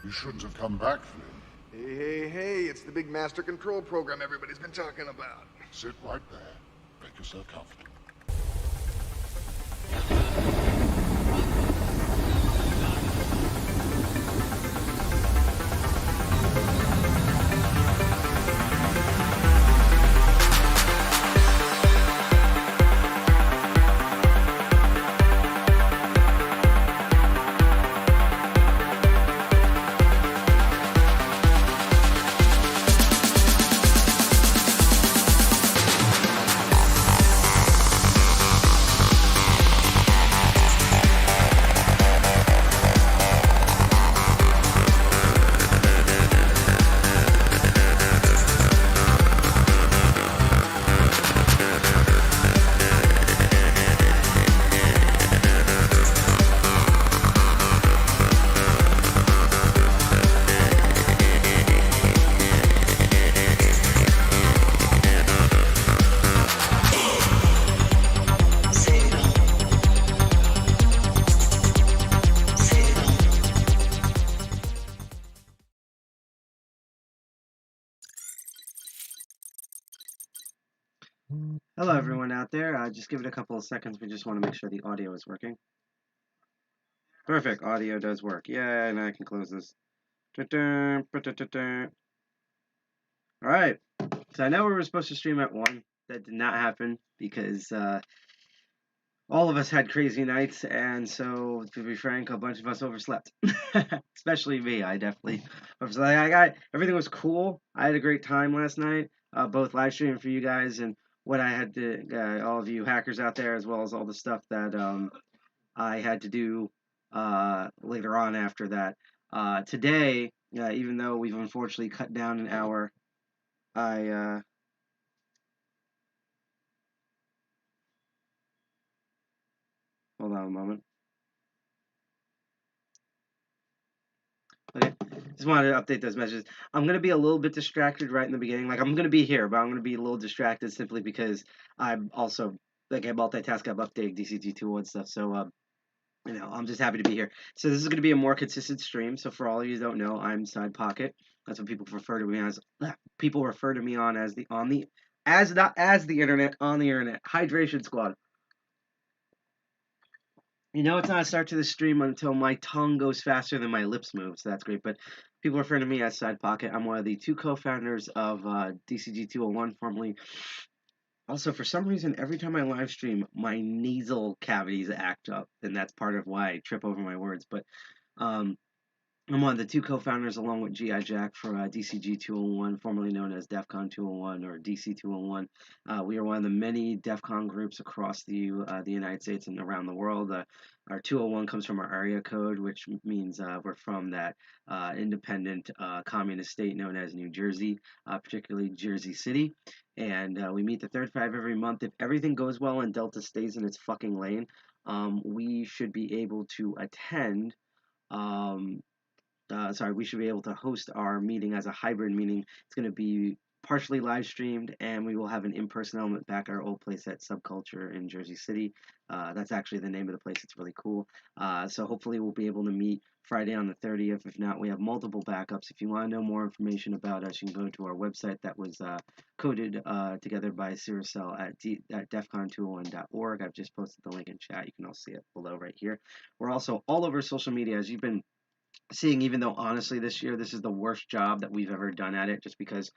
You shouldn't have come back, Flynn. Hey, it's the big master control program everybody's been talking about. Sit right there. Make yourself comfortable. Hello everyone out there, just give it a couple of seconds, we just want to make sure the audio is working. Perfect, audio does work. Yeah, and I can close this. Alright, so I know we were supposed to stream at 1. That did not happen because all of us had crazy nights, and so, to be frank, a bunch of us overslept. Especially me, I definitely overslept. Everything was cool. I had a great time last night, both live streaming for you guys and what I had to, all of you hackers out there, as well as all the stuff that I had to do later on after that. Today, even though we've unfortunately cut down an hour, hold on a moment. Okay, just wanted to update those messages. I'm going to be a little bit distracted right in the beginning. Like, I'm going to be here, but I'm going to be a little distracted simply because I'm also, like, I multitask, I'm updating DCG 2.1 stuff, so, you know, I'm just happy to be here. So this is going to be a more consistent stream, so for all of you who don't know, I'm Side Pocket. That's what people refer to me as. People refer to me on as the internet, on the internet. Hydration Squad. You know it's not a start to the stream until my tongue goes faster than my lips move, so that's great. But people refer to me as Side Pocket. I'm one of the 2 co-founders of DCG 201, formerly. Also, for some reason, every time I live stream, my nasal cavities act up, and that's part of why I trip over my words. But I'm one of the 2 co-founders, along with G.I. Jack, for DCG 201, formerly known as DEFCON 201 or DC 201. We are one of the many DEFCON groups across the United States and around the world. Our 201 comes from our area code, which means we're from that independent communist state known as New Jersey, particularly Jersey City. And we meet the 3rd Friday of every month. If everything goes well and Delta stays in its fucking lane, we should be able to attend. We should be able to host our meeting as a hybrid meeting. It's going to be partially live streamed, and we will have an in-person element back at our old place at Subculture in Jersey City. That's actually the name of the place. It's really cool. So hopefully we'll be able to meet Friday on the 30th. If not, we have multiple backups. If you want to know more information about us, you can go to our website that was coded together by Siricel at defcon201.org. I've just posted the link in chat. You can all see it below right here. We're also all over social media, as you've been seeing, even though honestly this year this is the worst job that we've ever done at it, just because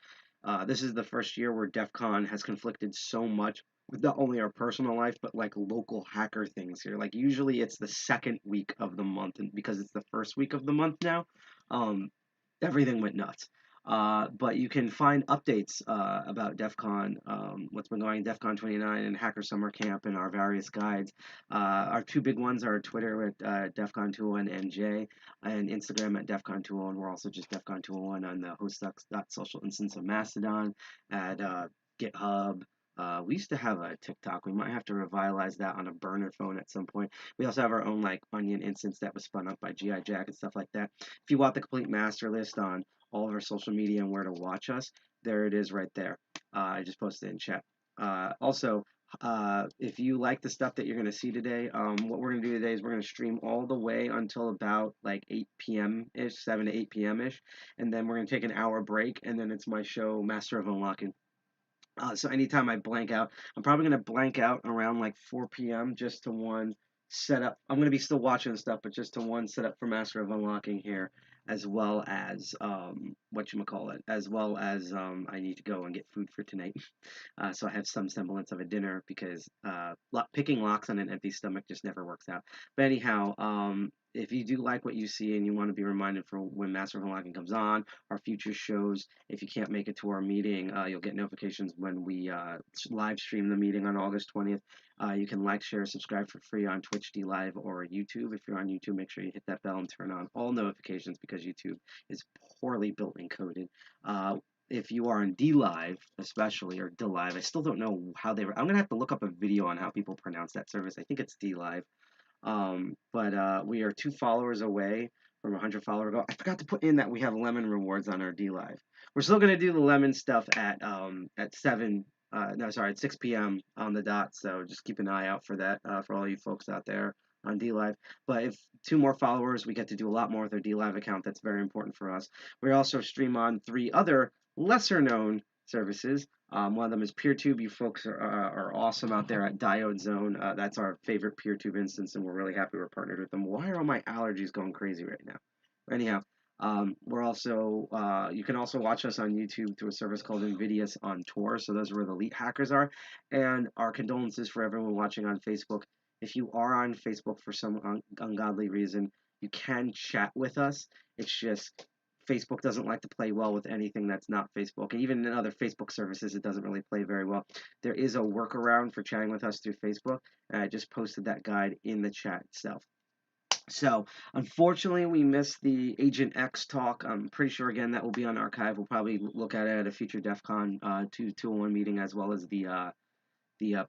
this is the first year where DEF CON has conflicted so much with not only our personal life but like local hacker things here. Like usually it's the 2nd week of the month, and because it's the 1st week of the month now, everything went nuts. But you can find updates about DEF CON, what's been going on, DEF CON 29 and Hacker Summer Camp, and our various guides. Our 2 big ones are Twitter at DEF CON 201 NJ and Instagram at DEF CON 201. We're also just DEF CON 201 on the host.social instance of Mastodon, at GitHub. We used to have a TikTok. We might have to revitalize that on a burner phone at some point. We also have our own like Onion instance that was spun up by G.I. Jack and stuff like that. If you want the complete master list on all of our social media and where to watch us, there it is right there. I just posted it in chat. Also, If you like the stuff that you're going to see today, what we're going to do today is we're going to stream all the way until about like 8 p.m. ish, 7 to 8 p.m. ish, and then we're going to take an hour break, and then it's my show, Master of Unlocking. So anytime I blank out, I'm probably gonna blank out around like 4 p.m. just to one set up. I'm gonna be still watching stuff, but just to one set up for Master of Unlocking here, as well as whatchamacallit, as well as I need to go and get food for tonight. So I have some semblance of a dinner because picking locks on an empty stomach just never works out. But anyhow, if you do like what you see and you want to be reminded for when Master of Unlocking comes on, our future shows, if you can't make it to our meeting, you'll get notifications when we live stream the meeting on August 20th. You can like, share, subscribe for free on Twitch, D Live, or YouTube. If you're on YouTube, make sure you hit that bell and turn on all notifications because YouTube is poorly built and coded. If you are on D Live, especially, or D Live, I still don't know how they. I'm gonna have to look up a video on how people pronounce that service. I think it's D Live. But we are 2 followers away from a 100 follower goal. I forgot to put in that we have lemon rewards on our D Live. We're still gonna do the lemon stuff at 7. No, sorry, at 6 p.m. on the dot. So just keep an eye out for that for all you folks out there on D Live. But if 2 more followers, we get to do a lot more with our D Live account. That's very important for us. We also stream on 3 other lesser known services. One of them is PeerTube. You folks are awesome out there at Diode Zone. That's our favorite PeerTube instance, and we're really happy we're partnered with them. Why are all my allergies going crazy right now? Anyhow, we're also you can also watch us on YouTube through a service called Invidious on Tour. So those are where the elite hackers are. And our condolences for everyone watching on Facebook. If you are on Facebook for some ungodly reason, you can chat with us. It's just Facebook doesn't like to play well with anything that's not Facebook. And even in other Facebook services, it doesn't really play very well. There is a workaround for chatting with us through Facebook, and I just posted that guide in the chat itself. So, unfortunately, we missed the Agent X talk. I'm pretty sure, again, that will be on archive. We'll probably look at it at a future DEFCON 201 meeting, as well as the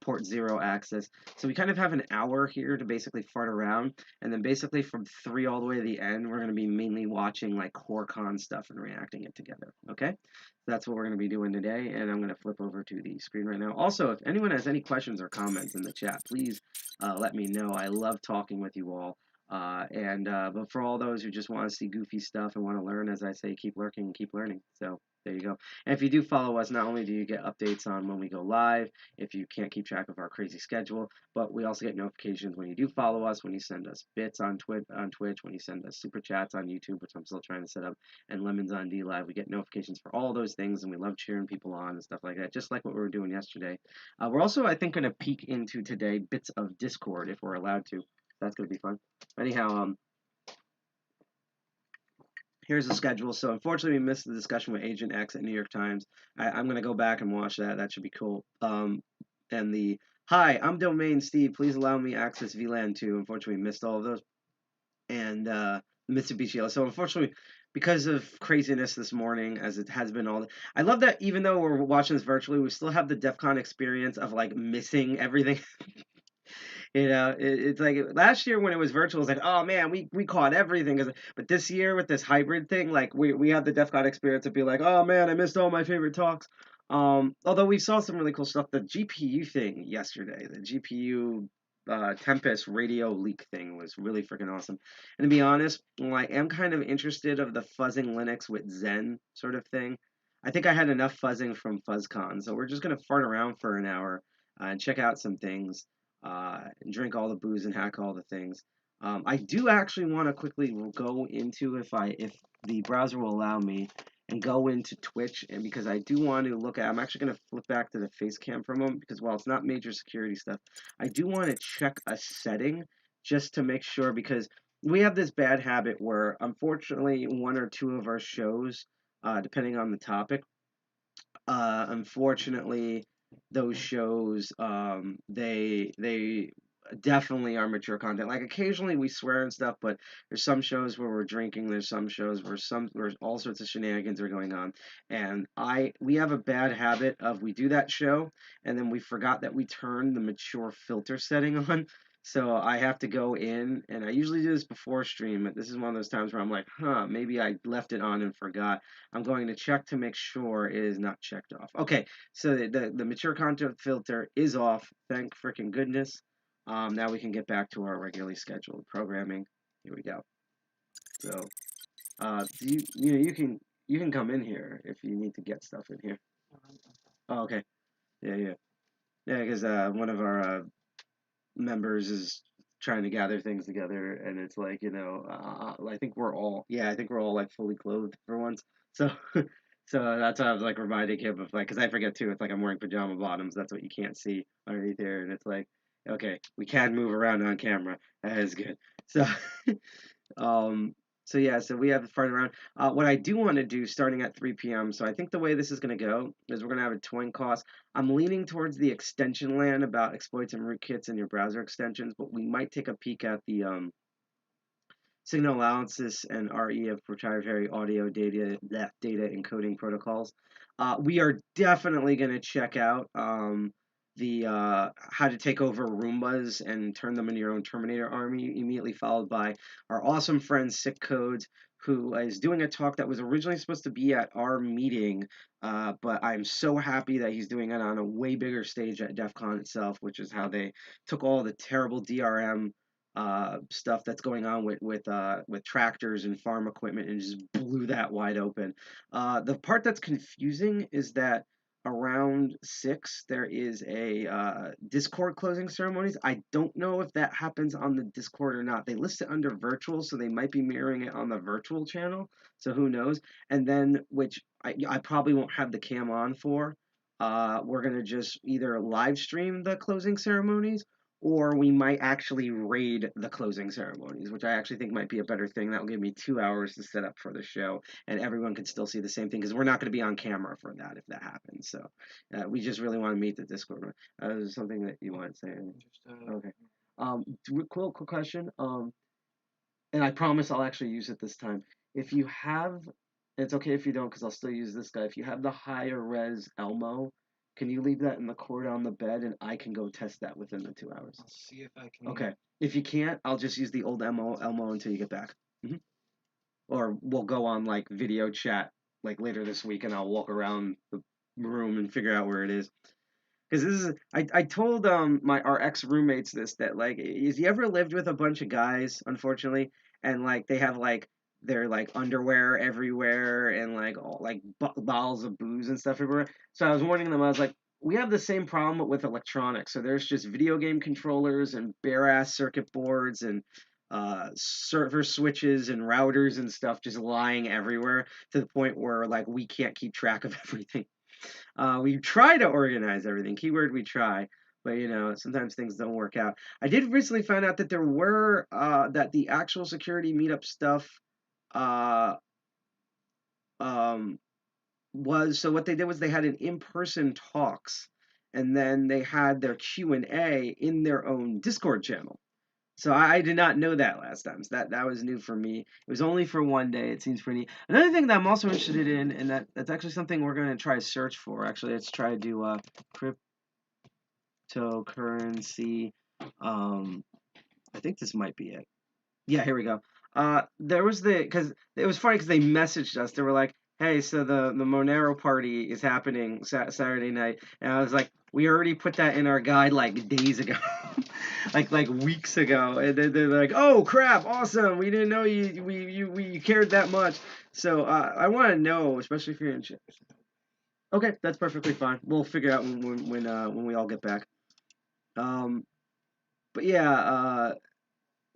port 0 access. So we kind of have an hour here to basically fart around, and then basically from 3 all the way to the end, we're going to be mainly watching like CoreCon stuff and reacting it together. Okay, that's what we're going to be doing today, and I'm going to flip over to the screen right now. Also, if anyone has any questions or comments in the chat, please let me know. I love talking with you all. But for all those who just want to see goofy stuff and want to learn, as I say, keep lurking and keep learning. So there you go. And if you do follow us, not only do you get updates on when we go live, if you can't keep track of our crazy schedule, but we also get notifications when you do follow us, when you send us bits on Twitch, when you send us super chats on YouTube, which I'm still trying to set up, and lemons on D Live. We get notifications for all those things, and we love cheering people on and stuff like that, just like what we were doing yesterday. We're also, I think, going to peek into today bits of Discord if we're allowed to. That's going to be fun. Anyhow, here's the schedule. So unfortunately, we missed the discussion with Agent X at New York Times. I'm going to go back and watch that. That should be cool. And the, hi, I'm Domain Steve. Please allow me access VLAN 2. Unfortunately, we missed all of those. And Mitsubishi. So unfortunately, because of craziness this morning, as it has been all, I love that even though we're watching this virtually, we still have the DEF CON experience of like missing everything. You know, it's like last year when it was virtual, it was like, oh man, we caught everything. But this year with this hybrid thing, like we have the DEF CON experience to be like, oh man, I missed all my favorite talks. Although we saw some really cool stuff. The GPU thing yesterday, the GPU Tempest radio leak thing was really freaking awesome. And to be honest, I am kind of interested of the fuzzing Linux with Zen sort of thing. I think I had enough fuzzing from FuzzCon, so we're just gonna fart around for an hour and check out some things. And drink all the booze and hack all the things. I do actually want to quickly go into if the browser will allow me and go into Twitch, and because I do want to look at, I'm actually going to flip back to the face cam for a moment because while it's not major security stuff, I do want to check a setting just to make sure, because we have this bad habit where unfortunately 1 or 2 of our shows, depending on the topic, unfortunately those shows they definitely are mature content. Like occasionally we swear and stuff, but there's some shows where we're drinking, there's some shows where all sorts of shenanigans are going on, and we have a bad habit of we do that show and then we forgot that we turned the mature filter setting on. So I have to go in, and I usually do this before stream, but this is one of those times where I'm like, huh, maybe I left it on and forgot. I'm going to check to make sure it is not checked off. Okay, so the mature content filter is off. Thank freaking goodness. Now we can get back to our regularly scheduled programming. Here we go. So, you can come in here if you need to get stuff in here. Oh, okay. Yeah, yeah. Yeah, because one of our members is trying to gather things together, and it's like, I think we're all, yeah, I think we're all like fully clothed for once. So, so that's why I was like reminding him of like, because I forget too. It's like I'm wearing pajama bottoms. That's what you can't see underneath here, and it's like, okay, we can move around on camera. That is good. So, um, so yeah, so we have the front around. What I do want to do starting at 3 p.m. So I think the way this is going to go is we're going to have a towing cost. I'm leaning towards the extension land about exploits and rootkits and your browser extensions, but we might take a peek at the signal analysis and RE of proprietary audio data encoding protocols. We are definitely going to check out the how to take over Roombas and turn them into your own Terminator army, immediately followed by our awesome friend Sick Codes, who is doing a talk that was originally supposed to be at our meeting, but I'm so happy that he's doing it on a way bigger stage at DEFCON itself, which is how they took all the terrible DRM stuff that's going on with tractors and farm equipment and just blew that wide open. The part that's confusing is that around 6 there is a Discord closing ceremonies. I don't know if that happens on the Discord or not. They list it under virtual, so they might be mirroring it on the virtual channel. So who knows? And then, which I probably won't have the cam on for. We're gonna just either live stream the closing ceremonies, or we might actually raid the closing ceremonies, which I actually think might be a better thing. That will give me 2 hours to set up for the show, and everyone can still see the same thing because we're not going to be on camera for that if that happens. So we just really want to meet the Discord. Is something that you want to say? Okay. Cool question. And I promise I'll actually use it this time. If you have, it's okay if you don't, because I'll still use this guy. If you have the higher res Elmo, can you leave that in the cord on the bed, and I can go test that within the 2 hours? I'll see if I can. Okay. If you can't, I'll just use the old Elmo until you get back. Or we'll go on like video chat like later this week, and I'll walk around the room and figure out where it is. Because this is, I told our ex roommates this, that like, is you ever lived with a bunch of guys, unfortunately, and like they have like their like underwear everywhere and like all like bottles of booze and stuff everywhere. So I was warning them. I was like, we have the same problem with electronics. So there's just video game controllers and bare ass circuit boards and server switches and routers and stuff just lying everywhere to the point where like we can't keep track of everything. We try to organize everything. Keyword we try, but sometimes things don't work out. I did recently find out that there were that the actual security meetup stuff was, so what they did was they had an in-person talks, and then they had their Q&A in their own Discord channel. So I did not know that last time. So that was new for me. It was only for one day. It seems pretty. Another thing that I'm also interested in, and that's actually something we're going to try to search for. Actually, let's try to do cryptocurrency. I think this might be it. Yeah, here we go. There was because it was funny because they messaged us. They were like, "Hey, so the Monero party is happening Saturday night," and I was like, "We already put that in our guide like days ago." like weeks ago, and they're like, "Oh crap, awesome! We didn't know you cared that much." So I want to know, especially if you're in. Okay, that's perfectly fine. We'll figure out when we all get back. But yeah,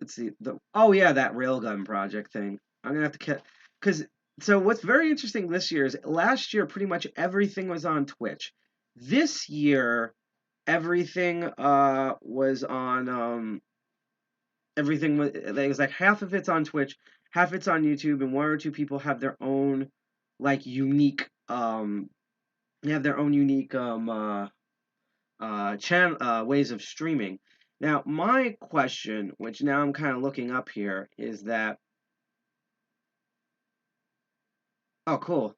let's see that railgun project thing. I'm gonna have to because so what's very interesting this year is last year pretty much everything was on Twitch. This year everything was on everything was, it was like half of it's on Twitch, half it's on YouTube, and one or two people have their own like unique they have their own unique channel ways of streaming. Now my question, which now I'm kind of looking up here, is that oh cool.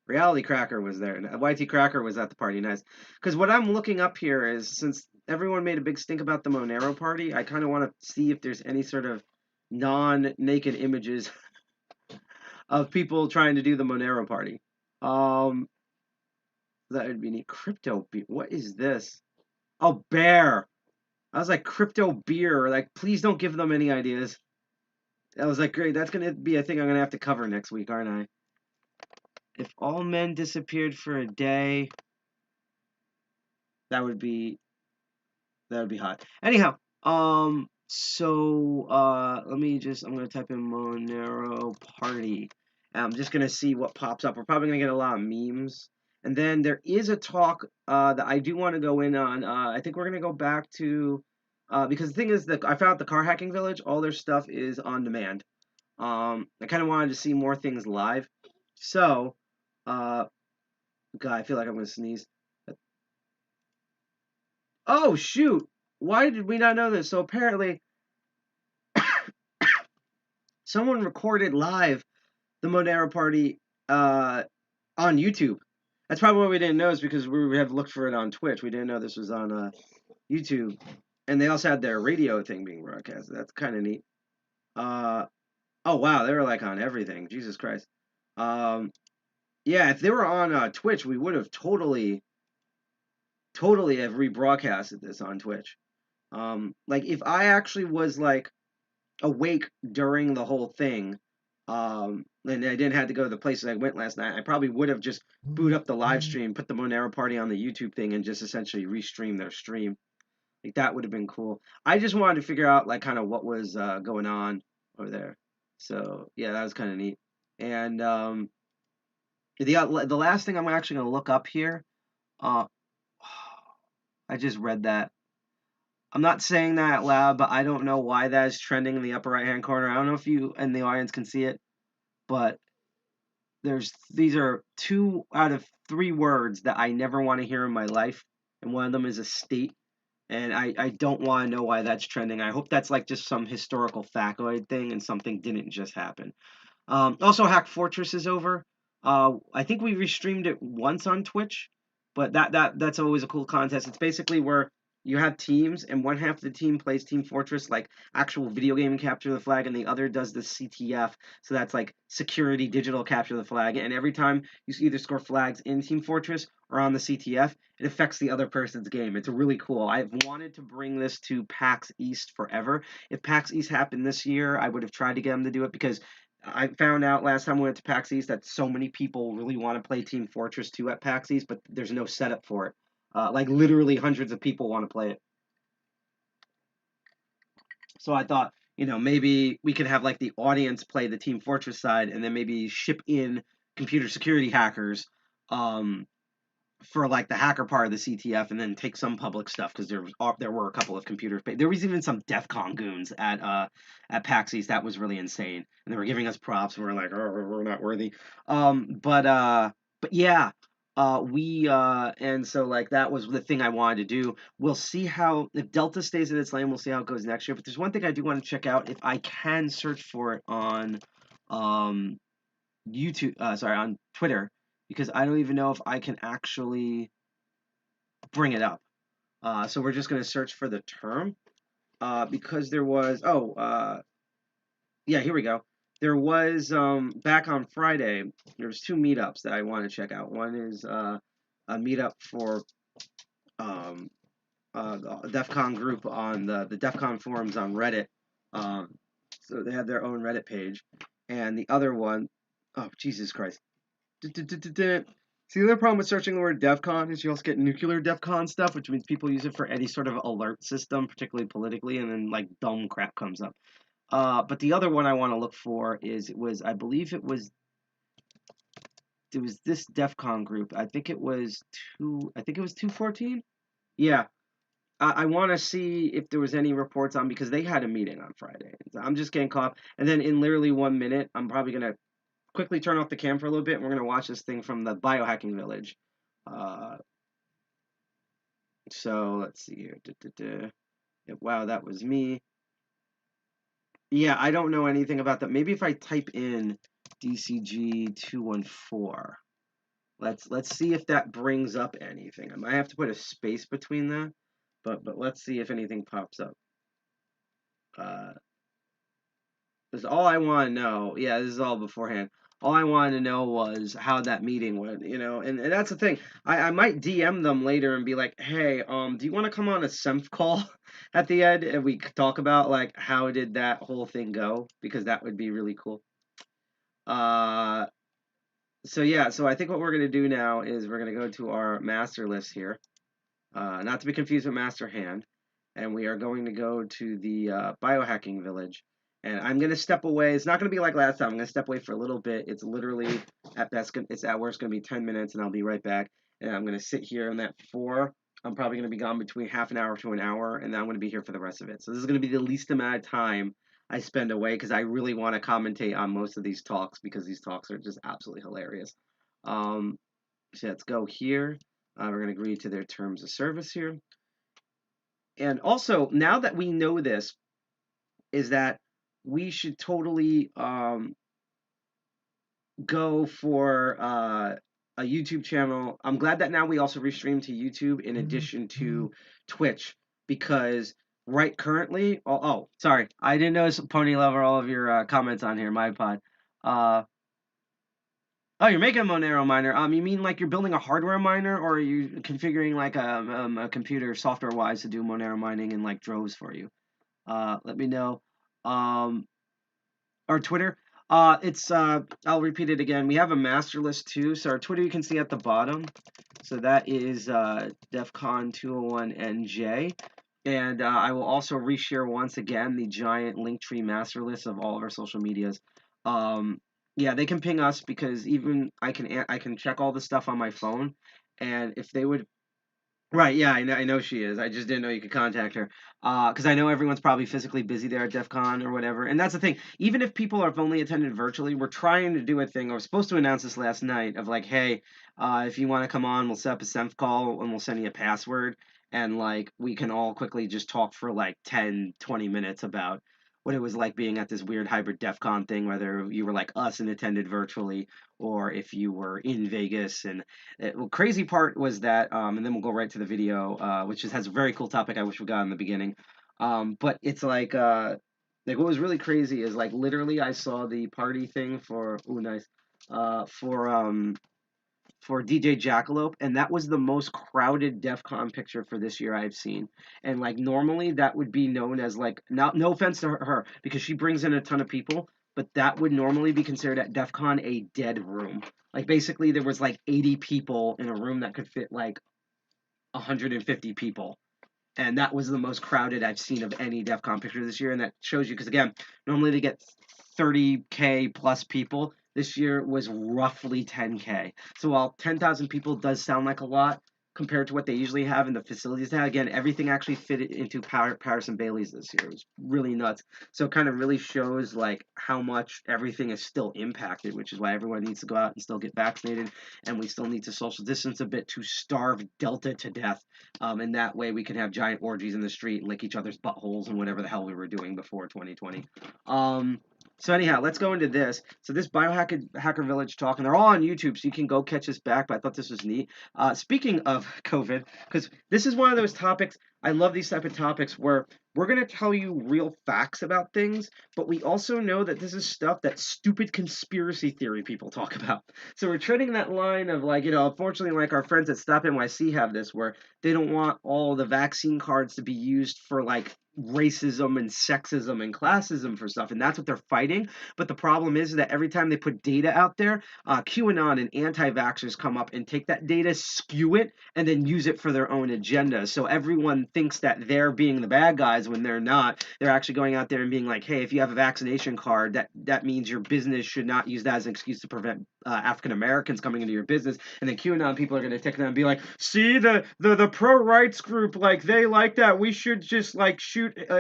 Reality Cracker was there. YT Cracker was at the party. Nice. Because what I'm looking up here is, since everyone made a big stink about the Monero party. I kind of want to see if there's any sort of non-naked images of people trying to do the Monero party. That would be neat. Crypto beer. What is this? Oh, bear. I was like, crypto beer. Like, please don't give them any ideas. I was like, great. That's gonna be a thing I'm gonna have to cover next week, aren't I? If all men disappeared for a day, that would be hot. Anyhow, let me just, I'm gonna type in Monero party. And I'm just gonna see what pops up. We're probably gonna get a lot of memes. And then there is a talk that I do want to go in on. I think we're gonna go back to because the thing is that I found the car hacking village. All their stuff is on demand. I kind of wanted to see more things live. So, God, I feel like I'm gonna sneeze. Oh shoot! Why did we not know this? So apparently, someone recorded live the Monero party on YouTube. That's probably what we didn't know, is because we had looked for it on Twitch. We didn't know this was on YouTube. And they also had their radio thing being broadcast. That's kind of neat. Oh wow, they were like on everything. Jesus Christ. Yeah, if they were on Twitch, we would have totally have rebroadcasted this on Twitch. Like if I actually was like awake during the whole thing, and I didn't have to go to the places I went last night, I probably would have just boot up the live stream, put the Monero party on the YouTube thing, and just essentially restream their stream. Like that would have been cool. I just wanted to figure out like kind of what was going on over there. So yeah, that was kind of neat. And the last thing I'm actually gonna look up here. I just read that. I'm not saying that out loud, but I don't know why that is trending in the upper right hand corner. I don't know if you in the audience can see it, but these are 2 out of 3 words that I never want to hear in my life, and one of them is a state, and I don't want to know why that's trending. I hope that's like just some historical factoid thing and something didn't just happen. Also, Hack Fortress is over. I think we restreamed it once on Twitch, but that's always a cool contest. It's basically where you have teams, and one half of the team plays Team Fortress, like actual video game capture the flag, and the other does the CTF. So that's like security digital capture the flag. And every time you either score flags in Team Fortress or on the CTF, it affects the other person's game. It's really cool. I've wanted to bring this to PAX East forever. If PAX East happened this year, I would have tried to get them to do it, because I found out last time we went to PAX East that so many people really want to play Team Fortress 2 at PAX East, but there's no setup for it. Like literally hundreds of people want to play it. So I thought, maybe we could have like the audience play the Team Fortress side, and then maybe ship in computer security hackers for like the hacker part of the CTF, and then take some public stuff, because there were a couple of computers. There was even some DEFCON goons at PAX East. That was really insane, and they were giving us props. And we're like, oh, we're not worthy. But yeah. And so like that was the thing I wanted to do. We'll see how, if Delta stays in its lane, we'll see how it goes next year. But there's one thing I do want to check out, if I can search for it on YouTube, on Twitter, because I don't even know if I can actually bring it up. So we're just going to search for the term, because there was, yeah, here we go. There was, back on Friday, there was 2 meetups that I want to check out. One is a meetup for the DEFCON group on the DEFCON forums on Reddit. So they have their own Reddit page. And the other one, oh, Jesus Christ. See, the other problem with searching the word DEFCON is you also get nuclear DEFCON stuff, which means people use it for any sort of alert system, particularly politically, and then like dumb crap comes up. But the other one I want to look for is, I believe it was this DEFCON group. I think it was 214. Yeah. I want to see if there was any reports on, because they had a meeting on Friday. So I'm just getting caught. And then in literally 1 minute, I'm probably going to quickly turn off the cam for a little bit, and we're going to watch this thing from the biohacking village. So let's see here. Yeah, wow, that was me. Yeah, I don't know anything about that. Maybe if I type in DCG 214, let's see if that brings up anything. I might have to put a space between that. But let's see if anything pops up. This is all I want to know. Yeah, this is all beforehand. All I wanted to know was how that meeting went, and that's the thing. I might DM them later and be like, hey, do you want to come on a Semf call at the end and we talk about like how did that whole thing go? Because that would be really cool. Uh, so yeah, so I think what we're gonna do now is we're gonna go to our master list here, not to be confused with master hand, and we are going to go to the biohacking village. And I'm gonna step away. It's not gonna be like last time. I'm gonna step away for a little bit. It's literally at best, it's at worst gonna be 10 minutes, and I'll be right back. And I'm gonna sit here on that 4. I'm probably gonna be gone between half an hour to an hour, and then I'm gonna be here for the rest of it. So this is gonna be the least amount of time I spend away because I really want to commentate on most of these talks because these talks are just absolutely hilarious. Um, so let's go here. We're gonna agree to their terms of service here. And also, now that we know this, is that we should totally go for a YouTube channel. I'm glad that now we also restream to YouTube in addition to Twitch because currently, sorry, I didn't notice Pony Lover all of your comments on here, my pod. Oh, you're making a Monero miner. You mean like you're building a hardware miner, or are you configuring like a computer software wise to do Monero mining in like droves for you? Let me know. Our Twitter. I'll repeat it again. We have a master list too. So our Twitter you can see at the bottom. So that is DEFCON 201NJ. And I will also reshare once again the giant Linktree master list of all of our social medias. Yeah, they can ping us because even I can check all the stuff on my phone, and if they would. Right, yeah, I know she is. I just didn't know you could contact her. Because I know everyone's probably physically busy there at DEF CON or whatever. And that's the thing. Even if people have only attended virtually, we're trying to do a thing. I was supposed to announce this last night of like, hey, if you want to come on, we'll set up a Senf call and we'll send you a password. And like, we can all quickly just talk for like 10, 20 minutes about what it was like being at this weird hybrid DEF CON thing, whether you were like us and attended virtually or if you were in Vegas. And crazy part was that, and then we'll go right to the video, which has a very cool topic I wish we got in the beginning. But it's like what was really crazy is like literally I saw the party thing for nice, for DJ Jackalope, and that was the most crowded DEF CON picture for this year I've seen. And like normally that would be known as like no offense to her because she brings in a ton of people, but that would normally be considered at DEF CON a dead room. Like basically there was like 80 people in a room that could fit like 150 people. And that was the most crowded I've seen of any DEF CON picture this year. And that shows you, because again, normally they get 30K plus people. This year was roughly 10K. So while 10,000 people does sound like a lot compared to what they usually have in the facilities now, again, everything actually fit into Paris and Bailey's this year. It was really nuts. So it kind of really shows like how much everything is still impacted, which is why everyone needs to go out and still get vaccinated. And we still need to social distance a bit to starve Delta to death. And that way we can have giant orgies in the street and lick each other's buttholes and whatever the hell we were doing before 2020. So anyhow, let's go into this. So this Biohacker Village talk, and they're all on YouTube, so you can go catch this back, but I thought this was neat. Speaking of COVID, because this is one of those topics, I love these type of topics where we're going to tell you real facts about things, but we also know that this is stuff that stupid conspiracy theory people talk about. So we're treading that line of like, unfortunately, like our friends at Stop NYC have this, where they don't want all the vaccine cards to be used for like racism and sexism and classism for stuff, and that's what they're fighting. But the problem is that every time they put data out there, QAnon and anti-vaxxers come up and take that data, skew it, and then use it for their own agenda. So everyone thinks that they're being the bad guys when they're not. They're actually going out there and being like, hey, if you have a vaccination card, that means your business should not use that as an excuse to prevent African Americans coming into your business. And then QAnon people are going to take them and be like, see, the pro-rights group, like they like that. We should just like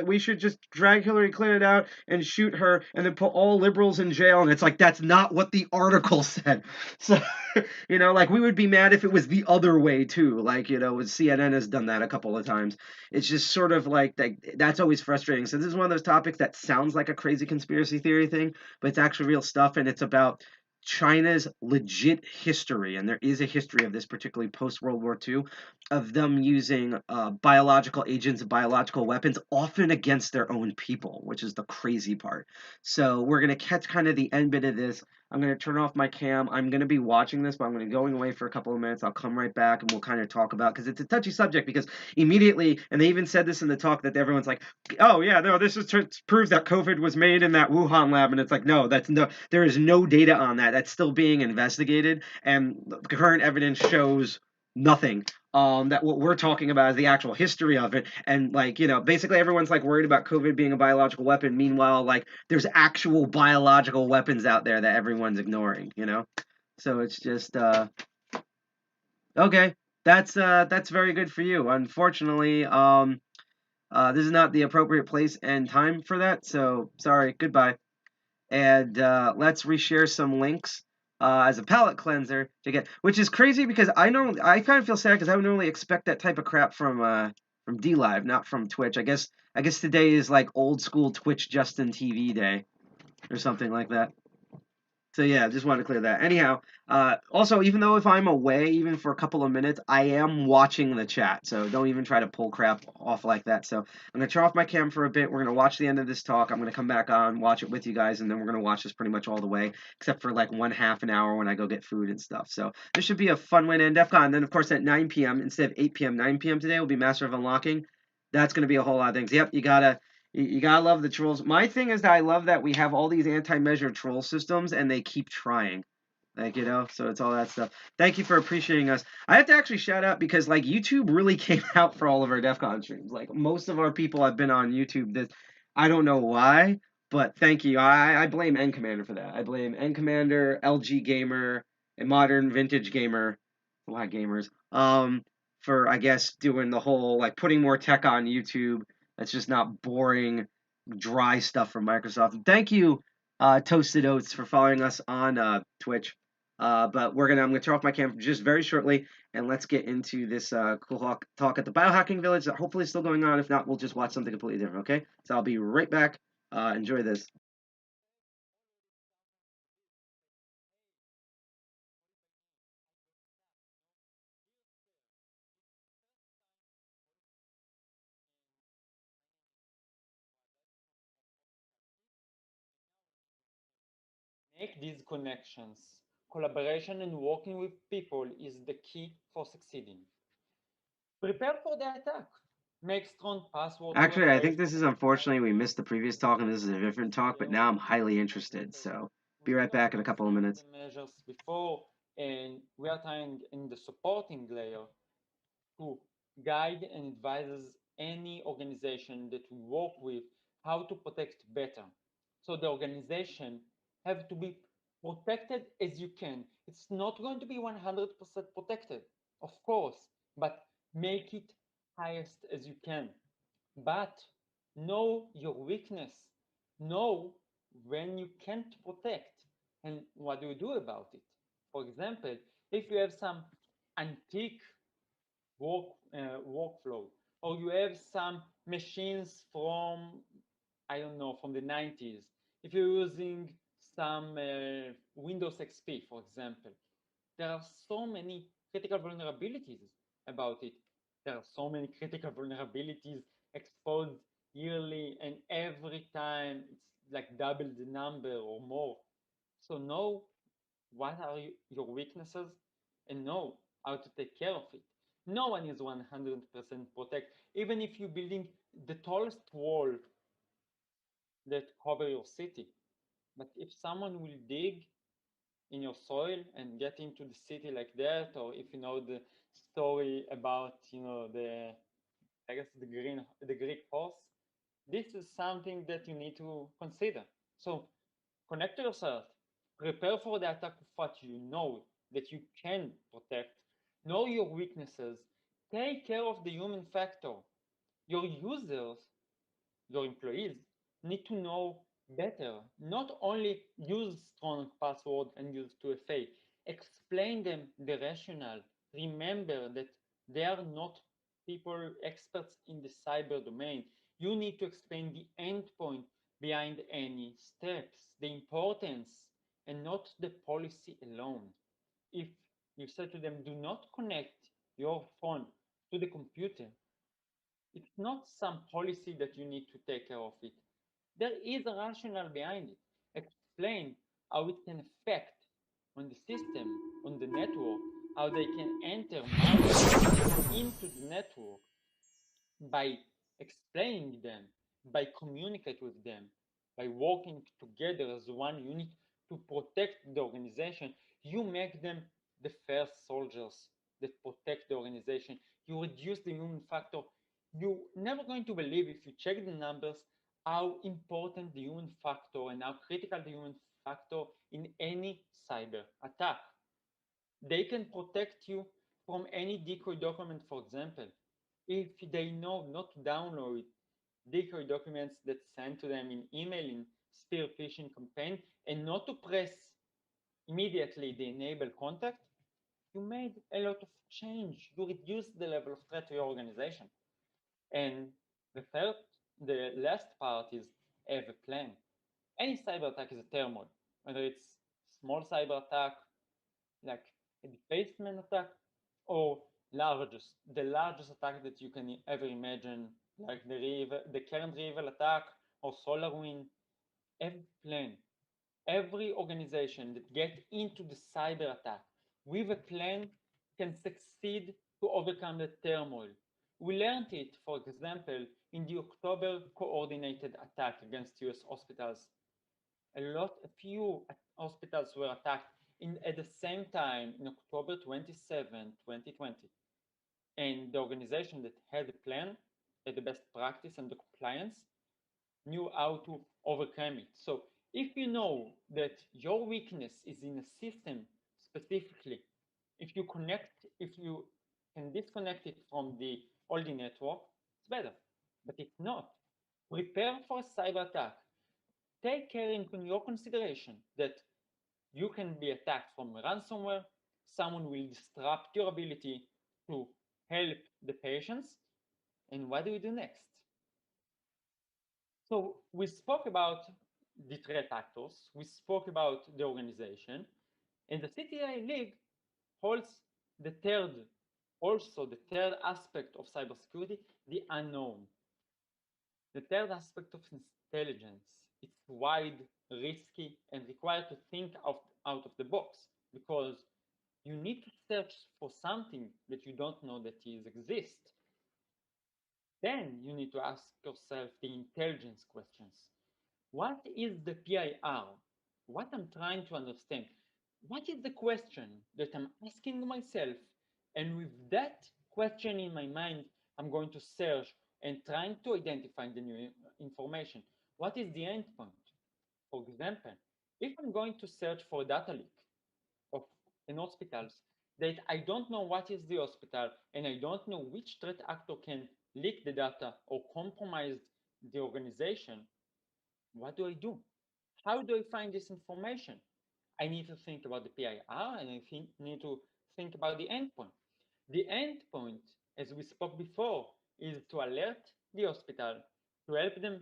we should just drag Hillary Clinton out and shoot her and then put all liberals in jail. And it's like, that's not what the article said. So, like we would be mad if it was the other way too. Like, CNN has done that a couple of times. It's just sort of like that's always frustrating. So this is one of those topics that sounds like a crazy conspiracy theory thing, but it's actually real stuff. And it's about China's legit history, and there is a history of this, particularly post World War II, of them using biological agents and biological weapons, often against their own people, which is the crazy part. So we're gonna catch kind of the end bit of this. I'm gonna turn off my cam. I'm gonna be watching this, but I'm gonna be going away for a couple of minutes. I'll come right back and we'll kind of talk about, because it's a touchy subject. Because immediately, and they even said this in the talk, that everyone's like, "Oh yeah, no, this is proves that COVID was made in that Wuhan lab," and it's like, no, there is no data on that. That's still being investigated, and the current evidence shows nothing. That what we're talking about is the actual history of it, and like, basically everyone's like worried about COVID being a biological weapon. Meanwhile, like, there's actual biological weapons out there that everyone's ignoring. So it's just okay. That's very good for you. Unfortunately, this is not the appropriate place and time for that. So sorry. Goodbye. And let's reshare some links as a palate cleanser to get, which is crazy because I kind of feel sad because I would normally expect that type of crap from D Live, not from Twitch. I guess today is like old school Twitch Justin TV day or something like that. So yeah, just wanted to clear that. Anyhow, also, even though if I'm away, even for a couple of minutes, I am watching the chat. So don't even try to pull crap off like that. So I'm gonna turn off my cam for a bit. We're gonna watch the end of this talk. I'm gonna come back on, watch it with you guys, and then we're gonna watch this pretty much all the way, except for like one half an hour when I go get food and stuff. So this should be a fun way to end DEFCON. And then of course at 9 p.m. instead of 8 p.m., 9 p.m. today will be Master of Unlocking. That's gonna be a whole lot of things. Yep, you gotta love the trolls. My thing is that I love that we have all these anti-measure troll systems and they keep trying. Like, so it's all that stuff. Thank you for appreciating us. I have to actually shout out because like YouTube really came out for all of our DEF CON streams. Like most of our people have been on YouTube. This I don't know why, but thank you. I blame N Commander for that. I blame N Commander, LG Gamer, and Modern Vintage Gamer, a lot of gamers, for I guess doing the whole like putting more tech on YouTube. That's just not boring, dry stuff from Microsoft. Thank you, Toasted Oats, for following us on Twitch. But I'm gonna turn off my camera just very shortly, and let's get into this cool talk at the biohacking village that hopefully is still going on. If not, we'll just watch something completely different. Okay, so I'll be right back. Enjoy this. Make these connections. Collaboration and working with people is the key for succeeding. Prepare for the attack. Make strong passwords. Actually, I think this is unfortunately we missed the previous talk, and this is a different talk. But now I'm highly interested. So be right back in a couple of minutes. The measures before, and we are trying in the supporting layer to guide and advises any organization that we work with how to protect better. So the organization have to be protected as you can. It's not going to be 100% protected, of course, but make it highest as you can. But know your weakness. Know when you can't protect and what do you do about it. For example, if you have some antique workflow, or you have some machines from, I don't know, from the 90s. If you're using some Windows XP, for example, there are so many critical vulnerabilities about it. There are so many critical vulnerabilities exposed yearly, and every time it's like double the number or more. So know what are your weaknesses and know how to take care of it. No one is 100% protect. Even if you're building the tallest wall that cover your city, but if someone will dig in your soil and get into the city like that, or if you know the story about the I guess the Greek horse, this is something that you need to consider. So connect to yourself, prepare for the attack of what you know that you can protect, know your weaknesses, take care of the human factor. Your users, your employees, need to know better. Not only use strong password and use 2FA, explain them the rationale. Remember that they are not people experts in the cyber domain. You need to explain the endpoint behind any steps, the importance, and not the policy alone. If you say to them, do not connect your phone to the computer, it's not some policy that you need to take care of it. There is a rationale behind it. Explain how it can affect on the system, on the network, how they can enter malware into the network by explaining them, by communicate with them, by working together as one unit to protect the organization. You make them the first soldiers that protect the organization. You reduce the human factor. You're never going to believe, if you check the numbers, how important the human factor and how critical the human factor in any cyber attack. They can protect you from any decoy document, for example. If they know not to download decoy documents that sent to them in email in spear phishing campaign and not to press immediately the enable contact, you made a lot of change. You reduce the level of threat to your organization. And the last part is have a plan. Any cyber attack is a turmoil, whether it's small cyber attack, like a defacement attack, or the largest attack that you can ever imagine, like the current REvil attack or SolarWinds. Every plan, every organization that gets into the cyber attack with a plan can succeed to overcome the turmoil. We learned it, for example, in the October coordinated attack against US hospitals. A few hospitals were attacked at the same time in October 27, 2020. And the organization that had the plan, had the best practice and the compliance, knew how to overcome it. So if you know that your weakness is in a system specifically, if you can disconnect it from the all the network, it's better. But if not, prepare for a cyber attack. Take care in your consideration that you can be attacked from ransomware. Someone will disrupt your ability to help the patients. And what do we do next? So we spoke about the threat actors, we spoke about the organization, and the CTI League holds the third aspect of cybersecurity, the unknown. The third aspect of intelligence. It's wide, risky, and required to think out of the box, because you need to search for something that you don't know that exists. Then you need to ask yourself the intelligence questions. What is the PIR? What I'm trying to understand. What is the question that I'm asking myself? And with that question in my mind, I'm going to search and trying to identify the new information. What is the endpoint? For example, if I'm going to search for a data leak of an hospital that I don't know what is the hospital and I don't know which threat actor can leak the data or compromise the organization, what do I do? How do I find this information? I need to think about the PIR and I need to think about the endpoint. The endpoint, as we spoke before, is to alert the hospital, to help them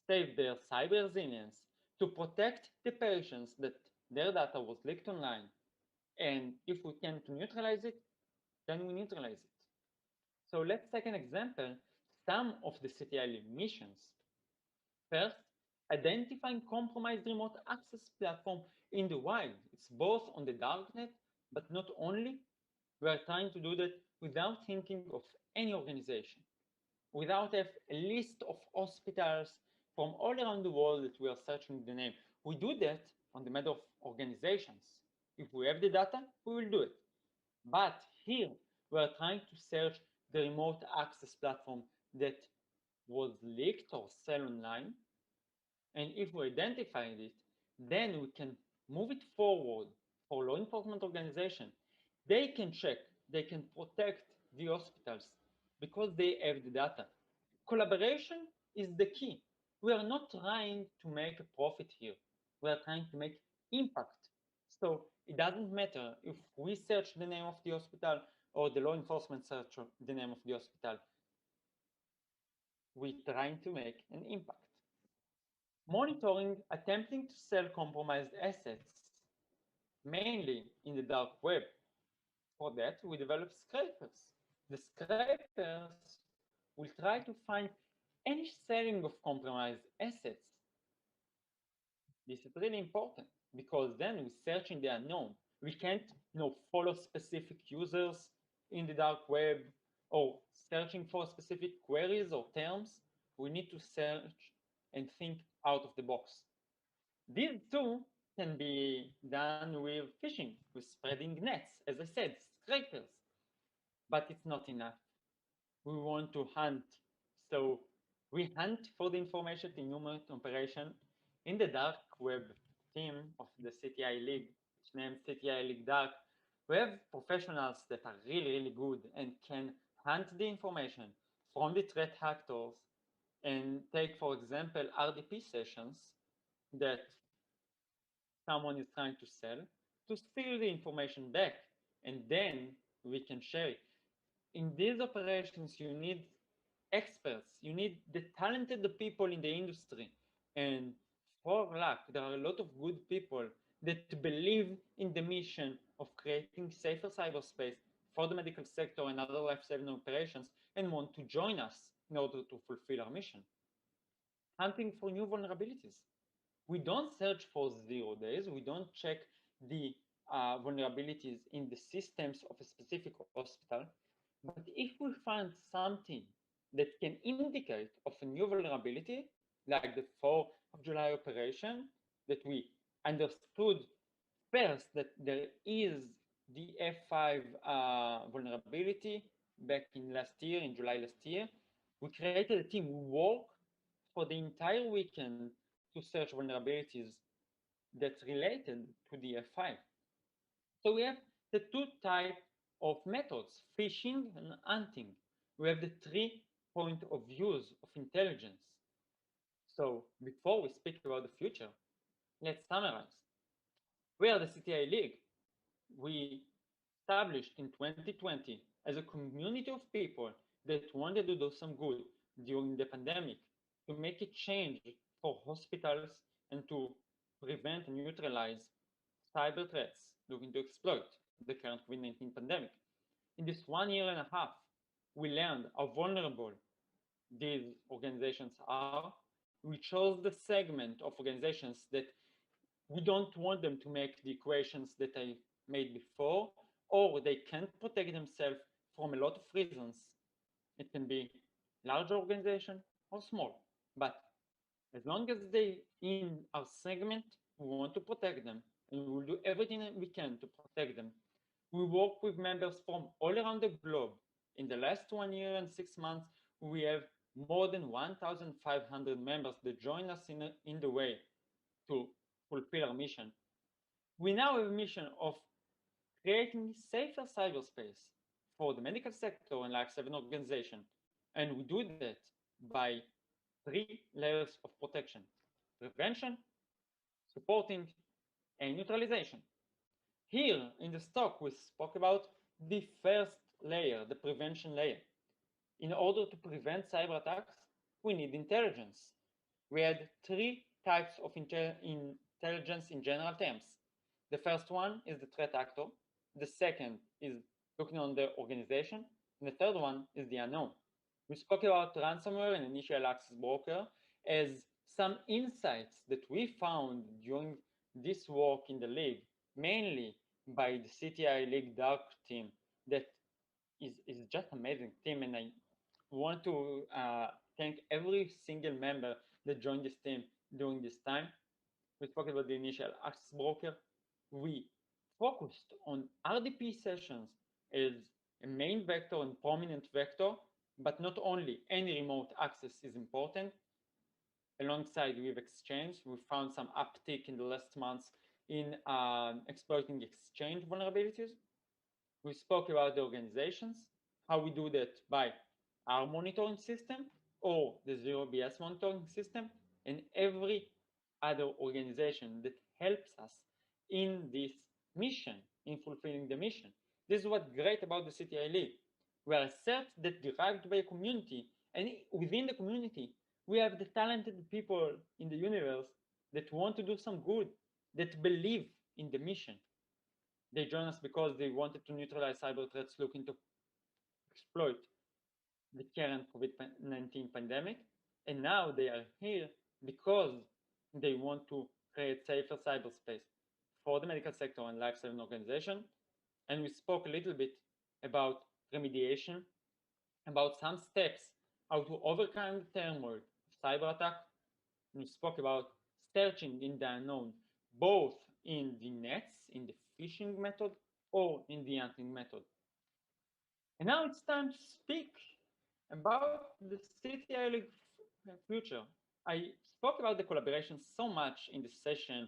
save their cyber resilience, to protect the patients that their data was leaked online. And if we can neutralize it, then we neutralize it. So let's take an example, some of the CTI missions. First, identifying compromised remote access platform in the wild. It's both on the darknet, but not only. We are trying to do that without thinking of any organization, without a list of hospitals from all around the world that we are searching the name. We do that on the matter of organizations. If we have the data, we will do it. But here, we are trying to search the remote access platform that was leaked or sell online. And if we identified it, then we can move it forward for law enforcement organization. They can check, they can protect the hospitals because they have the data. Collaboration is the key. We are not trying to make a profit here. We are trying to make impact. So it doesn't matter if we search the name of the hospital or the law enforcement search the name of the hospital. We're trying to make an impact. Monitoring, attempting to sell compromised assets. mainly in the dark web. For that, we develop scrapers. The scrapers will try to find any selling of compromised assets. This is really important because then we search in the unknown. We can't, follow specific users in the dark web or searching for specific queries or terms. We need to search and think out of the box. These two can be done with phishing, with spreading nets, as I said, scrapers. But it's not enough. We want to hunt. So we hunt for the information in human operation in the dark web team of the CTI League, which named CTI League Dark. We have professionals that are really, really good and can hunt the information from the threat actors and take, for example, RDP sessions that someone is trying to sell to steal the information back, and then we can share it. In these operations, you need experts, you need the talented people in the industry. And for luck, there are a lot of good people that believe in the mission of creating safer cyberspace for the medical sector and other life-saving operations and want to join us in order to fulfill our mission. Hunting for new vulnerabilities. We don't search for 0 days. We don't check the vulnerabilities in the systems of a specific hospital. But if we find something that can indicate of a new vulnerability, like the 4th of July operation, that we understood first that there is the F5 vulnerability back in last year, in July last year, we created a team. We worked for the entire weekend to search vulnerabilities that's related to the F5. So we have the two types of methods, phishing and hunting. We have the 3 point of views of intelligence. So before we speak about the future, let's summarize. We are the CTI League. We established in 2020 as a community of people that wanted to do some good during the pandemic, to make a change for hospitals and to prevent and neutralize cyber threats looking to exploit the current COVID-19 pandemic. In this 1 year and a half, we learned how vulnerable these organizations are. We chose the segment of organizations that we don't want them to make the equations that I made before, or they can't protect themselves from a lot of reasons. It can be large organization or small, but as long as they in our segment, we want to protect them, and we will do everything we can to protect them. We work with members from all around the globe. In the last 1 year and 6 months, we have more than 1,500 members that join us in the way to fulfill our mission. We now have a mission of creating safer cyberspace for the medical sector and life-saving organization. And we do that by 3 layers of protection: prevention, supporting, and neutralization. Here in the stock, we spoke about the first layer, the prevention layer. In order to prevent cyber attacks, we need intelligence. We had 3 types of intelligence in general terms. The first one is the threat actor. The second is looking on the organization. And the third one is the unknown. We spoke about ransomware and initial access broker as some insights that we found during this work in the league, mainly by the CTI League Dark team, that is just amazing team. And I want to thank every single member that joined this team during this time. We spoke about the initial access broker. We focused on RDP sessions as a main vector and prominent vector, but not only, any remote access is important. Alongside with Exchange, we found some uptick in the last months in exploiting Exchange vulnerabilities. We spoke about the organizations, how we do that by our monitoring system or the Zero BS monitoring system, and every other organization that helps us in this mission, in fulfilling the mission. This is what's great about the CTI League. We are a set that derived by a community, and within the community, we have the talented people in the universe that want to do some good, that believe in the mission. They joined us because they wanted to neutralize cyber threats looking to exploit the current COVID-19 pandemic. And now they are here because they want to create safer cyberspace for the medical sector and life-saving organization. And we spoke a little bit about remediation, about some steps how to overcome the turmoil of cyber attack. And we spoke about searching in the unknown, both in the nets, in the phishing method, or in the hunting method. And now it's time to speak about the CTI League future. I spoke about the collaboration so much in this session,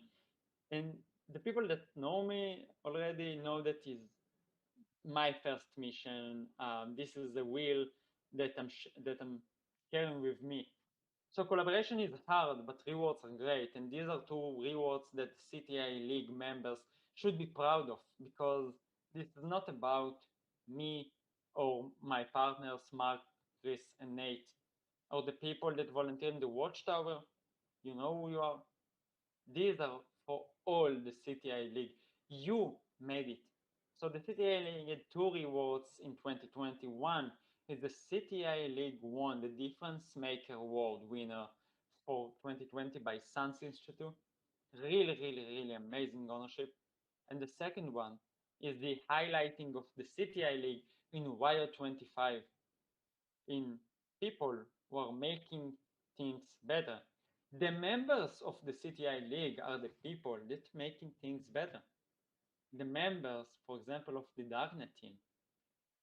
and the people that know me already know that is my first mission. This is the wheel that I'm carrying with me. So collaboration is hard, but rewards are great, and these are two rewards that CTI League members should be proud of, because this is not about me or my partners Mark, Chris, and Nate, or the people that volunteer in the Watchtower. You know who you are. These are for all the CTI League. You made it. So the CTI League had two rewards in 2021. Is the CTI League won the Difference Maker Award winner for 2020 by Sans Institute. Really, really, really amazing ownership. And the second one is the highlighting of the CTI League in Wire 25, in people who are making things better. The members of the CTI League are the people that making things better. The members, for example, of the Darknet team,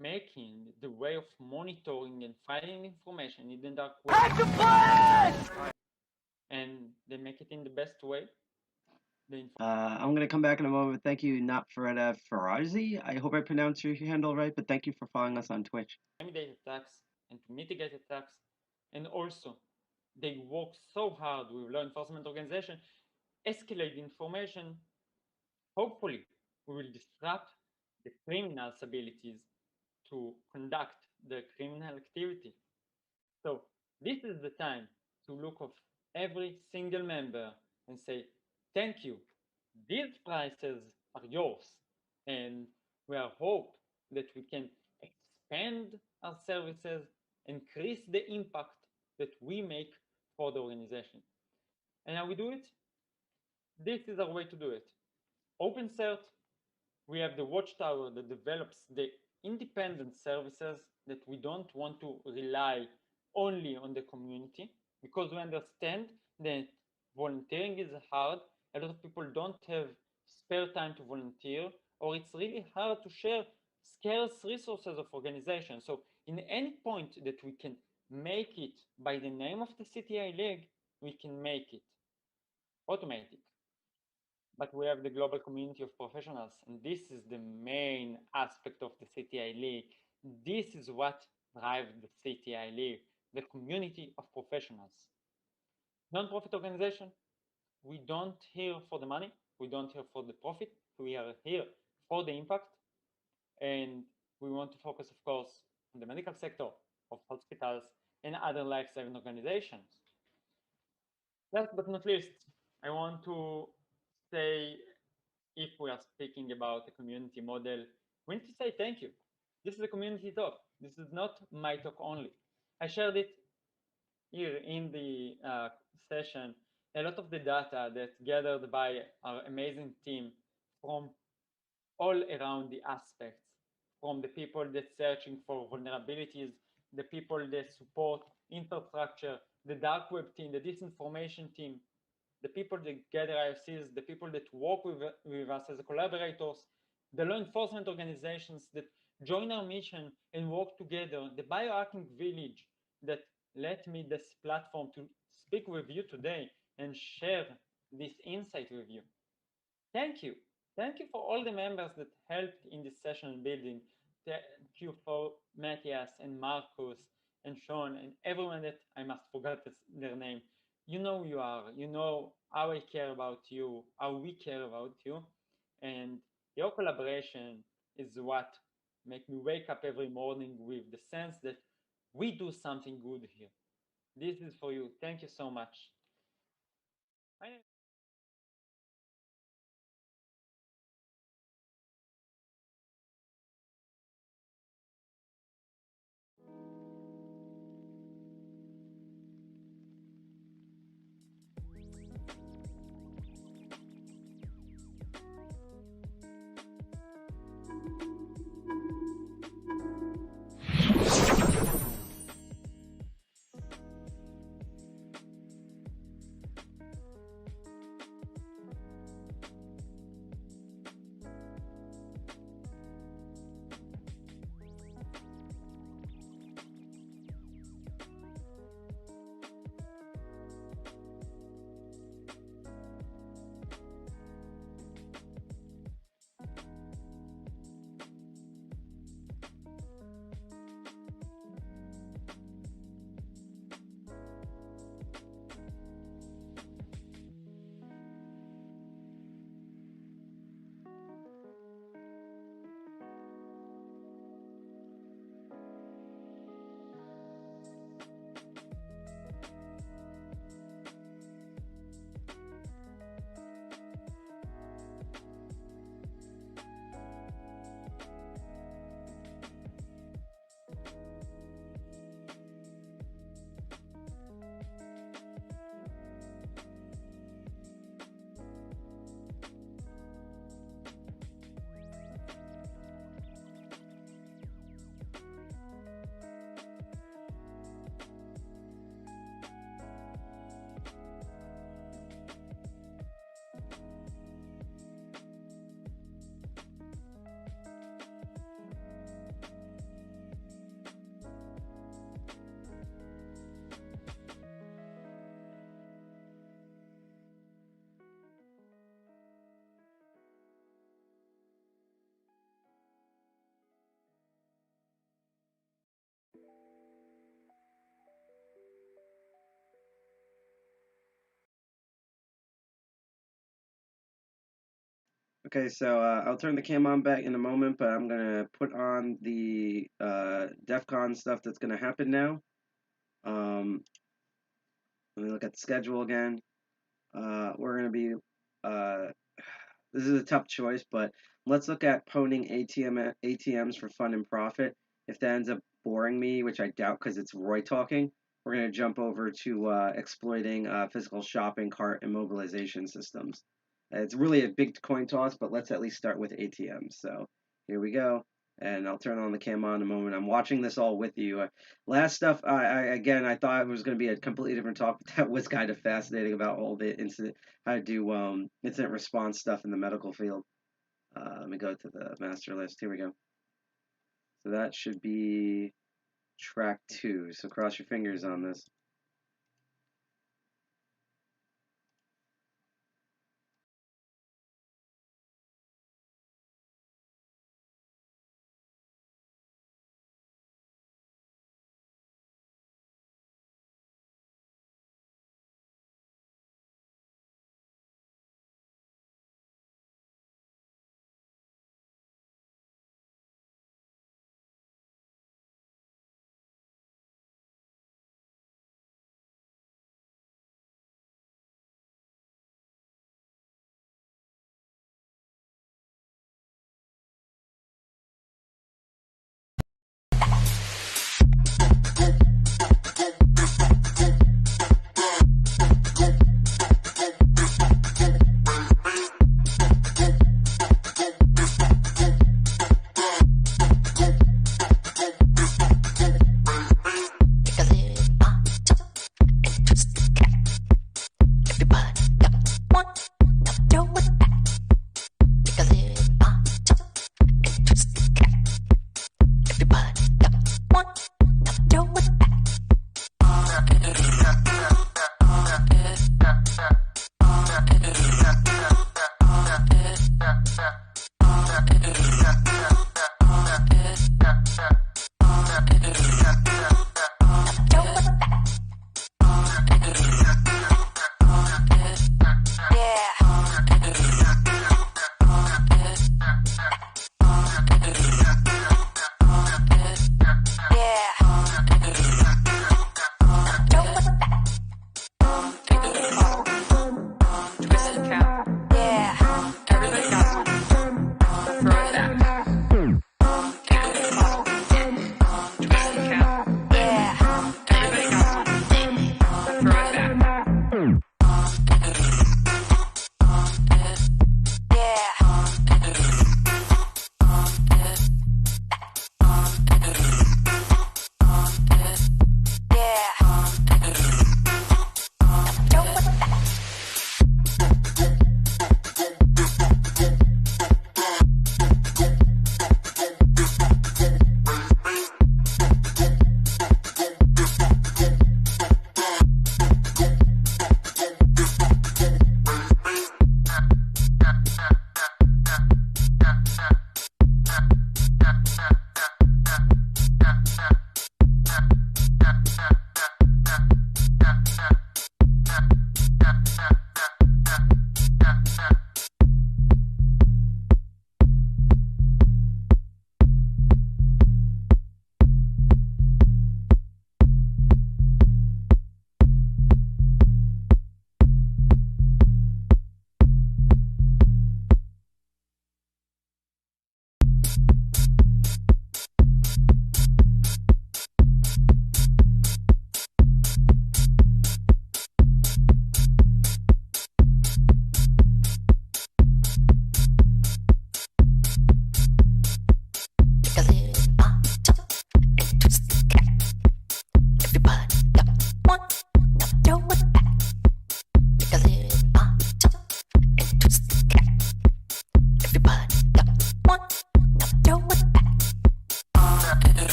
making the way of monitoring and finding information in the dark web. And they make it in the best way. I'm going to come back in a moment. Thank you, Notfreda Farazi. I hope I pronounced your handle right, but thank you for following us on Twitch. Intimidate attacks and to mitigate attacks. And also, they work so hard with law enforcement organization, escalate information. Hopefully, we will disrupt the criminals' abilities to conduct their criminal activity. So this is the time to look of every single member and say, thank you. These prizes are yours. And we are hope that we can expand our services, increase the impact that we make for the organization. And how we do it? This is our way to do it. OpenCert, we have the Watchtower that develops the independent services that we don't want to rely only on the community, because we understand that volunteering is hard. A lot of people don't have spare time to volunteer, or it's really hard to share scarce resources of organization. So in any point that we can make it by the name of the CTI League, we can make it automatic. But we have the global community of professionals, and this is the main aspect of the CTI League. This is what drives the CTI League, the community of professionals. Non-profit organization, we don't here for the money, we don't here for the profit, we are here for the impact, and we want to focus, of course, on the medical sector of hospitals and other life-saving organizations. Last but not least, I want to say, if we are speaking about a community model, we need to say thank you. This is a community talk. This is not my talk only. I shared it here in the session, a lot of the data that's gathered by our amazing team from all around the aspects, from the people that searching for vulnerabilities, the people that support infrastructure, the dark web team, the disinformation team, the people that gather IFCs, the people that work with us as collaborators, the law enforcement organizations that join our mission and work together, the biohacking village that let me this platform to speak with you today and share this insight with you. Thank you. Thank you for all the members that helped in this session building. Thank you for Matthias and Marcus and Sean and everyone that I must forget their name. You know who you are. You know how I care about you, how we care about you. And your collaboration is what makes me wake up every morning with the sense that we do something good here. This is for you. Thank you so much. Okay, so I'll turn the cam on back in a moment, but I'm gonna put on the DEFCON stuff that's gonna happen now. Let me look at the schedule again. We're gonna be this is a tough choice, but let's look at pwning ATMs for fun and profit. If that ends up boring me, which I doubt because it's Roy talking, we're going to jump over to exploiting physical shopping cart immobilization systems. It's really a big coin toss, but let's at least start with ATMs. So here we go. And I'll turn on the cam on in a moment. I'm watching this all with you. Last stuff, again, I thought it was going to be a completely different talk, but that was kind of fascinating about all the incident, how to do incident response stuff in the medical field. Let me go to the master list. Here we go. So that should be track 2. So cross your fingers on this.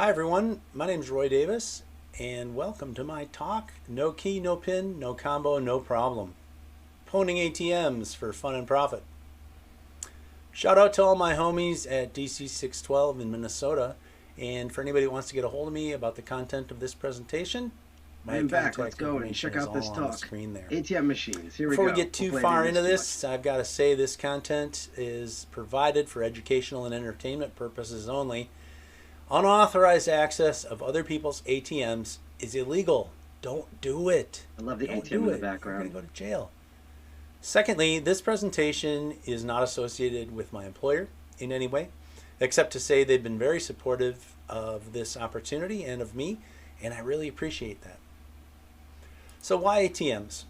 Hi everyone, my name is Roy Davis and welcome to my talk, No Key, No Pin, No Combo, No Problem. Pwning ATMs for fun and profit. Shout out to all my homies at DC 612 in Minnesota, and for anybody who wants to get a hold of me about the content of this presentation, I'm back. Let's go and check out this talk. ATM machines. Here we go. Before we get too far into this, I've got to say this content is provided for educational and entertainment purposes only. Unauthorized access of other people's ATMs is illegal. Don't do it. I love the ATM in the background. You're going to go to jail. Secondly, this presentation is not associated with my employer in any way, except to say they've been very supportive of this opportunity and of me, and I really appreciate that. So why ATMs?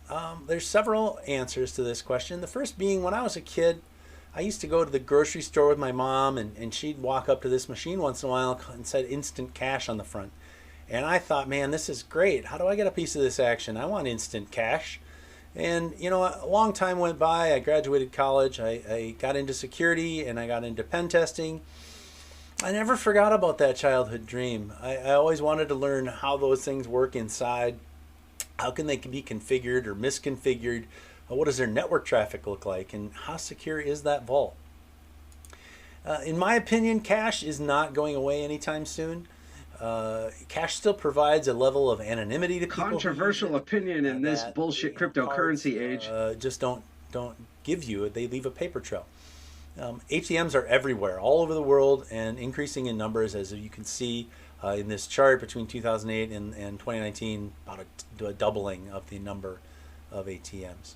There's several answers to this question. The first being, when I was a kid, I used to go to the grocery store with my mom, and she'd walk up to this machine once in a while and said instant cash on the front. And I thought, man, this is great. How do I get a piece of this action? I want instant cash. And, you know, a long time went by. I graduated college. I got into security, and I got into pen testing. I never forgot about that childhood dream. I always wanted to learn how those things work inside. How can they be configured or misconfigured? What does their network traffic look like? And how secure is that vault? In my opinion, cash is not going away anytime soon. Cash still provides a level of anonymity to people. Controversial opinion in this bullshit cryptocurrency age. Just don't give you. They leave a paper trail. ATMs are everywhere, all over the world, and increasing in numbers, as you can see in this chart between 2008 and 2019, about a doubling of the number of ATMs.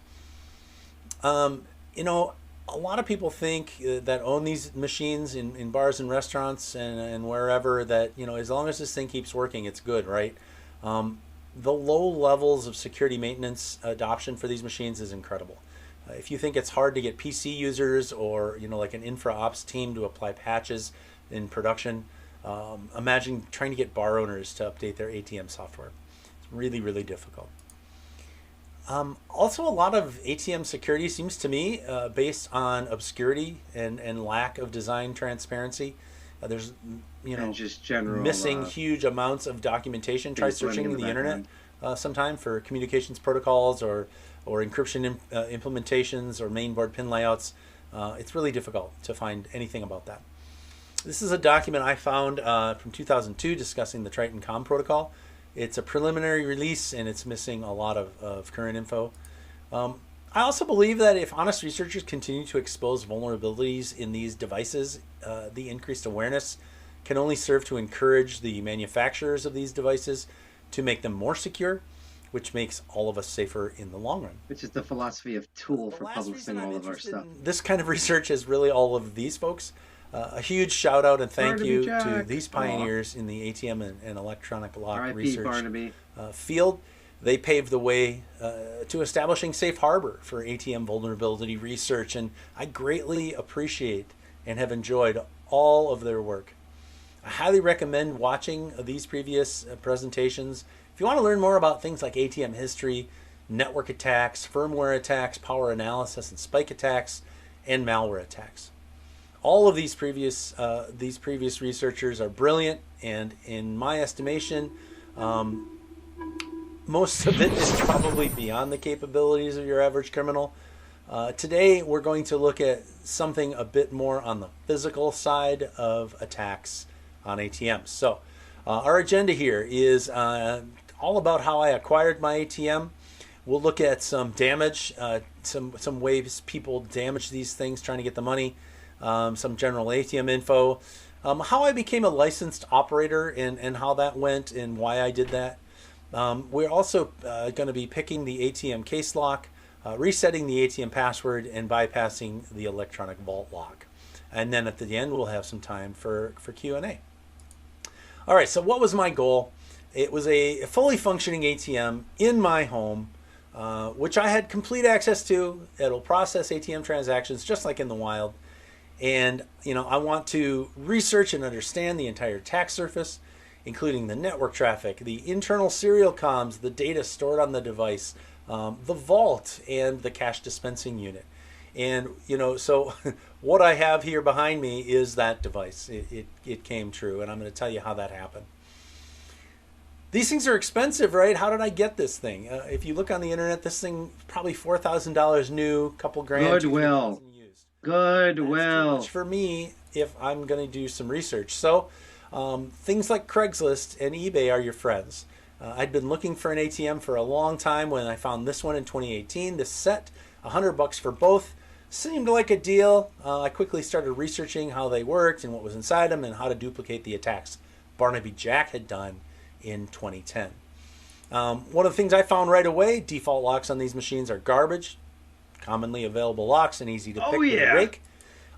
You know, a lot of people think that own these machines in bars and restaurants and wherever that, you know, as long as this thing keeps working, it's good, right? The low levels of security maintenance adoption for these machines is incredible. If you think it's hard to get PC users or, you know, like an infra ops team to apply patches in production, imagine trying to get bar owners to update their ATM software. It's really, really difficult. Also, a lot of ATM security seems to me based on obscurity and lack of design transparency. There's, you know, just general, missing huge amounts of documentation. Try searching the internet sometime for communications protocols or encryption implementations or mainboard pin layouts. It's really difficult to find anything about that. This is a document I found from 2002 discussing the Triton COM protocol. It's a preliminary release and it's missing a lot of current info. I also believe that if honest researchers continue to expose vulnerabilities in these devices, the increased awareness can only serve to encourage the manufacturers of these devices to make them more secure, which makes all of us safer in the long run. Which is the philosophy of Tool for publishing all of our stuff. This kind of research is really all of these folks. A huge shout out and thank you to these pioneers in the ATM and electronic lock research field. They paved the way to establishing safe harbor for ATM vulnerability research, and I greatly appreciate and have enjoyed all of their work. I highly recommend watching these previous presentations. If you want to learn more about things like ATM history, network attacks, firmware attacks, power analysis and spike attacks, and malware attacks. All of these previous researchers are brilliant, and in my estimation, most of it is probably beyond the capabilities of your average criminal. Today, we're going to look at something a bit more on the physical side of attacks on ATMs. So, our agenda here is all about how I acquired my ATM. We'll look at some damage, some ways people damage these things trying to get the money. Some general ATM info, how I became a licensed operator and how that went and why I did that. We're also going to be picking the ATM case lock, resetting the ATM password, and bypassing the electronic vault lock. And then at the end, we'll have some time for Q&A. All right, so what was my goal? It was a fully functioning ATM in my home, which I had complete access to. It'll process ATM transactions just like in the wild. And, you know, I want to research and understand the entire attack surface, including the network traffic, the internal serial comms, the data stored on the device, the vault, and the cash dispensing unit. And, so what I have here behind me is that device. It came true, and I'm going to tell you how that happened. These things are expensive, right? How did I get this thing? If you look on the internet, this thing probably $4,000 new, couple grand, Goodwill. used. Goodwill. That's too much for me if I'm going to do some research. So things like Craigslist and eBay are your friends. I'd been looking for an ATM for a long time when I found this one in 2018. This set, $100 for both, seemed like a deal. I quickly started researching how they worked and what was inside them and how to duplicate the attacks Barnaby Jack had done in 2010. One of the things I found right away, default locks on these machines are garbage, commonly available locks and easy to pick with a rake.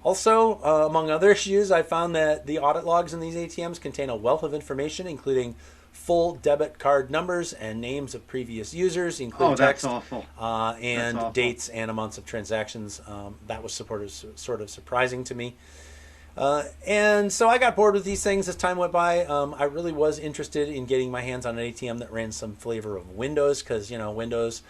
Also, among other issues, I found that the audit logs in these ATMs contain a wealth of information, including full debit card numbers and names of previous users, including text, and dates and amounts of transactions. That was sort of surprising to me. And so I got bored with these things as time went by. I really was interested in getting my hands on an ATM that ran some flavor of Windows, because Windows,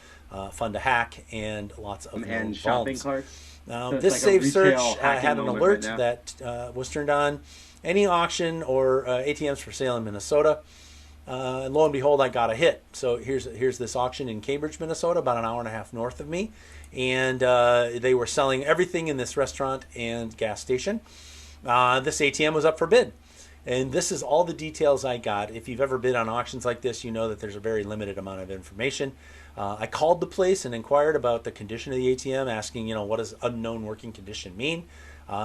fun to hack, and lots of and shopping carts. This like Save Search had an alert that was turned on. Any auction or ATMs for sale in Minnesota. And lo and behold, I got a hit. So here's this auction in Cambridge, Minnesota, about an hour and a half north of me. And they were selling everything in this restaurant and gas station. This ATM was up for bid. And this is all the details I got. If you've ever bid on auctions like this, you know that there's a very limited amount of information. I called the place and inquired about the condition of the ATM, asking, what does unknown working condition mean?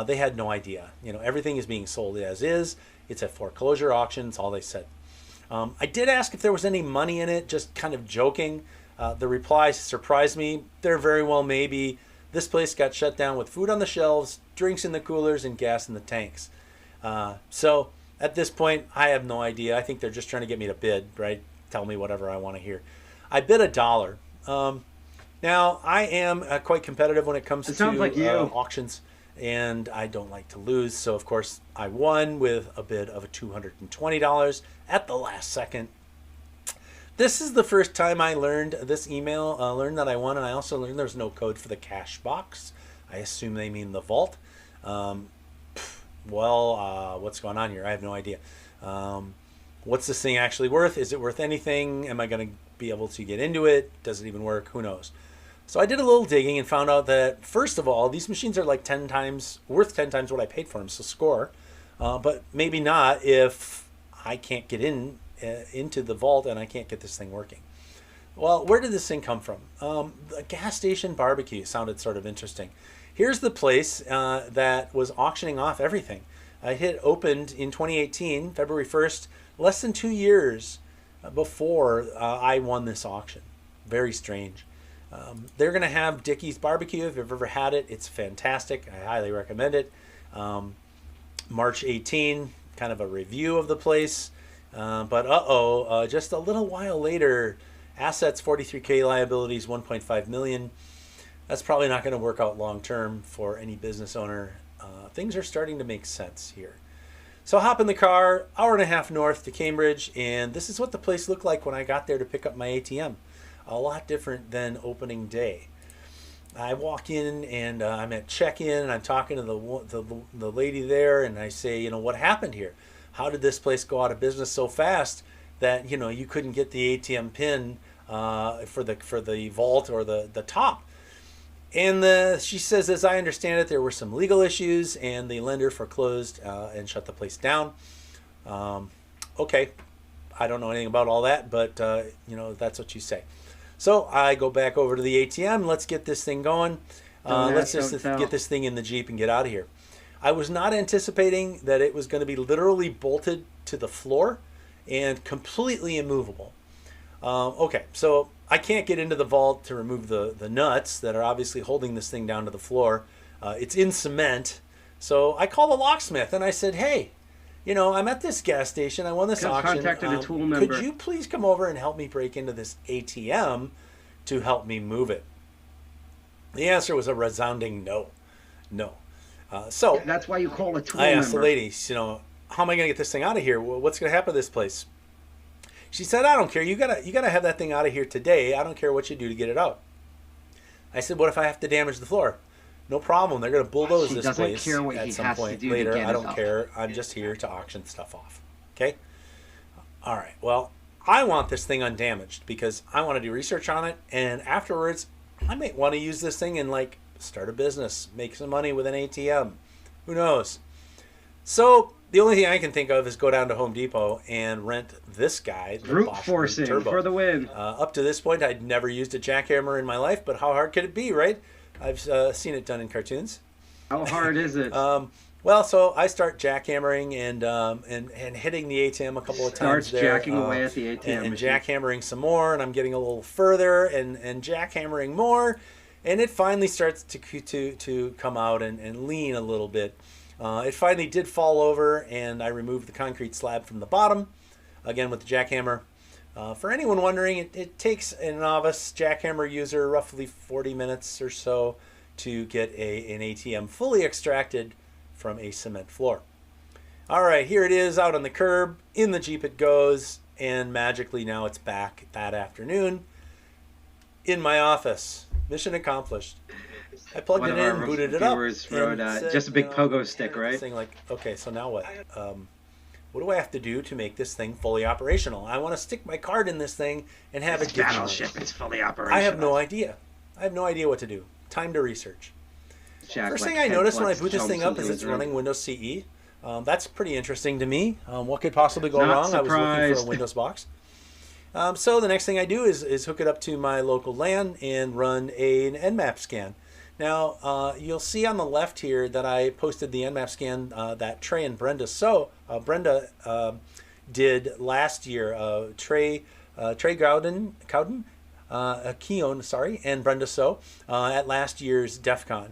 They had no idea. Everything is being sold as is. It's a foreclosure auction. That's all they said. I did ask if there was any money in it, just kind of joking. The reply surprised me. There very well may be. This place got shut down with food on the shelves, drinks in the coolers, and gas in the tanks. So at this point, I have no idea. I think they're just trying to get me to bid, right? Tell me whatever I want to hear. I bid $1. Now, I am quite competitive when it comes to auctions, and I don't like to lose. So, of course, I won with a bid of $220 at the last second. This is the first time I learned this email, learned that I won, and I also learned there's no code for the cash box. I assume they mean the vault. What's going on here? I have no idea. What's this thing actually worth? Is it worth anything? Am I going to be able to get into it? Does it even work? Who knows? So I did a little digging and found out that, first of all, these machines are like worth 10 times what I paid for them, so score. But maybe not if I can't get into the vault and I can't get this thing working. Well, where did this thing come from? The gas station barbecue sounded sort of interesting. Here's the place that was auctioning off everything. It opened in 2018, February 1st, less than 2 years before I won this auction. Very strange. They're going to have Dickey's Barbecue. If you've ever had it, it's fantastic. I highly recommend it. March 18, kind of a review of the place. But just a little while later, assets $43K, liabilities $1.5 million. That's probably not going to work out long term for any business owner. Things are starting to make sense here. So I hop in the car, hour and a half north to Cambridge, and this is what the place looked like when I got there to pick up my ATM. A lot different than opening day. I walk in and I'm at check-in, and I'm talking to the lady there, and I say, what happened here? How did this place go out of business so fast that you couldn't get the ATM pin for the vault or the top? And she says, as I understand it, there were some legal issues, and the lender foreclosed and shut the place down. Okay, I don't know anything about all that, but that's what you say. So I go back over to the ATM. Let's get this thing going. Let's just get this thing in the Jeep and get out of here. I was not anticipating that it was going to be literally bolted to the floor and completely immovable. Okay, so I can't get into the vault to remove the nuts that are obviously holding this thing down to the floor. It's in cement. So I called the locksmith and I said, hey, I'm at this gas station. I won this auction. Contacted a tool member. Could you please come over and help me break into this ATM to help me move it? The answer was a resounding no. No. So that's why you call a tool I asked member. the lady, how am I going to get this thing out of here? What's going to happen to this place? She said, I don't care. You gotta have that thing out of here today. I don't care what you do to get it out. I said, what if I have to damage the floor? No problem. They're going to bulldoze He this doesn't place care what at he some has to point do to later. get I it don't up. care. I'm just here to auction stuff off. Okay? All right. Well, I want this thing undamaged because I want to do research on it, and afterwards, I might want to use this thing and like start a business, make some money with an ATM. Who knows? So the only thing I can think of is go down to Home Depot and rent this guy, the Brute Bosch forcing Turbo. for the win. Up to this point, I'd never used a jackhammer in my life, but how hard could it be, right? I've seen it done in cartoons. How hard is it? Well, so I start jackhammering and hitting the ATM a couple of times. Starts there, jacking away at the ATM and machine. jackhammering some more, and I'm getting a little further and jackhammering more, and it finally starts to come out and lean a little bit. It finally did fall over, and I removed the concrete slab from the bottom, again with the jackhammer. For anyone wondering, it takes a novice jackhammer user roughly 40 minutes or so to get an ATM fully extracted from a cement floor. All right, here it is out on the curb. In the Jeep it goes, and magically now it's back that afternoon in my office. Mission accomplished. I plugged One it of in, our booted it up. viewers wrote, and said, just a big pogo stick, right? Saying like, okay, so now what? What do I have to do to make this thing fully operational? I want to stick my card in this thing and have it get Battleship is fully operational. I have no idea. I have no idea what to do. Time to research. Jack, First like, thing I noticed when I boot this jumps thing up into is his it's room. running Windows CE. That's pretty interesting to me. What could possibly go Not wrong? I was looking for a surprised. Windows box. So the next thing I do is hook it up to my local LAN and run an Nmap scan. Now, you'll see on the left here that I posted the Nmap scan that Trey and Brenda did last year. Trey Cowden, Keown, sorry, and Brenda at last year's DEFCON.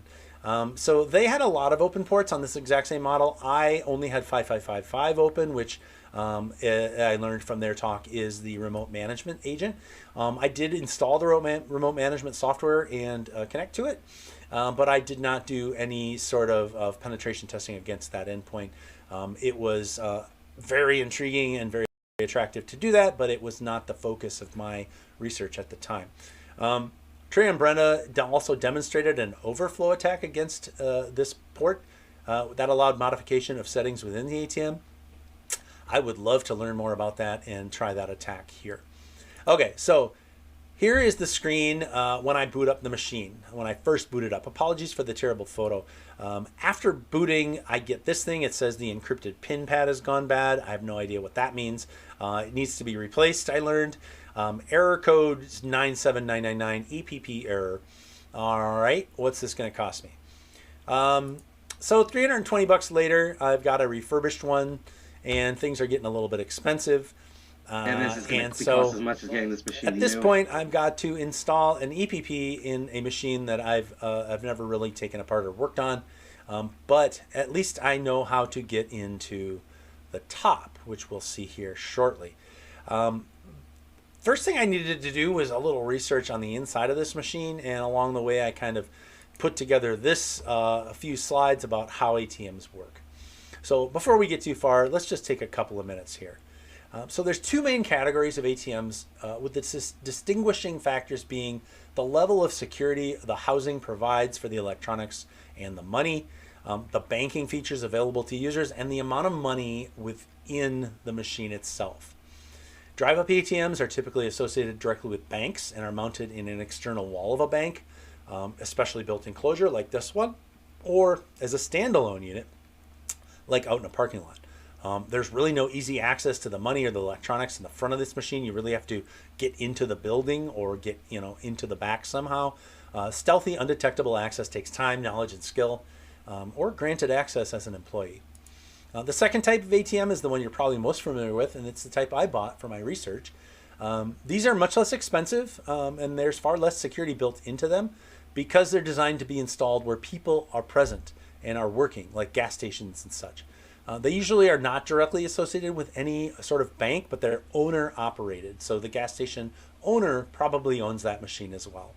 So they had a lot of open ports on this exact same model. I only had 5555 open, which I learned from their talk is the remote management agent. I did install the remote management software and connect to it, but I did not do any sort of penetration testing against that endpoint. It was very intriguing and very attractive to do that, but it was not the focus of my research at the time. Trey and Brenda also demonstrated an overflow attack against this port that allowed modification of settings within the ATM. I would love to learn more about that and try that attack here. Okay, so here is the screen when I boot up the machine, when I first boot it up. Apologies for the terrible photo. After booting, I get this thing. It says the encrypted pin pad has gone bad. I have no idea what that means. It needs to be replaced, I learned. Error code is 97999, EPP error. All right, what's this going to cost me? So $320 later, I've got a refurbished one, and things are getting a little bit expensive. And this is going to so cost as much as getting this machine at this new. point, I've got to install an EPP in a machine that I've never really taken apart or worked on, but at least I know how to get into the top, which we'll see here shortly. First thing I needed to do was a little research on the inside of this machine, and along the way I kind of put together this a few slides about how ATMs work. So before we get too far, let's just take a couple of minutes here. So there's two main categories of ATMs with the distinguishing factors being the level of security the housing provides for the electronics and the money, the banking features available to users, and the amount of money within the machine itself. Drive-up ATMs are typically associated directly with banks and are mounted in an external wall of a bank, especially built enclosure like this one, or as a standalone unit like out in a parking lot. There's really no easy access to the money or the electronics in the front of this machine. You really have to get into the building or get into the back somehow. Stealthy, undetectable access takes time, knowledge, and skill, or granted access as an employee. The second type of ATM is the one you're probably most familiar with, and it's the type I bought for my research. These are much less expensive, and there's far less security built into them because they're designed to be installed where people are present and are working, like gas stations and such. They usually are not directly associated with any sort of bank, but they're owner operated. So the gas station owner probably owns that machine as well.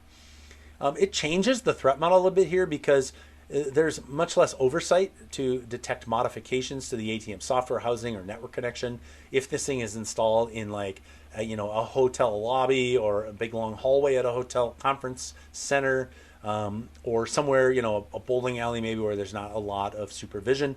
It changes the threat model a bit here because there's much less oversight to detect modifications to the ATM software housing or network connection. If this thing is installed in like a hotel lobby or a big long hallway at a hotel conference center, or somewhere, a bowling alley maybe where there's not a lot of supervision.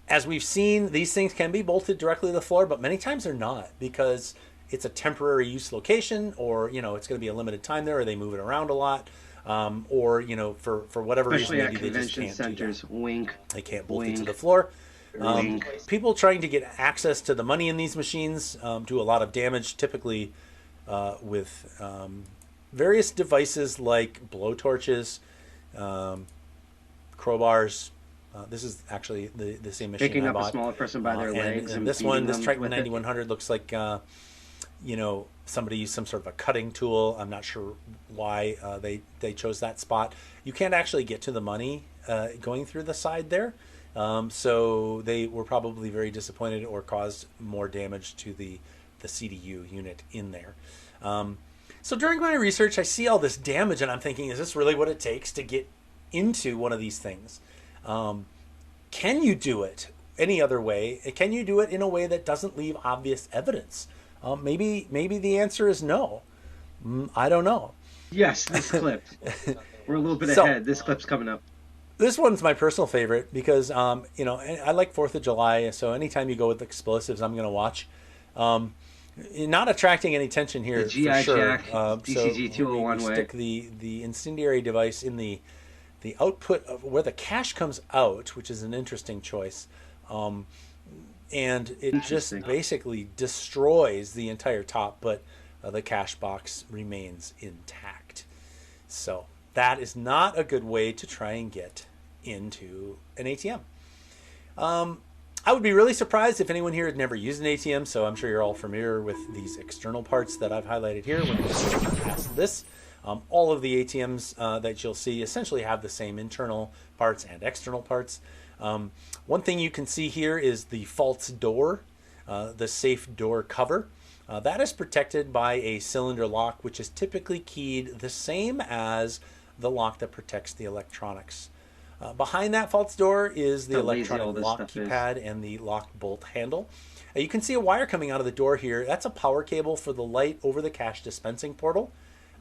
As we've seen, these things can be bolted directly to the floor, but many times they're not, because it's a temporary use location, or it's going to be a limited time there, or they move it around a lot. Or for whatever Especially reason, at maybe they just convention can't do that. centers. Wink. They can't bolt it Wink. to the floor. Wink. People trying to get access to the money in these machines do a lot of damage, typically with various devices like blowtorches, crowbars. This is actually the same machine Picking I up bought. a smaller person by their legs. And this one, this beating them Triton with it. 9100 looks like somebody used some sort of a cutting tool. I'm not sure why they chose that spot. You can't actually get to the money going through the side there. So they were probably very disappointed or caused more damage to the CDU unit in there. So during my research, I see all this damage and I'm thinking, is this really what it takes to get into one of these things? Can you do it any other way? Can you do it in a way that doesn't leave obvious evidence? Maybe the answer is no. I don't know. Yes, this clip. We're a little bit So- ahead. This clip's coming up. This one's my personal favorite because, I like 4th of July, so anytime you go with explosives, I'm going to watch. Not attracting any attention here, The GI for sure. Jack DCG so 201 we way. stick the incendiary device in the output of where the cash comes out, which is an interesting choice. And it just Interesting. basically destroys the entire top, but the cash box remains intact. So that is not a good way to try and get into an ATM. I would be really surprised if anyone here had never used an ATM, so I'm sure you're all familiar with these external parts that I've highlighted here. We're going to skip past this. All of the ATMs that you'll see essentially have the same internal parts and external parts. One thing you can see here is the false door, the safe door cover. That is protected by a cylinder lock, which is typically keyed the same as the lock that protects the electronics. Behind that false door is the How lazy all electronic this lock stuff is. keypad and the lock bolt handle. You can see a wire coming out of the door here. That's a power cable for the light over the cash dispensing portal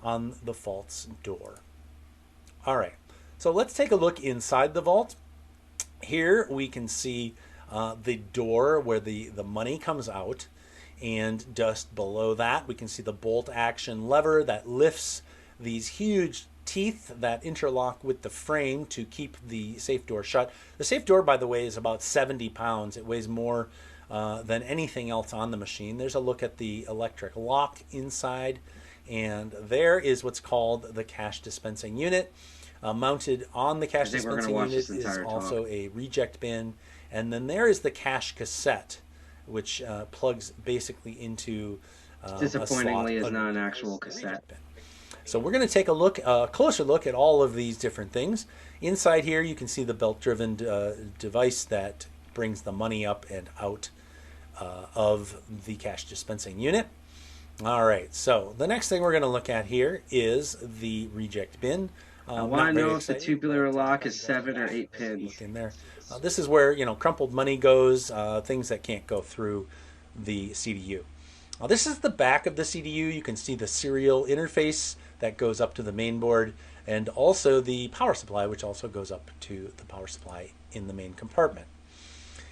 on the false door. All right, so let's take a look inside the vault. Here we can see the door where the money comes out, and just below that we can see the bolt action lever that lifts these huge teeth that interlock with the frame to keep the safe door shut. The safe door, by the way, is about 70 pounds. It weighs more than anything else on the machine. There's a look at the electric lock inside, and there is what's called the cash dispensing unit. Mounted on the cash I think we're gonna dispensing watch unit this is entire also a reject bin, and then there is the cash cassette, which plugs basically into Disappointingly a is slot not an under actual the cassette. reject bin. So we're going to take a closer look at all of these different things. Inside here you can see the belt-driven device that brings the money up and out of the cash dispensing unit. All right, so the next thing we're going to look at here is the reject bin. I want to know if the tubular lock is 7 or 8 pins. Look in there. This is where crumpled money goes, things that can't go through the CDU. This is the back of the CDU. You can see the serial interface that goes up to the main board, and also the power supply, which also goes up to the power supply in the main compartment.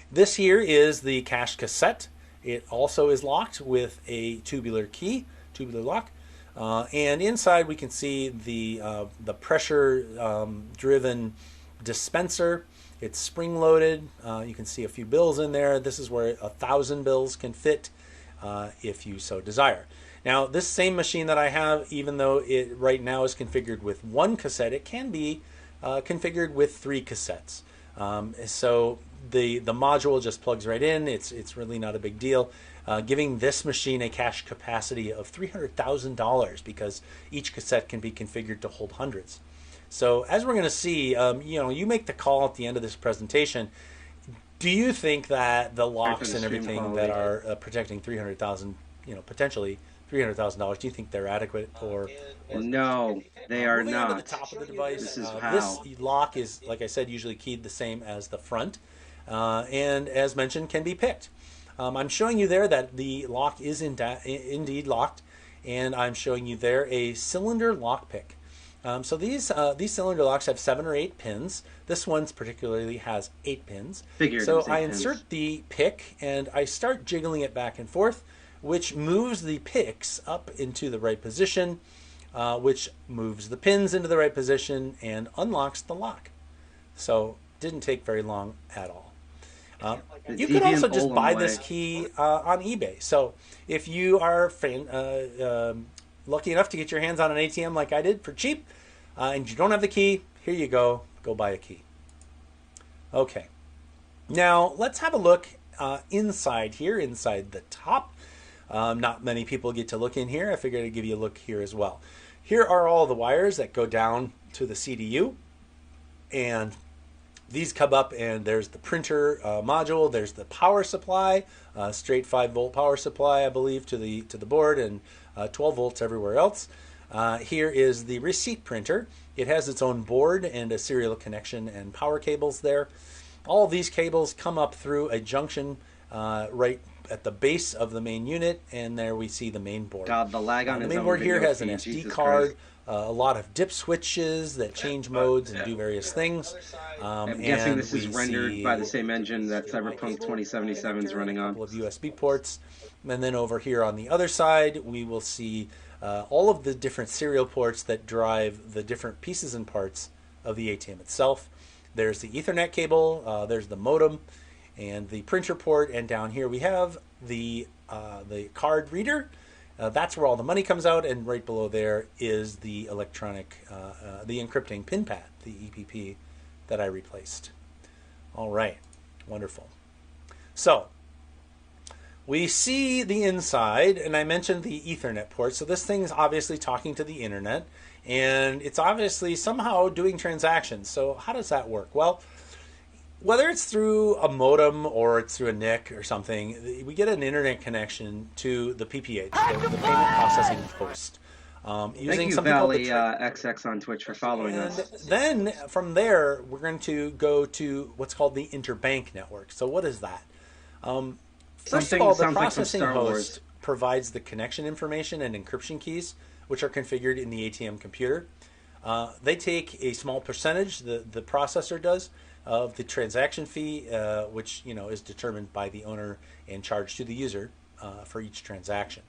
This here is the cash cassette. It also is locked with a tubular key, tubular lock. And inside we can see the pressure driven dispenser. It's spring loaded. You can see a few bills in there. This is where 1,000 bills can fit if you so desire. Now this same machine that I have, even though it right now is configured with 1 cassette, it can be configured with 3 cassettes. So the module just plugs right in. It's really not a big deal. Giving this machine a cache capacity of $300,000 because each cassette can be configured to hold hundreds. So as we're going to see, you make the call at the end of this presentation. Do you think that the locks and everything that are protecting 300,000, potentially $300,000. Do you think they're adequate or No, they are moving on to not. the top of the device? This is This how. lock is, like I said, usually keyed the same as the front, and as mentioned, can be picked. I'm showing you there that the lock is indeed locked, and I'm showing you there a cylinder lock pick. So these cylinder locks have 7 or 8 pins. This one's particularly has 8 pins. Figured it So was 8 I pins. insert the pick and I start jiggling it back and forth, which moves the picks up into the right position, which moves the pins into the right position and unlocks the lock. So didn't take very long at all. You could also just Olin buy way. this key on eBay. So if you are lucky enough to get your hands on an ATM like I did for cheap, and you don't have the key, here you go. Go buy a key. Okay. Now let's have a look inside here, inside the top. Not many people get to look in here. I figured I'd give you a look here as well. Here are all the wires that go down to the CDU, and these come up, and there's the printer module. There's the power supply, straight 5-volt power supply, I believe, to the board, and 12 volts everywhere else. Here is the receipt printer. It has its own board and a serial connection and power cables there. All of these cables come up through a junction right at the base of the main unit, and there we see the main board. God, the lag on The his main own board here video has an feed, SD Jesus card, Christ. a lot of dip switches that change modes and do various things. I'm guessing and this is we rendered see by the same engine that Cyberpunk 2077 is running a on. couple of USB ports. And then over here on the other side, we will see all of the different serial ports that drive the different pieces and parts of the ATM itself. There's the Ethernet cable, there's the modem, and the printer port, and down here we have the card reader. That's where all the money comes out, and right below there is the electronic, the encrypting pin pad, the EPP that I replaced. All right, wonderful. So we see the inside, and I mentioned the Ethernet port. So this thing's obviously talking to the internet, and it's obviously somehow doing transactions. So how does that work? Well, whether it's through a modem or it's through a NIC or something, we get an internet connection to the PPH, the payment processing host. Using Thank you, something called Valley the XX on Twitch, for following and us. then from there, we're going to go to what's called the interbank network. So what is that? First of all, the Sounds like from processing Star host Wars. provides the connection information and encryption keys, which are configured in the ATM computer. They take a small percentage, the processor does, of the transaction fee, which is determined by the owner and charged to the user for each transaction.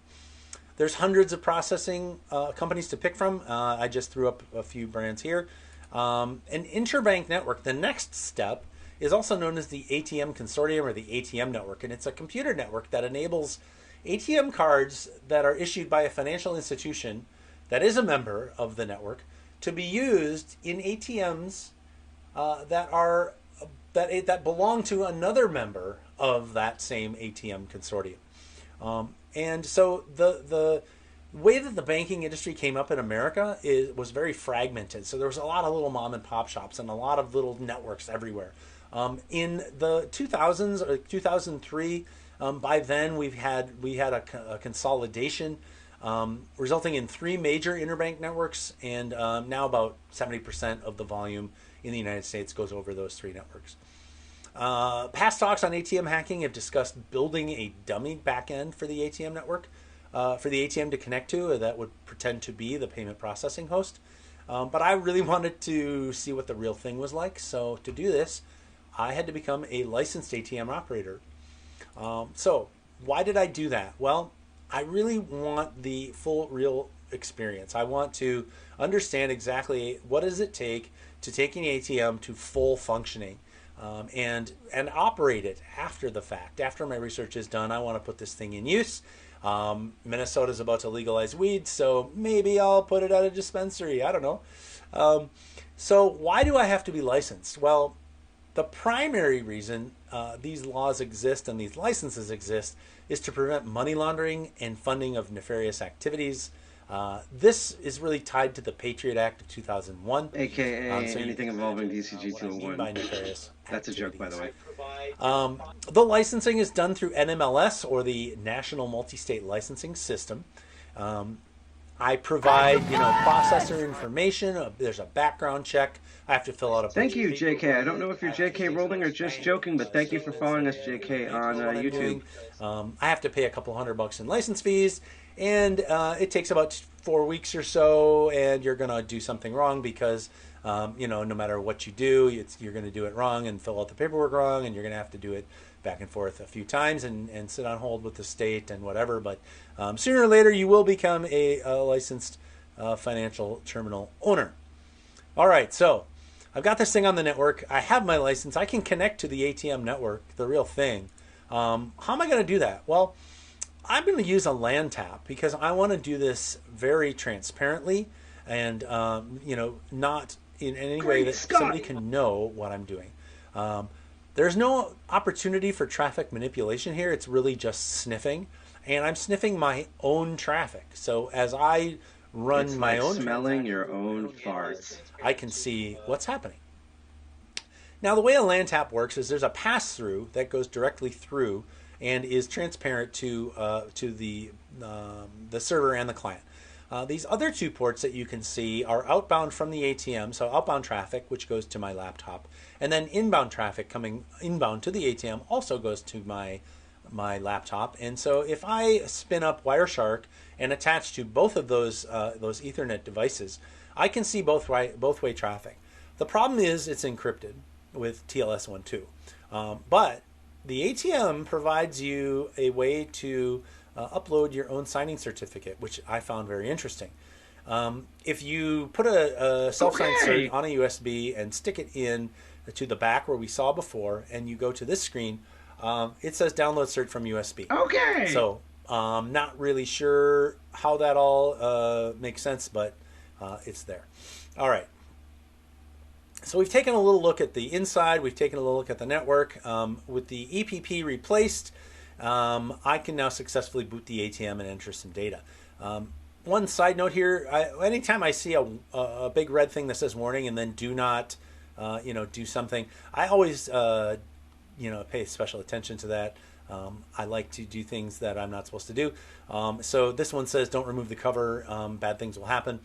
There's hundreds of processing companies to pick from. I just threw up a few brands here. An interbank network, the next step, is also known as the ATM consortium or the ATM network, and it's a computer network that enables ATM cards that are issued by a financial institution that is a member of the network to be used in ATMs that belong to another member of that same ATM consortium. And so the way that the banking industry came up in America was very fragmented. So there was a lot of little mom and pop shops and a lot of little networks everywhere. In the 2000s or 2003, by then we had a consolidation resulting in 3 major interbank networks, and now about 70% of the volume in the United States goes over those 3 networks. Past talks on ATM hacking have discussed building a dummy backend for the ATM network, for the ATM to connect to, that would pretend to be the payment processing host. But I really wanted to see what the real thing was like, so to do this, I had to become a licensed ATM operator. So why did I do that? Well, I really want the full real experience. I want to understand exactly what does it take to take an ATM to full functioning, and operate it after the fact. After my research is done, I want to put this thing in use. Minnesota's about to legalize weed, so maybe I'll put it at a dispensary. I don't know. So why do I have to be licensed? Well, the primary reason these laws exist and these licenses exist is to prevent money laundering and funding of nefarious activities. This is really tied to the Patriot Act of 2001. AKA anything involving DCG what I mean by 201. nefarious That's a joke, by the way. The licensing is done through NMLS, or the National Multi-State Licensing System. I provide, processor information. There's a background check. I have to fill out a. Thank you, JK. I don't know if you're JK rolling or just joking, but thank you for following us, JK, on YouTube. I have to pay a couple $100 in license fees, and it takes about 4 weeks or so, and you're going to do something wrong because, no matter what you do, you're going to do it wrong and fill out the paperwork wrong, and you're going to have to do it back and forth a few times and sit on hold with the state and whatever. But sooner or later, you will become a licensed financial terminal owner. All right, so I've got this thing on the network. I have my license. I can connect to the ATM network, the real thing. How am I going to do that? Well, I'm going to use a LAN tap because I want to do this very transparently and, not in any way that somebody can know what I'm doing. There's no opportunity for traffic manipulation here. It's really just sniffing. And I'm sniffing my own traffic. So as I run my own smelling your own farts, I can see what's happening. Now, the way a LAN tap works is there's a pass-through that goes directly through and is transparent to the server and the client. These other 2 ports that you can see are outbound from the ATM, so outbound traffic, which goes to my laptop, and then inbound traffic coming inbound to the ATM also goes to my laptop. And so if I spin up Wireshark and attach to both of those Ethernet devices, I can see both way traffic. The problem is it's encrypted with TLS 1.2, but the ATM provides you a way to upload your own signing certificate, which I found very interesting. If you put a self-signed cert on a USB and stick it in to the back where we saw before, and you go to this screen, it says download cert from USB. Okay. So not really sure how that all makes sense, but it's there. All right. So we've taken a little look at the inside. We've taken a little look at the network. With the EPP replaced, I can now successfully boot the ATM and enter some data. One side note here, anytime I see a big red thing that says warning and then do not, do something, I always, pay special attention to that. I like to do things that I'm not supposed to do. So this one says don't remove the cover, bad things will happen.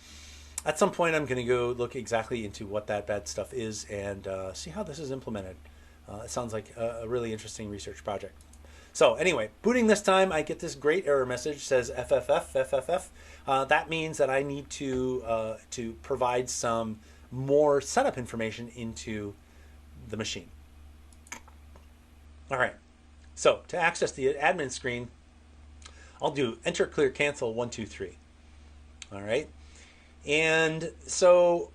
At some point, I'm going to go look exactly into what that bad stuff is and see how this is implemented. It sounds like a really interesting research project. So anyway, booting this time, I get this great error message, says FFF. That means that I need to provide some more setup information into the machine. All right, so to access the admin screen, I'll do enter, clear, cancel, 1, 2, 3. All right, and so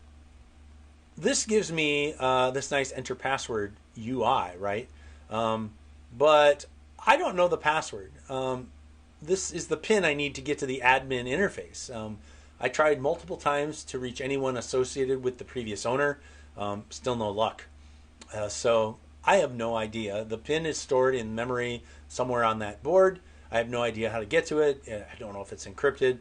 this gives me this nice enter password UI, right? But I don't know the password. This is the PIN I need to get to the admin interface. I tried multiple times to reach anyone associated with the previous owner. Still no luck. So I have no idea. The PIN is stored in memory somewhere on that board. I have no idea how to get to it. I don't know if it's encrypted.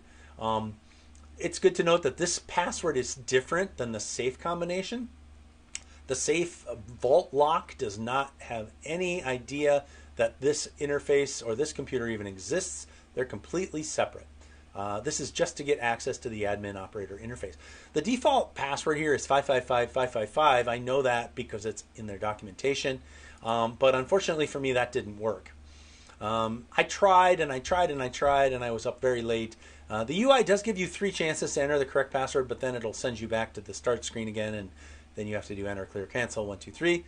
It's good to note that this password is different than the safe combination. The safe vault lock does not have any idea that this interface or this computer even exists. They're completely separate. This is just to get access to the admin operator interface. The default password here is 555555. I know that because it's in their documentation, but unfortunately for me that didn't work. I tried and I was up very late. The UI does give you 3 chances to enter the correct password, but then it'll send you back to the start screen again, and then you have to do enter, clear, cancel, 1, 2, 3.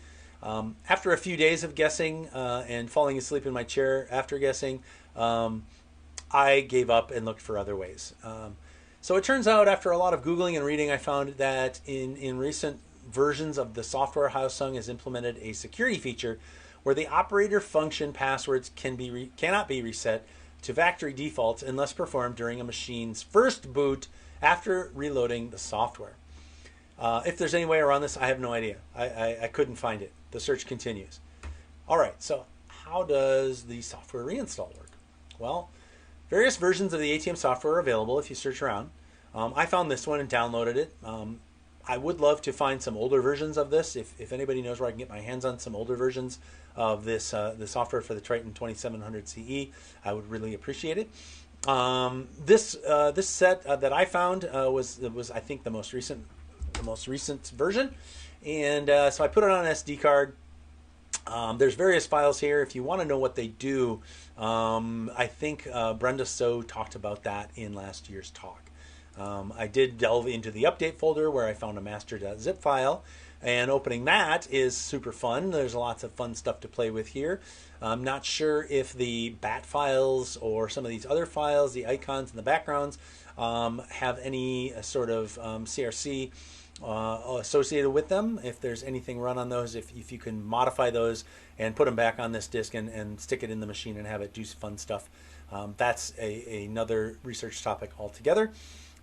After a few days of guessing and falling asleep in my chair after guessing, I gave up and looked for other ways. So it turns out after a lot of Googling and reading, I found that in recent versions of the software, Haosung has implemented a security feature where the operator function passwords cannot be reset to factory defaults unless performed during a machine's first boot after reloading the software. If there's any way around this, I have no idea. I couldn't find it. The search continues. All right, so how does the software reinstall work? Well, various versions of the ATM software are available if you search around. I found this one and downloaded it. I would love to find some older versions of this. If anybody knows where I can get my hands on some older versions of this the software for the Triton 2700 CE, I would really appreciate it. This set that I found was I think the most recent version, and so I put it on an SD card. There's various files here. If you want to know what they do, I think Brenda So talked about that in last year's talk. I did delve into the update folder where I found a master.zip file, and opening that is super fun. There's lots of fun stuff to play with here. I'm not sure if the bat files or some of these other files, the icons and the backgrounds, have any sort of CRC associated with them. If there's anything run on those, if you can modify those and put them back on this disk and stick it in the machine and have it do fun stuff, that's another research topic altogether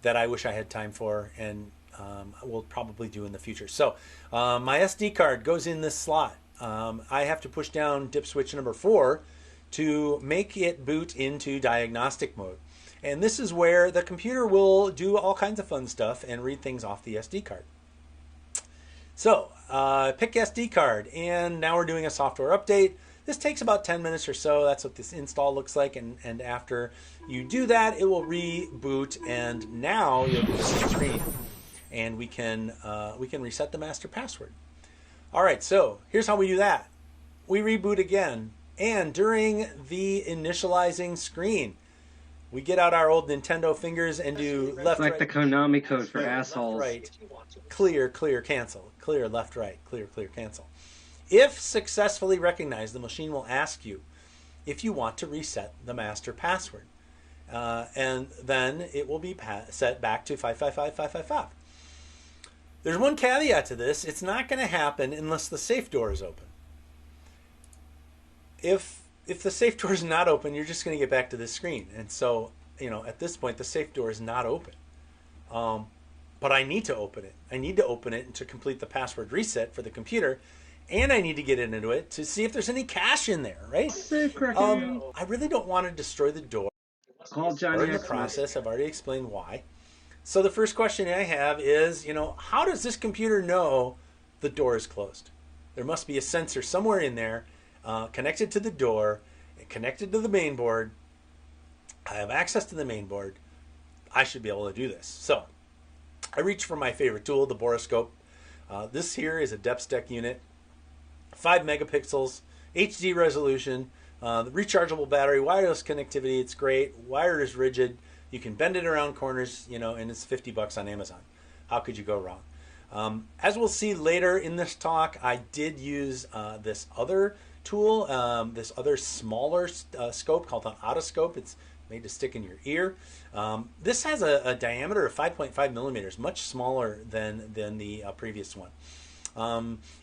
that I wish I had time for, and we'll probably do in the future. So my SD card goes in this slot. I have to push down dip switch number 4 to make it boot into diagnostic mode. And this is where the computer will do all kinds of fun stuff and read things off the SD card. So pick SD card, and now we're doing a software update. This takes about 10 minutes or so. That's what this install looks like. And after you do that, it will reboot, and now you'll get the same screen. And we can reset the master password. All right, so here's how we do that. We reboot again, and during the initializing screen, we get out our old Nintendo fingers and do left, It's like right, the Konami code for assholes. right, clear, clear, cancel, clear, left, right, clear, clear, cancel. If successfully recognized, the machine will ask you if you want to reset the master password. And then it will be set back to 555555. There's one caveat to this. It's not going to happen unless the safe door is open. If the safe door is not open, you're just going to get back to this screen. And so, at this point, the safe door is not open. But I need to open it. I need to open it to complete the password reset for the computer. And I need to get into it to see if there's any cache in there, right? I really don't want to destroy the door. Call Johnny We're in the Xmas. process. I've already explained why. So the first question I have is, how does this computer know the door is closed? There must be a sensor somewhere in there connected to the door, connected to the main board. I have access to the main board. I should be able to do this. So I reach for my favorite tool, the borescope. This here is a DepthStack unit, 5 megapixels, HD resolution, the rechargeable battery, wireless connectivity. It's great. Wired is rigid. You can bend it around corners, and it's $50 on Amazon. How could you go wrong? As we'll see later in this talk, I did use this other tool, this other smaller scope called an otoscope. It's made to stick in your ear. This has a diameter of 5.5 millimeters, much smaller than the previous one.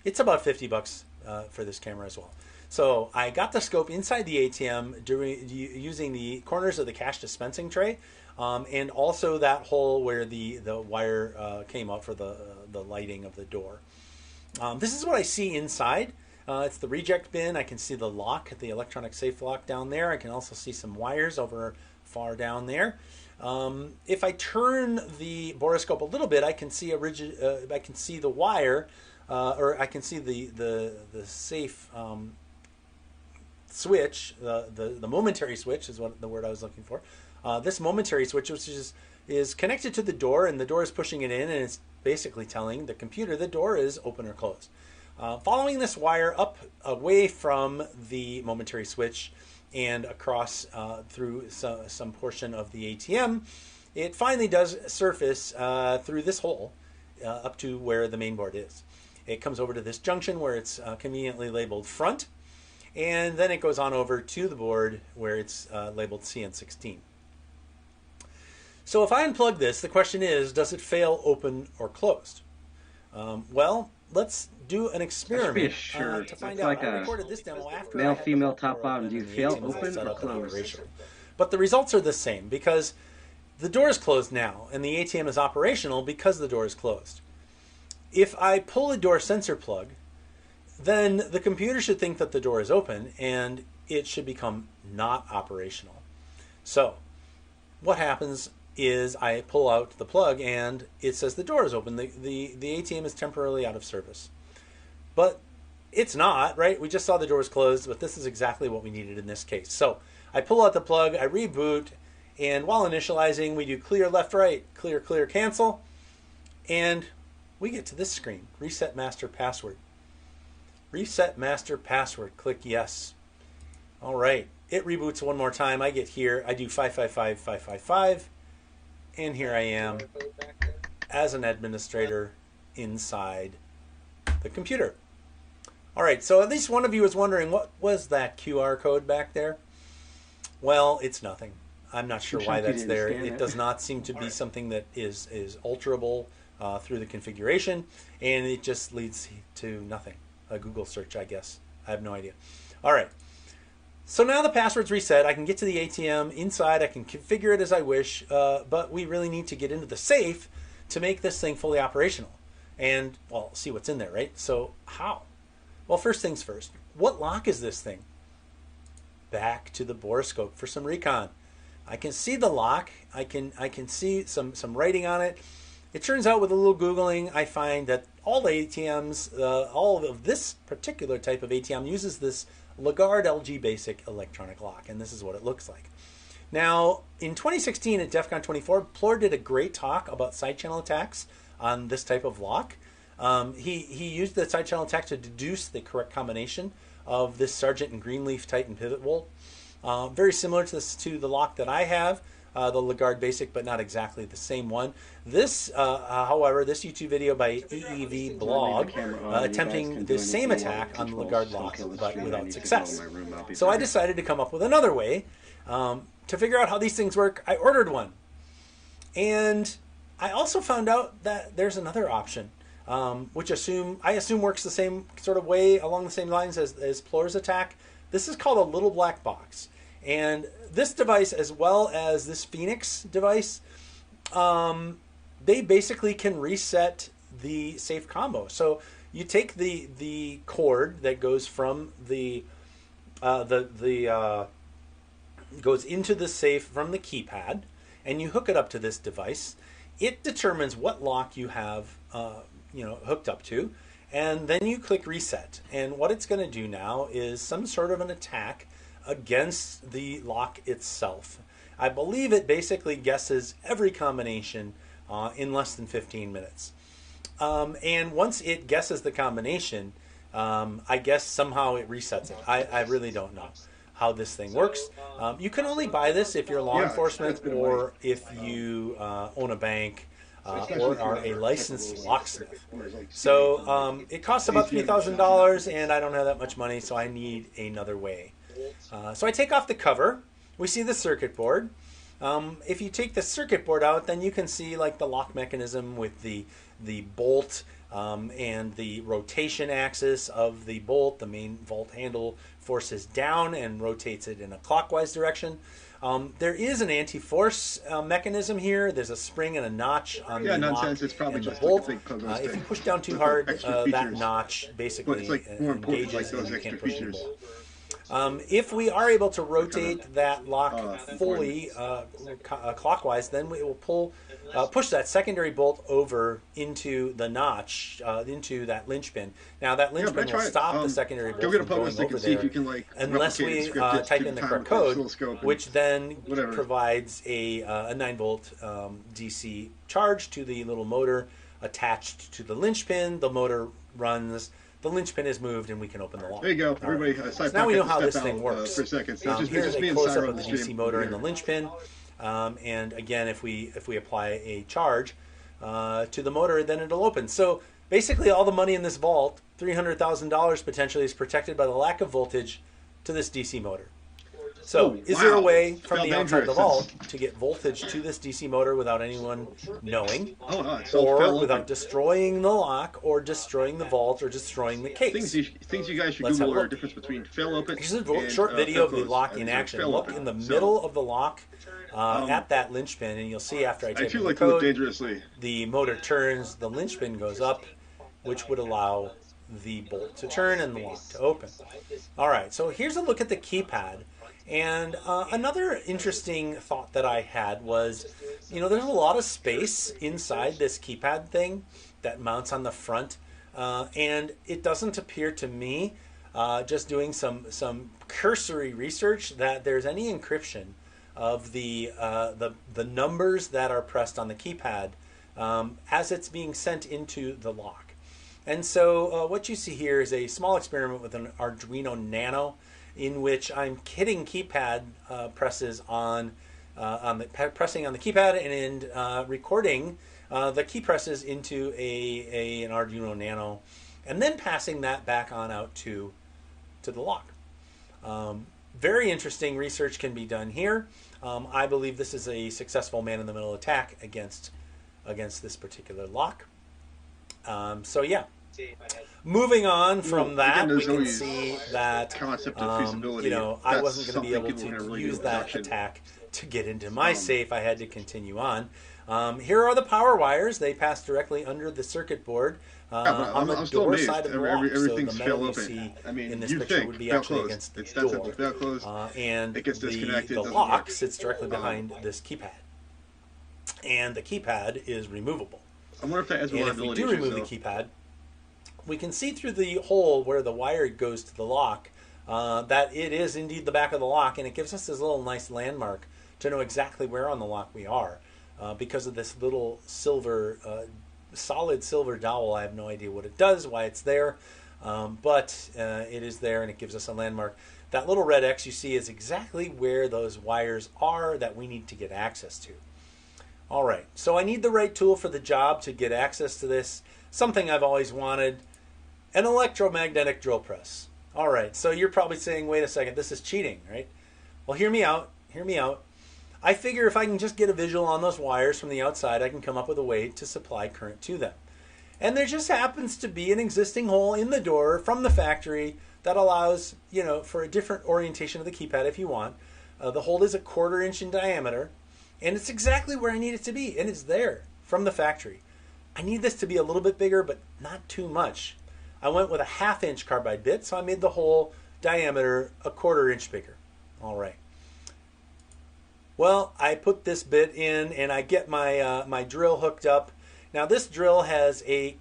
It's about $50 for this camera as well. So I got the scope inside the ATM using the corners of the cash dispensing tray, and also that hole where the wire came out for the lighting of the door. This is what I see inside. It's the reject bin. I can see the lock, the electronic safe lock down there. I can also see some wires over far down there. If I turn the borescope a little bit, I can see I can see the wire, or I can see the safe switch. The momentary switch is what the word I was looking for. This momentary switch, which is connected to the door, and the door is pushing it in, and it's basically telling the computer the door is open or closed. Following this wire up away from the momentary switch and across through some portion of the ATM, it finally does surface through this hole up to where the main board is. It comes over to this junction where it's conveniently labeled front, and then it goes on over to the board where it's labeled CN16. So if I unplug this, the question is, does it fail open or closed? Well, let's do an experiment sure. to find It's out. like I a recorded this demo after male, I had the female, door top, open bottom. Do you and the fail ATM was open set or up in closed? operation. But the results are the same because the door is closed now and the ATM is operational because the door is closed. If I pull a door sensor plug, then the computer should think that the door is open and it should become not operational. So what happens is I pull out the plug and it says the door is open. The ATM is temporarily out of service. But it's not, right? We just saw the doors closed, but this is exactly what we needed in this case. So I pull out the plug, I reboot, And while initializing, we do clear left, right, clear, clear, cancel. And we get to this screen, reset master password. Reset master password, click yes. All right, it reboots one more time. I get here, I do 555555, and here I am as an administrator inside the computer. All right, so at least one of you is wondering, what was that QR code back there? Well, it's nothing. I'm not sure why that's there. It does not seem to be something that is alterable through the configuration, and it just leads to nothing. A Google search, I guess. I have no idea. All right. So now the password's reset. I can get to the ATM inside. I can configure it as I wish, but we really need to get into the safe to make this thing fully operational. And, well, see what's in there, right? So how? Well, first things first. What lock is this thing? Back to the borescope for some recon. I can see the lock. I can see some writing on it. It turns out with a little Googling, I find that all the ATMs, all of this particular type of ATM uses this Lagarde LG Basic electronic lock, and this is what it looks like. Now, in 2016 at DEFCON 24, Plor did a great talk about side channel attacks on this type of lock. He used the side channel attack to deduce the correct combination of this Sargent and Greenleaf Titan pivot bolt. Very similar to the lock that I have, the Lagarde Basic, but not exactly the same one. This, however, this YouTube video by EEV Blog attempting the same attack on the Lagarde lock, but without success. So I decided to come up with another way to figure out how these things work. I ordered one, and I also found out that there's another option, which I assume works the same sort of way, along the same lines as Plor's attack. This is called a little black box. And this device, as well as this Phoenix device, they basically can reset the safe combo. So you take the cord that goes from goes into the safe from the keypad, and you hook it up to this device. It determines what lock you have, hooked up to, and then you click reset. And what it's going to do now is some sort of an attack against the lock itself. I believe it basically guesses every combination in less than 15 minutes. And once it guesses the combination, I guess somehow it resets it. I really don't know how this thing works. You can only buy this if you're law enforcement or if you own a bank or are a licensed locksmith. So it costs about $3,000, and I don't have that much money, so I need another way. So I take off the cover. We see the circuit board. If you take the circuit board out, then you can see like the lock mechanism with the bolt and the rotation axis of the bolt. The main bolt handle forces down and rotates it in a clockwise direction. There is an anti-force mechanism here. There's a spring and a notch on the lock it's probably and the just bolt. like a big pogo If you stick. push down too With hard, extra that features. notch basically But it's like more important, engages like those and you extra can't push features. anymore. If we are able to rotate that lock fully clockwise, then we will push that secondary bolt over into the notch, into that linchpin. Now that linchpin will stop the secondary bolt Go get a from pogo going stick over and see if there you can like unless replicate we the script type in the correct code, which then whatever. provides a 9-volt DC charge to the little motor attached to the linchpin. The motor runs. The linchpin is moved, and we can open the lock. There you go, All right. everybody. So now we know how this thing works. For a second. So it's Here's just a me and close-up Syra of the on DC stream motor and here. the linchpin. And again, if we apply a charge to the motor, then it'll open. So basically, all the money in this vault, $300,000 potentially, is protected by the lack of voltage to this DC motor. So, is there a way from the outside of the vault to get voltage to this DC motor without anyone knowing, Oh, no, it's all or fell without open. destroying the lock, or destroying the vault, or destroying the case? Things you guys should Let's have a Google are look. the difference between fail open. Here's a and, short video of the fail lock close. in And action. fail Look open. in the So, middle of the lock at that linchpin, and you'll see after I I type feel in the like to live code, dangerously. the motor turns, the linchpin goes up, which would allow the bolt to turn and the lock to open. All right, so here's a look at the keypad. And another interesting thought that I had was, there's a lot of space inside this keypad thing that mounts on the front. And it doesn't appear to me, just doing some cursory research, that there's any encryption of the numbers that are pressed on the keypad as it's being sent into the lock. And so what you see here is a small experiment with an Arduino Nano, in which I'm hitting keypad presses pressing on the keypad and recording the key presses into an Arduino Nano, and then passing that back on out to the lock. Very interesting research can be done here. I believe this is a successful man-in-the-middle attack against this particular lock. So yeah. Moving on from that, we can see that concept of feasibility. I wasn't going to be able to use that attack to get into my safe. I had to continue on. Here are the power wires. They pass directly under the circuit board on the door side of the lock. Everything's so the metal you open. see I mean, in this you picture think would be fail actually closed. against the It's that door. simple. Fail closed. And it gets disconnected. the doesn't lock work. sits directly behind this keypad. And the keypad is removable. I wonder if that has And if we reliability do remove the keypad, we can see through the hole where the wire goes to the lock that it is indeed the back of the lock, and it gives us this little nice landmark to know exactly where on the lock we are because of this little silver, solid silver dowel. I have no idea what it does, why it's there, but it is there, and it gives us a landmark. That little red X you see is exactly where those wires are that we need to get access to. All right, so I need the right tool for the job to get access to this, something I've always wanted. An electromagnetic drill press. All right, so you're probably saying, wait a second, this is cheating, right? Well, hear me out. I figure if I can just get a visual on those wires from the outside, I can come up with a way to supply current to them. And there just happens to be an existing hole in the door from the factory that allows, for a different orientation of the keypad if you want. The hole is 1/4 inch in diameter, and it's exactly where I need it to be, and it's there from the factory. I need this to be a little bit bigger, but not too much. I went with a 1/2 inch carbide bit, so I made the hole diameter 1/4 inch bigger. All right. Well, I put this bit in, and I get my drill hooked up. Now, this drill has a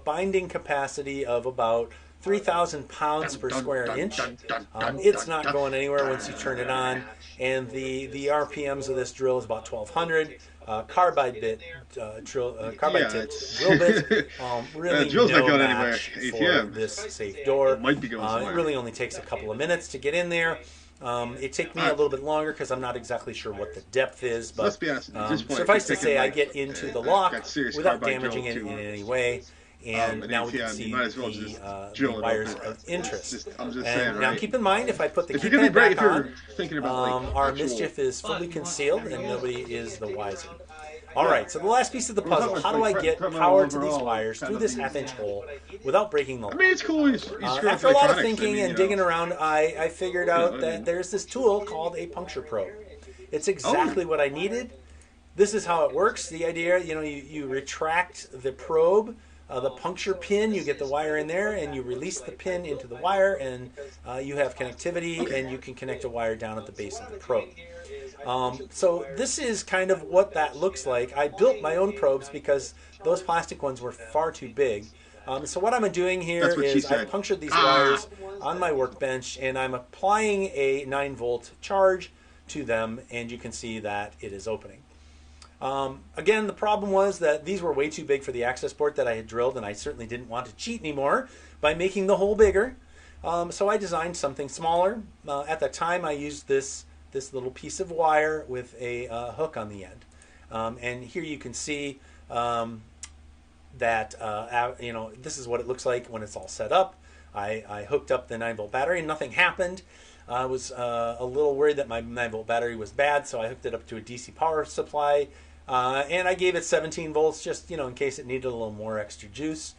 binding capacity of about 3,000 pounds per square inch. It's not going anywhere once you turn it on, and the RPMs of this drill is about 1,200. Carbide bit, tipped drill bit, really drill's no not going match anywhere. for this safe door. It might be going somewhere. It really only takes a couple of minutes to get in there. It took me a little bit longer because I'm not exactly sure what the depth is, but Let's be honest, at this point, suffice to if say, you're I taking, get into the lock that serious without carbide damaging it drill in to, any way. And an now we can ATM, see you might as well just the drill it wires open. of interest. I'm just And saying, now right? keep in mind, if I put the If you're gonna keypad be great, back if on, you're thinking about like our actual- mischief is fully concealed and nobody is the wiser. All right, so the last piece of the puzzle, how do I get power to these wires through this 1/2 inch hole without breaking the I lock? mean, it's cool. After a lot of thinking and digging around, I figured out that there's this tool called a puncture probe. It's exactly what I needed. This is how it works. The idea, you retract the probe, the puncture pin, you get the wire in there, and you release the pin into the wire, and you have connectivity, and you can connect a wire down at the base of the probe. So this is kind of what that looks like. I built my own probes because those plastic ones were far too big. So what I'm doing here is I've punctured these wires on my workbench, and I'm applying a 9-volt charge to them, and you can see that it is opening. Again, the problem was that these were way too big for the access port that I had drilled, and I certainly didn't want to cheat anymore by making the hole bigger. So I designed something smaller. At the time, I used this little piece of wire with a hook on the end. And here you can see that, this is what it looks like when it's all set up. I hooked up the 9-volt battery and nothing happened. I was a little worried that my 9-volt battery was bad, so I hooked it up to a DC power supply. And I gave it 17 volts just, in case it needed a little more extra juice.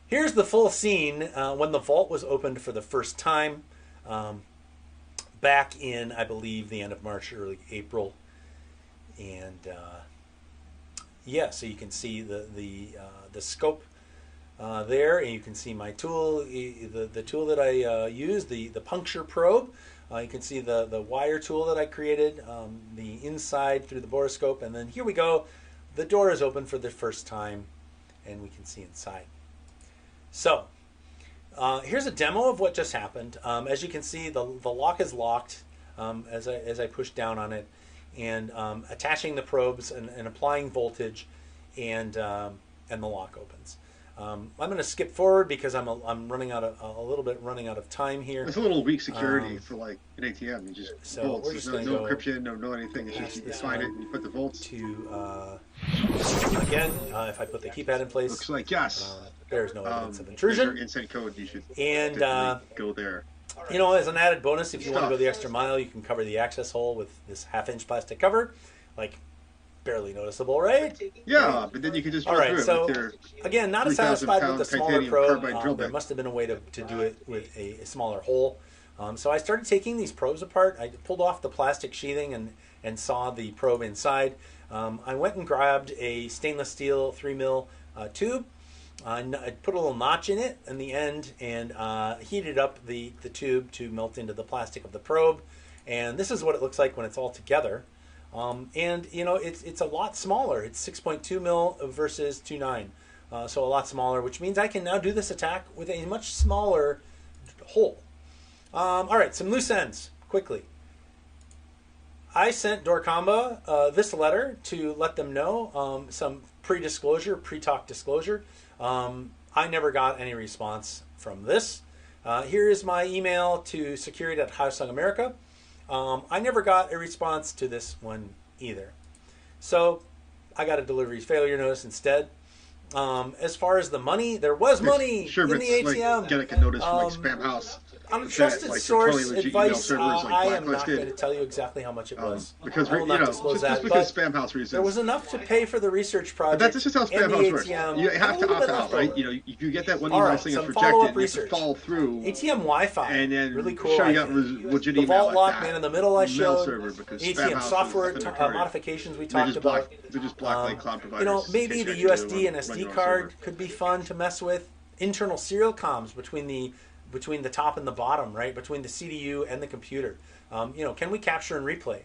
Here's the full scene when the vault was opened for the first time. Back in, I believe, the end of March, early April, and so you can see the scope there, and you can see my tool, the tool that I used, the puncture probe. You can see the wire tool that I created, the inside through the borescope, and then here we go. The door is open for the first time, and we can see inside. So. Here's a demo of what just happened. As you can see, the lock is locked. as I push down on it, and attaching the probes and applying voltage, and the lock opens. I'm going to skip forward because I'm running out of a little bit running out of time here. It's a little weak security for like an ATM. You just So bolts. we're There's just no, gonna no go encryption, no anything. It's just you this find it one and you put the volts. To again, if I put the keypad in place, Looks like yes. there's no evidence of There's intrusion. your instant code. You should And definitely go there. you know, as an added bonus, if you want to go the extra mile, you can cover the access hole with this 1/2-inch plastic cover, like barely noticeable, right? Yeah, but then you can just All run right, through so it with your again, not as 3,000 satisfied with the pound smaller titanium probe. carbide drill There bit. must have been a way to do it with a smaller hole. So I started taking these probes apart. I pulled off the plastic sheathing and saw the probe inside. I went and grabbed a stainless steel 3mm tube. I put a little notch in it in the end and heated up the tube to melt into the plastic of the probe. And this is what it looks like when it's all together. And you know, it's a lot smaller. It's 6.2 mil versus 2.9, so a lot smaller, which means I can now do this attack with a much smaller hole. All right, some loose ends quickly. I sent Dorkamba this letter to let them know some pre-talk disclosure. I never got any response from this. Here is my email to security@HiSung I never got a response to this one either. So I got a delivery failure notice instead. As far as the money, there was money Sure, in but the it's ATM. like getting a notice from like Spam House. On that, trusted like, source totally legit email advice, servers, like, I am not blacklisted. going to tell you exactly how much it was. Because I will you not know, disclose just that. because But Spam House reasons. there was enough to pay for the research project. But that's just how Spam and the House works. ATM, You have and a to little opt bit out, left right? over. You know, if you get that one All email right, saying it's some rejected, follow-up you have to research. follow through. ATM Wi-Fi, And then really cool. show you I got think. legit The email vault like lock that. man in the middle I Mail showed. server, because Spam ATM House is software up in their target. modifications we They talked just about. They just blacklight cloud providers. You know, in maybe case the you actually USD and run your SD own card server. could be fun to mess with. Internal serial comms between the top and the bottom, right? Between the CDU and the computer. You know, can we capture and replay?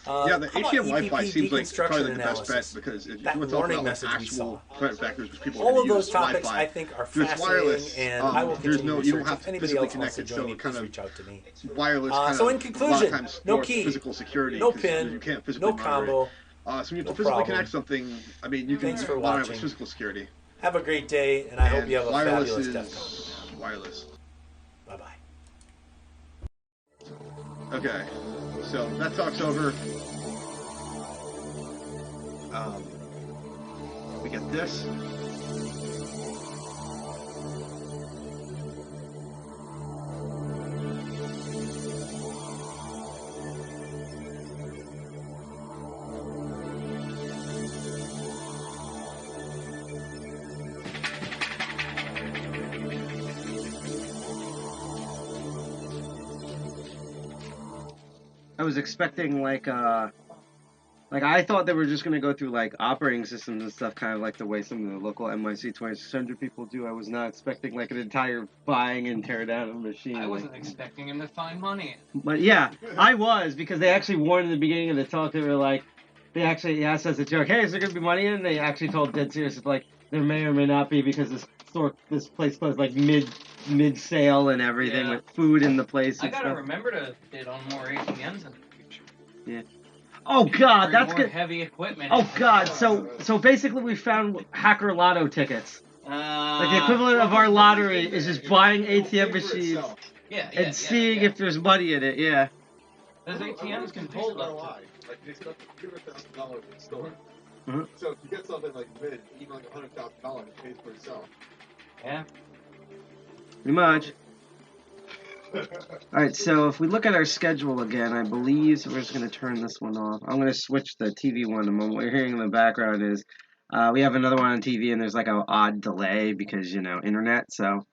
Yeah, the how about ATM Wi-Fi EPP seems like probably deconstruction the best bet analysis? because if That you want to talk warning about like message we actual saw. threat vectors, which people are All going of to those use topics Wi-Fi. I think are If it's fascinating, wireless, and I will there's continue no, you don't research. have If to anybody physically else connect wants to it, so join me, it kind please of reach out to me. wireless kind So of in a lot conclusion, of times no dwarfs key, physical security no 'cause pin, you can't physically no monitor it. combo. So when you have to no physically problem. connect something, I mean, you can Thanks for monitor it watching. with physical security. Have a great day, and I hope And you have a wireless fabulous is DEFCON. wireless. Bye-bye. Okay, so that talk's over. We get this. I was expecting like I thought they were just gonna go through like operating systems and stuff, kind of like the way some of the local NYC 2600 people do. I was not expecting like an entire buying and tear down of a machine. I wasn't expecting him to find money. But yeah, I was, because they actually warned in the beginning of the talk. They were like, they actually asked as a joke, "Hey, is there gonna be money in?" And they actually told dead serious, like there may or may not be, because this place closed like mid sale and everything, Yeah. with food in the place. I And gotta stuff. remember to bid on more ATMs in the future. Yeah. Oh God, Bring that's more good. heavy equipment. Oh God, so basically we found hacker lotto tickets. Like the equivalent of our lottery is just buying ATM machines and seeing if there's money in it. Yeah. Those ATMs can hold up to. Like they spent $200,000 in the store. Mhm. So if you get something like mid, even like $100,000, it pays for itself. Yeah. Pretty much. Alright, so if we look at our schedule again, I believe, so we're just going to turn this one off. I'm going to switch the TV one. And what you're hearing in the background is we have another one on TV, and there's like an odd delay because, you know, internet. So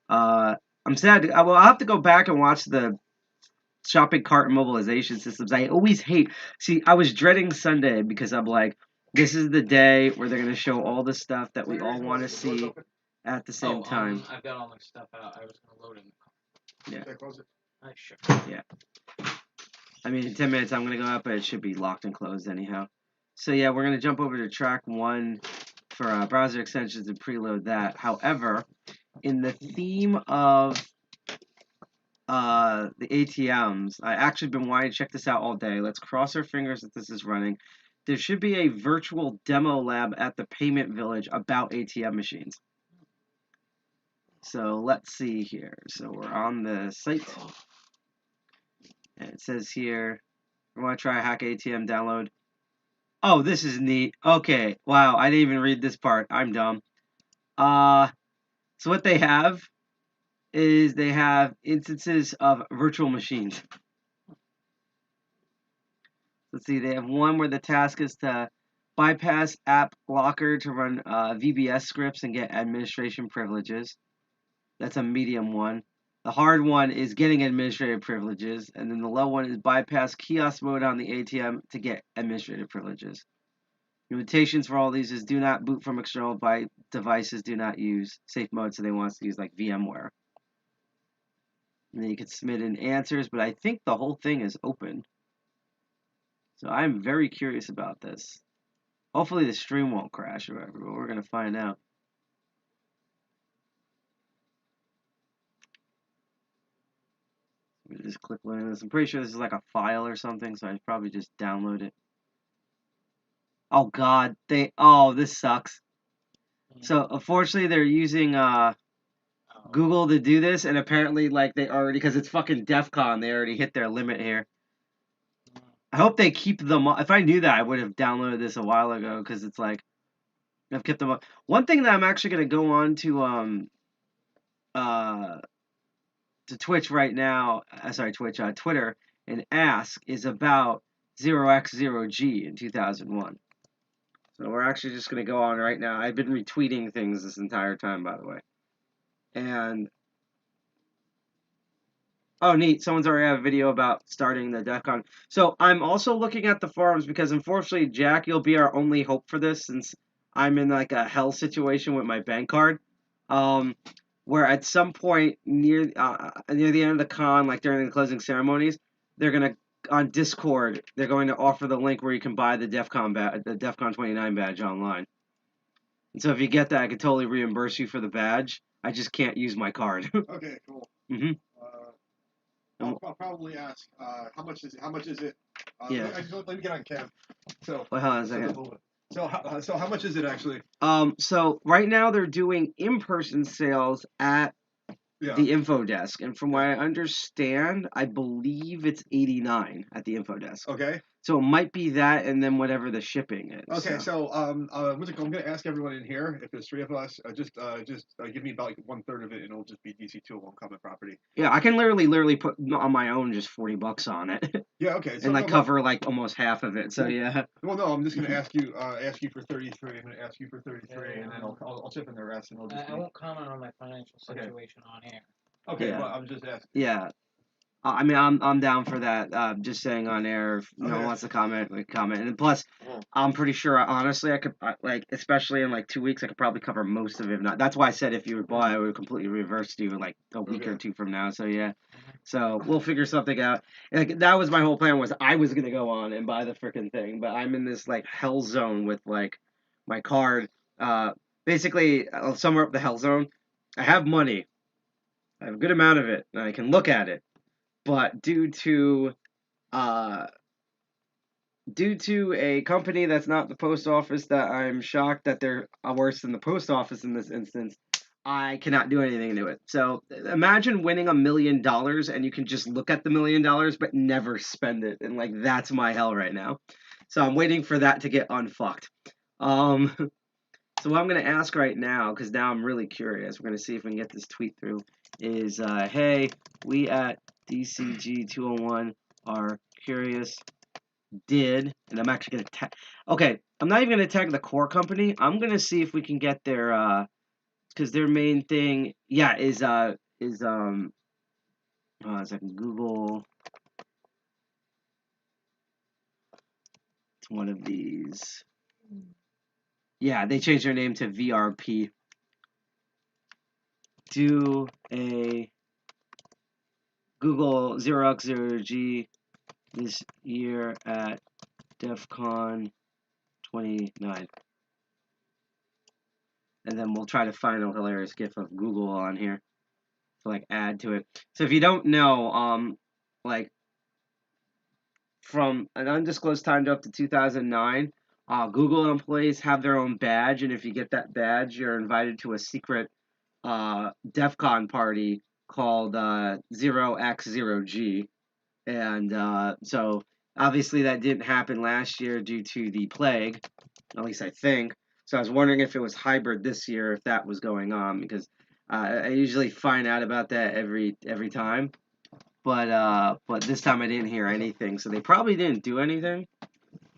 I'm sad. I'll have to go back and watch the shopping cart mobilization systems. I always hate. See, I was dreading Sunday because I'm like, this is the day where they're going to show all the stuff that we all want to see at the same time. I've got all my stuff out. I was gonna load it in the car. Yeah. Okay, close it. I sure. I mean, in 10 minutes I'm going to go up, but it should be locked and closed anyhow. So yeah, we're going to jump over to track 1 for browser extensions and preload that. However, in the theme of the ATMs. I actually been wanting to check this out all day. Let's cross our fingers that this is running. There should be a virtual demo lab at the Payment Village about ATM machines. So let's see here. So we're on the site. And it says here, we want to try a hack ATM download. Oh, this is neat. Okay. Wow, I didn't even read this part. I'm dumb. So what they have is they have instances of virtual machines. Let's see, they have one where the task is to bypass app locker to run VBS scripts and get administration privileges. That's a medium one. The hard one is getting administrative privileges, and then the low one is bypass kiosk mode on the ATM to get administrative privileges. Limitations for all these is do not boot from external devices, do not use safe mode, so they want us to use like VMware. And then you can submit in answers, but I think the whole thing is open. So I'm very curious about this. Hopefully the stream won't crash or whatever, but we're going to find out. We just click learn this. I'm pretty sure this is like a file or something, so I'd probably just download it. Oh god, this sucks. So unfortunately they're using Google to do this, and apparently like they already, because it's fucking DEFCON, they already hit their limit here. I hope they keep them. If I knew that, I would have downloaded this a while ago, because it's like I've kept them up. One thing that I'm actually gonna go on to Twitch right now, Twitter, and ask is about 0x0G in 2001. So we're actually just gonna go on right now. I've been retweeting things this entire time, by the way. And oh, neat! Someone's already had a video about starting the DEFCON. So I'm also looking at the forums because unfortunately, Jack, you'll be our only hope for this since I'm in like a hell situation with my bank card. Where at some point near the end of the con, like during the closing ceremonies, they're gonna on Discord they're going to offer the link where you can buy the DEFCON 29 badge online. And so if you get that, I could totally reimburse you for the badge. I just can't use my card. Okay, cool. Mm-hmm. I'll probably ask, how much is it? How much is it? Yeah. Let me get on cam. So, Wait, hold on a second. So how much is it actually? So right now they're doing in-person sales at the info desk, and from what I understand, I believe it's $89 at the info desk. Okay. So it might be that, and then whatever the shipping is. Okay, so I'm gonna ask everyone in here if there's three of us, just give me about like 1/3 of it, and it'll just be DC201 common property. Yeah, I can literally put on my own just $40 on it. Yeah, okay. So and like cover like almost half of it. So yeah. Well, no, I'm just gonna ask you for 33. I'm gonna ask you for 33, and then I'll chip in the rest, and I'll just. I won't comment on my financial situation on air. Okay, yeah. well, I'm just asking. Yeah. I mean, I'm down for that. Just saying on air, if no one wants to comment, like comment. And plus, I'm pretty sure, honestly, I could, like, especially in like 2 weeks, I could probably cover most of it. If not, that's why I said if you were bought, I would completely reverse you like a week or two from now. So yeah, so we'll figure something out. Like that was my whole plan, was I was gonna go on and buy the freaking thing, but I'm in this like hell zone with like my card. Basically, I'll sum up the hell zone. I have money. I have a good amount of it, and I can look at it. But due to a company that's not the post office, that I'm shocked that they're worse than the post office in this instance, I cannot do anything to it. So imagine winning $1 million and you can just look at the $1 million but never spend it, and like that's my hell right now. So I'm waiting for that to get unfucked. So what I'm gonna ask right now, because now I'm really curious, we're gonna see if we can get this tweet through, is hey, we at DCG 201 are curious. And I'm actually gonna tag. Okay, I'm not even gonna tag the core company. I'm gonna see if we can get their because their main thing, yeah, is it's like Google. It's one of these. Yeah, they changed their name to VRP. Do a Google 0x0G this year at DEFCON 29. And then we'll try to find a hilarious gif of Google on here. like add to it. So if you don't know, like from an undisclosed time to up to 2009, Google employees have their own badge, and if you get that badge, you're invited to a secret DEFCON party called 0x0G. And so obviously that didn't happen last year due to the plague, at least I think. So I was wondering if it was hybrid this year, if that was going on, because I usually find out about that every time. But this time I didn't hear anything, so they probably didn't do anything.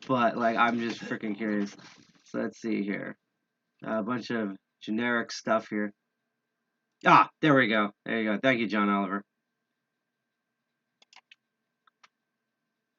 But like I'm just freaking curious. So let's see here, a bunch of generic stuff here. Ah, there we go. There you go. Thank you, John Oliver.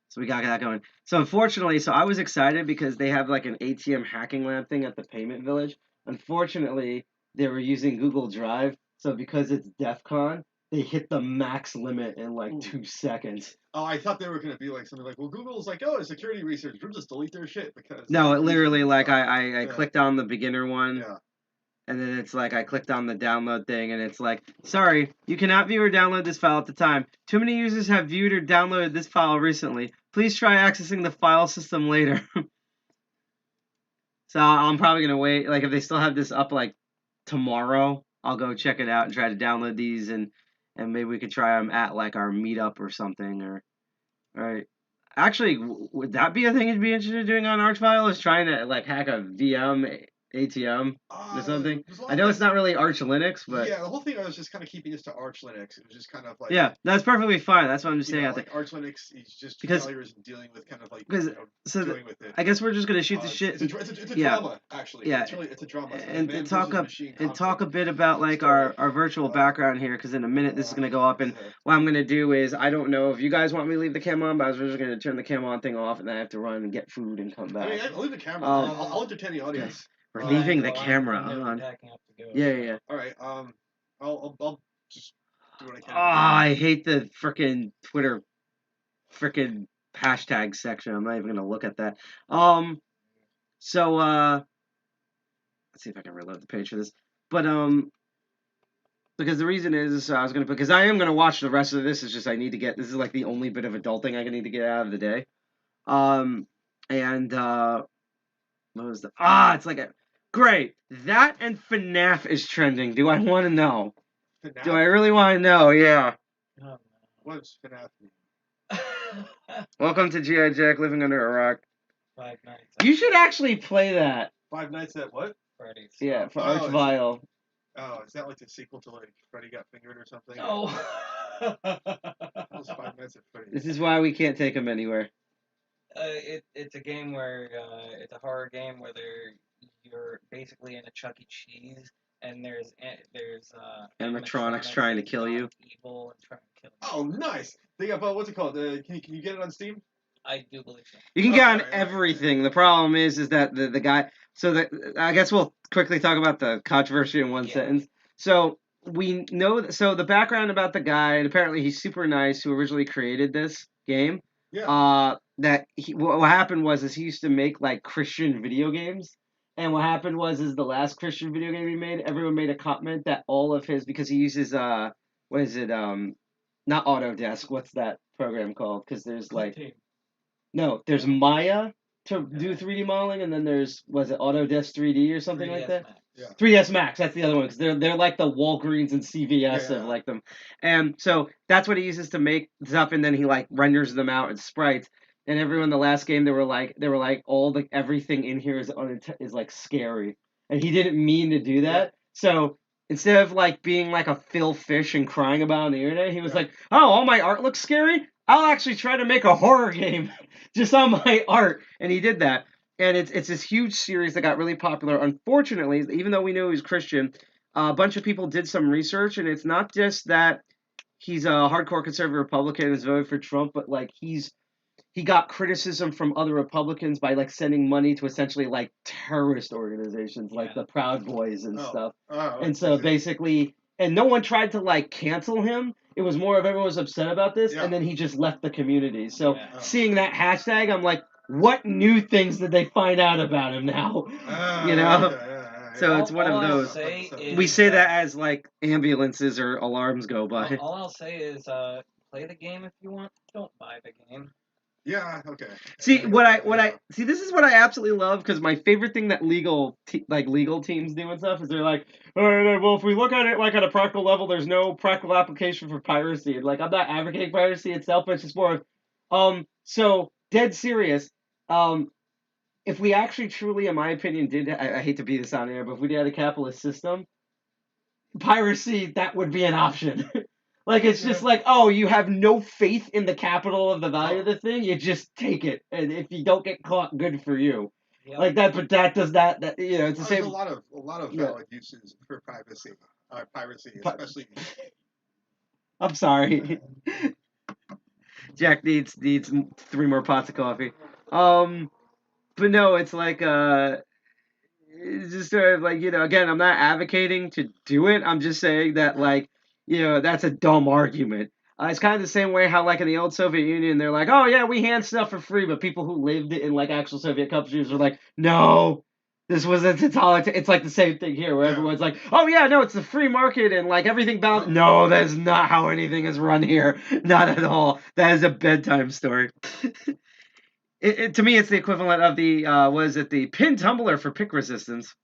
So we got that going. So unfortunately, so I was excited because they have like an ATM hacking lab thing at the Payment Village. Unfortunately, they were using Google Drive, so because it's DEFCON, they hit the max limit in like 2 seconds. Oh, I thought they were going to be like something like, well, Google's like, oh, it's security research. We'll just delete their shit because. No, it literally like stuff. I clicked on the beginner one. Yeah. And then it's like I clicked on the download thing, and it's like, sorry, you cannot view or download this file at the time. Too many users have viewed or downloaded this file recently. Please try accessing the file system later. So I'm probably going to wait. Like, if they still have this up, like, tomorrow, I'll go check it out and try to download these, and maybe we could try them at, like, our meetup or something. All right. Actually, would that be a thing you'd be interested in doing on Archvile, is trying to, like, hack a VM ATM or something? I know it's not really Arch Linux, but yeah, the whole thing I was just kind of keeping this to Arch Linux. It was just kind of like that's perfectly fine. That's what I'm just saying. Like Arch Linux is just because failures in dealing with kind of like dealing with it. I guess we're just gonna shoot the shit. It's a drama, actually. Yeah, it's a drama. And talk a bit about like our virtual background here, because in a minute this is gonna go up, and what I'm gonna do is, I don't know if you guys want me to leave the camera on, but I was just gonna turn the camera on thing off, and then I have to run and get food and come back. I mean, I'll leave the camera. I'll entertain the audience. We're leaving the camera on. Yeah. All right. I'll just do what I can. I hate the frickin' Twitter frickin' hashtag section. I'm not even gonna look at that. So let's see if I can reload the page for this. But because the reason is, I was gonna because I am gonna watch the rest of this. It's just I need to get, this is like the only bit of adulting I need to get out of the day. What was the it's like a great, that and FNAF is trending. Do I want to know? FNAF? Do I really want to know? Yeah. What's FNAF? Welcome to G.I. Jack Living Under a Rock. 5 Nights. You should actually play that. 5 Nights at what? Freddy's. Yeah, for Archvile. Oh, is that like the sequel to like Freddy Got Fingered or something? Oh. Those 5 Nights at Freddy's. This is why we can't take him anywhere. It's a game where it's a horror game where you're basically in a Chuck E. Cheese, and there's animatronics trying to kill you. Evil and trying to kill you. Oh, nice! They have what's it called? Can you get it on Steam? I do believe so. You can get on everything. The problem is that the guy. So I guess we'll quickly talk about the controversy in one sentence. So we know. So the background about the guy, and apparently he's super nice, who originally created this game. Yeah. What happened was he used to make like Christian video games, and what happened was the last Christian video game he made, everyone made a comment that all of his, because he uses not Autodesk, what's that program called? Because there's there's Maya to do 3D modeling, and then there's Autodesk 3D or something like that. Max. Yeah. 3ds Max, that's the other one, because they're like the Walgreens and CVS of like them, and so that's what he uses to make stuff, and then he like renders them out in sprites. And everyone in the last game, they were like everything in here is like scary, and he didn't mean to do that. Yeah. So instead of like being like a Phil Fish and crying about it on the internet, he was like, "Oh, all my art looks scary. I'll actually try to make a horror game just on my art," and he did that. And it's this huge series that got really popular. Unfortunately, even though we knew he was Christian, a bunch of people did some research, and it's not just that he's a hardcore conservative Republican and has voted for Trump, but like he got criticism from other Republicans by like sending money to essentially like terrorist organizations like the Proud Boys and stuff. And so basically, and no one tried to like cancel him. It was more of everyone was upset about this, and then he just left the community. So seeing that hashtag, I'm like, what new things did they find out about him now? So it's one All of I'll those. say We is say that as like ambulances or alarms go by. all I'll say is play the game if you want. Don't buy the game. Yeah. Okay. See what I see. This is what I absolutely love because my favorite thing that legal teams do and stuff is they're like, all right, well, if we look at it like at a practical level, there's no practical application for piracy. And like, I'm not advocating piracy itself, but it's just more of so dead serious. If we actually truly, in my opinion, did I hate to be this on air, but if we had a capitalist system, piracy that would be an option. Like, it's just like, oh, you have no faith in the capital of the value of the thing, you just take it. And if you don't get caught, good for you. Yep. Like that, but that does that you know, it's the There's same. a lot of valid uses for privacy, piracy, especially. I'm sorry. Jack needs 3 more pots of coffee. But no, it's like it's just sort of like, you know, again, I'm not advocating to do it. I'm just saying that, like, you know, that's a dumb argument. It's kind of the same way how, like, in the old Soviet Union, they're like, oh, yeah, we hand stuff for free, but people who lived in, like, actual Soviet countries are like, no, this was a totalitarian. It's like the same thing here, where everyone's like, oh, yeah, no, it's the free market and, like, everything balanced. No, that's not how anything is run here. Not at all. That is a bedtime story. To me, it's the equivalent of the the pin tumbler for pick resistance.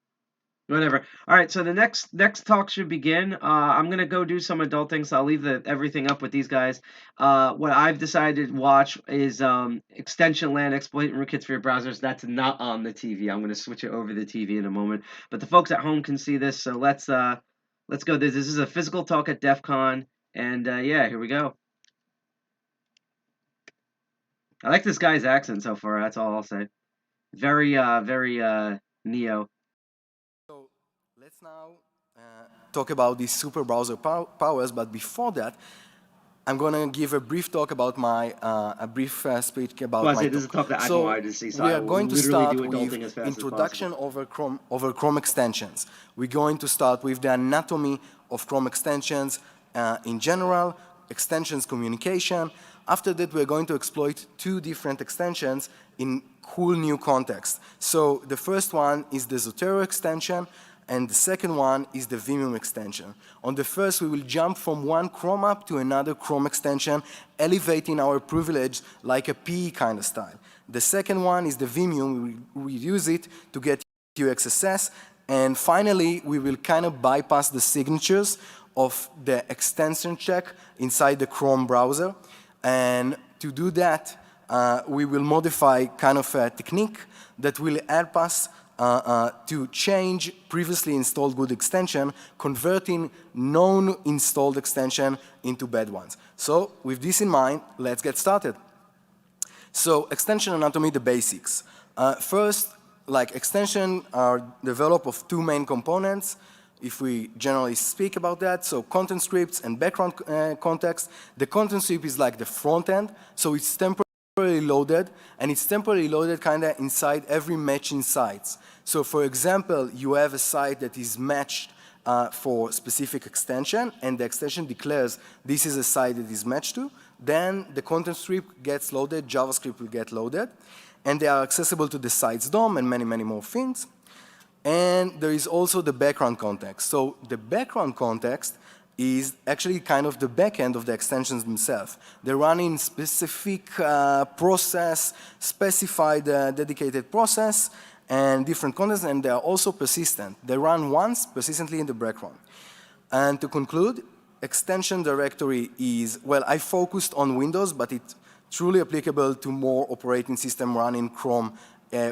Whatever. All right, so the next talk should begin. I'm gonna go do some adult things. So I'll leave everything up with these guys. What I've decided to watch is Extension Land Exploit Rootkits for your browsers. That's not on the TV. I'm gonna switch it over the TV in a moment. But the folks at home can see this. So let's go. This is a physical talk at DEFCON, and yeah, here we go. I like this guy's accent so far. That's all I'll say. Very Neo. So let's now talk about these super browser powers. But before that, I'm going to give a brief talk about my speech about my this is a talk that so I wanted to see. So we are going to start with introduction over Chrome extensions. We're going to start with the anatomy of Chrome extensions in general, extensions communication. After that, we're going to exploit 2 different extensions in cool new context. So the first one is the Zotero extension, and the second one is the Vimium extension. On the first, we will jump from one Chrome app to another Chrome extension, elevating our privilege like a PE kind of style. The second one is the Vimium. We use it to get UXSS, and finally, we will kind of bypass the signatures of the extension check inside the Chrome browser. And to do that, we will modify kind of a technique that will help us to change previously installed good extension, converting known installed extension into bad ones. So with this in mind, let's get started. So extension anatomy, the basics. First, like extension are developed of 2 main components. If we generally speak about that, so content scripts and background context. The content script is like the front end, so it's temporarily loaded, and it's temporarily loaded kind of inside every matching sites. So for example, you have a site that is matched for specific extension, and the extension declares this is a site that is matched to, then the content script gets loaded, JavaScript will get loaded, and they are accessible to the site's DOM and many, many more things. And there is also the background context. So the background context is actually kind of the back end of the extensions themselves. They run in specific process, specified dedicated process, and different contexts, and they are also persistent. They run once persistently in the background. And to conclude, extension directory is, well, I focused on Windows, but it's truly applicable to more operating system running Chrome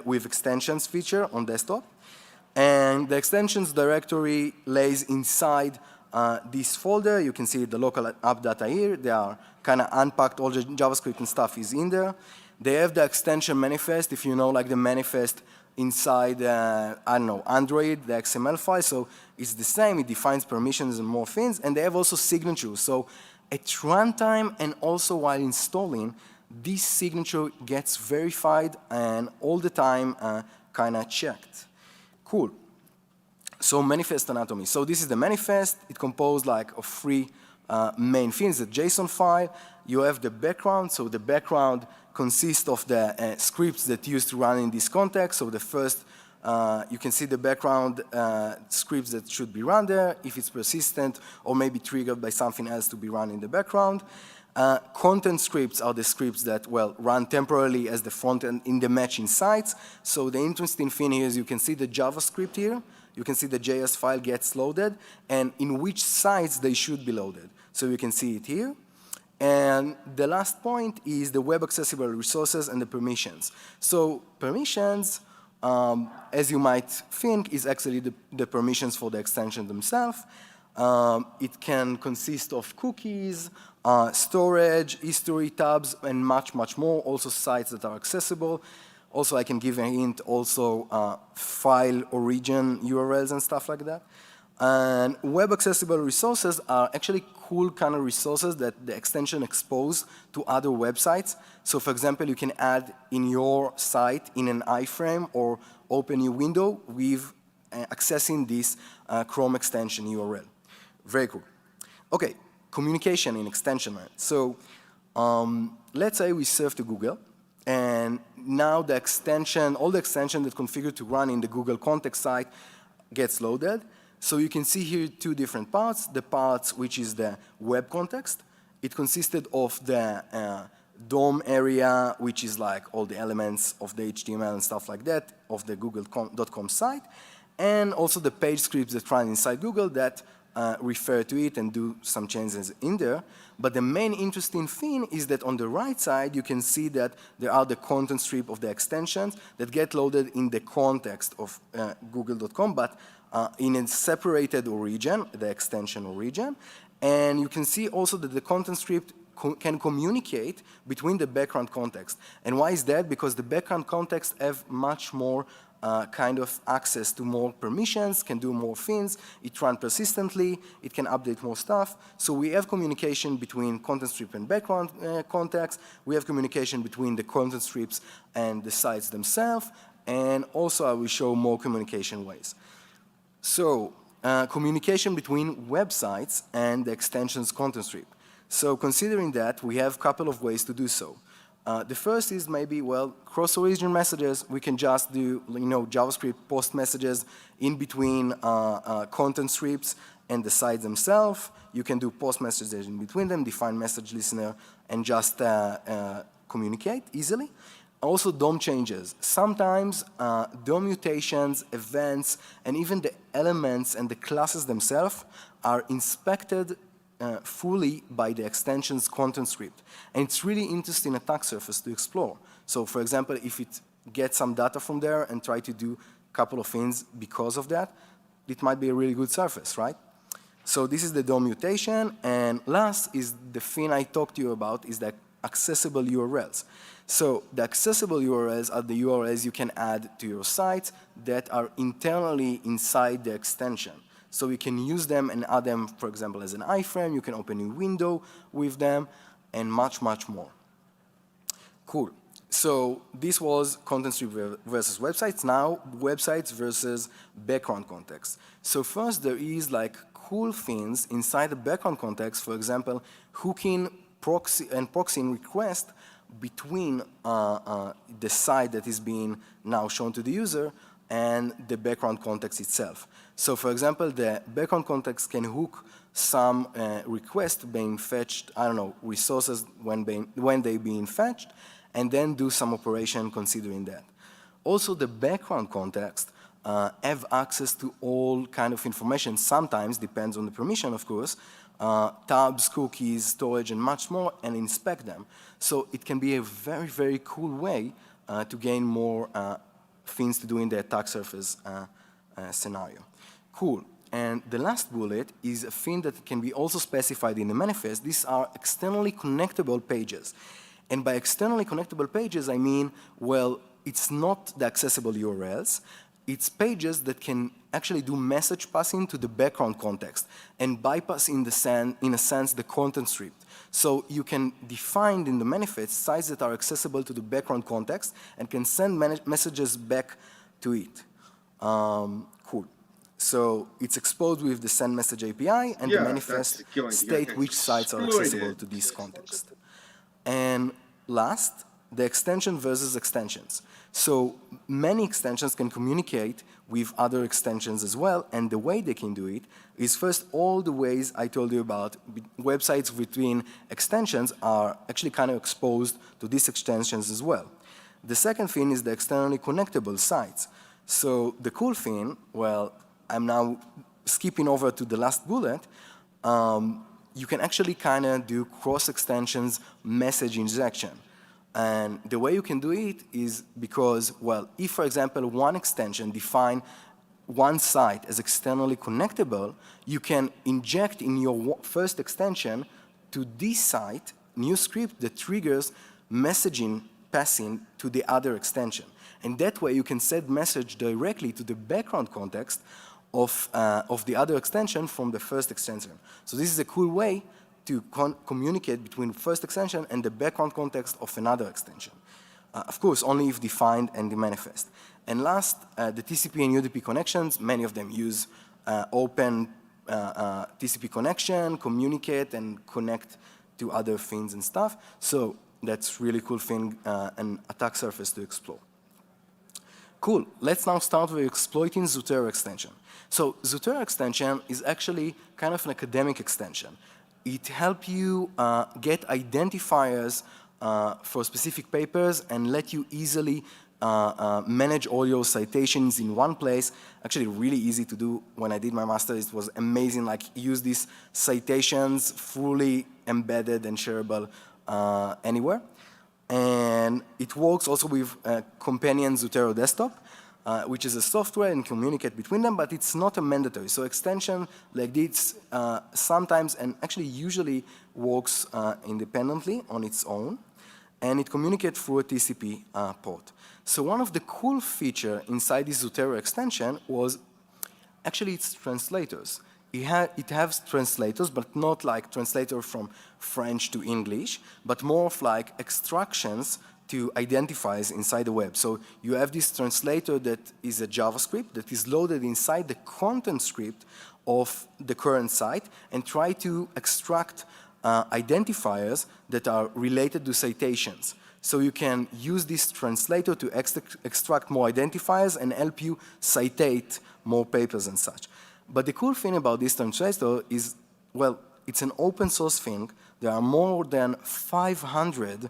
with extensions feature on desktop. And the extensions directory lays inside this folder. You can see the local app data here. They are kind of unpacked. All the JavaScript and stuff is in there. They have the extension manifest, if you know, like the manifest inside, I don't know, Android, the XML file. So it's the same. It defines permissions and more things. And they have also signatures. So at runtime and also while installing, this signature gets verified and all the time kind of checked. Cool. So manifest anatomy. So this is the manifest. It composed like of 3 main things. The JSON file. You have the background. So the background consists of the scripts that used to run in this context. So the first You can see the background scripts that should be run there, if it's persistent or maybe triggered by something else to be run in the background. Content scripts are the scripts that, well, run temporarily as the front end in the matching sites. So the interesting thing here is you can see the JavaScript here. You can see the JS file gets loaded and in which sites they should be loaded. So you can see it here. And the last point is the web accessible resources and the permissions. So permissions, as you might think, is actually the permissions for the extension themselves. It can consist of cookies, storage, history, tabs, and much, much more. Also sites that are accessible. Also, I can give a hint, also file origin URLs and stuff like that. And web accessible resources are actually cool kind of resources that the extension expose to other websites. So for example, you can add in your site in an iframe or open new window with accessing this Chrome extension URL. Very cool. Okay, communication in extension. So let's say we serve to Google, and now the extension, all the extension that's configured to run in the Google context site gets loaded. So you can see here two different parts. The parts which is the web context. It consisted of the DOM area, which is like all the elements of the HTML and stuff like that of the google.com site, and also the page scripts that run inside Google that refer to it and do some changes in there. But the main interesting thing is that on the right side, you can see that there are the content strip of the extensions that get loaded in the context of google.com, but in a separated origin, the extension origin. And you can see also that the content script can communicate between the background context. And why is that? Because the background context have much more kind of access to more permissions, can do more things, it runs persistently, it can update more stuff. So we have communication between content strip and background context. We have communication between the content strips and the sites themselves. And also I will show more communication ways. So communication between websites and the extension's content strip. So considering that, we have a couple of ways to do so. The first is maybe, well, cross-origin messages. We can just do, JavaScript post messages in between content strips and the sites themselves. You can do post messages in between them, define message listener, and just communicate easily. Also, DOM changes. Sometimes DOM mutations, events, and even the elements and the classes themselves are inspected fully by the extension's content script. And it's really interesting attack surface to explore. So for example, if it gets some data from there and try to do a couple of things because of that, it might be a really good surface, right? So this is the DOM mutation. And last is the thing I talked to you about is the accessible URLs. So the accessible URLs are the URLs you can add to your site that are internally inside the extension. So you can use them and add them, for example, as an iframe. You can open a new window with them, and much, much more. Cool. So this was content strip versus websites. Now, websites versus background context. So first, there is like cool things inside the background context. For example, hooking proxying request between the site that is being now shown to the user and the background context itself. So for example, the background context can hook some request being fetched, I don't know, resources when they being fetched, and then do some operation considering that. Also, the background context have access to all kind of information. Sometimes, depends on the permission, of course, tabs, cookies, storage, and much more, and inspect them. So it can be a very, very cool way to gain more things to do in the attack surface scenario. Cool. And the last bullet is a thing that can be also specified in the manifest. These are externally connectable pages. And by externally connectable pages, I mean, well, it's not the accessible URLs. It's pages that can actually do message passing to the background context and bypass, in a sense, the content strip. So you can define in the manifest sites that are accessible to the background context and can send messages back to it. Cool. So it's exposed with the send message API, and the manifest state which sites are accessible to this context. And last, the extension versus extensions. So many extensions can communicate with other extensions as well, and the way they can do it is first all the ways I told you about websites between extensions are actually kind of exposed to these extensions as well. The second thing is the externally connectable sites. So the cool thing, well, I'm now skipping over to the last bullet, you can actually kind of do cross-extensions message injection. And the way you can do it is because, well, if, for example, one extension define one site as externally connectable, you can inject in your first extension to this site new script that triggers messaging passing to the other extension. And that way you can send message directly to the background context of the other extension from the first extension. So this is a cool way to communicate between first extension and the background context of another extension. Of course, only if defined and the manifest. And last, the TCP and UDP connections, many of them use open TCP connection, communicate and connect to other things and stuff. So that's really cool thing, an attack surface to explore. Cool, let's now start with exploiting Zotero extension. So Zotero extension is actually kind of an academic extension. It helps you get identifiers for specific papers and let you easily manage all your citations in one place. Actually really easy to do. When I did my master's, it was amazing, like use these citations fully embedded and shareable anywhere. And it works also with companion Zotero desktop, which is a software and communicate between them, but it's not a mandatory. So extension like this sometimes and actually usually works independently on its own, and it communicates through a TCP port. So one of the cool features inside this Zotero extension was actually its translators. It has translators, but not like translator from French to English, but more of like extractions to identifiers inside the web. So you have this translator that is a JavaScript that is loaded inside the content script of the current site and try to extract identifiers that are related to citations. So you can use this translator to extract more identifiers and help you citate more papers and such. But the cool thing about this translator is, well, it's an open source thing. There are more than 500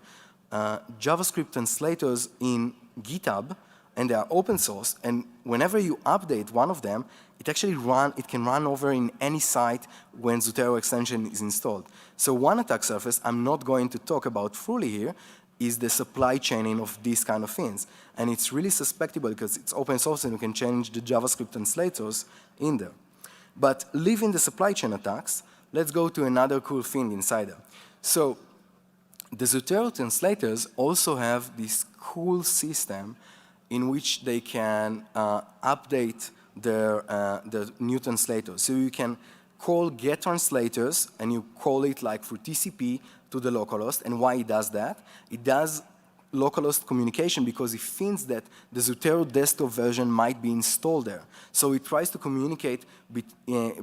JavaScript translators in GitHub, and they are open source. And whenever you update one of them, it can run over in any site when Zotero extension is installed. So one attack surface I'm not going to talk about fully here is the supply chaining of these kind of things. And it's really suspectable because it's open source and you can change the JavaScript translators in there. But leaving the supply chain attacks, let's go to another cool thing inside there. So the Zotero translators also have this cool system in which they can update their new translators. So you can call get translators, and you call it like through TCP to the localhost. And why it does that? It does localhost communication because it thinks that the Zotero desktop version might be installed there. So it tries to communicate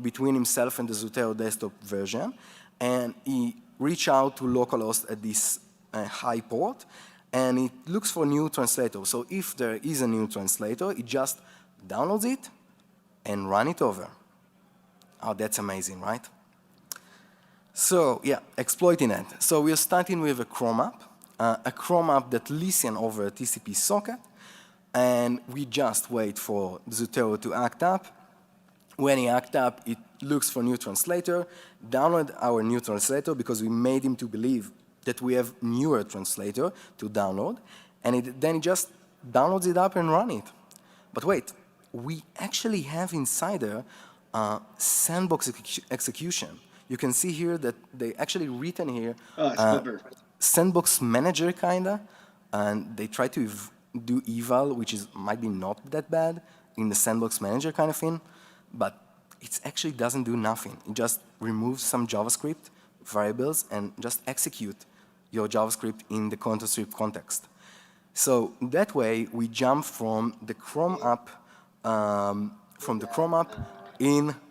between himself and the Zotero desktop version, and he reach out to localhost at this high port, and it looks for new translator. So if there is a new translator, it just downloads it and run it over. Oh, that's amazing, right? So yeah, exploiting it. So we're starting with a Chrome app that listens over a TCP socket, and we just wait for Zotero to act up. When he acts up, it looks for new translator, download our new translator because we made him to believe that we have newer translator to download, and then it just downloads it up and run it. But wait, we actually have inside there sandbox execution. You can see here that they actually written here sandbox manager kinda, and they try to do eval, which might be not that bad in the sandbox manager kind of thing, but it actually doesn't do nothing. It just removes some JavaScript variables and just execute your JavaScript in the content script context. So that way we jump from the Chrome app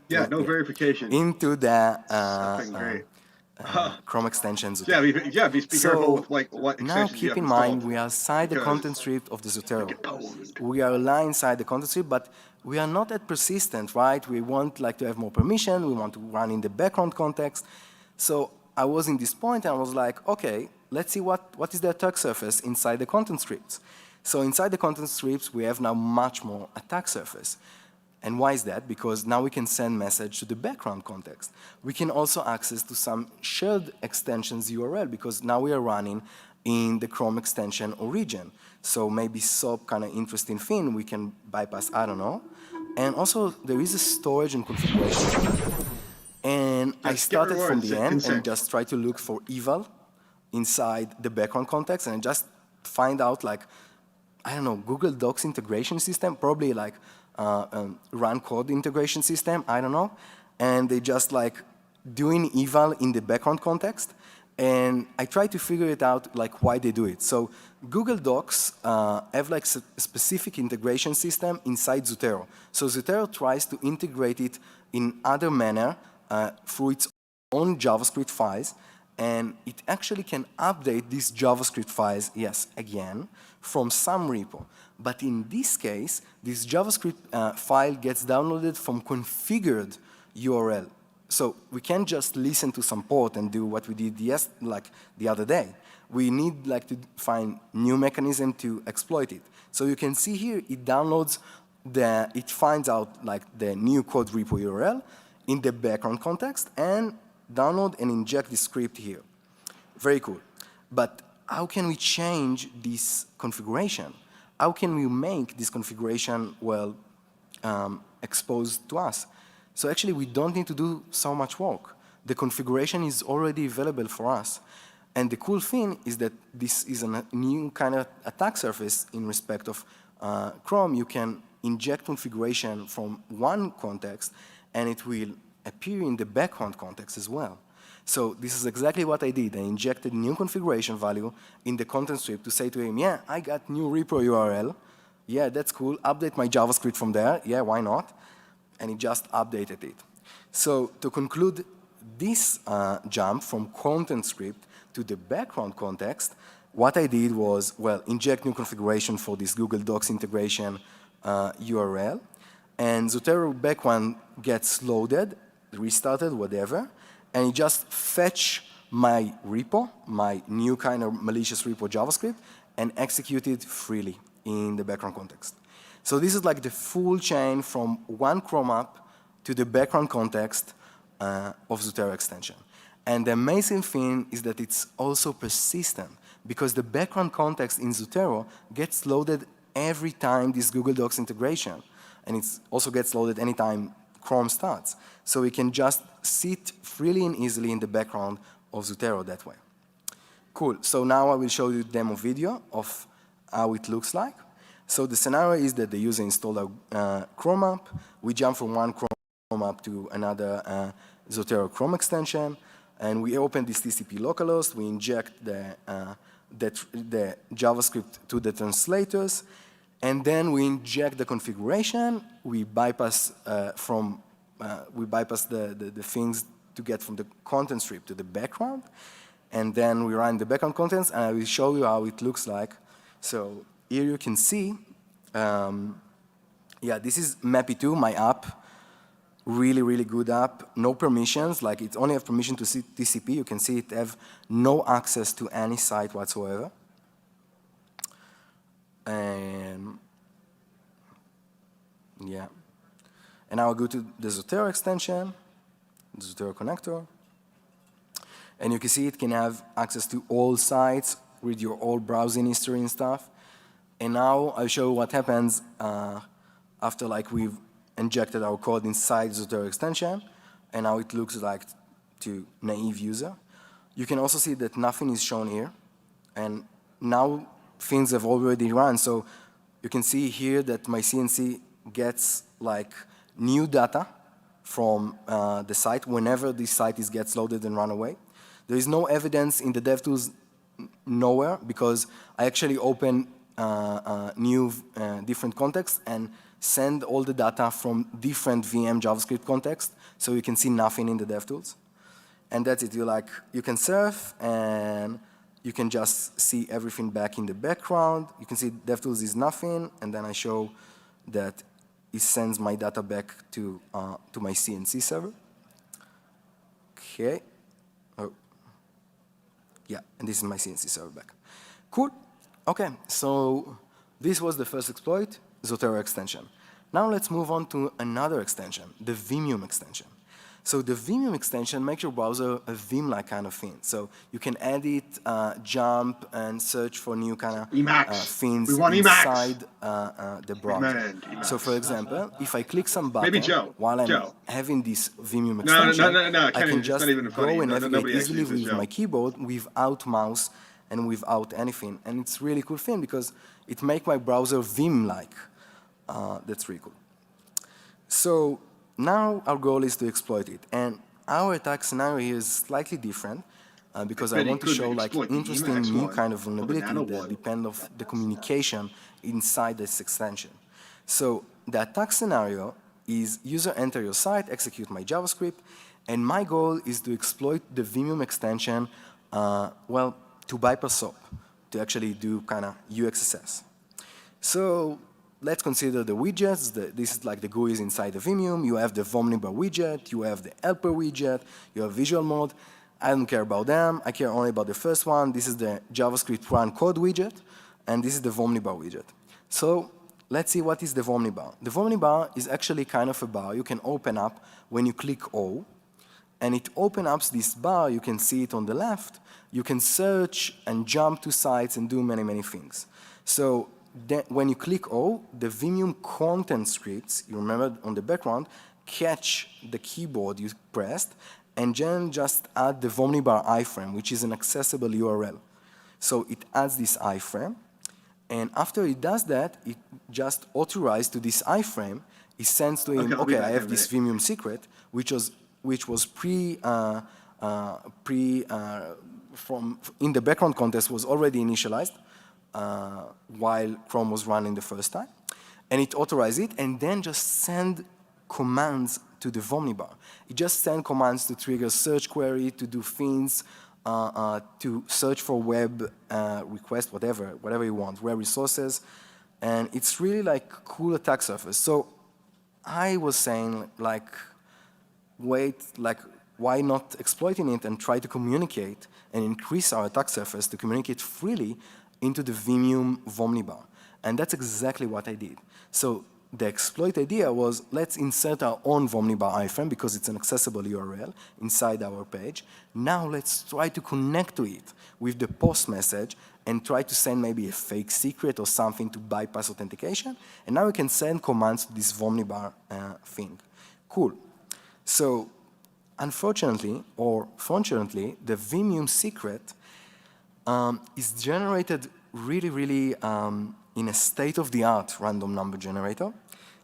Yeah, no verification. into the Chrome extension Yeah, Zotero. be careful with like what Now extensions you keep have in mind installed. we are inside the because content strip of the you Zotero. get pwned. We are aligned inside the content strip, but we are not that persistent, right? We want like to have more permission. We want to run in the background context. So I was in this point and I was like, okay, let's see what is the attack surface inside the content strips. So inside the content strips, we have now much more attack surface. And why is that? Because now we can send message to the background context. We can also access to some shared extensions URL because now we are running in the Chrome extension origin. So maybe SOAP kind of interesting thing we can bypass, I don't know. And also there is a storage and configuration. And I started from the end and just tried to look for eval inside the background context and just find out like, I don't know, Google Docs integration system, probably like run code integration system, I don't know. And they just like doing eval in the background context. And I try to figure it out like why they do it. So Google Docs have like a specific integration system inside Zotero. So Zotero tries to integrate it in other manner through its own JavaScript files. And it actually can update these JavaScript files, yes, again, from some repo. But in this case, this JavaScript file gets downloaded from configured URL. So we can't just listen to some port and do what we did like the other day. We need like to find new mechanism to exploit it. So you can see here it downloads it finds out like the new code repo URL in the background context and download and inject the script here. Very cool. But how can we change this configuration? How can we make this configuration, well, exposed to us? So actually, we don't need to do so much work. The configuration is already available for us. And the cool thing is that this is a new kind of attack surface in respect of Chrome. You can inject configuration from one context, and it will appear in the background context as well. So this is exactly what I did. I injected new configuration value in the content strip to say to him, yeah, I got new repo URL. Yeah, that's cool. Update my JavaScript from there. Yeah, why not? And he just updated it. So to conclude this jump from content script to the background context, what I did was, well, inject new configuration for this Google Docs integration URL. And Zotero background gets loaded, restarted, whatever, and it just fetch my repo, my new kind of malicious repo JavaScript, and execute it freely in the background context. So this is like the full chain from one Chrome app to the background context of Zotero extension. And the amazing thing is that it's also persistent because the background context in Zotero gets loaded every time this Google Docs integration. And it also gets loaded anytime Chrome starts. So we can just sit freely and easily in the background of Zotero that way. Cool. So now I will show you a demo video of how it looks like. So the scenario is that the user installed a Chrome app. We jump from one Chrome app to another Zotero Chrome extension. And we open this TCP localhost. We inject the JavaScript to the translators. And then we inject the configuration. We bypass the things to get from the content strip to the background. And then we run the background contents, and I will show you how it looks like. So here you can see, yeah, this is Mappy2, my app. Really, really good app. No permissions, like it only have permission to see TCP. You can see it have no access to any site whatsoever. And yeah. And now I'll go to the Zotero extension, the Zotero connector. And you can see it can have access to all sites, read your all browsing history and stuff. And now I'll show you what happens after like we've injected our code inside Zotero extension and how it looks like to naive user. You can also see that nothing is shown here. And now things have already run. So you can see here that my CNC gets like new data from the site whenever this site gets loaded and run away. There is no evidence in the DevTools nowhere because I actually open new different contexts and send all the data from different VM JavaScript context, so you can see nothing in the DevTools. and that's it. You can surf, and you can just see everything back in the background. You can see DevTools is nothing, and then I show that it sends my data back to my CNC server. Okay. Oh. Yeah, and this is my CNC server back. Cool. Okay, so this was the first exploit, Zotero extension. Now let's move on to another extension, the Vimium extension. So the Vimium extension makes your browser a Vim-like kind of thing. So you can edit, jump, and search for new kind of things inside the browser. So for example, if I click some button while I'm having this Vimium extension, I can just go and navigate easily with my keyboard without mouse and without anything. And it's a really cool thing because it makes my browser Vim-like. That's really cool. So now our goal is to exploit it, and our attack scenario here is slightly different because I want to show like interesting new kind of vulnerability that depend on the communication inside this extension. So the attack scenario is user enter your site, execute my JavaScript, and my goal is to exploit the Vimium extension, well, to bypass SOAP, to actually do kind of UXSS. So let's consider the widgets. This is like the GUIs inside the Vimium. You have the Omnibar widget, you have the helper widget, you have visual mode. I don't care about them. I care only about the first one. This is the JavaScript run code widget, and this is the Omnibar widget. So let's see what is the Omnibar. The Omnibar is actually kind of a bar you can open up when you click O, and it opens up this bar. You can see it on the left. You can search and jump to sites and do many, many things. So then when you click O, the Vimium content scripts, you remember on the background, catch the keyboard you pressed, and then just add the Omnibar iframe, which is an accessible URL. So it adds this iframe, and after it does that, it just authorized to this iframe. It sends to him, okay, I have this Vimium secret, which was in the background context was already initialized. While Chrome was running the first time. And it authorized it, and then just send commands to the Omnibar. It just send commands to trigger search query, to do things, to search for web requests, whatever you want, web resources. And it's really like cool attack surface. So I was saying, like, why not exploiting it and try to communicate and increase our attack surface to communicate freely into the Vimium Omnibar. And that's exactly what I did. So the exploit idea was, let's insert our own Omnibar iframe because it's an accessible URL inside our page. Now let's try to connect to it with the post message and try to send maybe a fake secret or something to bypass authentication. And now we can send commands to this Omnibar thing. Cool. So unfortunately, or fortunately, the Vimium secret is generated really in a state-of-the-art random number generator.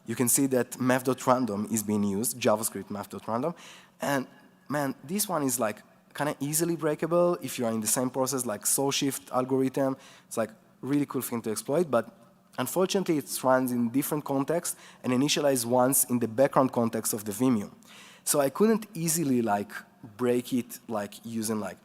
You can see that math.random is being used, JavaScript math.random. And man, this one is like kind of easily breakable if you are in the same process like SourceShift algorithm. It's like really cool thing to exploit, but unfortunately it runs in different contexts and initialized once in the background context of the Vimium. So I couldn't easily like break it like using like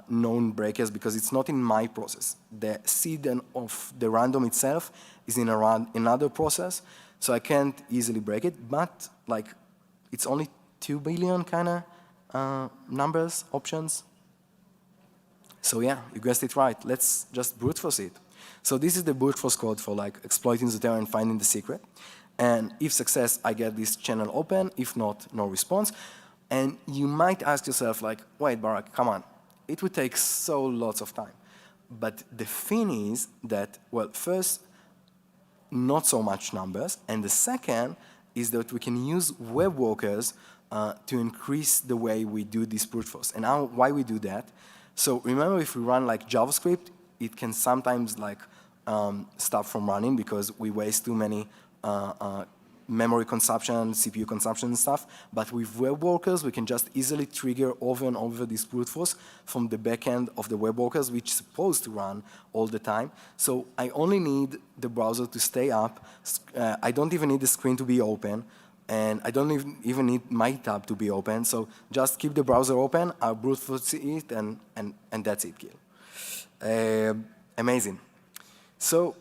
known breakers because it's not in my process. The seed of the random itself is in another process, so I can't easily break it, but like it's only 2 billion kind of numbers, options. So yeah, you guessed it right. Let's just brute force it. So this is the brute force code for like exploiting Zotero and finding the secret. And if success, I get this channel open. If not, no response. And you might ask yourself like, wait, Barak, come on. It would take so lots of time. But the thing is that, well, first, not so much numbers. And the second is that we can use web workers to increase the way we do this brute force. And now, why we do that? So remember, if we run like JavaScript, it can sometimes like stop from running because we waste too many memory consumption, CPU consumption and stuff. But with web workers, we can just easily trigger over and over this brute force from the backend of the web workers, which is supposed to run all the time. So I only need the browser to stay up. I don't even need the screen to be open. and I don't even need my tab to be open, so just keep the browser open, I'll brute force it, and that's it, Gil. Amazing. So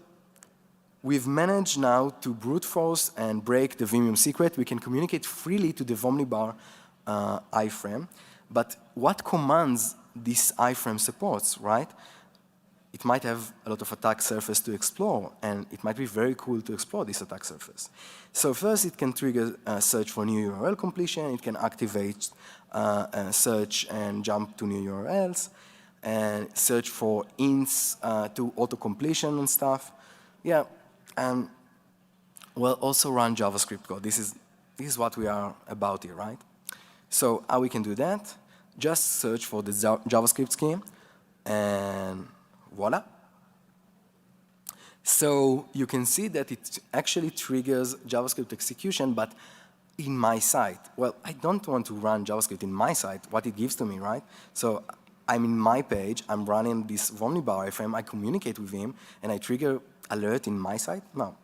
we've managed now to brute force and break the Vimium secret. We can communicate freely to the Omnibar iframe, but what commands this iframe supports, right? It might have a lot of attack surface to explore, and it might be very cool to explore this attack surface. So first, it can trigger a search for new URL completion. It can activate search and jump to new URLs, and search for ints to auto-completion and stuff. Yeah, and we'll also run JavaScript code. This is what we are about here, right? So how we can do that? Just search for the JavaScript scheme, and voila. So you can see that it actually triggers JavaScript execution, but in my site. Well, I don't want to run JavaScript in my site, what it gives to me, right? So I'm in my page, I'm running this Omnibar iframe, I communicate with him, and I trigger alert in my site? No,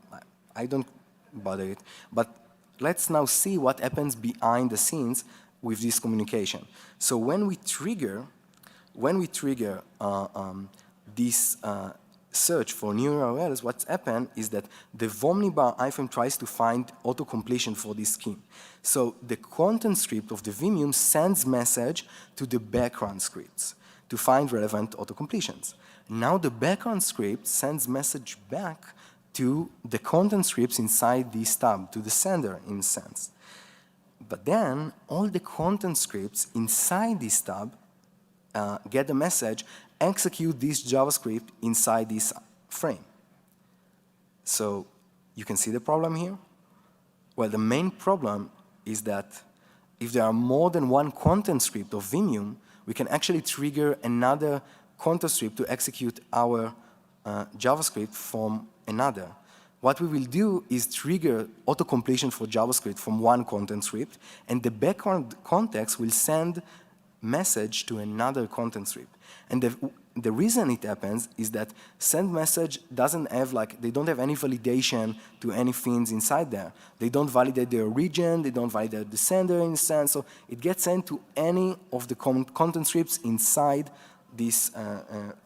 I don't bother it. But let's now see what happens behind the scenes with this communication. So when we trigger this search for new URLs, what's happened is that the Omnibar iframe tries to find auto-completion for this scheme. So the content script of the Vimium sends message to the background scripts to find relevant auto-completions. Now the background script sends message back to the content scripts inside this tab, to the sender in a sense. But then all the content scripts inside this tab get the message, execute this JavaScript inside this frame. So you can see the problem here? Well, the main problem is that if there are more than one content script of Vimium, we can actually trigger another content script to execute our JavaScript from another. What we will do is trigger auto-completion for JavaScript from one content script, and the background context will send message to another content script. And the reason it happens is that send message doesn't have, like, they don't have any validation to any things inside there. They don't validate the origin, they don't validate the sender in a sense, so it gets sent to any of the content scripts inside this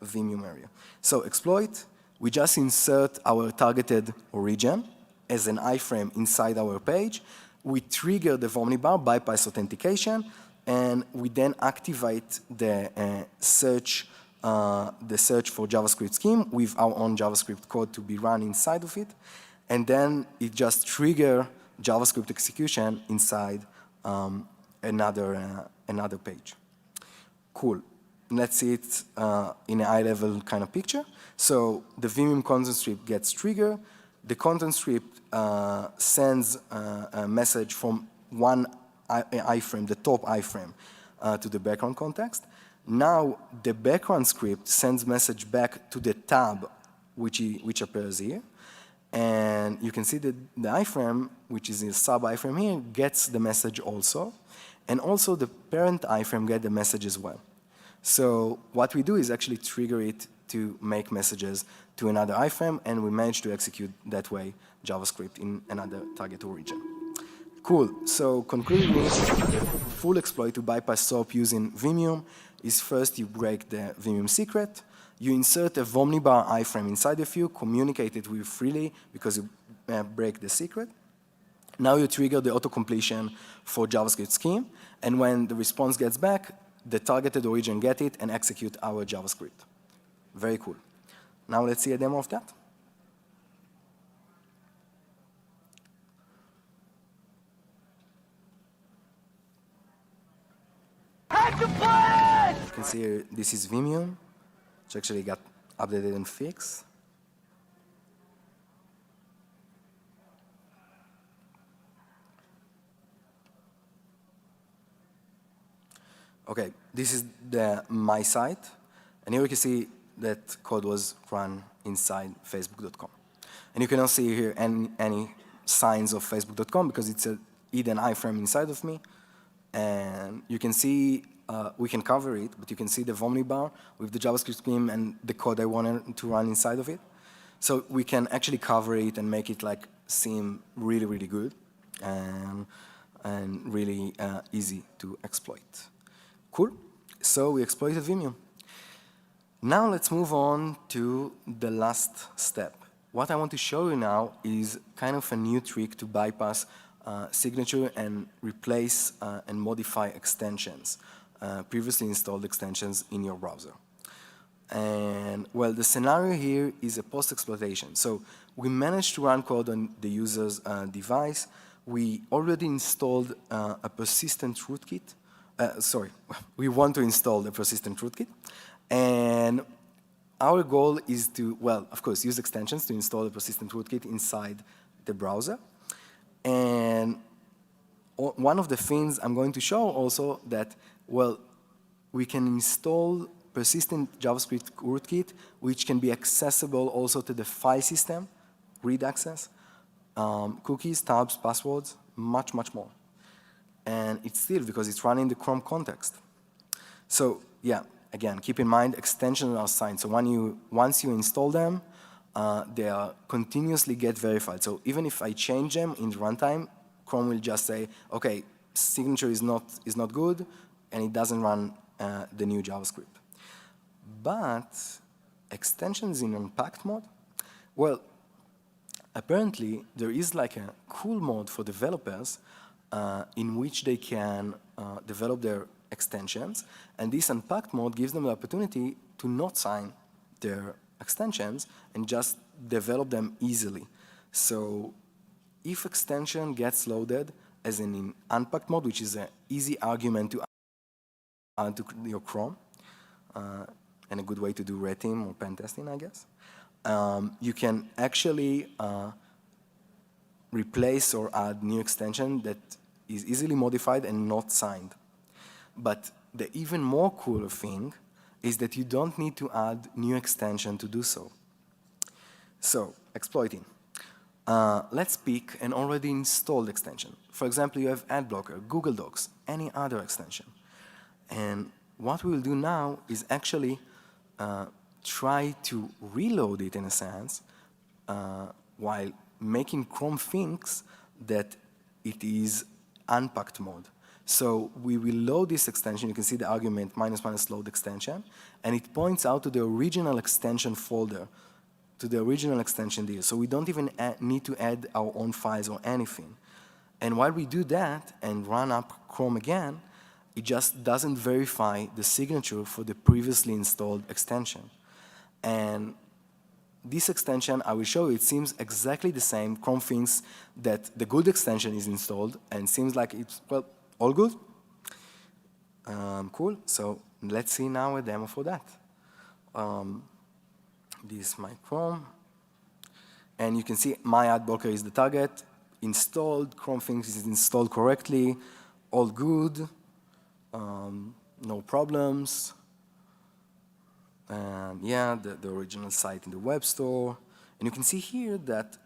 Vimium area. So exploit, we just insert our targeted origin as an iframe inside our page. We trigger the Omnibar, bypass authentication, and we then activate the search for JavaScript scheme with our own JavaScript code to be run inside of it, and then it just trigger JavaScript execution inside another page. Cool. Let's see it in a high-level kind of picture. So the Vimium content script gets triggered. The content script sends a message from one iframe, the top iframe, to the background context. Now the background script sends message back to the tab, which appears here. And you can see that the iframe, which is a sub iframe here, gets the message also. And also the parent iframe gets the message as well. So what we do is actually trigger it to make messages to another iframe, and we manage to execute that way JavaScript in another target origin. Cool. So concluding, the full exploit to bypass SOAP using Vimium is first you break the Vimium secret, you insert a Omnibar iframe inside of you, communicate it with freely because you break the secret. Now you trigger the auto-completion for JavaScript scheme, and when the response gets back, the targeted origin get it and execute our JavaScript. Very cool. Now let's see a demo of that. You can see here, this is Vimium, which actually got updated and fixed. Okay, this is my site, and here you can see that code was run inside Facebook.com. And you cannot see here any signs of Facebook.com because it's a hidden iframe inside of me. And you can see, we can cover it, but you can see the Omnibar with the JavaScript scheme and the code I wanted to run inside of it. So we can actually cover it and make it like seem really, really good. and really easy to exploit. Cool. So we exploited Vimeo. Now let's move on to the last step. What I want to show you now is kind of a new trick to bypass signature and replace and modify extensions, previously installed extensions in your browser. And well, the scenario here is a post-exploitation. So we managed to run code on the user's device. We already installed a persistent rootkit. We want to install the persistent rootkit. And our goal is to, well, of course, use extensions to install the persistent rootkit inside the browser. And one of the things I'm going to show also that, well, we can install persistent JavaScript rootkit, which can be accessible also to the file system, read access, cookies, tabs, passwords, much, much more. And it's still because it's running the Chrome context. So yeah, again, keep in mind extensions are signed. So once you install them, they are continuously get verified. So even if I change them in runtime, Chrome will just say, okay, signature is not good, and it doesn't run the new JavaScript. But extensions in unpacked mode, well, apparently there is like a cool mode for developers in which they can develop their extensions, and this unpacked mode gives them the opportunity to not sign their extensions and just develop them easily. So if extension gets loaded as in unpacked mode, which is an easy argument to add to your Chrome, and a good way to do red team or pen testing, I guess, you can actually replace or add new extension that is easily modified and not signed. But the even more cooler thing is that you don't need to add new extension to do so. So, exploiting. Let's pick an already installed extension. For example, you have AdBlocker, Google Docs, any other extension. And what we will do now is actually try to reload it in a sense while making Chrome thinks that it is unpacked mode. So we will load this extension. You can see the argument --load extension, and it points out to the original extension folder, to the original extension there. So we don't even need to add our own files or anything. And while we do that and run up Chrome again, it just doesn't verify the signature for the previously installed extension. And this extension, I will show you, it seems exactly the same. Chrome thinks that the good extension is installed and seems like it's, well, all good. Cool. So let's see now a demo for that. This is my Chrome. And you can see my ad blocker is the target. Installed. Chrome thinks it's installed correctly. All good. No problems. Yeah, the original site in the web store. And you can see here that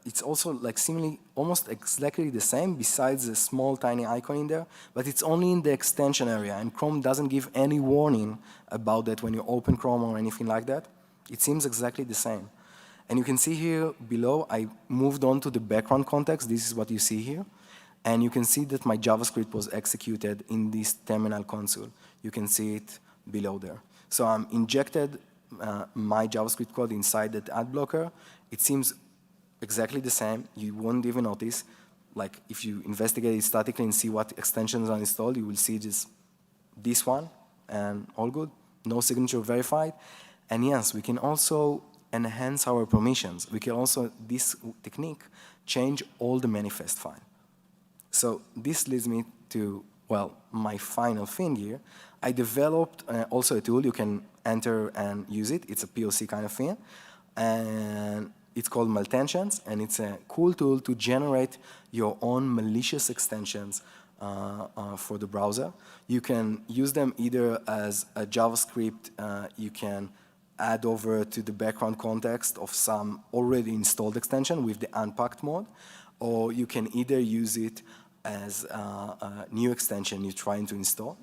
it's also like seemingly almost exactly the same besides a small tiny icon in there, but it's only in the extension area, and Chrome doesn't give any warning about that when you open Chrome or anything like that. It seems exactly the same. And you can see here below, I moved on to the background context. This is what you see here. And you can see that my JavaScript was executed in this terminal console. You can see it below there. So I'm injected my JavaScript code inside that ad blocker. It seems exactly the same. You won't even notice. Like if you investigate it statically and see what extensions are installed, you will see just this one and all good. No signature verified. And yes, we can also enhance our permissions. We can also, this technique, change all the manifest file. So this leads me to, well, my final thing here. I developed also a tool you can enter and use it. It's a POC kind of thing. And it's called Maltensions, and it's a cool tool to generate your own malicious extensions for the browser. You can use them either as a JavaScript you can add over to the background context of some already installed extension with the unpacked mode, or you can either use it as a new extension you're trying to install.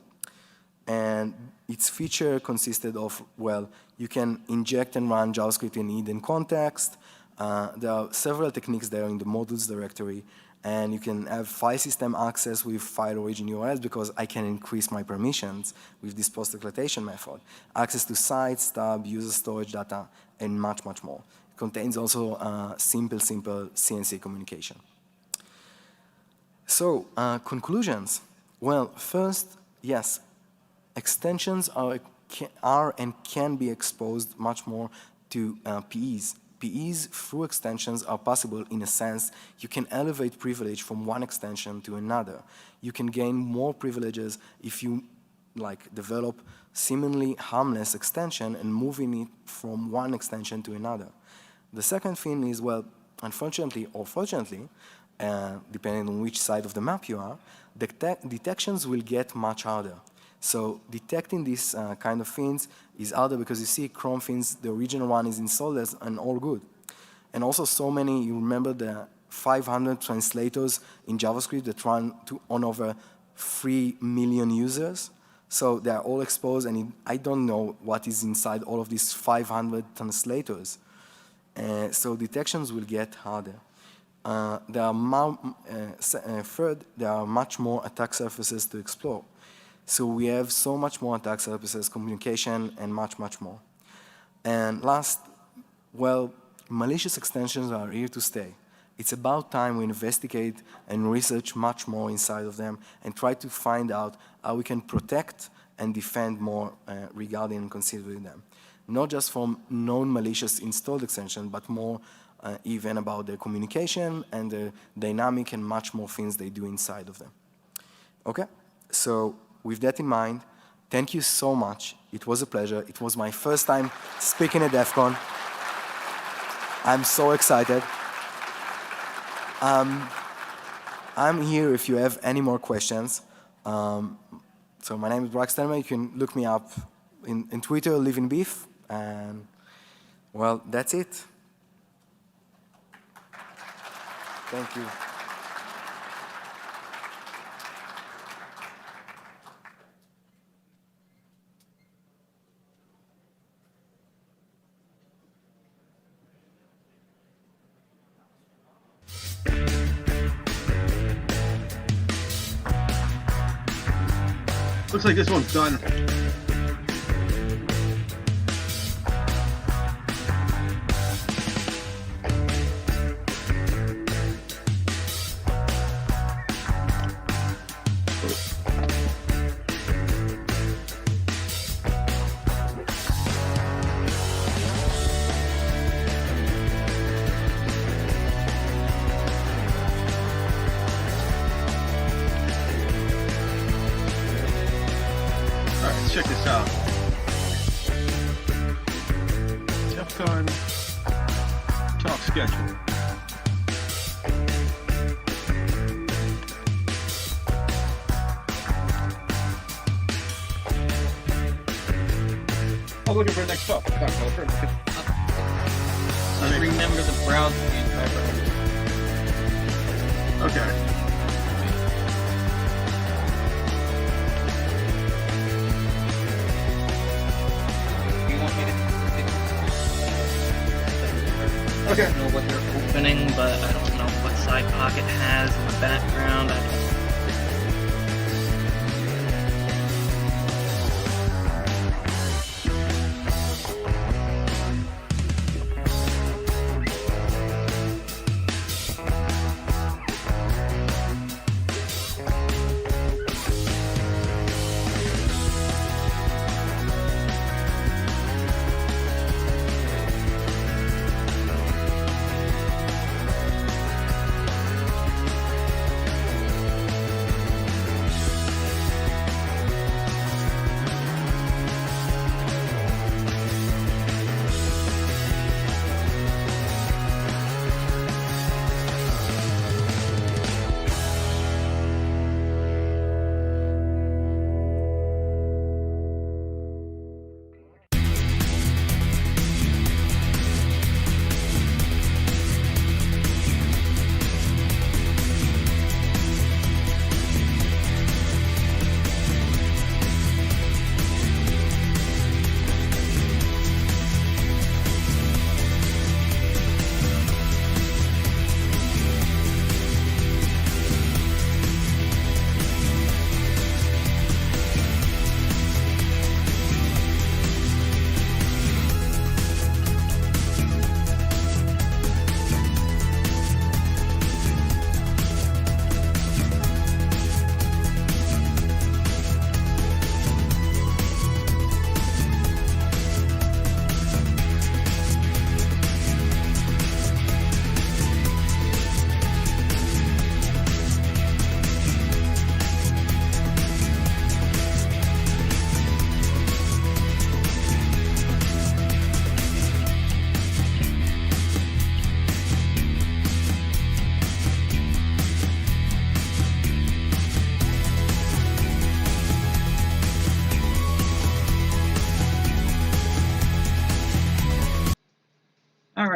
And its feature consisted of, well, you can inject and run JavaScript in hidden context. There are several techniques there in the modules directory. And you can have file system access with file origin URLs because I can increase my permissions with this post-declaration method. Access to sites, tab, user storage data, and much, much more. It contains also simple CNC communication. So, conclusions. Well, first, yes, extensions are and can be exposed much more to PEs. PEs through extensions are possible in a sense you can elevate privilege from one extension to another. You can gain more privileges if you develop seemingly harmless extension and moving it from one extension to another. The second thing is, well, unfortunately or fortunately, depending on which side of the map you are, detections will get much harder. So detecting these kind of things is harder because you see Chrome things, the original one is installed and all good. And also so many, you remember the 500 translators in JavaScript that run on over 3 million users. So they're all exposed and I don't know what is inside all of these 500 translators. So detections will get harder. Third, there are much more attack surfaces to explore. So we have so much more attack surfaces, communication, and much, much more. And last, well, malicious extensions are here to stay. It's about time we investigate and research much more inside of them and try to find out how we can protect and defend more regarding and considering them. Not just from non-malicious installed extension, but more even about their communication and the dynamic and much more things they do inside of them. Okay, so with that in mind, thank you so much. It was a pleasure. It was my first time speaking at DEFCON. I'm so excited. I'm here if you have any more questions. So my name is Brock Stenman. You can look me up in Twitter, Live in Beef, and well, that's it. Thank you. Looks like this one's done. Check this out. DEFCON talk schedule. I'm looking for the next talk. Remember the browse feed. Okay. I don't know what they're opening, but I don't know what side pocket has in the background.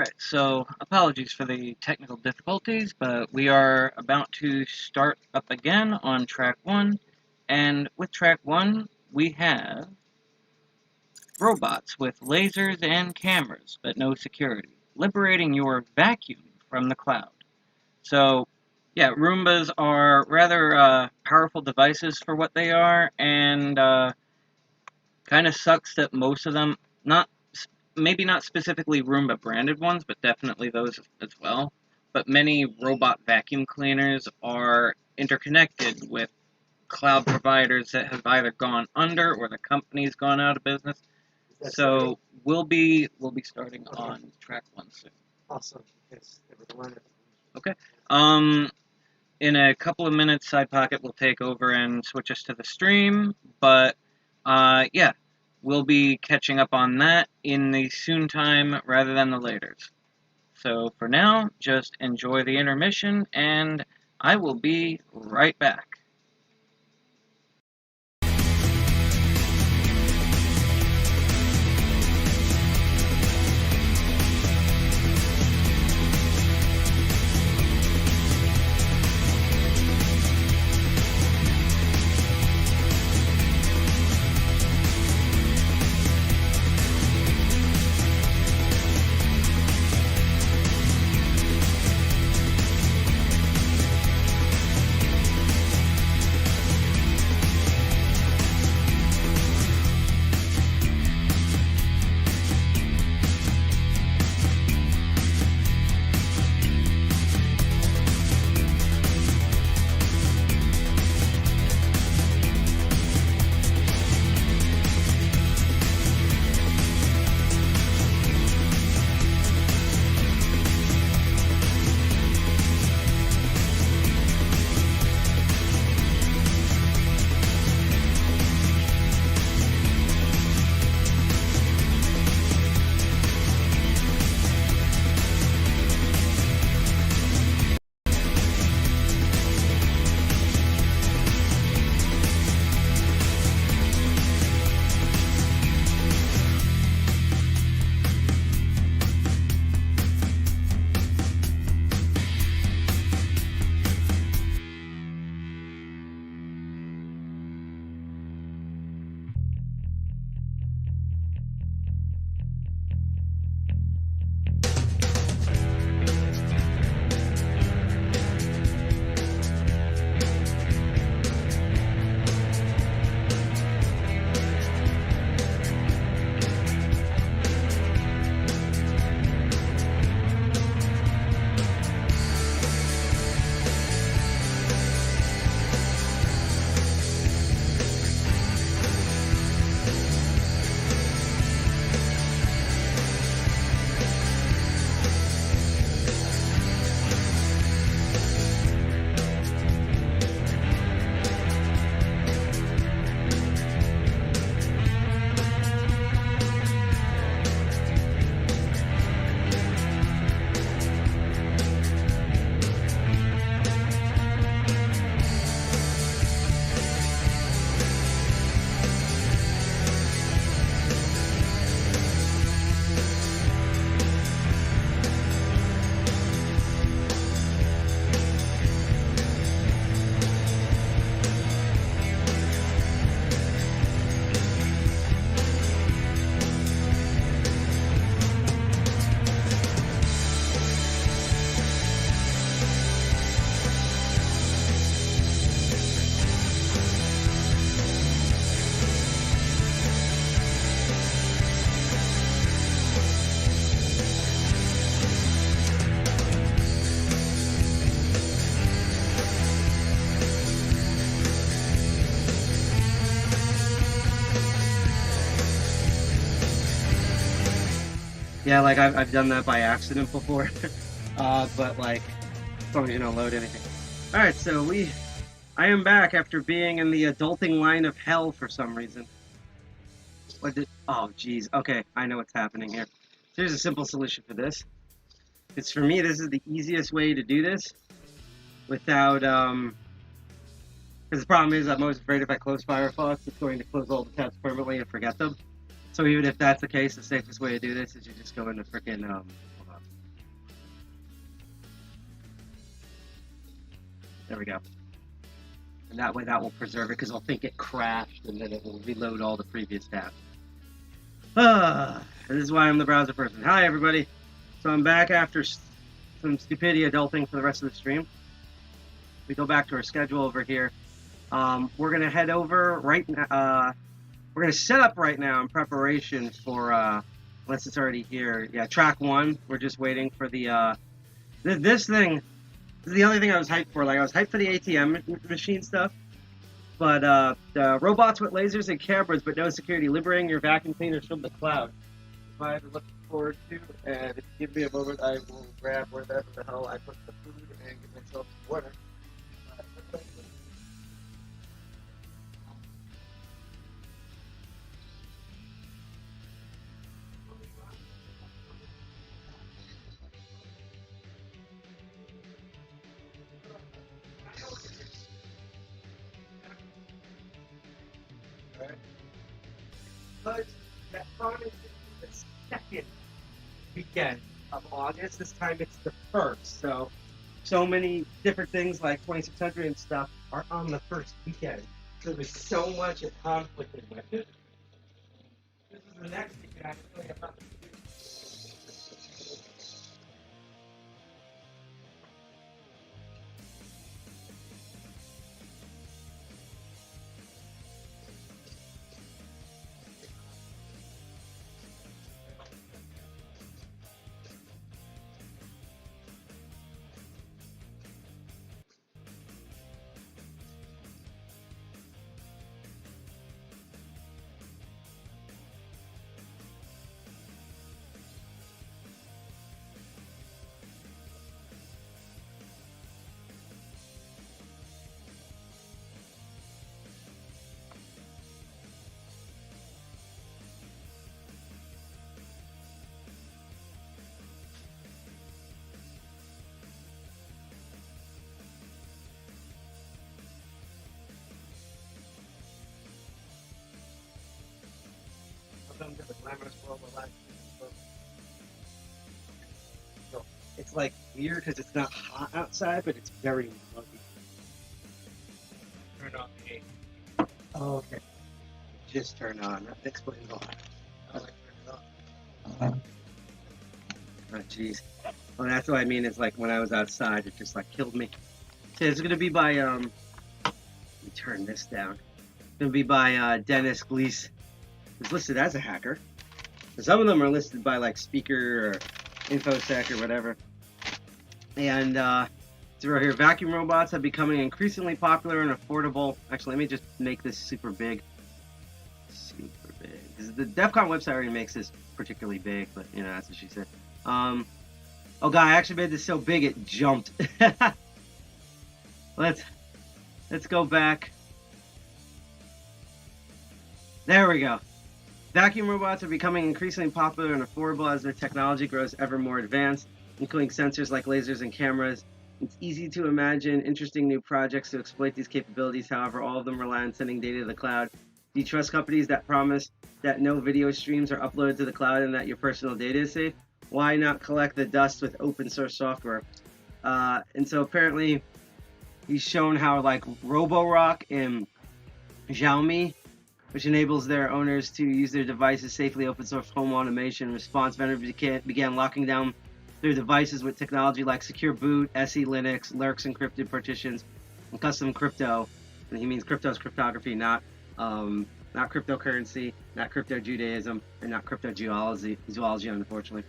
Alright, so apologies for the technical difficulties, but we are about to start up again on track 1. And with track 1, we have robots with lasers and cameras, but no security, liberating your vacuum from the cloud. So, yeah, Roombas are rather powerful devices for what they are, and kind of sucks that most of them, maybe not specifically Roomba branded ones, but definitely those as well. But many robot vacuum cleaners are interconnected with cloud providers that have either gone under or the company's gone out of business. So we'll be starting on track 1 soon. Awesome. Yes, everyone. Okay. In a couple of minutes, Side Pocket will take over and switch us to the stream. But yeah, we'll be catching up on that in the soon time rather than the laters. So for now, just enjoy the intermission, and I will be right back. Yeah, like I've done that by accident before, but like as long as you don't load anything. All right, so I am back after being in the adulting line of hell for some reason. Oh, geez. Okay, I know what's happening here. Here's a simple solution for this. It's for me, this is the easiest way to do this without, because the problem is I'm always afraid if I close Firefox, it's going to close all the tabs permanently and forget them. So even if that's the case, the safest way to do this is you just go into freaking, hold on. There we go. And that way that will preserve it because I'll think it crashed and then it will reload all the previous tabs. This is why I'm the browser person. Hi, everybody. So I'm back after some stupidity adulting for the rest of the stream. We go back to our schedule over here. We're going to head over right now. We're going to set up right now in preparation for, unless it's already here. Yeah, track 1. We're just waiting for the, this thing. This is the only thing I was hyped for. Like, I was hyped for the ATM machine stuff. But the robots with lasers and cameras, but no security, liberating your vacuum cleaners from the cloud. What I'm looking forward to, and if you give me a moment, I will grab wherever the hell I put the food and get myself some water. But DEFCON is the second weekend of August. This time it's the first. So many different things like 2600 and stuff are on the first weekend. So there's so much of conflict with it. This is the next weekend. I can tell you about. Welcome to the glamorous world of life. So it's like weird because it's not hot outside, but it's very muggy. Turn on the AC. Oh, okay. Just turn on. That explains a lot. I like turn it on. Oh, jeez. Well, that's what I mean. It's like when I was outside, it just like killed me. So it's gonna be by let me turn this down. It's gonna be by Dennis Glees. Is listed as a hacker. Some of them are listed by like speaker or infosec or whatever. And it's right here. Vacuum robots are becoming increasingly popular and affordable. Actually, let me just make this super big. Super big. Because the DEFCON website already makes this particularly big, but you know that's what she said. Oh god, I actually made this so big it jumped. Let's go back. There we go. Vacuum robots are becoming increasingly popular and affordable as their technology grows ever more advanced, including sensors like lasers and cameras. It's easy to imagine interesting new projects to exploit these capabilities. However, all of them rely on sending data to the cloud. Do you trust companies that promise that no video streams are uploaded to the cloud and that your personal data is safe? Why not collect the dust with open source software? And so apparently he's shown how like Roborock and Xiaomi, which enables their owners to use their devices safely, open source home automation. In response, vendors began locking down their devices with technology like secure boot, SE Linux, Lurks encrypted partitions, and custom crypto. And he means crypto is cryptography, not cryptocurrency, not crypto Judaism, and not crypto zoology, unfortunately.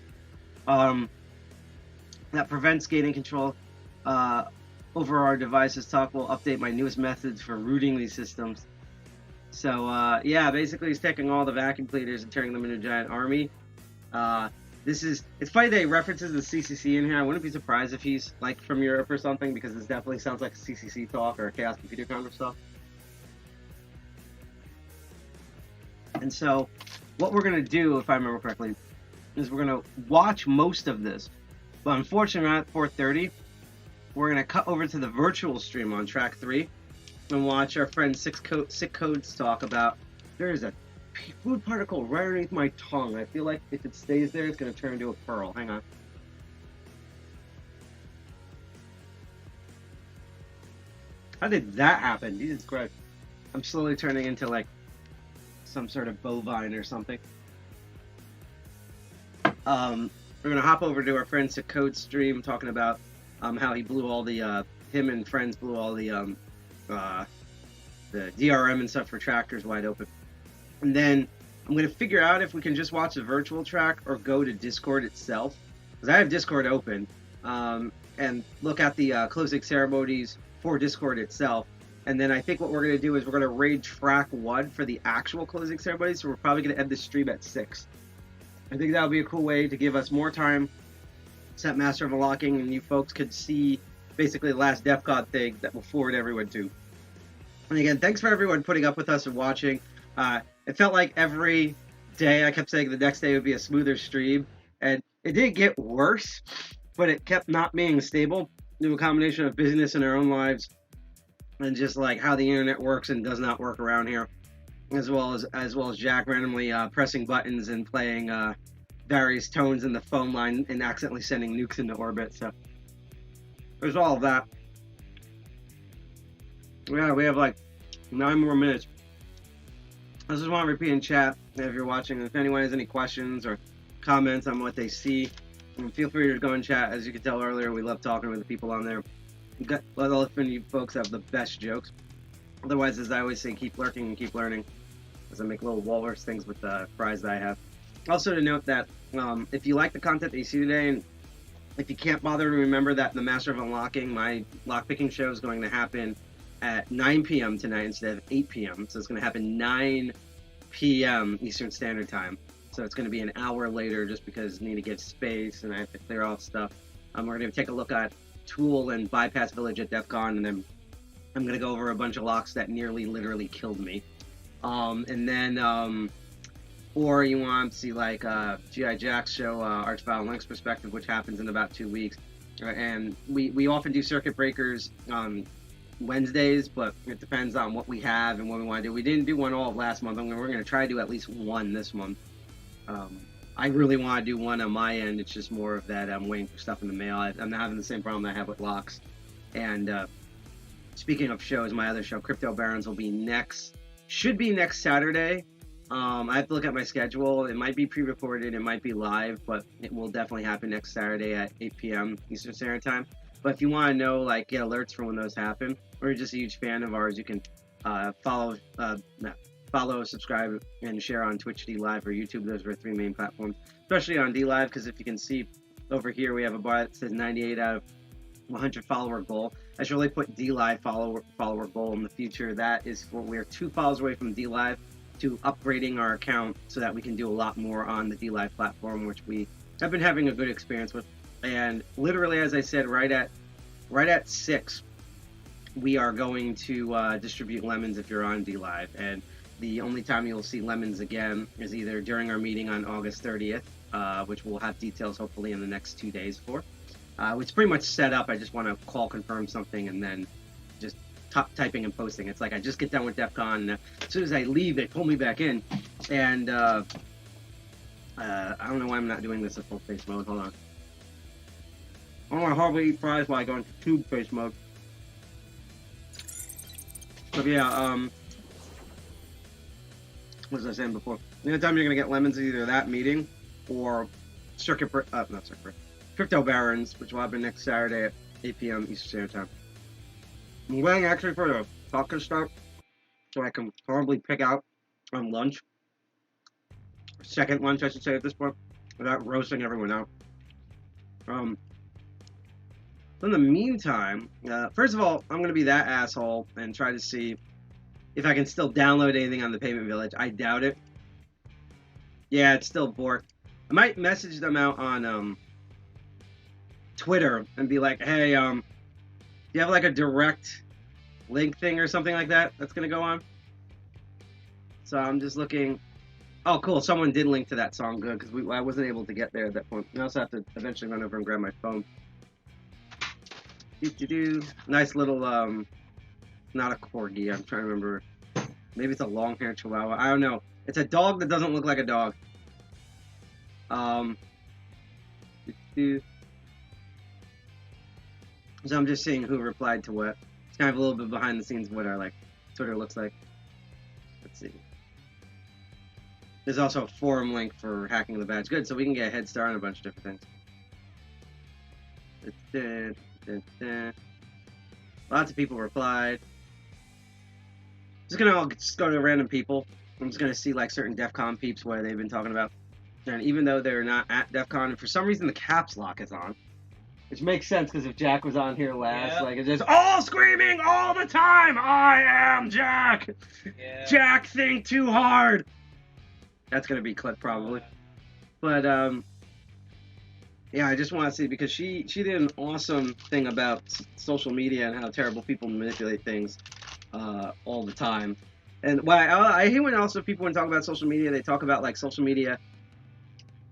That prevents gaining control over our devices. Talk will update my newest methods for rooting these systems. So, yeah, basically he's taking all the vacuum cleaners and turning them into a giant army. It's funny that he references the CCC in here. I wouldn't be surprised if he's, like, from Europe or something, because this definitely sounds like a CCC talk or a Chaos Computer Congress talk. And so, what we're going to do, if I remember correctly, is we're going to watch most of this. But unfortunately, around 4:30, we're going to cut over to the virtual stream on track 3. And watch our friend Sick Codes talk about there's a food particle right underneath my tongue. I feel like if it stays there, it's going to turn into a pearl. Hang on. How did that happen? Jesus Christ. I'm slowly turning into like some sort of bovine or something. We're gonna hop over to our friend Code stream talking about how he blew all the him and friends blew all the DRM and stuff for tractors wide open. And then I'm gonna figure out if we can just watch the virtual track or go to Discord itself, because I have Discord open, and look at the closing ceremonies for Discord itself. And then I think what we're gonna do is we're gonna raid track 1 for the actual closing ceremony. So we're probably gonna end the stream at 6. I think that would be a cool way to give us more time, set Master of Unlocking, and you folks could see basically the last DEFCON thing that will forward everyone to. And again, thanks for everyone putting up with us and watching. It felt like every day I kept saying the next day would be a smoother stream, and it did get worse, but it kept not being stable due to a combination of business in our own lives and just like how the internet works and does not work around here. As well as Jack randomly pressing buttons and playing various tones in the phone line and accidentally sending nukes into orbit. So there's all of that. Yeah, we have like 9 more minutes. I just want to repeat in chat if you're watching. If anyone has any questions or comments on what they see, feel free to go in chat. As you can tell earlier, we love talking with the people on there. Let all of you folks have the best jokes. Otherwise, as I always say, keep lurking and keep learning. As I make little walrus things with the fries that I have. Also to note that if you like the content that you see today, and if you can't bother to remember that the Master of Unlocking, my lockpicking show is going to happen at 9 p.m. tonight instead of 8 p.m. So it's going to happen 9 p.m. Eastern Standard Time. So it's going to be an hour later just because I need to get space and I have to clear off stuff. We're going to take a look at Tool and Bypass Village at DEFCON, and then I'm going to go over a bunch of locks that nearly literally killed me. And then, or you want to see like G.I. Jack's show, Archvile Link's Perspective, which happens in about 2 weeks. And we often do circuit breakers on Wednesdays, but it depends on what we have and what we want to do. We didn't do one all of last month. We're going to try to do at least one this month. I really want to do one on my end. It's just more of that I'm waiting for stuff in the mail. I'm not having the same problem I have with locks. And speaking of shows, my other show, Crypto Barons, will be should be next Saturday. I have to look at my schedule. It might be pre-recorded, it might be live, but it will definitely happen next Saturday at 8 p.m. Eastern Standard Time. But if you want to know, like, get alerts for when those happen, or you're just a huge fan of ours, you can follow, subscribe, and share on Twitch, D Live, or YouTube. Those are our 3 main platforms, especially on D Live, because if you can see over here, we have a bar that says 98 out of 100 follower goal. I should really put D Live follower goal in the future. That is for we're 2 followers away from D Live to upgrading our account so that we can do a lot more on the D Live platform, which we have been having a good experience with. And literally, as I said, right at 6, we are going to distribute lemons if you're on D Live. And the only time you'll see lemons again is either during our meeting on August 30th, which we'll have details hopefully in the next 2 days for. It's pretty much set up. I just want to call confirm something and then just typing and posting. It's like I just get done with DEFCON, and as soon as I leave, they pull me back in. And I don't know why I'm not doing this in full face mode. Hold on. I don't want to hardly eat fries while I go into tube face mode. But yeah, what was I saying before? The only time you're going to get lemons is either that meeting or Crypto Barons, which will happen next Saturday at 8 p.m. Eastern Standard Time. I'm waiting actually for the talk to start so I can probably pick out on lunch. Second lunch, I should say, at this point, without roasting everyone out. In the meantime, first of all, I'm going to be that asshole and try to see if I can still download anything on the Payment Village. I doubt it. Yeah, it's still borked. I might message them out on Twitter and be like, hey, do you have like a direct link thing or something like that that's going to go on? So I'm just looking. Oh, cool. Someone did link to that song. Good, because I wasn't able to get there at that point. I also have to eventually run over and grab my phone. Nice little, not a corgi. I'm trying to remember. Maybe it's a long-haired chihuahua. I don't know. It's a dog that doesn't look like a dog. So I'm just seeing who replied to what. It's kind of a little bit behind the scenes of what our like Twitter looks like. Let's see. There's also a forum link for hacking the badge. Good, so we can get a head start on a bunch of different things. Lots of people replied. Just go to random people. I'm just gonna see like certain DEFCON peeps what they've been talking about. And even though they're not at DEFCON, and for some reason the caps lock is on. Which makes sense because if Jack was on here last, like it's just all screaming all the time. I am Jack. Yeah. Jack, think too hard. That's gonna be clipped probably. But yeah, I just want to see because she did an awesome thing about social media and how terrible people manipulate things all the time. And what I hate when also people when talk about social media, they talk about like social media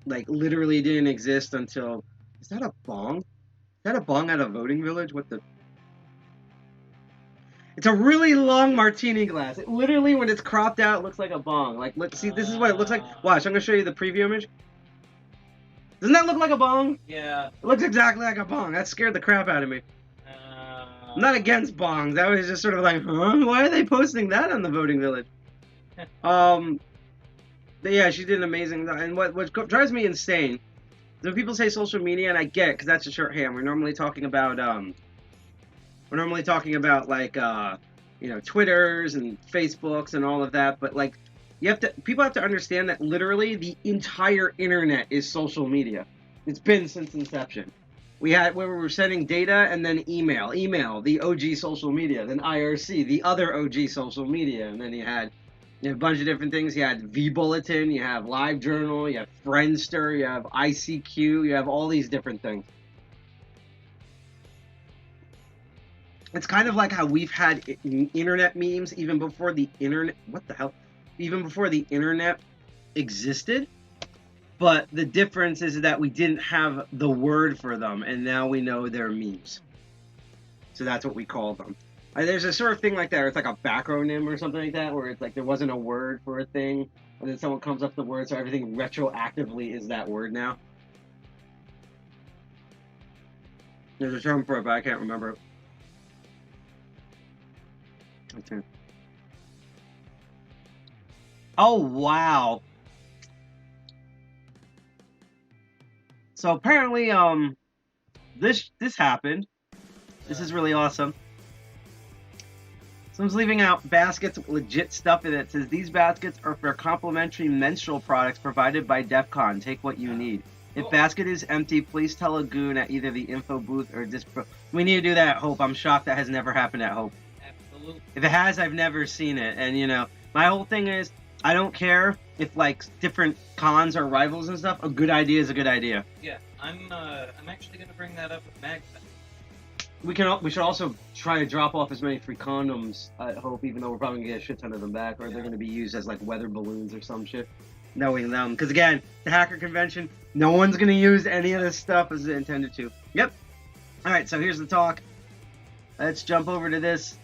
like literally didn't exist until. Is that a bong? Is that a bong at a voting village? What the? It's a really long martini glass. It literally, when it's cropped out, looks like a bong. Like, look, see, this is what it looks like. Watch, I'm gonna show you the preview image. Doesn't that look like a bong? Yeah. It looks exactly like a bong. That scared the crap out of me. I'm not against bongs. I was just sort of like, huh? Why are they posting that on the voting village? But yeah, she did an amazing. And what drives me insane. When people say social media, and I get it, because that's a shorthand. We're normally talking about like you know, Twitters and Facebooks and all of that. But like, people have to understand that literally the entire internet is social media. It's been since inception. We were sending data and then email, the OG social media, then IRC, the other OG social media, and then you had a bunch of different things. You had vBulletin, you have LiveJournal, you have Friendster, you have ICQ, you have all these different things. It's kind of like how we've had internet memes even before the internet. What the hell? Even before the internet existed. But the difference is that we didn't have the word for them, and now we know they're memes. So that's what we call them. There's a sort of thing like that, where it's like a backronym or something like that, where it's like there wasn't a word for a thing, and then someone comes up with the word, so everything retroactively is that word now. There's a term for it, but I can't remember it. Okay. Oh, wow. So apparently, this happened. This is really awesome. Someone's leaving out baskets with legit stuff in it. It says, these baskets are for complimentary menstrual products provided by DEFCON. Take what you need. If basket is empty, please tell a goon at either the info booth or We need to do that at Hope. I'm shocked that has never happened at Hope. Absolutely. If it has, I've never seen it. And, you know, my whole thing is, I don't care if, like, different cons are rivals and stuff. A good idea is a good idea. Yeah, I'm actually gonna bring that up with Magda. We should also try to drop off as many free condoms at Hope, even though we're probably gonna get a shit ton of them back, or they're gonna be used as like weather balloons or some shit. Knowing them, because again, the hacker convention, no one's gonna use any of this stuff as intended to. Yep. All right, so here's the talk. Let's jump over to this.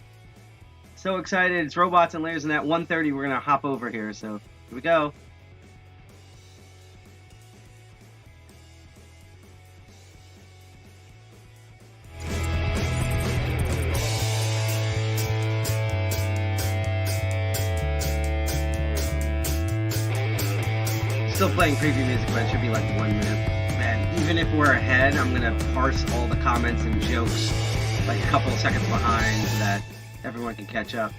So excited! It's robots and layers, and at 1:30 we're gonna hop over here. So here we go. Still playing preview music, but it should be like 1 minute. Man, even if we're ahead, I'm gonna parse all the comments and jokes like a couple of seconds behind so that everyone can catch up.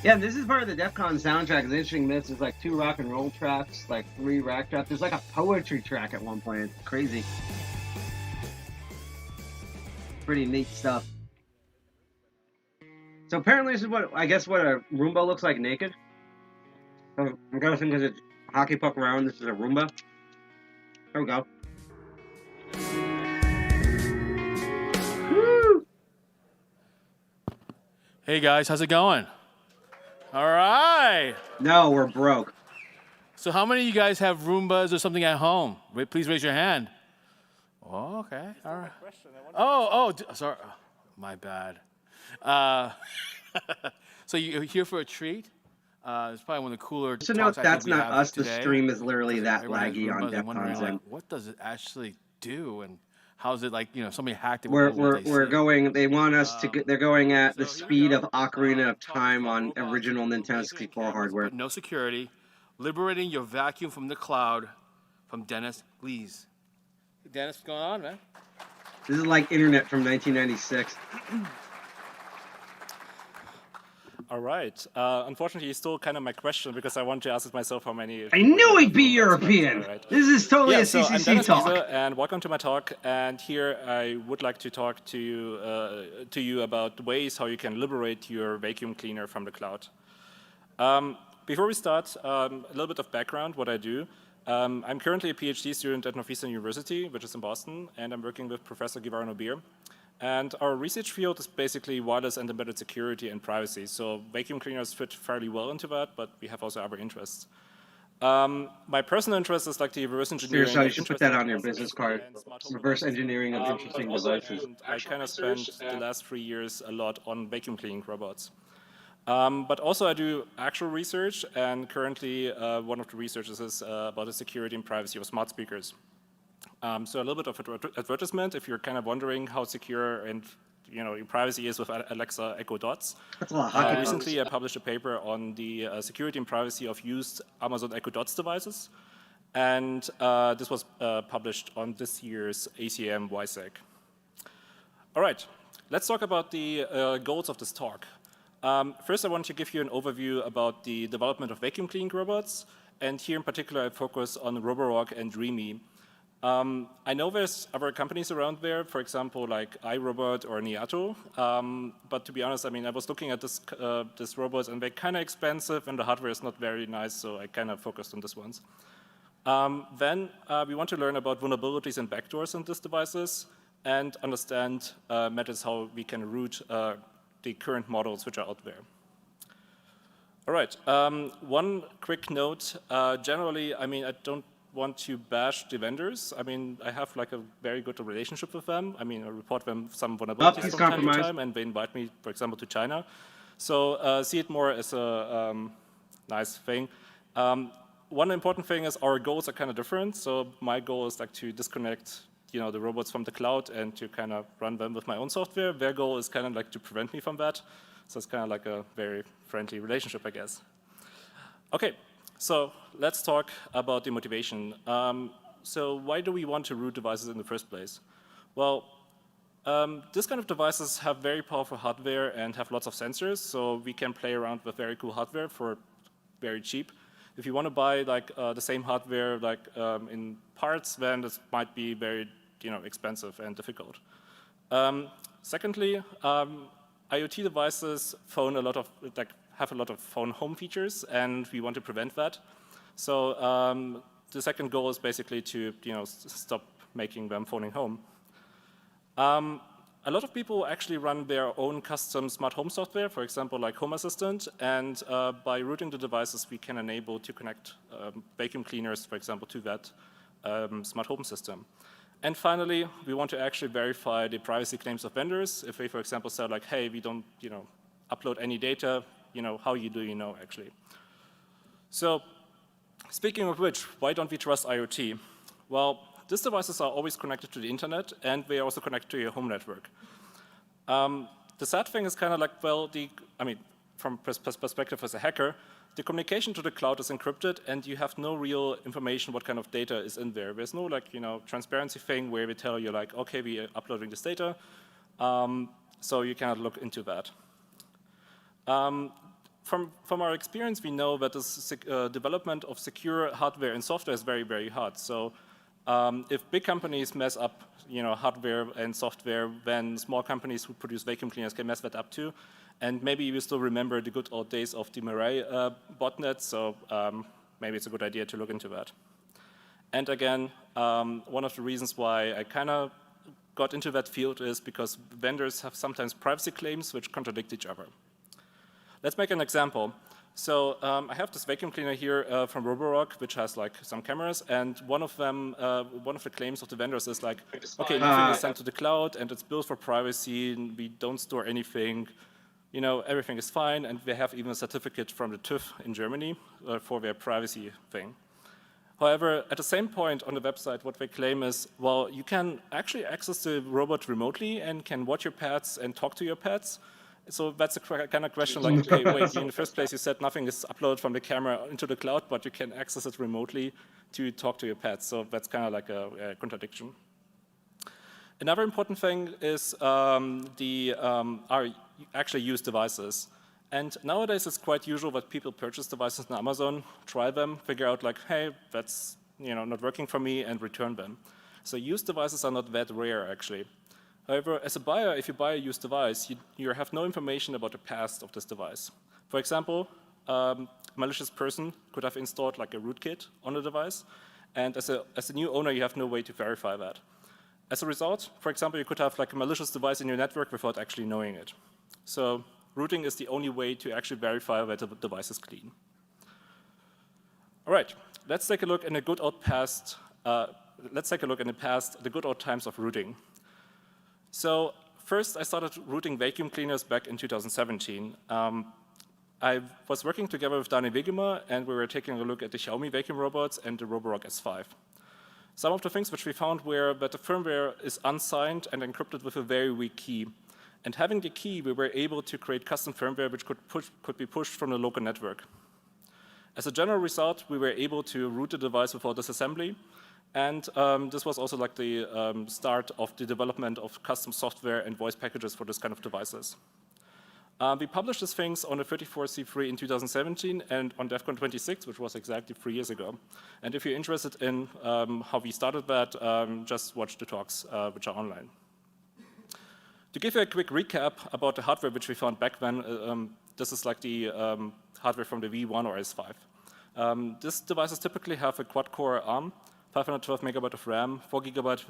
Yeah, this is part of the DEFCON soundtrack. It's interesting. This is like 2 rock and roll tracks, like 3 rap tracks. There's like a poetry track at one point. It's crazy. Pretty neat stuff. So apparently, this is what I guess what a Roomba looks like naked. So I'm guessing because it's hockey puck around. This is a Roomba. There we go. Woo! Hey guys, how's it going? All right. No, we're broke. So how many of you guys have Roombas or something at home? Please raise your hand. Oh, okay. All right. Sorry. Oh, my bad. So you're here for a treat? It's probably one of the cooler. So no, that's not us. The stream is literally that laggy on DEFCON. Like, what does it actually do? And How's it like, somebody hacked it? We're going. They want us to. They're going at the So here we speed go. of Ocarina of Talking Time about on robots original with Nintendo laser and 64 cameras, hardware. But no security. Liberating your vacuum from the cloud, from Dennis Lees. Dennis, what's going on, man? This is like internet from 1996. All right. Unfortunately, you stole kind of my question because I want to ask it myself how many. I knew he'd be European. Right. This is totally Yeah, a so I'm CCC Dennis talk. Wiese, and welcome to my talk. And here I would like to talk to you about ways how you can liberate your vacuum cleaner from the cloud. Before we start, a little bit of background, what I do. I'm currently a PhD student at Northeastern University, which is in Boston, and I'm working with Professor Givarno Beer. And our research field is basically wireless and embedded security and privacy. So vacuum cleaners fit fairly well into that, but we have also other interests. My personal interest is like the reverse engineering. Seriously, you should put that on your business card. Reverse engineering of interesting devices. And I kind of spent the last 3 years a lot on vacuum cleaning robots. But also I do actual research, and currently one of the researches is about the security and privacy of smart speakers. So a little bit of advertisement, if you're kind of wondering how secure and your privacy is with Alexa Echo Dots. That's a lot of hockey Recently, I published a paper on the security and privacy of used Amazon Echo Dots devices, and this was published on this year's ACM WISEC. All right, let's talk about the goals of this talk. First, I want to give you an overview about the development of vacuum cleaning robots, and here in particular, I focus on Roborock and Dreamy. I know there's other companies around there, for example, like iRobot or Niato, but to be honest, I mean, I was looking at this robots, and they're kind of expensive, and the hardware is not very nice, so I kind of focused on these ones. Then we want to learn about vulnerabilities and backdoors in these devices, and understand methods how we can root the current models which are out there. All right, one quick note. Generally, I mean, I don't want to bash the vendors. I mean, I have like a very good relationship with them. I mean, I report them some vulnerabilities from time to time, and they invite me, for example, to China. So see it more as a nice thing. One important thing is our goals are kind of different. So my goal is like to disconnect the robots from the cloud and to kind of run them with my own software. Their goal is kind of like to prevent me from that. So it's kind of like a very friendly relationship, I guess. Okay, so let's talk about the motivation. So why do we want to root devices in the first place? Well, this kind of devices have very powerful hardware and have lots of sensors, so we can play around with very cool hardware for very cheap. If you want to buy like the same hardware like in parts, then this might be very expensive and difficult. Secondly, IoT devices have a lot of phone home features, and we want to prevent that. So the second goal is basically to stop making them phoning home. A lot of people actually run their own custom smart home software, for example, like Home Assistant, and by routing the devices, we can enable to connect vacuum cleaners, for example, to that smart home system. And finally, we want to actually verify the privacy claims of vendors. If they, for example, say like, hey, we don't upload any data, how do you know actually? So speaking of which, why don't we trust IoT? Well, these devices are always connected to the internet, and they are also connected to your home network. The sad thing is kind of like, well, from perspective as a hacker, the communication to the cloud is encrypted, and you have no real information what kind of data is in there. There's no transparency thing where we tell you like, okay, we are uploading this data, so you cannot look into that. From our experience, we know that this development of secure hardware and software is very, very hard. So if big companies mess up hardware and software, then small companies who produce vacuum cleaners can mess that up too. And maybe you still remember the good old days of the Mirai botnet, so maybe it's a good idea to look into that. And again, one of the reasons why I kind of got into that field is because vendors have sometimes privacy claims which contradict each other. Let's make an example. So I have this vacuum cleaner here from Roborock, which has like some cameras, and one of the claims of the vendors is like, okay, nothing is sent to the cloud, and it's built for privacy, and we don't store anything. Everything is fine, and they have even a certificate from the TÜV in Germany for their privacy thing. However, at the same point on the website, what they claim is, well, you can actually access the robot remotely and can watch your pets and talk to your pets. So that's a kind of question like, okay, wait, in the first place you said nothing is uploaded from the camera into the cloud, but you can access it remotely to talk to your pets. So that's kind of like a contradiction. Another important thing is our actually used devices. And nowadays it's quite usual that people purchase devices on Amazon, try them, figure out like, hey, that's not working for me, and return them. So used devices are not that rare actually. However, as a buyer, if you buy a used device, you have no information about the past of this device. For example, a malicious person could have installed like a rootkit on the device, and as a new owner, you have no way to verify that. As a result, for example, you could have like a malicious device in your network without actually knowing it. So rooting is the only way to actually verify that the device is clean. All right, let's take a look in the good old past. Let's take a look in the past, the good old times of rooting. So first, I started rooting vacuum cleaners back in 2017. I was working together with Dani Wegema, and we were taking a look at the Xiaomi vacuum robots and the Roborock S5. Some of the things which we found were that the firmware is unsigned and encrypted with a very weak key. And having the key, we were able to create custom firmware which could be pushed from the local network. As a general result, we were able to root the device without disassembly. And this was also like the start of the development of custom software and voice packages for this kind of devices. We published these things on the 34C3 in 2017 and on DEFCON 26, which was exactly 3 years ago. And if you're interested in how we started that, just watch the talks which are online. To give you a quick recap about the hardware which we found back then, this is like the hardware from the V1 or S5. These devices typically have a quad-core ARM, 512 megabyte of RAM, 4 gigabyte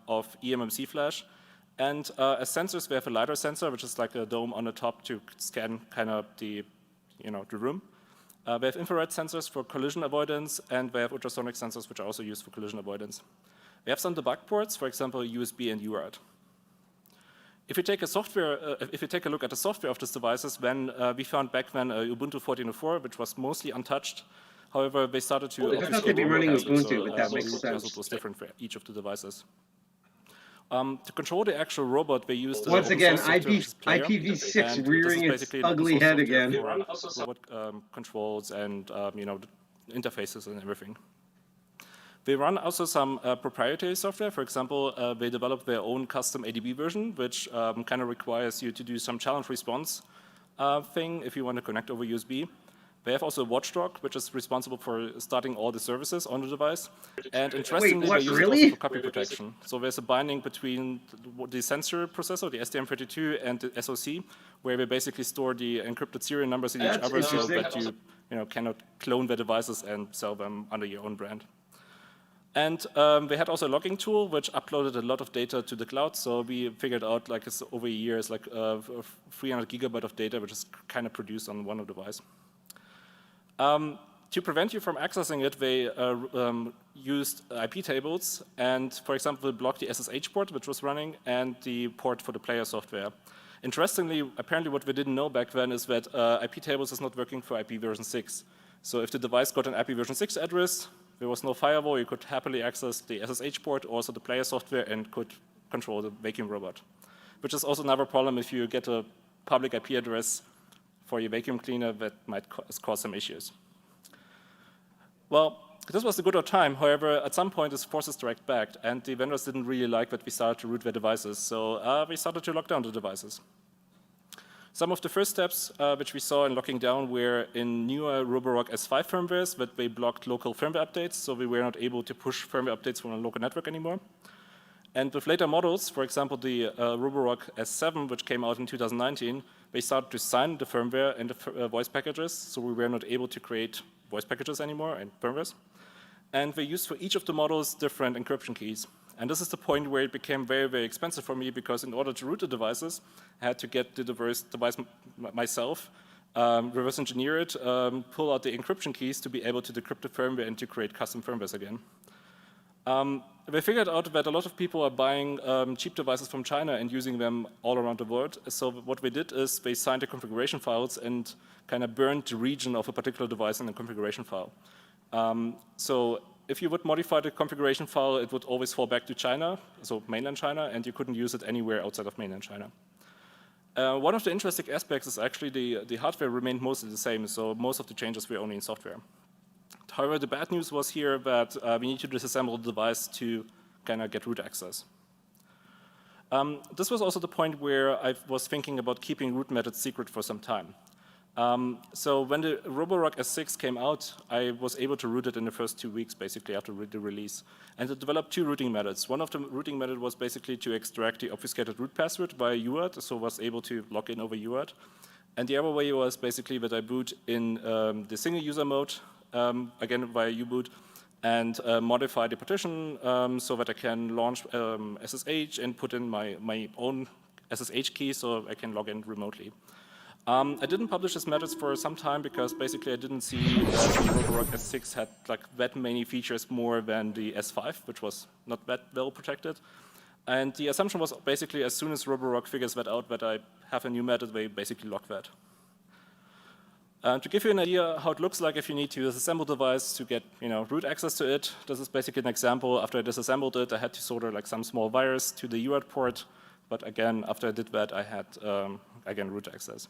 of eMMC flash, and as sensors, we have a LiDAR sensor, which is like a dome on the top to scan kind of the room. We have infrared sensors for collision avoidance, and we have ultrasonic sensors, which are also used for collision avoidance. We have some debug ports, for example, USB and UART. If you take a look at the software of these devices, then we found back then Ubuntu 14.04, which was mostly untouched. However, they started to obfuscate the running Ubuntu, but that makes sense. It was different for each of the devices. To control the actual robot, they used once again IPv6 rearing its ugly head again. Robot controls and interfaces and everything. They run also some proprietary software. For example, they developed their own custom ADB version, which kind of requires you to do some challenge response thing if you want to connect over USB. They have also a watchdog, which is responsible for starting all the services on the device. And interestingly, they use it also for copy protection. So there's a binding between the sensor processor, the STM32, and the SoC, where they basically store the encrypted serial numbers in each other so that you cannot clone the devices and sell them under your own brand. And they had also a logging tool which uploaded a lot of data to the cloud. So we figured out like over a year it's like 300 gigabyte of data which is kind of produced on one device. To prevent you from accessing it, they used IP tables and, for example, blocked the SSH port which was running and the port for the player software. Interestingly, apparently what we didn't know back then is that IP tables is not working for IP version 6. So if the device got an IP version 6 address, there was no firewall, you could happily access the SSH port, also the player software, and could control the vacuum robot. Which is also another problem if you get a public IP address for your vacuum cleaner that might cause some issues. Well, this was a good old time. However, at some point, this forces direct back, and the vendors didn't really like that we started to root their devices, so we started to lock down the devices. Some of the first steps which we saw in locking down were in newer Roborock S5 firmwares that they blocked local firmware updates, so we were not able to push firmware updates from a local network anymore. And with later models, for example, the Roborock S7, which came out in 2019, they started to sign the firmware and the voice packages, so we were not able to create voice packages anymore and firmwares. And they used for each of the models different encryption keys. And this is the point where it became very, very expensive for me because in order to root the devices, I had to get the device myself, reverse engineer it, pull out the encryption keys to be able to decrypt the firmware and to create custom firmwares again. We figured out that a lot of people are buying cheap devices from China and using them all around the world. So what we did is they signed the configuration files and kind of burned the region of a particular device in the configuration file. So if you would modify the configuration file, it would always fall back to China, so mainland China, and you couldn't use it anywhere outside of mainland China. One of the interesting aspects is actually the hardware remained mostly the same, so most of the changes were only in software. However, the bad news was here that we need to disassemble the device to kind of get root access. This was also the point where I was thinking about keeping root methods secret for some time. So when the Roborock S6 came out, I was able to root it in the first 2 weeks, basically, after the release. And it developed 2 rooting methods. One of the rooting methods was basically to extract the obfuscated root password via UART, so was able to log in over UART. And the other way was basically that I boot in the single user mode, again via U-boot, and modify the partition so that I can launch SSH and put in my own SSH key so I can log in remotely. I didn't publish this methods for some time because basically I didn't see that the Roborock S6 had like that many features more than the S5, which was not that well protected. And the assumption was basically as soon as Roborock figures that out that I have a new method, they basically lock that. To give you an idea how it looks like if you need to disassemble a device to get root access to it, this is basically an example. After I disassembled it, I had to solder like some small virus to the UART port. But again, after I did that, I had, again, root access.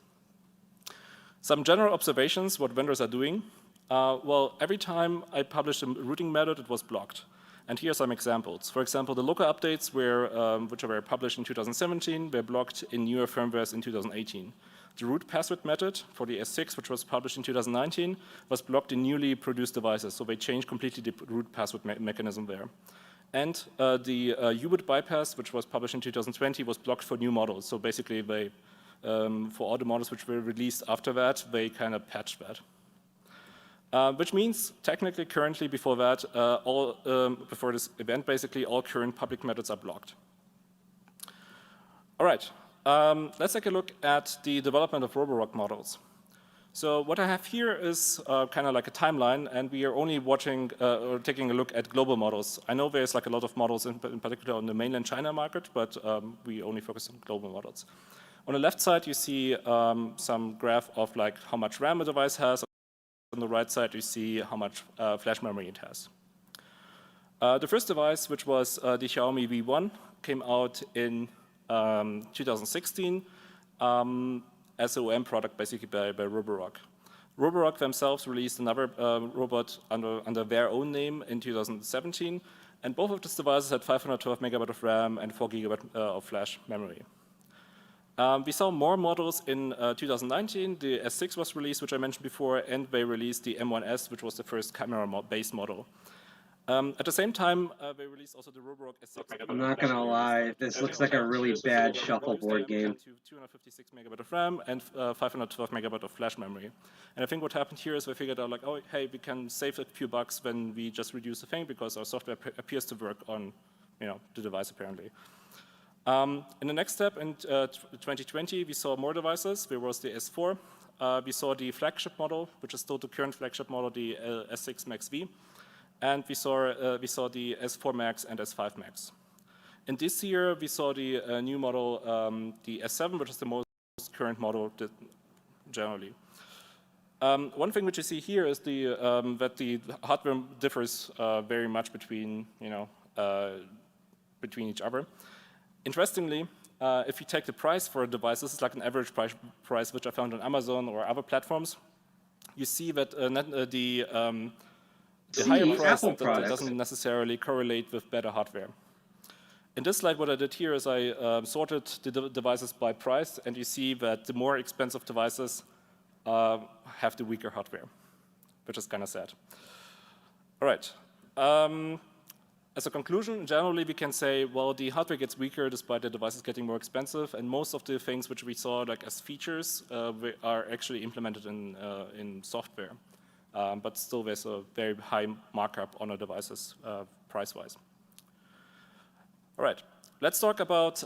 Some general observations, what vendors are doing. Well, every time I published a rooting method, it was blocked. And here are some examples. For example, the local updates, which were published in 2017, were blocked in newer firmwares in 2018. The root password method for the S6, which was published in 2019, was blocked in newly produced devices. So they changed completely the root password mechanism there. And the U-boot bypass, which was published in 2020, was blocked for new models. So basically, they, for all the models which were released after that, they kind of patched that. Which means, technically, currently, before that, before this event, basically, all current public methods are blocked. All right, let's take a look at the development of Roborock models. So what I have here is kind of like a timeline, and we are only watching or taking a look at global models. I know there's like a lot of models, in particular on the mainland China market, but we only focus on global models. On the left side, you see some graph of like how much RAM a device has. On the right side, you see how much flash memory it has. The first device, which was the Xiaomi V1, came out in 2016 as an OEM product, basically by Roborock. Roborock themselves released another robot under their own name in 2017, and both of these devices had 512 megabyte of RAM and 4 gigabyte of flash memory. We saw more models in 2019. The S6 was released, which I mentioned before, and they released the M1S, which was the first camera-based model. At the same time, they released also the Roborock S6. I'm not gonna lie, this looks like a really bad shuffleboard game. 256 megabyte of RAM and 512 megabyte of flash memory. And I think what happened here is we figured out like, oh, hey, we can save a few bucks when we just reduce the thing because our software appears to work on, the device apparently. In the next step, in 2020, we saw more devices. There was the S4. We saw the flagship model, which is still the current flagship model, the S6 Max V. And we saw the S4 Max and S5 Max. And this year, we saw the new model, the S7, which is the most current model generally. One thing which you see here is that the hardware differs very much between, between each other. Interestingly, if you take the price for a device, this is like an average price which I found on Amazon or other platforms. You see that the higher price doesn't necessarily correlate with better hardware. In this slide, what I did here is I sorted the devices by price, and you see that the more expensive devices have the weaker hardware, which is kind of sad. All right. As a conclusion, generally we can say, well, the hardware gets weaker despite the devices getting more expensive, and most of the things which we saw like as features are actually implemented in software. But still there's a very high markup on the devices price-wise. All right, let's talk about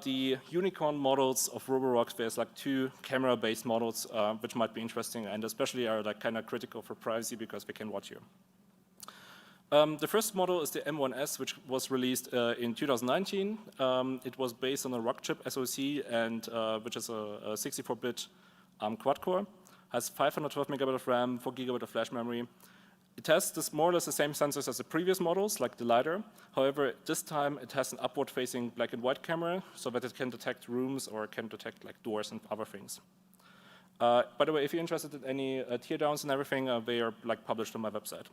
the unicorn models of Roborock. There's like 2 camera-based models which might be interesting and especially are like kind of critical for privacy because they can watch you. The first model is the M1S, which was released in 2019. It was based on a Rockchip SoC, and which is a 64-bit quad-core. Has 512 megabyte of RAM, 4 gigabyte of flash memory. It has more or less the same sensors as the previous models, like the LiDAR. However, this time it has an upward-facing black and white camera, so that it can detect rooms or can detect like doors and other things. By the way, if you're interested in any teardowns and everything, they are like published on my website.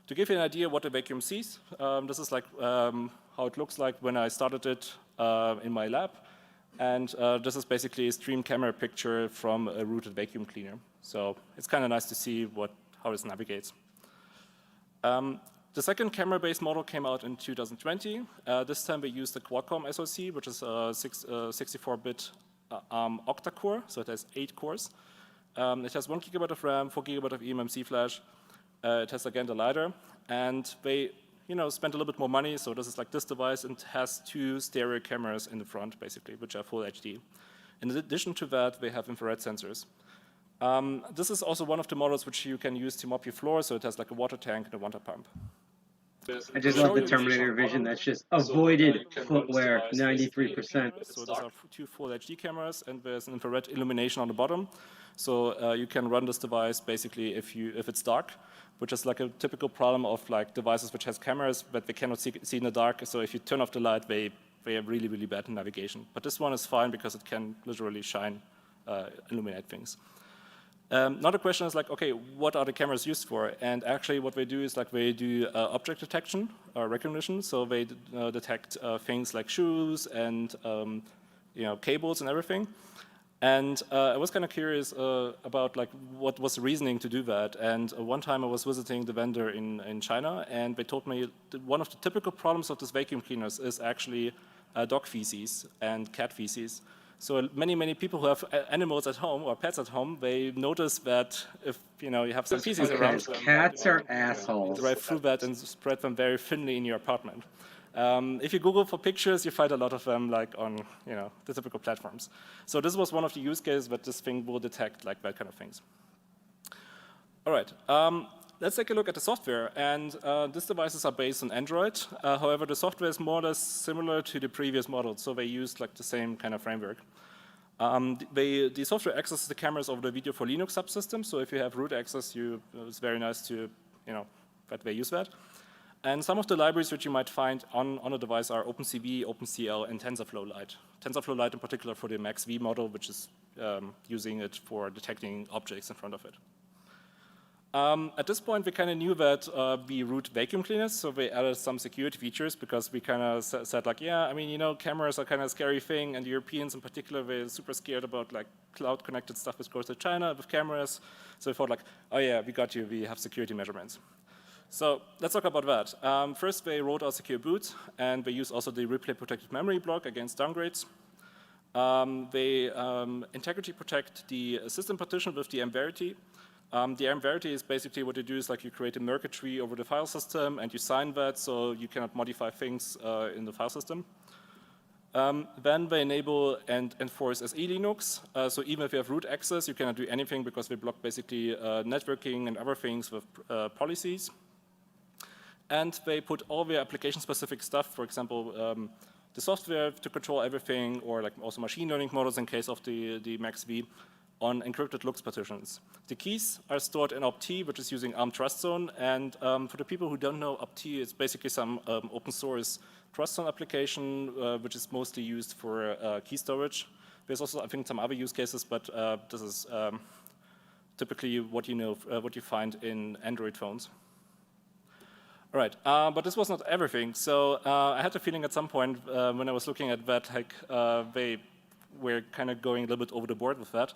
To give you an idea what the vacuum sees, this is like how it looks like when I started it in my lab. And this is basically a stream camera picture from a routed vacuum cleaner. So it's kind of nice to see how this navigates. The second camera-based model came out in 2020. This time we used the Qualcomm SoC, which is a 64-bit octa-core, so it has 8 cores. It has 1 GB of RAM, 4 GB of eMMC flash. It has, again, the LiDAR. And they spent a little bit more money, so this is like this device, and has 2 stereo cameras in the front, basically, which are full HD. In addition to that, they have infrared sensors. This is also one of the models which you can use to mop your floor, so it has like a water tank and a water pump. I just love the Terminator vision. That's just avoided footwear, 93%. So those are 2 full HD cameras, and there's an infrared illumination on the bottom. So you can run this device basically if it's dark, which is like a typical problem of like devices which has cameras, but they cannot see in the dark. So if you turn off the light, they have really, really bad navigation. But this one is fine because it can literally shine, illuminate things. Another question is like, okay, what are the cameras used for? And actually what they do is like they do object detection or recognition. So they detect things like shoes and cables and everything. And I was kind of curious about like what was the reasoning to do that. And one time I was visiting the vendor in China, and they told me that one of the typical problems of this vacuum cleaners is actually dog feces and cat feces. So many people who have animals at home or pets at home, they notice that if you have some feces around, cats are assholes. Drive through that and spread them very thinly in your apartment. If you Google for pictures, you find a lot of them like on the typical platforms. So this was one of the use cases that this thing will detect like that kind of things. All right. Let's take a look at the software. And these devices are based on Android. However, the software is more or less similar to the previous model, so they use like the same kind of framework. The software accesses the cameras over the Video for Linux subsystem. So if you have root access, it's very nice to that they use that. And some of the libraries which you might find on a device are OpenCV, OpenCL, and TensorFlow Lite. TensorFlow Lite in particular for the MaxV model, which is using it for detecting objects in front of it. At this point, we kind of knew that we root vacuum cleaners, so we added some security features because we kind of said like, yeah, I mean, cameras are kind of a scary thing, and the Europeans in particular, they're super scared about like cloud-connected stuff which goes to China with cameras. So we thought like, oh yeah, we got you, we have security measurements. So let's talk about that. First, they wrote out secure boot, and they use also the replay protected memory block against downgrades. They integrity protect the system partition with the mVerity. The mVerity is basically what you do is like you create a Merkle tree over the file system and you sign that so you cannot modify things in the file system. Then they enable and enforce SE Linux. So even if you have root access, you cannot do anything because they block basically networking and other things with policies. And they put all their application-specific stuff, for example, the software to control everything, or like also machine learning models in case of the MaxV, on encrypted LUKS partitions. The keys are stored in opt, which is using ARM Trust Zone. And for the people who don't know, opt is basically some open source Trust Zone application, which is mostly used for key storage. There's also, I think, some other use cases, but this is typically what you find in Android phones. All right, but this was not everything. So I had the feeling at some point when I was looking at that, like they were kind of going a little bit over the board with that.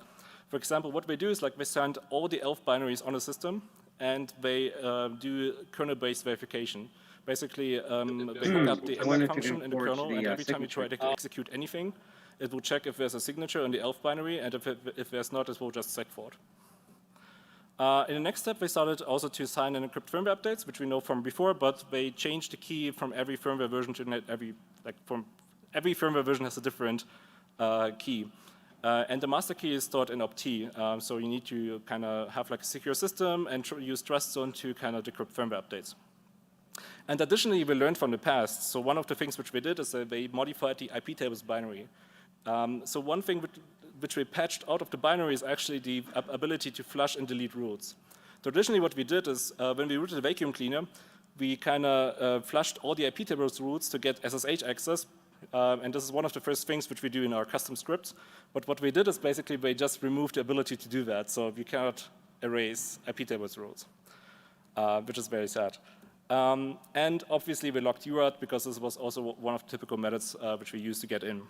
For example, what they do is like they send all the ELF binaries on the system, and they do kernel-based verification. Basically, they hook up the index function in the kernel, and every time you try to execute anything, it will check if there's a signature in the ELF binary, and if there's not, it will just seg forward. In the next step, they started also to sign and encrypt firmware updates, which we know from before, but they changed the key from every firmware version to every firmware version has a different key. And the master key is stored in opt, so you need to kind of have like a secure system and use Trust Zone to kind of decrypt firmware updates. And additionally, we learned from the past. So one of the things which we did is that they modified the IP tables binary. So one thing which we patched out of the binary is actually the ability to flush and delete rules. Traditionally, what we did is when we rooted a vacuum cleaner, we kind of flushed all the IP tables routes to get SSH access. And this is one of the first things which we do in our custom scripts. But what we did is basically we just removed the ability to do that. So we cannot erase IP tables rules, which is very sad. And obviously, we locked UART because this was also one of the typical methods which we use to get in.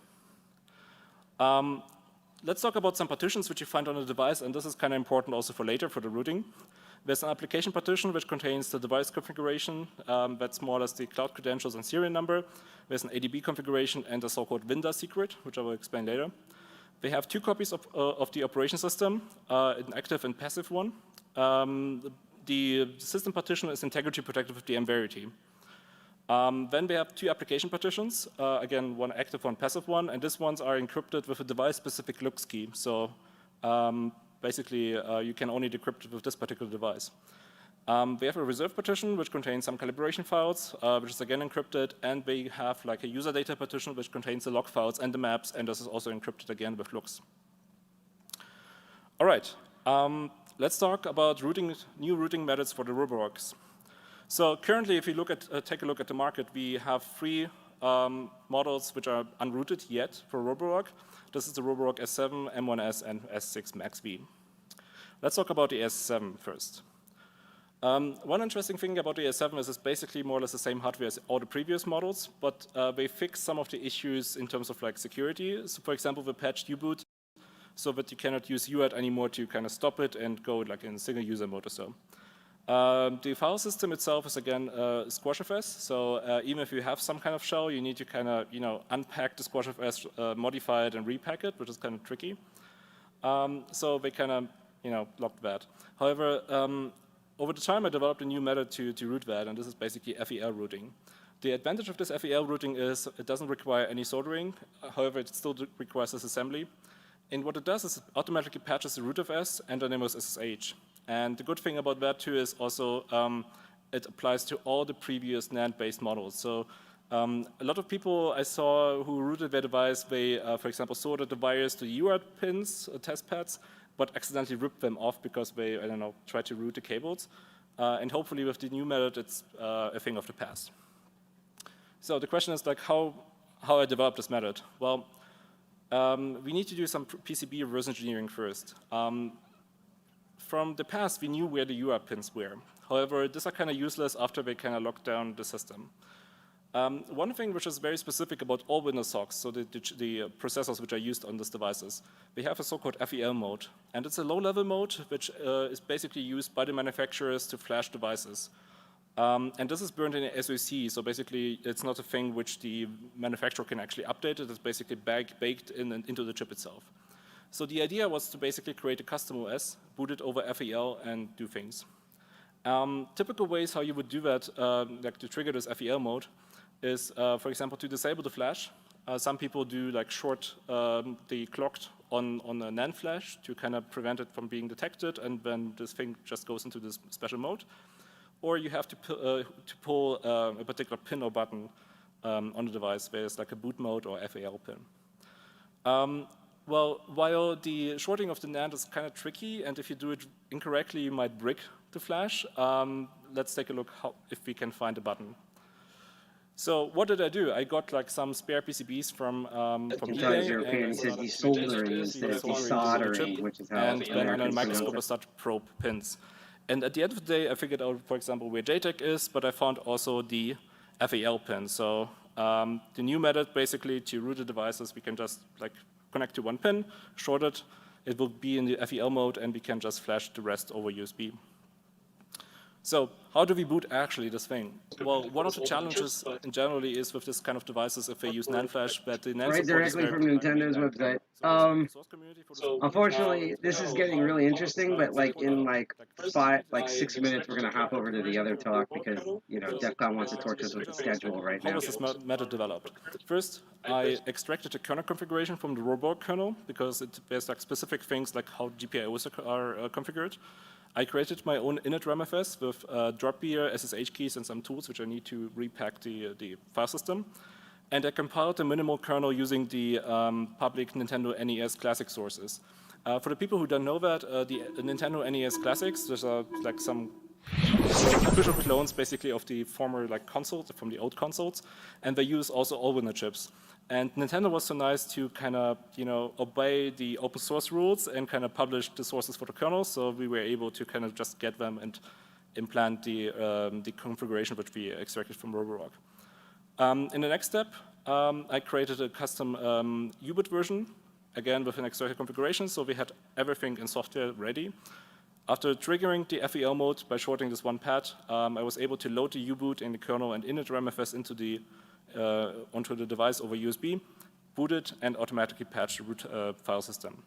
Let's talk about some partitions which you find on the device, and this is kind of important also for later, for the routing. There's an application partition which contains the device configuration, that's more or less the cloud credentials and serial number. There's an ADB configuration and a so-called Windows secret, which I will explain later. We have 2 copies of the operation system, an active and passive one. The system partition is integrity protected with the mVerity. Then we have 2 application partitions, again, one active, one passive one, and these ones are encrypted with a device-specific LUKS key. So basically, you can only decrypt it with this particular device. We have a reserve partition, which contains some calibration files, which is again encrypted, and we have like a user data partition, which contains the log files and the maps, and this is also encrypted again with LUKS. All right, let's talk about new routing methods for the Roborogs. So currently, if you take a look at the market, we have 3 models which are unrooted yet for Roborog. This is the Roborog S7, M1S, and S6 Max V. Let's talk about the S7 first. One interesting thing about the S7 is it's basically more or less the same hardware as all the previous models, but they fixed some of the issues in terms of like security. So for example, we patched U-boot so that you cannot use UART anymore to kind of stop it and go like in single user mode or so. The file system itself is again SquashFS, so even if you have some kind of shell, you need to kind of unpack the SquashFS, modify it, and repack it, which is kind of tricky. So they kind of locked that. However, over the time I developed a new method to root that, and this is basically FEL routing. The advantage of this FEL routing is it doesn't require any soldering. However, it still requires this assembly. And what it does is it automatically patches the rootfs and the enables SSH. And the good thing about that too is also it applies to all the previous NAND-based models. So a lot of people I saw who rooted their device, they, for example, sorted the wires to UART pins, test pads, but accidentally ripped them off because they, I don't know, tried to route the cables. And hopefully with the new method, it's a thing of the past. So the question is like how I developed this method. Well, we need to do some PCB reverse engineering first. From the past, we knew where the UART pins were. However, these are kind of useless after they kind of lock down the system. One thing which is very specific about all Windows SoCs, so the processors which are used on these devices, they have a so-called FEL mode. And it's a low-level mode which is basically used by the manufacturers to flash devices. And this is burned in an SoC, so basically it's not a thing which the manufacturer can actually update. It is basically baked into the chip itself. So the idea was to basically create a custom OS, boot it over FEL, and do things. Typical ways how you would do that, like to trigger this FEL mode, is, for example, to disable the flash. Some people do like short the clocked on a NAND flash to kind of prevent it from being detected, and then this thing just goes into this special mode. Or you have to pull a particular pin or button on the device. There's like a boot mode or FEL pin. Well, while the shorting of the NAND is kind of tricky, and if you do it incorrectly, you might brick the flash, let's take a look if we can find a button. So what did I do? I got like some spare PCBs from eBay. And he says desoldering instead of desoldering, which is how and then under the microscope I started to probe pins. And at the end of the day, I figured out, for example, where JTAG is, but I found also the FEL pin. So the new method, basically, to root the devices, we can just like connect to one pin, short it, it will be in the FEL mode, and we can just flash the rest over USB. So how do we boot actually this thing? Well, one of the challenges in generally is with this kind of devices, if they use NAND flash, that the NAND right directly from Nintendo's website. Unfortunately, this is getting really interesting, but like in like 6 minutes, we're gonna hop over to the other talk because DEFCON wants to torch us with the schedule right now. How was this method developed? First, I extracted a kernel configuration from the Roborg kernel because there's like specific things like how GPIOs are configured. I created my own init RAMFS with drop beer, SSH keys, and some tools which I need to repack the file system. And I compiled a minimal kernel using the public Nintendo NES classic sources. For the people who don't know that, the Nintendo NES Classics, there's like some official clones basically of the former like consoles, from the old consoles, and they use also Allwinner chips. And Nintendo was so nice to kind of, obey the open source rules and kind of publish the sources for the kernel, so we were able to kind of just get them and implant the configuration which we extracted from Roborock. In the next step, I created a custom U-boot version, again with an extracted configuration, so we had everything in software ready. After triggering the FEL mode by shorting this one pad, I was able to load the U-boot in the kernel and init RMFS into onto the device over USB, boot it, and automatically patch the root file system.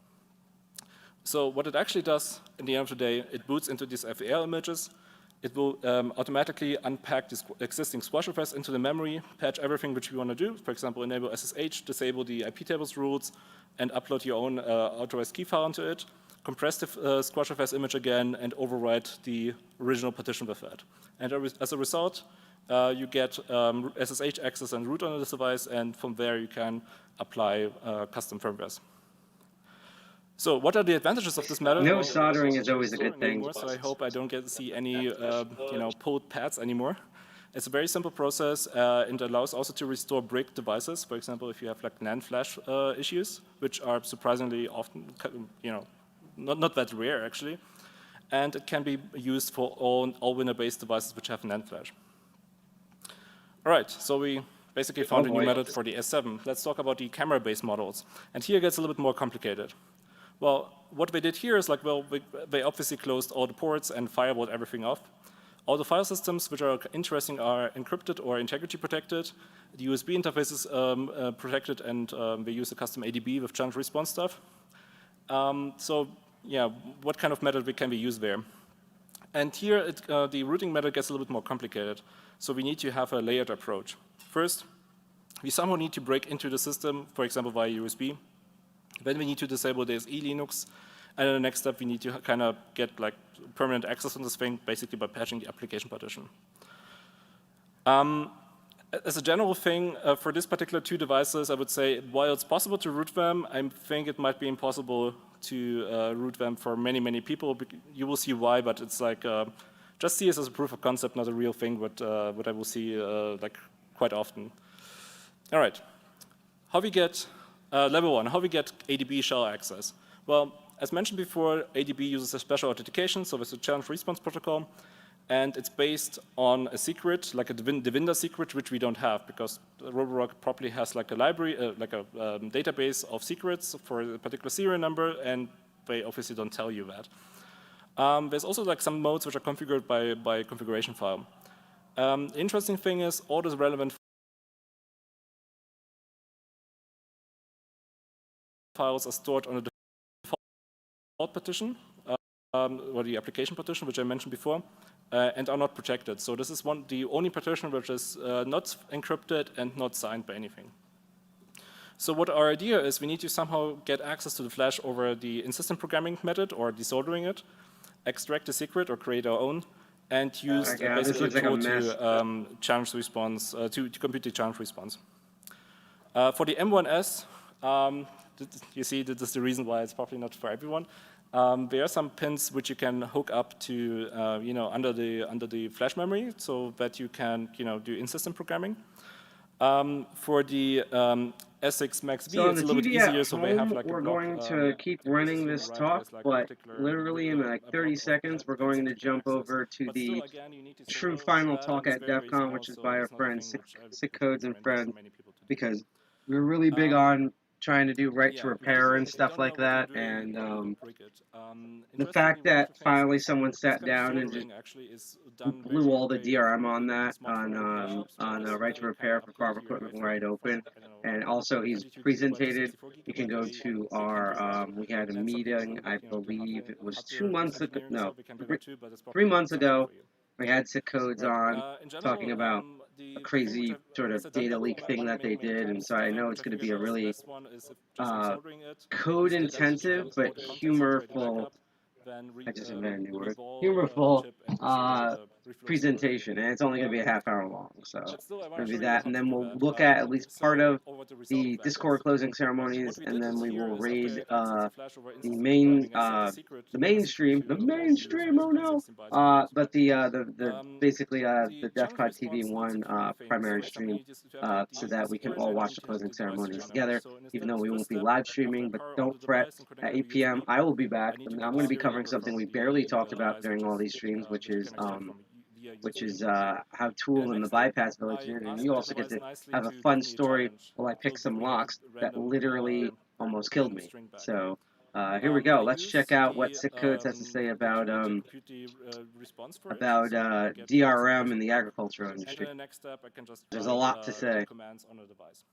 So what it actually does, in the end of the day, it boots into these FEL images. It will automatically unpack this existing squash request into the memory, patch everything which we want to do, for example, enable SSH, disable the IP tables rules, and upload your own authorized key file into it, compress the squash request image again, and overwrite the original partition with that. And as a result, you get SSH access and root on this device, and from there you can apply custom firmwares. So what are the advantages of this method? No soldering is always a good thing. Anymore, so I hope I don't get to see any pulled pads anymore. It's a very simple process, and allows also to restore brick devices. For example, if you have like NAND flash issues, which are surprisingly often, not that rare actually, and it can be used for all winner-based devices which have NAND flash. All right, so we basically found a new method for the S7. Let's talk about the camera-based models, and here it gets a little bit more complicated. Well, what they did here is they obviously closed all the ports and firewalled everything off. All the file systems which are interesting are encrypted or integrity protected. The USB interface is protected, and they use a custom ADB with challenge response stuff. So yeah, what kind of method can we use there? And here, the routing method gets a little bit more complicated. So we need to have a layered approach. First, we somehow need to break into the system, for example, via USB. Then we need to disable DSE Linux, and in the next step we need to kind of get like permanent access on this thing, basically by patching the application partition. As a general thing, for this particular two devices, I would say while it's possible to root them, I think it might be impossible to root them for many, many people. You will see why, but it's like, just see it as a proof of concept, not a real thing, but what I will see like quite often. All right, how we get level 1, how we get ADB shell access? Well, as mentioned before, ADB uses a special authentication, so it's a challenge response protocol, and it's based on a secret, like a Devinder secret, which we don't have, because Roborock probably has like a library, like a database of secrets for a particular serial number, and they obviously don't tell you that. There's also like some modes which are configured by configuration file. The interesting thing is all the relevant files are stored on a default partition, or the application partition, which I mentioned before, and are not protected. So this is the only partition which is not encrypted and not signed by anything. So what our idea is, we need to somehow get access to the flash over the in-system programming method or desoldering it, extract the secret or create our own, and use basically a tool to challenge response, to compute the challenge response. For the M1S, you see, this is the reason why it's probably not for everyone. There are some pins which you can hook up to, under the flash memory, so that you can, do in-system programming. For the S6 Max V, it's a little bit easier, so they have like we're going to keep running this talk, but literally in like 30 seconds, we're going to jump over to the true final talk at DEFCON, which is by our friends, Sick Codes and Friends, because we're really big on trying to do right to repair and stuff like that, and the fact that finally someone sat down and just blew all the DRM on that, on right to repair for farm equipment wide open, and also he's presented. You can go to our, we had a meeting, I believe it was 2 months ago, no, 3 months ago, we had Sick Codes on talking about a crazy sort of data leak thing that they did, and so I know it's going to be a really code intensive but humorful, I just invented a new word, humorful presentation, and it's only going to be a half hour long. So still, I it's wanna going to show be you that, how and to then do we'll that. look at least part of Over the result the event Discord list. closing So ceremonies, what we and did then we here will is raid after I accessed the flash over the instantly main binding, I set the secret the legacy mainstream, to 16 bytes of root. but the basically The the channel DEFCON TV response needs one a few more things, primary right? stream, Something you just have to so do that we can is all I watch need the to have closing the device ceremonies channel. together. So in Even step, though we this won't be step, live after streaming, I but power on don't the fret. device and connect At over 8 p.m. USB, I will be I back, need to and get I'm the going to be serial covering number something from we the barely talked about device, during all these streams, which you can extract from via which USB. is how Tool And and the next step, Bypass Village I did, and asked you the also get device to nicely have a to fun give me a story challenge. while I It pick will give some me like locks this that random, literally almost killed random me. string back. So here we go. I Let's use check out what Sick Codes has to say the about tool to compute the response for it. about So I get some DRM in result the back. agricultural And industry. then the next step, I can just There's run a lot to the say. commands on the device.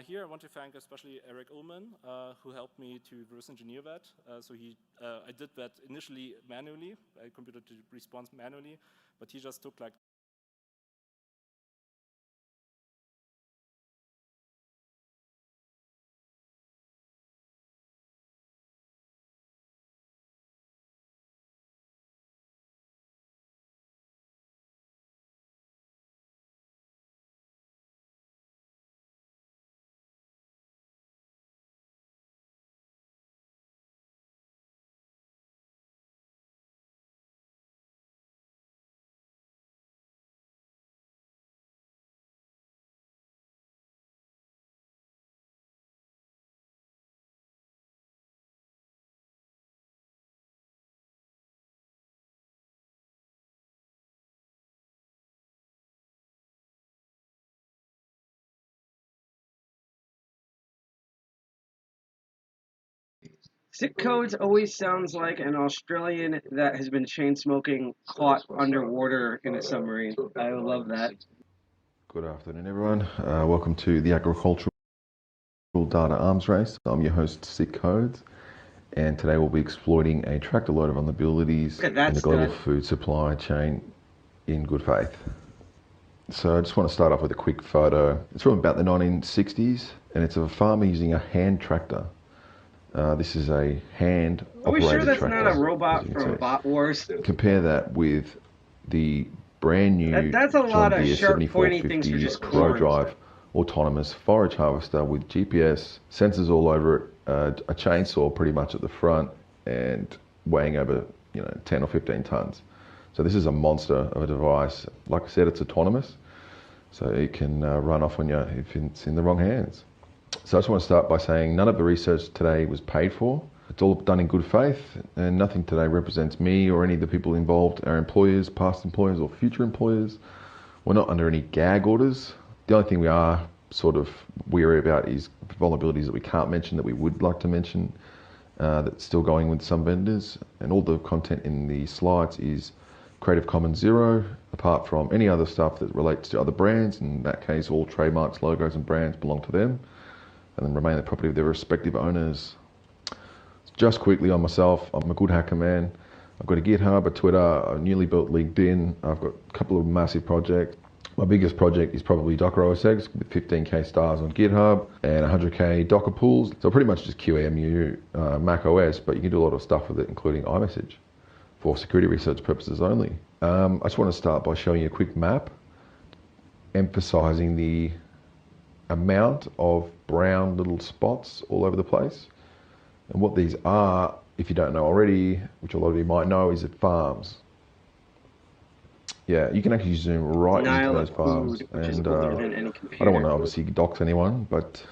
Here I want to thank especially Eric Ullman, who helped me to reverse engineer that. I did that initially manually. I computed the response manually, but he just took like Sick Codes always sounds like an Australian that has been chain smoking caught underwater in a submarine. I love that. Good afternoon, everyone. Welcome to the Agricultural Data Arms Race. I'm your host, Sick Codes, and today we'll be exploiting a tractor load of vulnerabilities in the global food supply chain in good faith. So I just want to start off with a quick photo. It's from about the 1960s, and it's of a farmer using a hand tractor. This is a hand operated tractor. Are we sure that's not a robot from Bot Wars? Compare that with the brand new That's a lot John of Deere sharp pointy things for 7450 just Pro corn. Drive autonomous forage harvester with GPS, sensors all over it, a chainsaw pretty much at the front, and weighing over 10 or 15 tons. So this is a monster of a device. Like I said, it's autonomous, so it can run off on you if it's in the wrong hands. So I just want to start by saying none of the research today was paid for. It's all done in good faith, and nothing today represents me or any of the people involved, our employers, past employers or future employers. We're not under any gag orders. The only thing we are sort of weary about is vulnerabilities that we can't mention that we would like to mention, that's still going with some vendors. And all the content in the slides is Creative Commons 0, apart from any other stuff that relates to other brands. In that case, all trademarks, logos and brands belong to them and then remain the property of their respective owners. Just quickly on myself, I'm a good hacker man. I've got a GitHub, a Twitter, a newly built LinkedIn. I've got a couple of massive projects. My biggest project is probably Docker OS X with 15k stars on GitHub and 100k Docker pools. So pretty much just QEMU Mac OS, but you can do a lot of stuff with it, including iMessage for security research purposes only. I just want to start by showing you a quick map emphasizing the amount of brown little spots all over the place. And what these are, if you don't know already, which a lot of you might know, is at farms. Yeah, you can actually zoom right into those farms. And I don't want to obviously dox anyone, but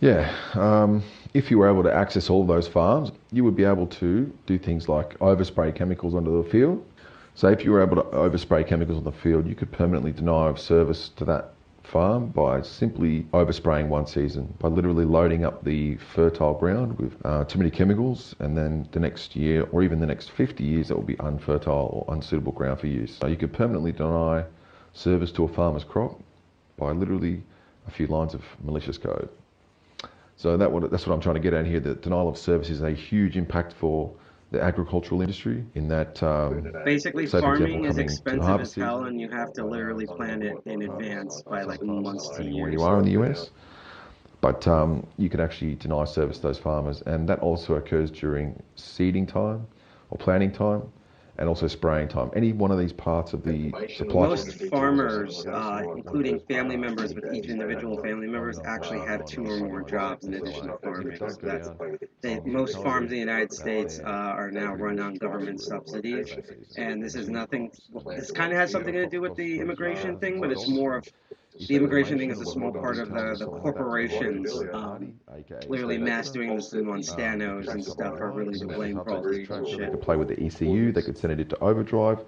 yeah, if you were able to access all of those farms, you would be able to do things like overspray chemicals onto the field. So if you were able to overspray chemicals on the field, you could permanently deny of service to that farm by simply overspraying one season, by literally loading up the fertile ground with too many chemicals, and then the next year or even the next 50 years that will be unfertile or unsuitable ground for use. So you could permanently deny service to a farmer's crop by literally a few lines of malicious code. So that's what I'm trying to get at here, that denial of service is a huge impact for the agricultural industry in that basically say, farming is example, expensive as hell, and you have to literally plan it in advance by like months to years. Where you are in the US, but you can actually deny service to those farmers, and that also occurs during seeding time or planting time, and also spraying time. Any one of these parts of the supply Most farmers, including family members with each individual family members, actually have 2 or more jobs in addition to farming. So most farms in the United States are now run on government subsidies, and this is nothing. This kind of has something to do with the immigration thing, but it's more of the immigration thing is a small part of the corporations. Clearly, mass doing this in Monsanto's and stuff are really to blame for all this They bullshit. could play with the ECU, they could send it into overdrive,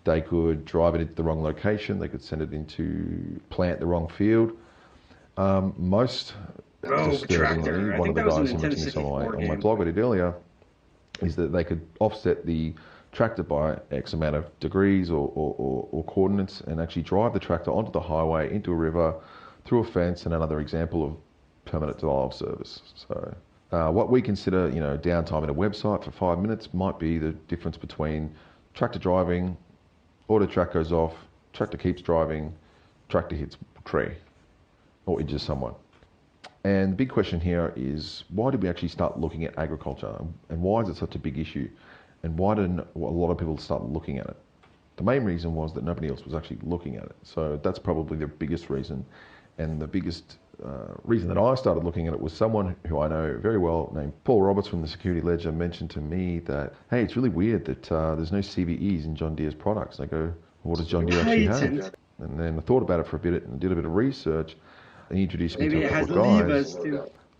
they could drive it into the wrong location, they could send it into plant the wrong field. Most disturbingly, one of the guys who mentioned this on my blog I did earlier, is that they could offset the tractor by X amount of degrees or coordinates and actually drive the tractor onto the highway, into a river, through a fence, and another example of permanent denial of service. So what we consider, downtime in a website for 5 minutes might be the difference between tractor driving, auto track goes off, tractor keeps driving, tractor hits tree or injures someone. And the big question here is, why did we actually start looking at agriculture, and why is it such a big issue, and why didn't a lot of people start looking at it? The main reason was that nobody else was actually looking at it. So that's probably the biggest reason. And the biggest reason that I started looking at it was someone who I know very well, named Paul Roberts from the Security Ledger, mentioned to me that, hey, it's really weird that there's no CVEs in John Deere's products. And I go, well, what does John Deere actually have? And then I thought about it for a bit and did a bit of research. And he introduced me to a couple of guys.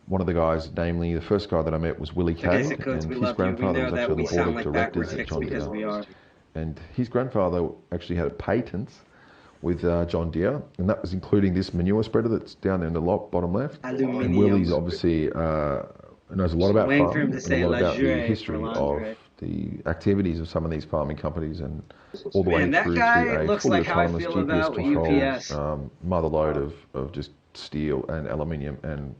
One of the guys, namely the first guy that I met, was Willie Kay, and his grandfather was actually on the board of directors at John Deere. And his grandfather actually had patents with John Deere, and that was including this manure spreader that's down there in the bottom left. And Willie's obviously knows a lot about farming and a lot about the history of the activities of some of these farming companies, and all the way through to a fully autonomous GPS controlled mother load of just steel and aluminium and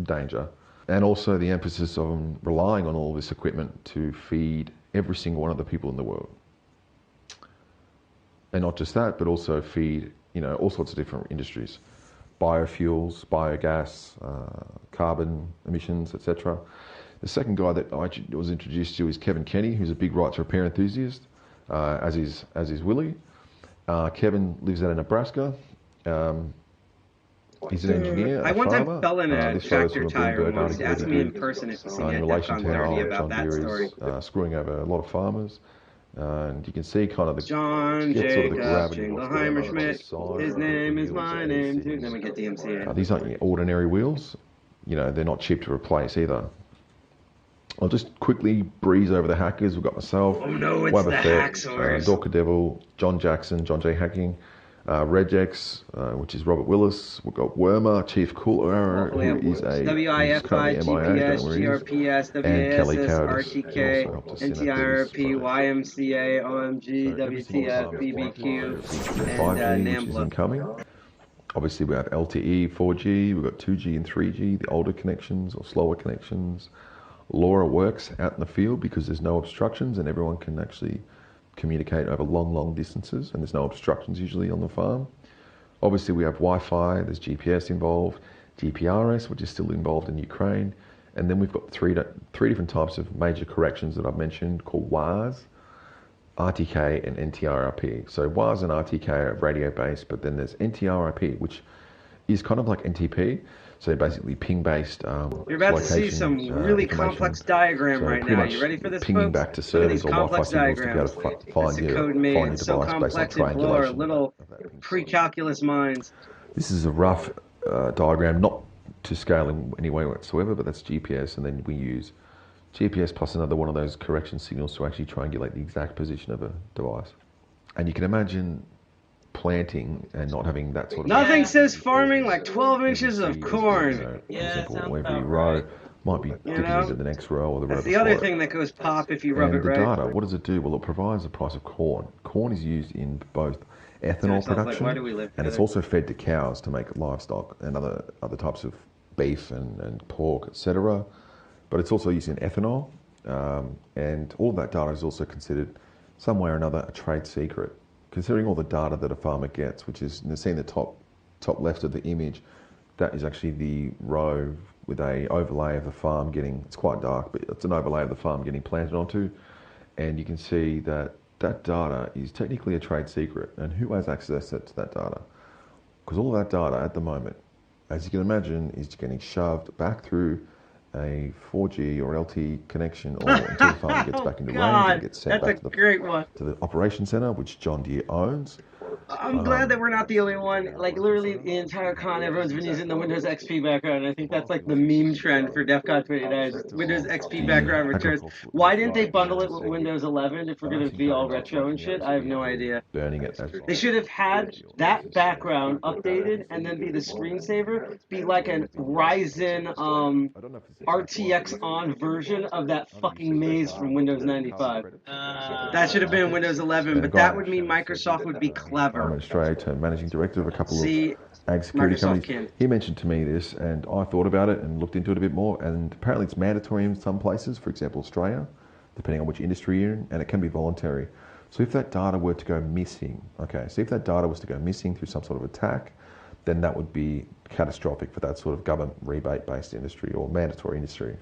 danger. And also the emphasis on relying on all this equipment to feed every single one of the people in the world. And not just that, but also feed, all sorts of different industries. Biofuels, biogas, carbon emissions, etc. The second guy that I was introduced to is Kevin Kenny, who's a big right to repair enthusiast, as is Willie. Kevin lives out in Nebraska. He's an engineer, I one time fell in a tractor tire and once. Asked me in person if you've seen in it, relation to how about John that Deere story. is screwing over a lot of farmers. And you can see kind of the John sort of the Jacob gravity of what's going on Jingleheimer the Schmidt. side His of the name is wheels my and name too. things. Then we get DMCA. These aren't your ordinary wheels. They're not cheap to replace either. I'll just quickly breeze over the hackers. We've got myself, Oh no, it's Weber the Fett, Hacksaws. Dorka Devil, John Jackson, John J. Hacking, Regex, which is Robert Willis. We've got Wormer, Chief Cooler, who is WIFI, currently MIA, GPS, don't know where he is. GRPS, And Kelly WASS, Cowdis, who RTK, also helped us in that NTIRP, business project. YMCA, OMG, So every single WTF, time BBQ, it's 5G, and which is NAMBLA. incoming. Obviously, we have LTE, 4G, we've got 2G and 3G, the older connections or slower connections. LoRa works out in the field because there's no obstructions and everyone can actually communicate over long distances, and there's no obstructions usually on the farm. Obviously, we have Wi-Fi, there's GPS involved, GPRS, which is still involved in Ukraine, and then we've got three different types of major corrections that I've mentioned called WARS, RTK, and NTIRP. So WARS and RTK are radio-based, but then there's NTIRP, which is kind of like NTP, so basically ping-based You're about to see some really complex diagram so right pretty now. much You ready for this, pinging folks? back to Look at servers these or Wi-Fi complex signals to be able diagrams. to find It's a your code made. device It's so based on complex it blow our triangulation. little pre-calculus minds. This is a rough diagram, not to scale in any way whatsoever, but that's GPS, and then we use GPS plus another one of those correction signals to actually triangulate the exact position of a device. And you can imagine planting and not having that sort of... Nothing says farming like 12 inches of corn. For example, every row might be dipping into the next row or the row That's the before other it. thing that goes pop if you rub And it the right. data, what does it do? Well, it provides the price of corn. Corn is used in both ethanol Sounds like, production, why do we live and it's together? also fed to cows to make livestock and other types of beef and pork, etc. But it's also used in ethanol, and all of that data is also considered some way or another a trade secret. Considering all the data that a farmer gets, which is, seeing the top left of the image, that is actually the row with a overlay of the farm getting, it's quite dark, but it's an overlay of the farm getting planted onto. And you can see that that data is technically a trade secret, and who has access to that data? Because all of that data at the moment, as you can imagine, is getting shoved back through a 4G or LTE connection, or until the phone gets back into range and gets sent back to the operation center, which John Deere owns. I'm glad that we're not the only one. Like, literally, the entire con, everyone's been using the Windows XP background. I think that's like the meme trend for DEFCON 29. Windows XP background returns. Why didn't they bundle it with Windows 11 if we're going to be all retro and shit? I have no idea. Burning it. They should have had that background updated and then be the screensaver, be like an Ryzen RTX on version of that fucking maze from Windows 95. That should have been Windows 11, but that would mean Microsoft would be clever. I'm in Australia, managing director of a couple of ag security companies. He mentioned to me this, and I thought about it and looked into it a bit more, and apparently it's mandatory in some places, for example Australia, depending on which industry you're in, and it can be voluntary. So if that data were to go missing, okay, so if that data was to go missing through some sort of attack, then that would be catastrophic for that sort of government rebate-based industry or mandatory industry.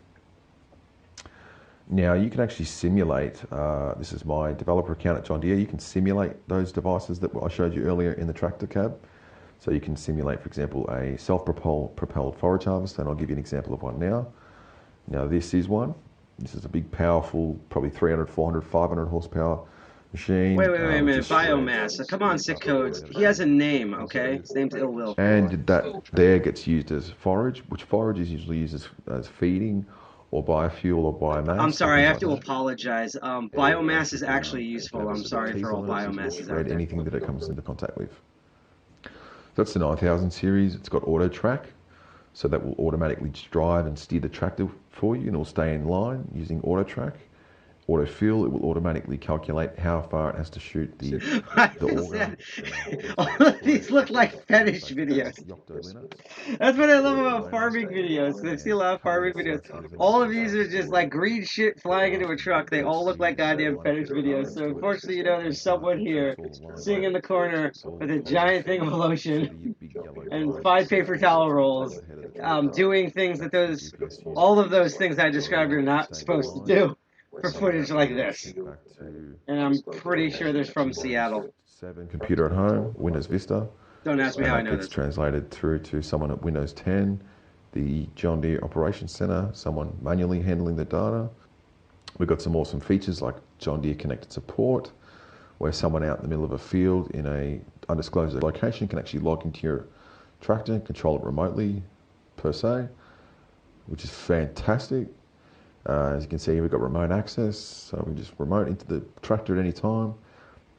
Now, you can actually simulate, this is my developer account at John Deere, you can simulate those devices that I showed you earlier in the tractor cab. So you can simulate, for example, a self-propelled forage harvester, and I'll give you an example of one now. Now, this is one. This is a big, powerful, probably 300, 400, 500 horsepower machine. Wait a minute, biomass. Come on, sick codes. He has a name, okay? His name's Ill Will. And that there gets used as forage, which forage is usually used as feeding, or biofuel, or biomass. I'm sorry, I have to apologize. Biomass is actually useful. I'm sorry for all biomasses out there. Anything that it comes into contact with. That's the 9000 series. It's got auto track, so that will automatically drive and steer the tractor for you, and it'll stay in line using auto track. Auto fill, it will automatically calculate how far it has to shoot the organ. All of these look like fetish videos. That's what I love about farming videos. I see a lot of farming videos. All of these are just like green shit flying into a truck. They all look like goddamn fetish videos. So unfortunately, you know, there's someone here sitting in the corner with a giant thing of lotion and 5 paper towel rolls, doing things that all of those things I described are not supposed to do for footage like this. And I'm pretty sure they're from Seattle. 7 computer at home, Windows Vista. Don't ask me how I know this. It's translated through to someone at Windows 10, the John Deere Operations Center, someone manually handling the data. We've got some awesome features like John Deere Connected Support, where someone out in the middle of a field in a undisclosed location can actually log into your tractor and control it remotely, per se, which is fantastic. As you can see, we've got remote access, so we just remote into the tractor at any time,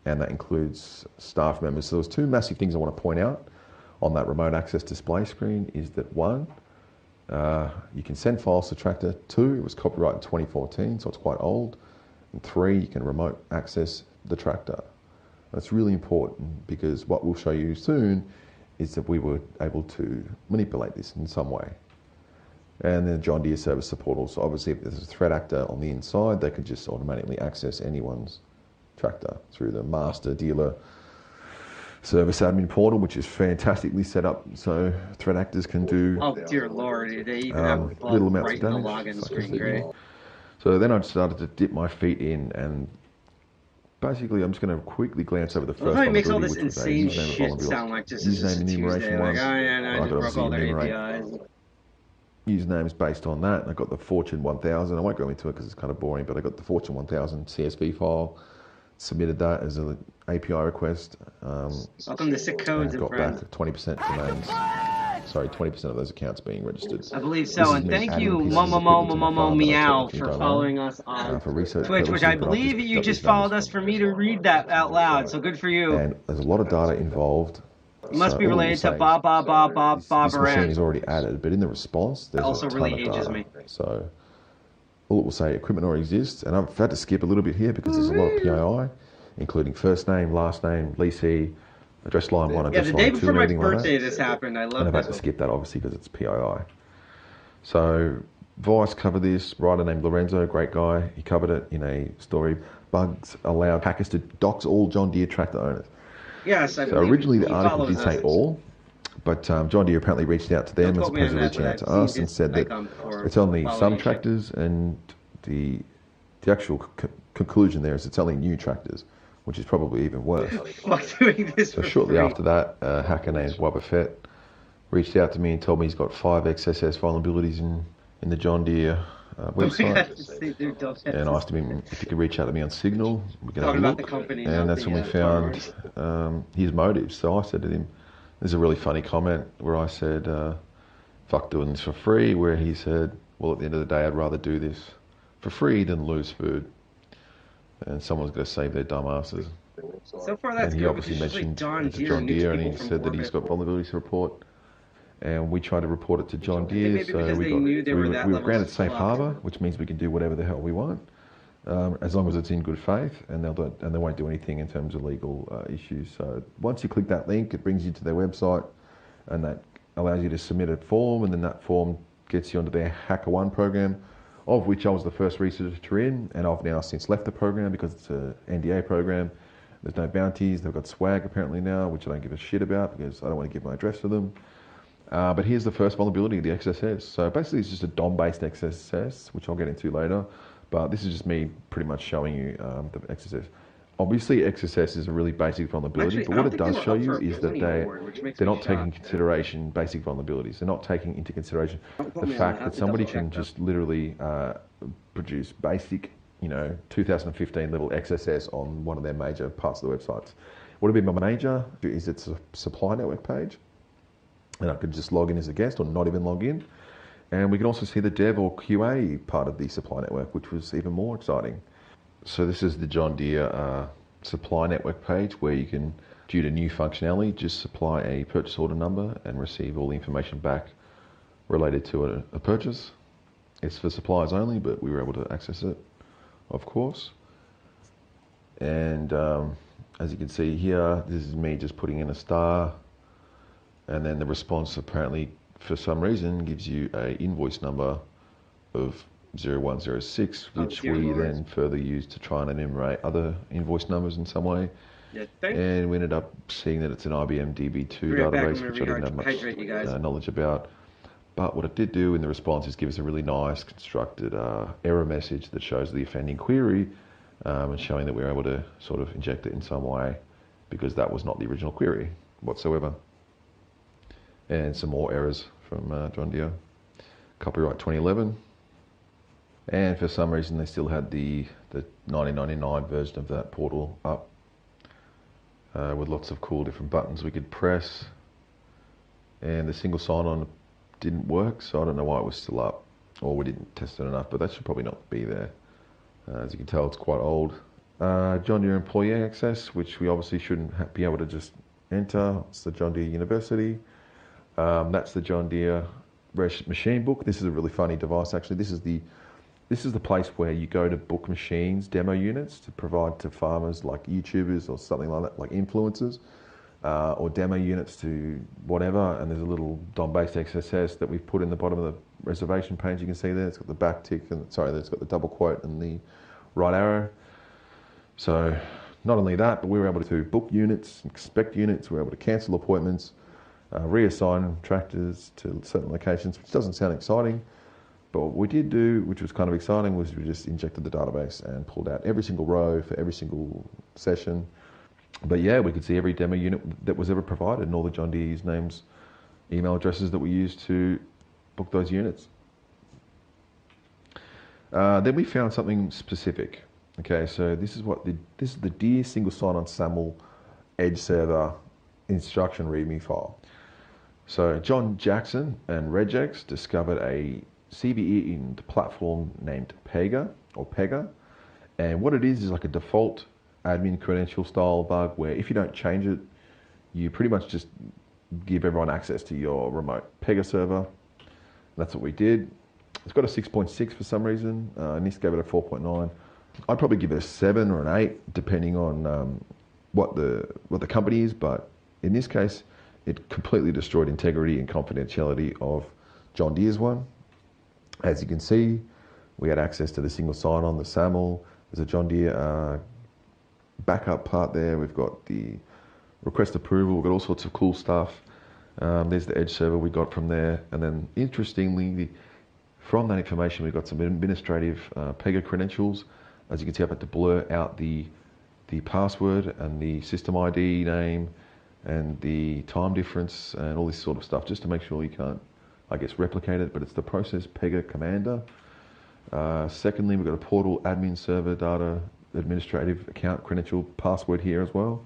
and that includes staff members. So there's 2 massive things I want to point out on that remote access display screen is that 1, you can send files to tractor. 2, it was copyrighted in 2014, so it's quite old. And 3, you can remote access the tractor. That's really important because what we'll show you soon is that we were able to manipulate this in some way. And then John Deere Service Support also. Obviously, if there's a threat actor on the inside, they could just automatically access anyone's tractor through the master dealer service admin portal, which is fantastically set up so threat actors can do. Oh dear lord, they even have little amounts right of in the damage. login screen, great. So then I started to dip my feet in, and basically I'm just going to quickly glance over the first one. It makes all this which was a insane username shit vulnerability. sound like just Username enumeration Tuesday. one. Like, oh yeah, no, I just broke all their APIs. Usernames based on that, and I got the Fortune 1000. I won't go into it because it's kind of boring, but I got the Fortune 1000 CSV file, submitted that as an API request. Welcome to Sick Codes and got Friends. back 20% for names. Sorry, 20% of those accounts being registered. I believe so, and thank you, Momo Meow, for following us on Twitch, which I believe you just followed us for me to read that out loud, so good for you. And there's a lot of data involved. It must be related to Bob This machine is already added, but in the response, there's also a ton really of ages data. me. So all it will say, equipment already exists, and I've had to skip a little bit here because there's a lot of PII, including first name, last name, leasee, address line 1, address line 2, the day before my everything like birthday that. this happened. I love And I've had that. to skip that obviously because it's PII. So Vice covered this. Writer named Lorenzo, great guy. He covered it in a story. Bugs allowed hackers to dox all John Deere tractor owners. Yes, I So believe originally the he article did follows say us. all, but John Deere apparently reached out to them as quote me on opposed to that, reaching but out to I've us seen and this said that icon before. it's only Following some you. tractors, and the actual conclusion there is it's only new tractors, which is probably even worse. Fuck doing this So for shortly free. after that, a hacker named Wubba Fett reached out to me and told me he's got 5 XSS vulnerabilities in the John Deere website. And I asked him if he could reach out to me on Signal. We could have a Talking about look. the company, And not that's the, when we found his motives. So I said to him, there's a really funny comment where I said, fuck doing this for free, where he said, well, at the end of the day, I'd rather do this for free than lose food. And someone's got to save their dumb asses. So far, that's And he good. obviously But mentioned John John Deere, and he said that he's got vulnerabilities to report. And we tried to report it to John Deere, so we were granted safe harbour, which means we can do whatever the hell we want, as long as it's in good faith, and they won't do anything in terms of legal issues. So once you click that link, it brings you to their website, and that allows you to submit a form, and then that form gets you onto their HackerOne program, of which I was the first researcher in, and I've now since left the program because it's an NDA program. There's no bounties. They've got swag apparently now, which I don't give a shit about because I don't want to give my address to them. But here's the first vulnerability, the XSS. So basically it's just a DOM-based XSS, which I'll get into later. But this is just me pretty much showing you the XSS. Obviously XSS is a really basic vulnerability, but what it does show you is that they're not taking into consideration basic vulnerabilities. They're not taking into consideration the fact that somebody can just literally produce basic, 2015 level XSS on one of their major parts of the websites. What would be my major is it's a supply network page. And I could just log in as a guest or not even log in. And we can also see the dev or QA part of the supply network, which was even more exciting. So this is the John Deere supply network page where you can, due to new functionality, just supply a purchase order number and receive all the information back related to a purchase. It's for suppliers only, but we were able to access it, of course. And as you can see here, this is me just putting in a star. And then the response apparently, for some reason, gives you an invoice number of 0106, which we then further use to try and enumerate other invoice numbers in some way. And we ended up seeing that it's an IBM DB2 database, which I didn't have much knowledge about. But what it did do in the response is give us a really nice constructed error message that shows the offending query and showing that we were able to sort of inject it in some way because that was not the original query whatsoever. And some more errors from John Deere. Copyright 2011. And for some reason they still had the 1999 version of that portal up with lots of cool different buttons we could press. And the single sign-on didn't work, so I don't know why it was still up. Or we didn't test it enough, but that should probably not be there. As you can tell, it's quite old. John Deere Employee Access, which we obviously shouldn't be able to just enter. It's the John Deere University. That's the John Deere machine book. This is a really funny device actually. This is the place where you go to book machines, demo units to provide to farmers like YouTubers or something like that, like influencers, or demo units to whatever. And there's a little DOM-based XSS that we've put in the bottom of the reservation page. You can see there, it's got the back tick and it's got the double quote and the right arrow. So not only that, but we were able to book units, inspect units, we were able to cancel appointments, reassign tractors to certain locations, which doesn't sound exciting, but what we did do, which was kind of exciting, was we just injected the database and pulled out every single row for every single session. But yeah, we could see every demo unit that was ever provided and all the John Deere usernames, email addresses that we used to book those units. Then we found something specific. Okay, so this is the Deere single sign-on SAML edge server instruction README file. So John Jackson and Regex discovered a CVE in the platform named Pega. And what it is like a default admin credential style bug where if you don't change it, you pretty much just give everyone access to your remote Pega server. That's what we did. It's got a 6.6 for some reason. NIST gave it a 4.9. I'd probably give it a 7 or an 8 depending on what the company is, but in this case, it completely destroyed integrity and confidentiality of John Deere's one. As you can see, we had access to the single sign-on, the SAML. There's a John Deere backup part there. We've got the request approval. We've got all sorts of cool stuff. There's the edge server we got from there. And then interestingly, from that information, we got some administrative Pega credentials. As you can see, I've had to blur out the the password and the system ID name and the time difference and all this sort of stuff, just to make sure you can't, I guess, replicate it, but it's the process Pega commander. Secondly, we've got a portal admin server data administrative account credential password here as well,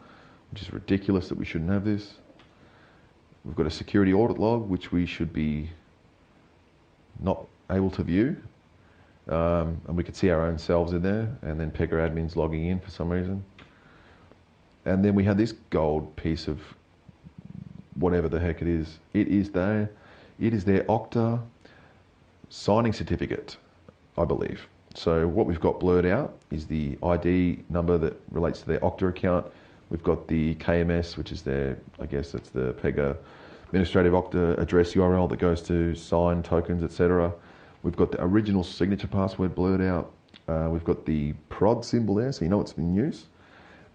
which is ridiculous that we shouldn't have this. We've got a security audit log, which we should be not able to view. And we could see our own selves in there, and then Pega admin's logging in for some reason. And then we have this gold piece of whatever the heck it is. It is their Okta signing certificate, I believe. So what we've got blurred out is the ID number that relates to their Okta account. We've got the KMS, which is their, I guess that's the Pega administrative Okta address URL that goes to sign tokens, etc. We've got the original signature password blurred out. We've got the prod symbol there, so you know it's in use.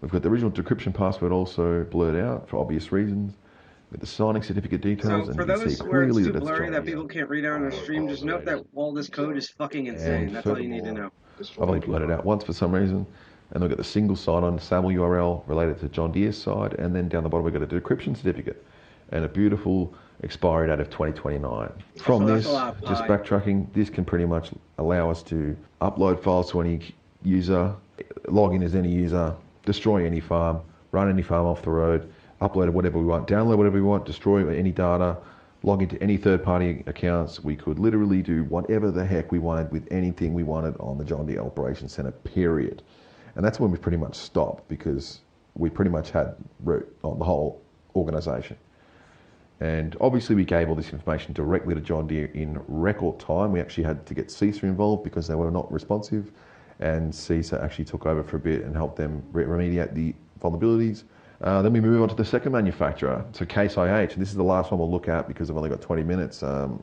We've got the original decryption password also blurred out for obvious reasons. With the signing certificate details, So and for you can those see where it's clearly too that it's blurry John that Deere. people can't read out on the stream, just note that all this code is fucking insane. And That's all you need to know. I've only blurred it out once for some reason. And we've got the single sign-on SAML URL related to John Deere's side, and then down the bottom we've got a decryption certificate and a beautiful expiry date of 2029. From this, just backtracking, this can pretty much allow us to upload files to any user, log in as any user, destroy any farm, run any farm off the road, upload whatever we want, download whatever we want, destroy any data, log into any third-party accounts. We could literally do whatever the heck we wanted with anything we wanted on the John Deere Operations Center, period. And that's when we pretty much stopped, because we pretty much had root on the whole organization. And obviously we gave all this information directly to John Deere in record time. We actually had to get CISA involved because they were not responsive, and CISA actually took over for a bit and helped them remediate the vulnerabilities. Then we move on to the second manufacturer, so Case IH, and this is the last one we'll look at because I've only got 20 minutes, and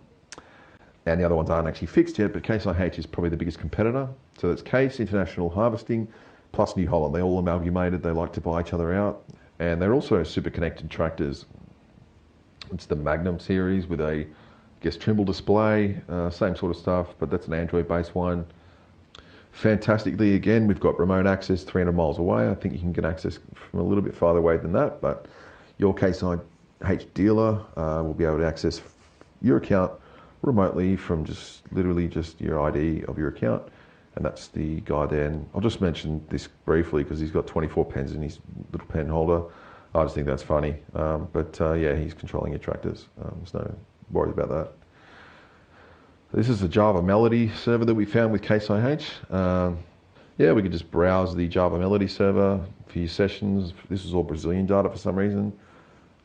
the other ones aren't actually fixed yet, but Case IH is probably the biggest competitor. So it's Case, International Harvesting, plus New Holland. They all amalgamated, they like to buy each other out, and they're also super connected tractors. It's the Magnum series with a, I guess, Trimble display, same sort of stuff, but that's an Android-based one. Fantastically, again, we've got remote access 300 miles away. I think you can get access from a little bit farther away than that, but your Case IH dealer will be able to access your account remotely from just literally just your ID of your account, and that's the guy there. And I'll just mention this briefly because he's got 24 pens in his little pen holder. I just think that's funny, but yeah, he's controlling your tractors. There's no worries about that. This is the Java Melody server that we found with Case IH. Yeah, we could just browse the Java Melody server for your sessions. This is all Brazilian data for some reason.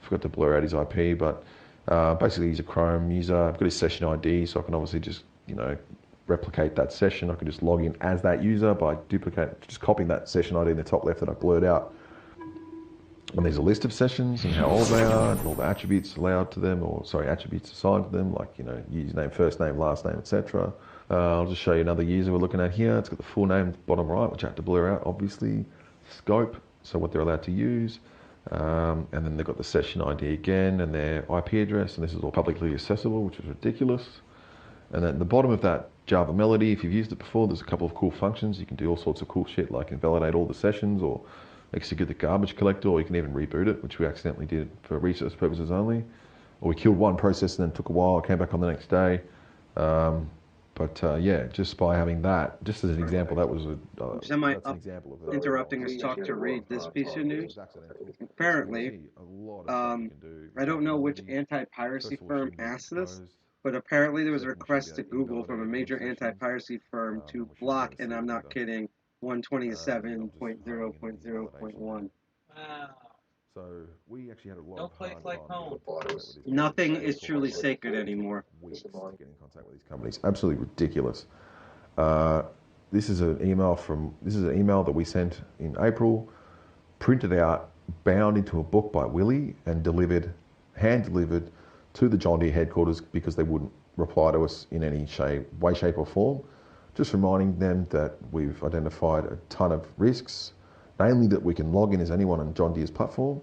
Forgot to blur out his IP, but basically he's a Chrome user. I've got his session ID, so I can obviously just, you know, replicate that session. I can just log in as that user by just copying that session ID in the top left that I blurred out. And there's a list of sessions and how old they are and all the attributes allowed to them, or sorry, attributes assigned to them, like, you know, username, first name, last name, etc. I'll just show you another user we're looking at here. It's got the full name bottom right, which I have to blur out, obviously. Scope, so what they're allowed to use. And then they've got the session ID again and their IP address, and this is all publicly accessible, which is ridiculous. And then at the bottom of that Java Melody, if you've used it before, there's a couple of cool functions. You can do all sorts of cool shit, like invalidate all the sessions, or execute the garbage collector, or you can even reboot it, which we accidentally did for research purposes only. Or we killed one process and then took a while, came back on the next day. Yeah, just by having that, just as an example, that was Am I interrupting us talk to read this piece of news? Apparently, I don't know which anti-piracy firm asked this, but apparently there was a request to Google from a major anti-piracy firm to block, and I'm not kidding, 127.0.0.1. Wow. So we actually had a lot No of place like home. Nothing is truly sacred anymore. Weeks to get in contact with these companies. Absolutely ridiculous. This is an email that we sent in April, printed out, bound into a book by Willie, and hand delivered to the John Deere headquarters because they wouldn't reply to us in any way, shape or form. Just reminding them that we've identified a ton of risks, namely that we can log in as anyone on John Deere's platform,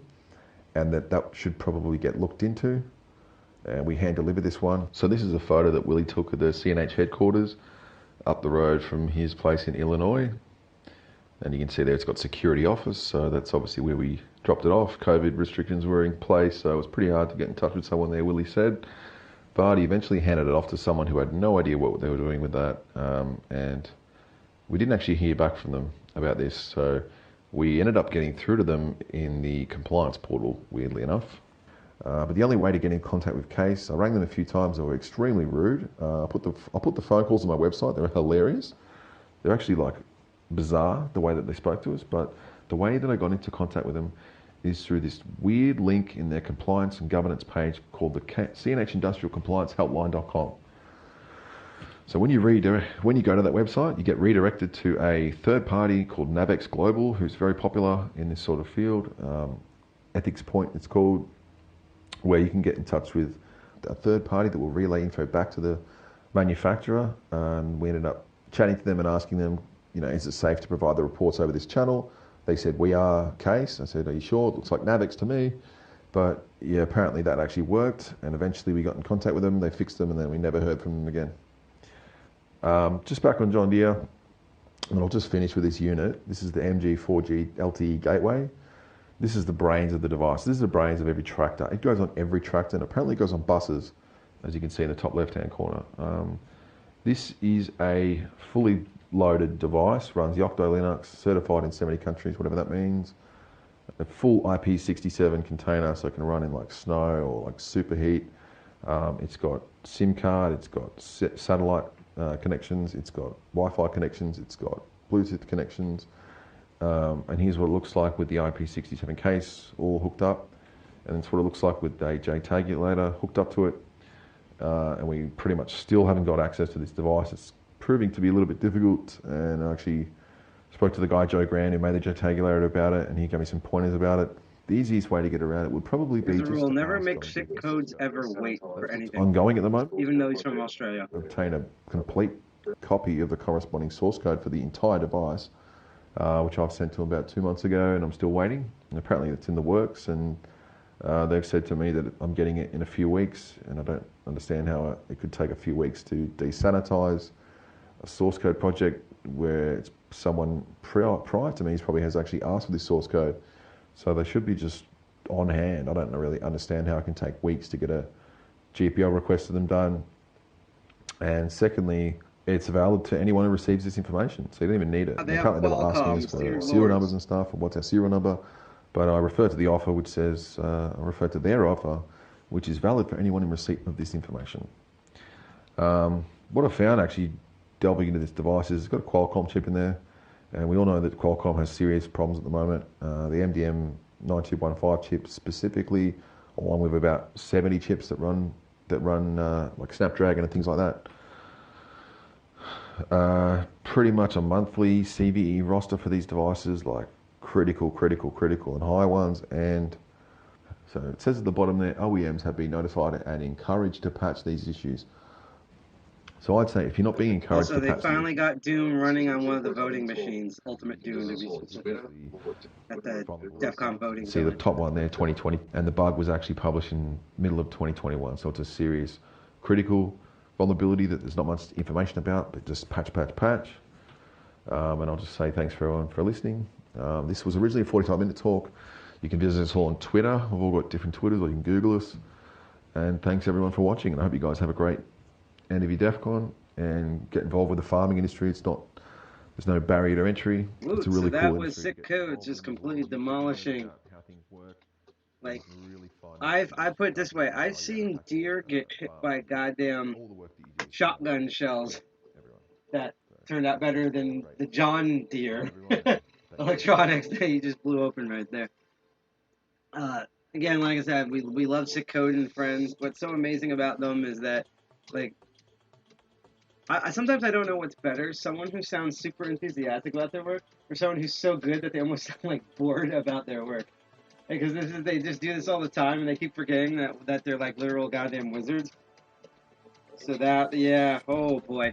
and that should probably get looked into. And we hand delivered this one. So this is a photo that Willie took of the CNH headquarters up the road from his place in Illinois. And you can see there it's got security office, so that's obviously where we dropped it off. COVID restrictions were in place, so it was pretty hard to get in touch with someone there, Willie said. But he eventually handed it off to someone who had no idea what they were doing with that. And we didn't actually hear back from them about this, so we ended up getting through to them in the compliance portal, weirdly enough. But the only way to get in contact with Case, I rang them a few times, they were extremely rude. I put the phone calls on my website, they were hilarious. They're actually like bizarre, the way that they spoke to us, but the way that I got into contact with them is through this weird link in their compliance and governance page called the CNH Industrial Compliance Helpline.com. So when you go to that website, you get redirected to a third party called Navex Global, who's very popular in this sort of field. Ethics Point, it's called, where you can get in touch with a third party that will relay info back to the manufacturer. We ended up chatting to them and asking them, you know, is it safe to provide the reports over this channel? They said, we are, Case. I said, are you sure? It looks like Navex to me. But yeah, apparently that actually worked. And eventually we got in contact with them, they fixed them, and then we never heard from them again. Just back on John Deere, and I'll just finish with this unit. This is the MG4G LTE gateway. This is the brains of the device. This is the brains of every tractor. It goes on every tractor, and apparently it goes on buses, as you can see in the top left-hand corner. This is a fully loaded device, runs Yocto Linux, certified in 70 countries, whatever that means. A full IP67 container, so it can run in like snow or like superheat. It's got SIM card, it's got satellite connections, it's got Wi-Fi connections, it's got Bluetooth connections. And here's what it looks like with the IP67 case all hooked up. And it's what it looks like with a JTagulator hooked up to it. And we pretty much still haven't got access to this device. It's proving to be a little bit difficult, and I actually spoke to the guy, Joe Grand, who made the JTagulator about it, and he gave me some pointers about it. The easiest way to get around it would probably be There's a rule, never make sick codes ever wait for anything. Ongoing at the moment. Even though he's from Australia. Obtain a complete copy of the corresponding source code for the entire device, which I've sent to him about 2 months ago, and I'm still waiting. And apparently it's in the works, and they've said to me that I'm getting it in a few weeks, and I don't understand how it could take a few weeks to desanitize a source code project where it's someone prior to me probably has actually asked for this source code. So they should be just on hand. I don't really understand how it can take weeks to get a GPL request to them done. And secondly, it's valid to anyone who receives this information, so you don't even need it. Apparently they were asking us for serial numbers and stuff, and what's our serial number. But I refer to the offer, which says, I refer to their offer, which is valid for anyone in receipt of this information. What I found actually delving into this device is it's got a Qualcomm chip in there, and we all know that Qualcomm has serious problems at the moment. The MDM 9215 chip specifically, along with about 70 chips that run like Snapdragon and things like that. Pretty much a monthly CVE roster for these devices, like critical and high ones. And so it says at the bottom there, OEMs have been notified and encouraged to patch these issues. So I'd say if you're not being encouraged to patch they finally got Doom running on one of the voting machines, Ultimate Doom to be specific, at the DEFCON voting. See the top one there, 2020, and the bug was actually published in middle of 2021. So it's a serious, critical vulnerability that there's not much information about, but just patch. And I'll just say thanks for everyone for listening. This was originally a 45-minute talk. You can visit us all on Twitter. We've all got different Twitters, or you can Google us. And thanks everyone for watching, and I hope you guys have a great end of your DEFCON and get involved with the farming industry. There's no barrier to entry. Ooh, it's a really so that cool was industry. sick codes, just completely demolishing. Like, I put it this way, I've seen deer get hit by goddamn shotgun shells that turned out better than the John Deere electronics that you just blew open right there. Again, like I said, we love sick code and friends. What's so amazing about them is that, like, I sometimes I don't know what's better, someone who sounds super enthusiastic about their work, or someone who's so good that they almost sound like bored about their work. Because they just do this all the time, and they keep forgetting that they're like literal goddamn wizards. So yeah, oh boy.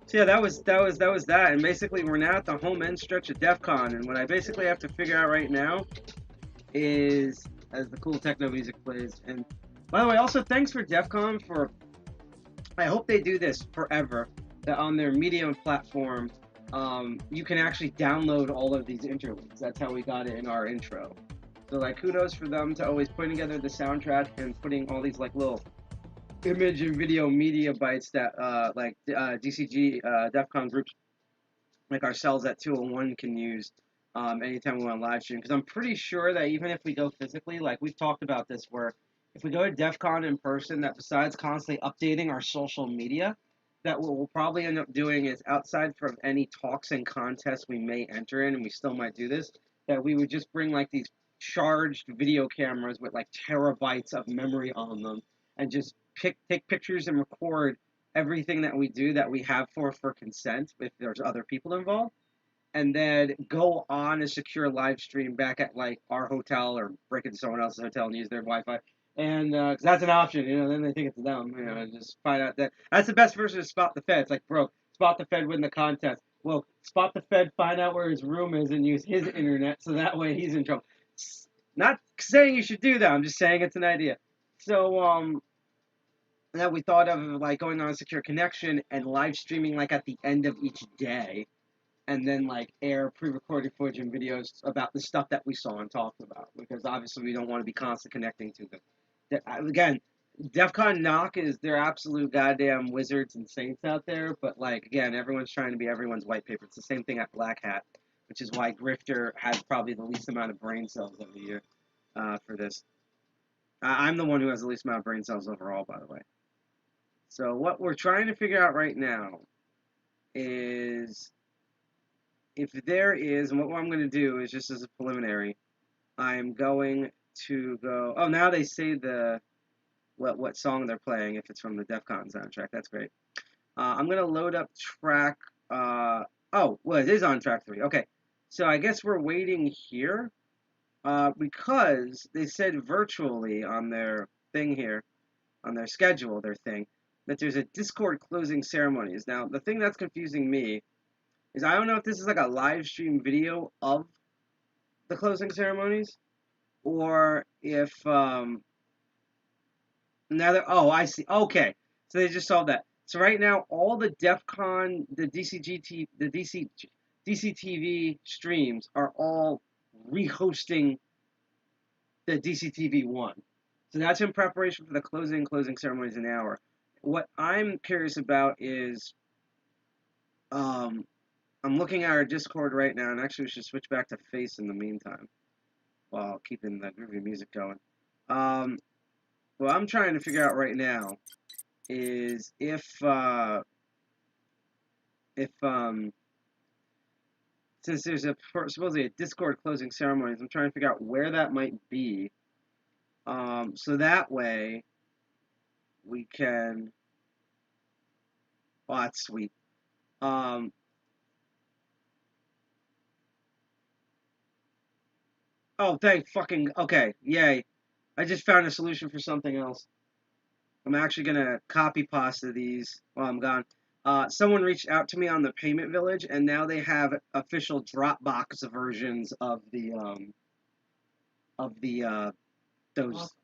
So yeah, that was that, and basically we're now at the home end stretch of DEFCON, and what I basically have to figure out right now is, as the cool techno music plays, and by the way, also thanks for DEFCON for, I hope they do this forever, that on their Medium platform, you can actually download all of these interludes. That's how we got it in our intro. So like kudos for them to always putting together the soundtrack and putting all these like little image and video media bites that DCG DEFCON groups like ourselves at 201 can use anytime we want to live stream. Because I'm pretty sure that even if we go physically, like we've talked about this, where if we go to DEF CON in person, that besides constantly updating our social media, that what we'll probably end up doing is outside from any talks and contests we may enter in, and we still might do this, that we would just bring like these charged video cameras with like terabytes of memory on them and just take pictures and record everything that we do that we have for consent if there's other people involved, and then go on a secure live stream back at like our hotel or break into someone else's hotel and use their Wi-Fi. And cause that's an option, then they think it's them, and just find out that's the best version of Spot the Fed. It's like, bro, Spot the Fed win the contest. Well, Spot the Fed, find out where his room is and use his internet so that way he's in trouble. Not saying you should do that, I'm just saying it's an idea. So, that we thought of like going on a secure connection and live streaming like at the end of each day, and then like air pre-recorded footage and videos about the stuff that we saw and talked about, because obviously we don't want to be constantly connecting to them. Again, DEF CON knock is they're absolute goddamn wizards and saints out there, but like again, everyone's trying to be everyone's white paper. It's the same thing at Black Hat, which is why Grifter has probably the least amount of brain cells every year for this. I'm the one who has the least amount of brain cells overall, by the way. So what we're trying to figure out right now is if there is, and what I'm going to do is just as a preliminary, I'm going to go, oh, now they say what song they're playing if it's from the DEF CON soundtrack. That's great. I'm going to load up track, oh, well, it is on track 3. Okay, so I guess we're waiting here because they said virtually on their thing here, on their schedule, their thing, that there's a Discord closing ceremonies. Now, the thing that's confusing me is I don't know if this is like a live stream video of the closing ceremonies, or if now that, oh, I see. Okay, so they just solved that. So right now, all the DEFCON, the DCTV streams are all rehosting the DCTV 1. So that's in preparation for the closing ceremonies in an hour. What I'm curious about is, I'm looking at our Discord right now, and actually we should switch back to Face in the meantime, while keeping the groovy music going. What I'm trying to figure out right now is if since there's supposedly a Discord closing ceremonies, I'm trying to figure out where that might be, so that way we can. Oh, that's sweet. Oh, thank fucking. Okay, yay! I just found a solution for something else. I'm actually gonna copy pasta these while I'm gone. Someone reached out to me on the Payment Village, and now they have official Dropbox versions of the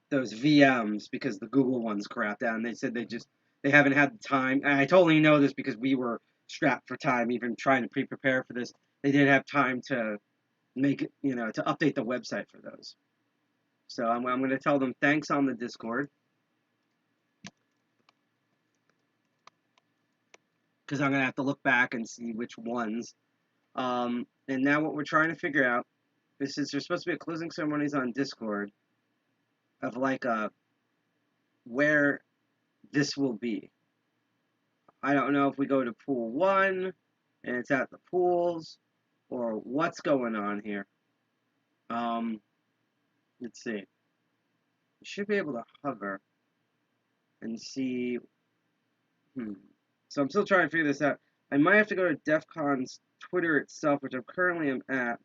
those VMs, because the Google ones crapped out, and they said they haven't had the time. And I totally know this because we were strapped for time, even trying to prepare for this. They didn't have time to make it, to update the website for those. So I'm going to tell them thanks on the Discord, because I'm going to have to look back and see which ones. And now what we're trying to figure out is, since there's supposed to be a closing ceremonies on Discord, of like where this will be. I don't know if we go to pool 1 and it's at the pools, or what's going on here. Let's see. You should be able to hover and see. So I'm still trying to figure this out. I might have to go to DEF CON's Twitter itself, which I currently am at.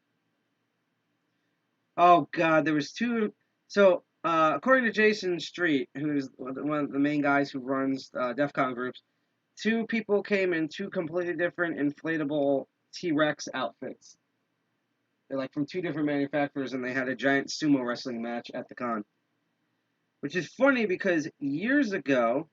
Oh God, there was 2. So according to Jason Street, who's one of the main guys who runs DEF CON groups, 2 people came in 2 completely different inflatable T-Rex outfits. They're like from 2 different manufacturers, and they had a giant sumo wrestling match at the con. Which is funny because years ago,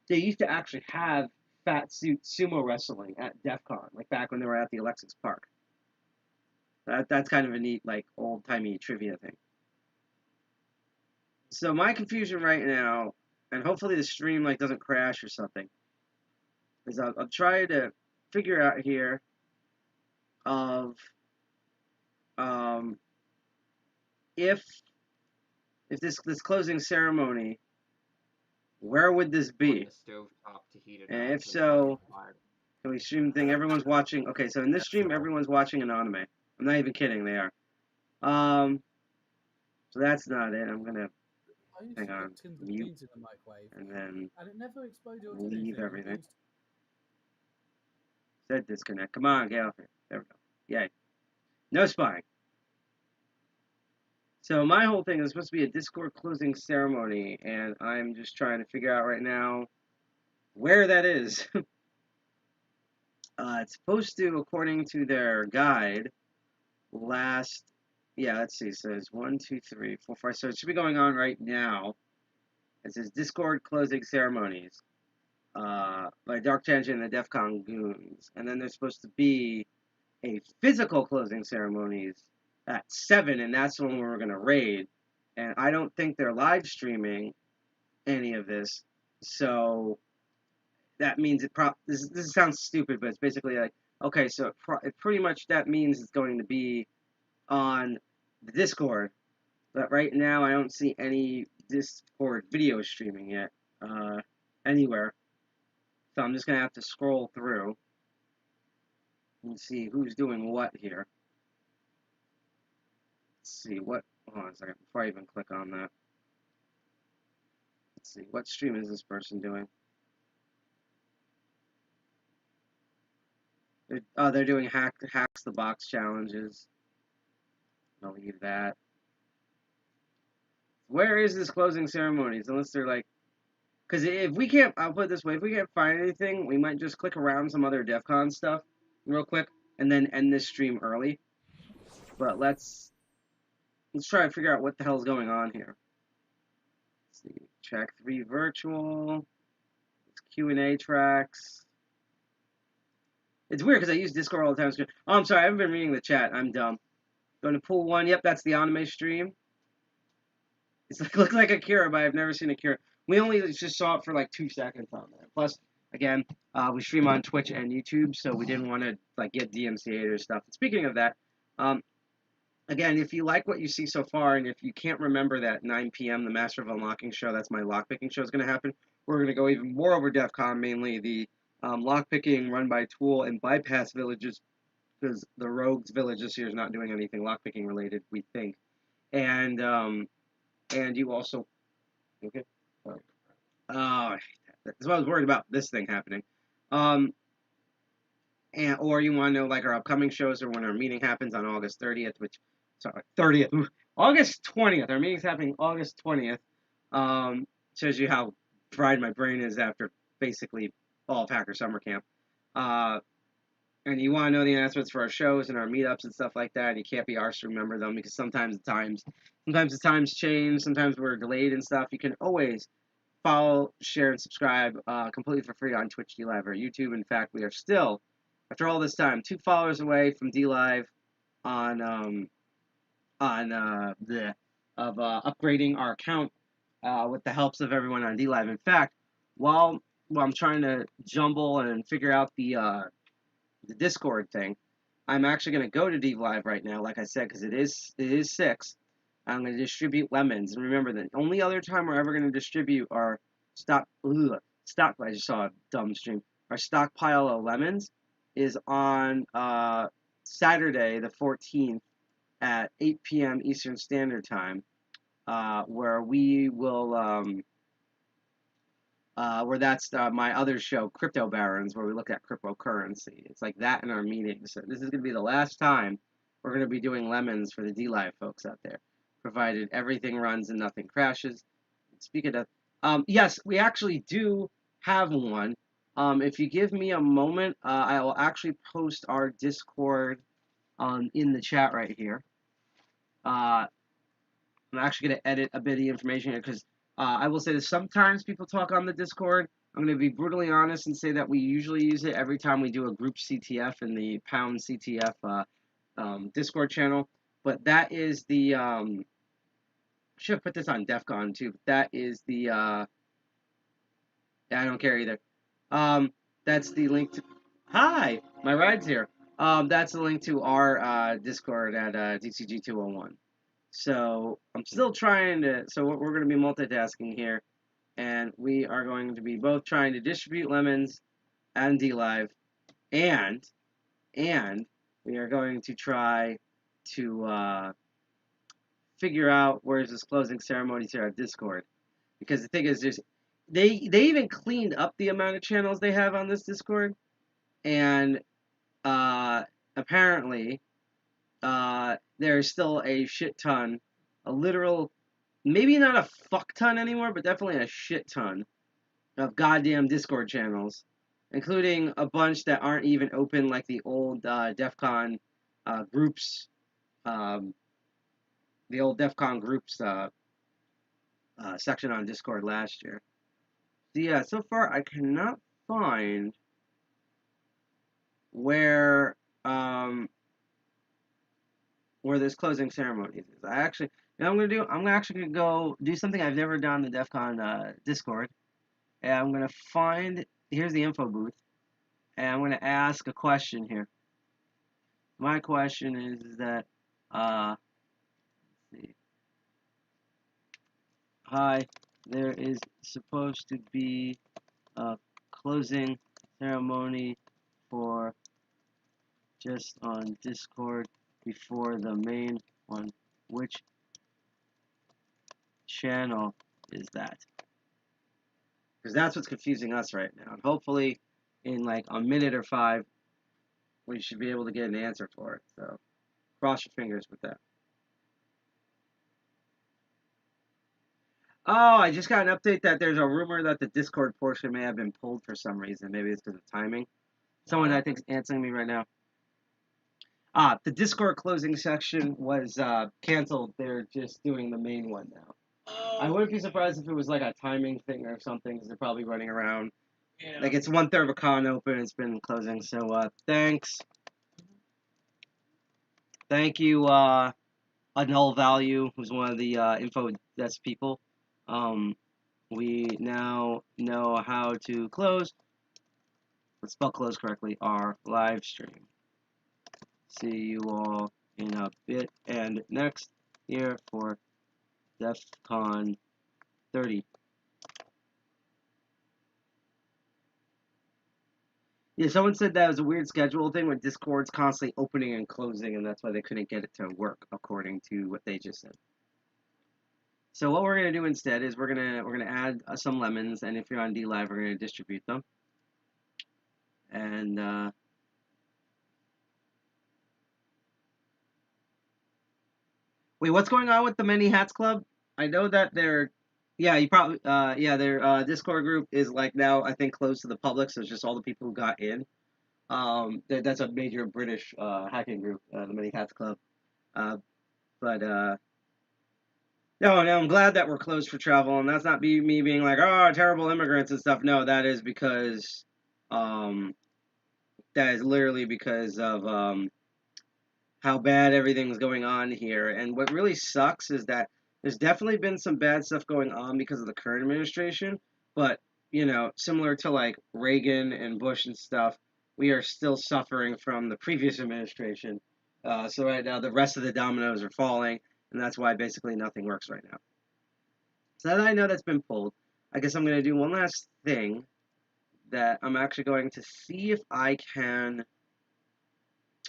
they used to actually have fat suit sumo wrestling at DEFCON, like back when they were at the Alexis Park. That's kind of a neat, like, old-timey trivia thing. So my confusion right now, and hopefully the stream like doesn't crash or something, is I'll try to figure out here of if this closing ceremony, where would this be? And if so, can we stream the thing? Everyone's watching. Okay, so in this stream, everyone's watching an anime. I'm not even kidding. They are. So that's not it. I'm gonna hang on, mute, and then leave everything. Said disconnect. Come on, get off here. There we go. Yay. No spying. So my whole thing is supposed to be a Discord closing ceremony, and I'm just trying to figure out right now where that is. It's supposed to, according to their guide, let's see, it says 1, 2, 3, 4, 5, so it should be going on right now. It says Discord closing ceremonies by Dark Tangent and the DEFCON Goons. And then there's supposed to be a physical closing ceremonies at 7, and that's when we're going to raid. And I don't think they're live streaming any of this, so that means this sounds stupid, but it's basically like, okay, so it pretty much that means it's going to be on the Discord, but right now I don't see any Discord video streaming yet anywhere, so I'm just gonna have to scroll through and see who's doing what here. Let's see what. Hold on a second before I even click on that. Let's see, what stream is this person doing? They're doing hacks the box challenges. I'll leave that. Where is this closing ceremonies? Unless they're like, because if we can't, I'll put it this way: if we can't find anything, we might just click around some other DEFCON stuff real quick and then end this stream early. But let's try to figure out what the hell's going on here. Let's see, track 3 virtual. It's Q&A tracks. It's weird because I use Discord all the time. Oh, I'm sorry, I haven't been reading the chat. I'm dumb. Going to pool 1. Yep, that's the anime stream. It looks like Akira, but I've never seen Akira. We only just saw it for like 2 seconds on there. Plus, again, we stream on Twitch and YouTube, so we didn't want to like get DMCA'd or stuff. And speaking of that, again, if you like what you see so far, and if you can't remember that 9 p.m. the Master of Unlocking show, that's my lockpicking show, is going to happen. We're going to go even more over DEFCON, mainly the lockpicking run by Tool and Bypass villages, because the Rogues village this year is not doing anything lockpicking related, we think. And you also, okay, that's what I was worried about, this thing happening. Or you want to know like our upcoming shows or when our meeting happens on August 30th, August 20th. Our meeting's happening August 20th. Shows you how fried my brain is after basically all of Hacker Summer Camp. And you want to know the announcements for our shows and our meetups and stuff like that. And you can't be arsed to remember them because sometimes the times change. Sometimes we're delayed and stuff. You can always follow, share, and subscribe completely for free on Twitch, DLive, or YouTube. In fact, we are still, after all this time, 2 followers away from DLive on upgrading our account with the helps of everyone on DLive. In fact, while I'm trying to jumble and figure out the Discord thing, I'm actually going to go to DLive right now, like I said, because it is 6. I'm going to distribute lemons. And remember, the only other time we're ever going to distribute our I just saw a dumb stream. Our stockpile of lemons is on Saturday, the 14th, at 8 p.m. Eastern Standard Time, where we will, where that's my other show, Crypto Barons, where we look at cryptocurrency. It's like that in our meetings. So this is going to be the last time we're going to be doing lemons for the DLive folks out there, provided everything runs and nothing crashes. Speaking of, yes, we actually do have one. If you give me a moment, I will actually post our Discord in the chat right here. I'm actually going to edit a bit of the information here because I will say that sometimes people talk on the Discord I'm going to be brutally honest and say that we usually use it every time we do a group CTF in the pound CTF Discord channel. But that is the should have put this on DEFCON too. That is the yeah, I don't care either. That's the link to. Hi, my ride's here. That's the link to our Discord at DCG 201. So I'm still trying to. So we're going to be multitasking here, and we are going to be both trying to distribute lemons and DLive, and we are going to try to figure out where's this closing ceremonies here at Discord. Because the thing is, they even cleaned up the amount of channels they have on this Discord, and apparently there's still a shit ton, a literal, maybe not a fuck ton anymore, but definitely a shit ton of goddamn Discord channels, including a bunch that aren't even open, like the old DEFCON groups, the old DEFCON groups section on Discord last year. So yeah, so far I cannot find where this closing ceremony is. I actually, you know what I'm actually gonna go do something I've never done in the DEFCON Discord, and I'm gonna find, here's the info booth, and I'm gonna ask a question here. My question is that let's see. Hi, there is supposed to be a closing ceremony for just on Discord before the main one. Which channel is that? Because that's what's confusing us right now. And hopefully in like a minute or 5 we should be able to get an answer for it. So cross your fingers with that. Oh, I just got an update that there's a rumor that the Discord portion may have been pulled for some reason. Maybe it's because of timing. Someone I think is answering me right now. The Discord closing section was canceled. They're just doing the main one now. I wouldn't be surprised if it was like a timing thing or something, because they're probably running around. Yeah. Like it's 1/3 of a con open, it's been closing. So thanks. Thank you, a null value, who's one of the info desk people. We now know how to close, let's spell close correctly, our live stream. See you all in a bit, and next year for DEFCON 30. Yeah, someone said that was a weird schedule thing where Discord's constantly opening and closing, and that's why they couldn't get it to work, according to what they just said. So what we're gonna do instead is we're gonna add some lemons, and if you're on DLive, we're gonna distribute them. And wait, what's going on with the Many Hats Club? I know that they're, yeah, you probably, yeah, their Discord group is like now I think closed to the public, so it's just all the people who got in. That's a major British hacking group, the Many Hats Club. No, I'm glad that we're closed for travel, and that's not me being like, oh, terrible immigrants and stuff. No, that is because, that is literally because of how bad everything's going on here. And what really sucks is that there's definitely been some bad stuff going on because of the current administration, but, you know, similar to like Reagan and Bush and stuff, we are still suffering from the previous administration. So right now the rest of the dominoes are falling, and that's why basically nothing works right now. So now that I know that's been pulled, I guess I'm going to do one last thing that I'm actually going to see if I can.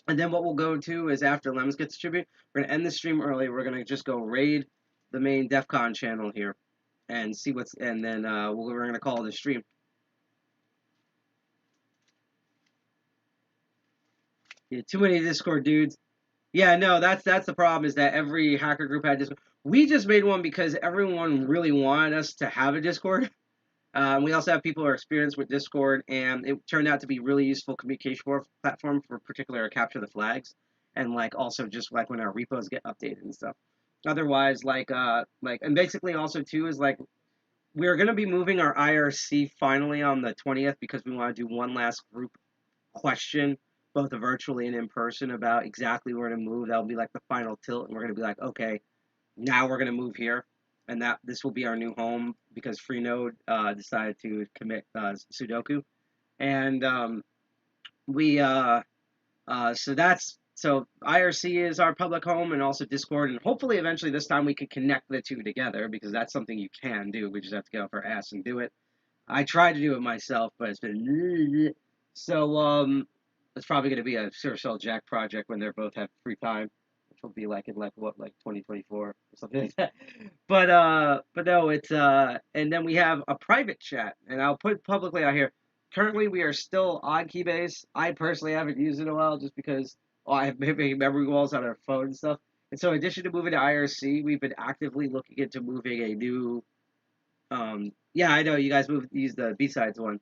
And then what we'll go to is after lemons get distributed, we're going to end the stream early. We're going to just go raid the main DEFCON channel here and see what's, and then we're going to call it a stream. Yeah, too many Discord dudes. Yeah, no, that's the problem, is that every hacker group had Discord. We just made one because everyone really wanted us to have a Discord. We also have people who are experienced with Discord, and it turned out to be really useful communication platform for particular capture the flags, and like also just like when our repos get updated and stuff. Otherwise, and basically also too is like we're going to be moving our IRC finally on the 20th because we want to do one last group question, both virtually and in person, about exactly where to move. That'll be like the final tilt, and we're going to be like, okay, now we're going to move here, and that this will be our new home because Freenode decided to commit Sudoku, and so IRC is our public home and also Discord, and hopefully eventually this time we can connect the two together because that's something you can do. We just have to get off our ass and do it. I tried to do it myself, but it's been so it's probably going to be a Supercell Jack project when they both have free time, which will be like in like 2024 or something like that. But no, it's and then we have a private chat, and I'll put publicly out here. Currently, we are still on Keybase. I personally haven't used it in a while just because I have memory walls on our phone and stuff. And so in addition to moving to IRC, we've been actively looking into moving a new yeah, I know you guys used the B-sides one.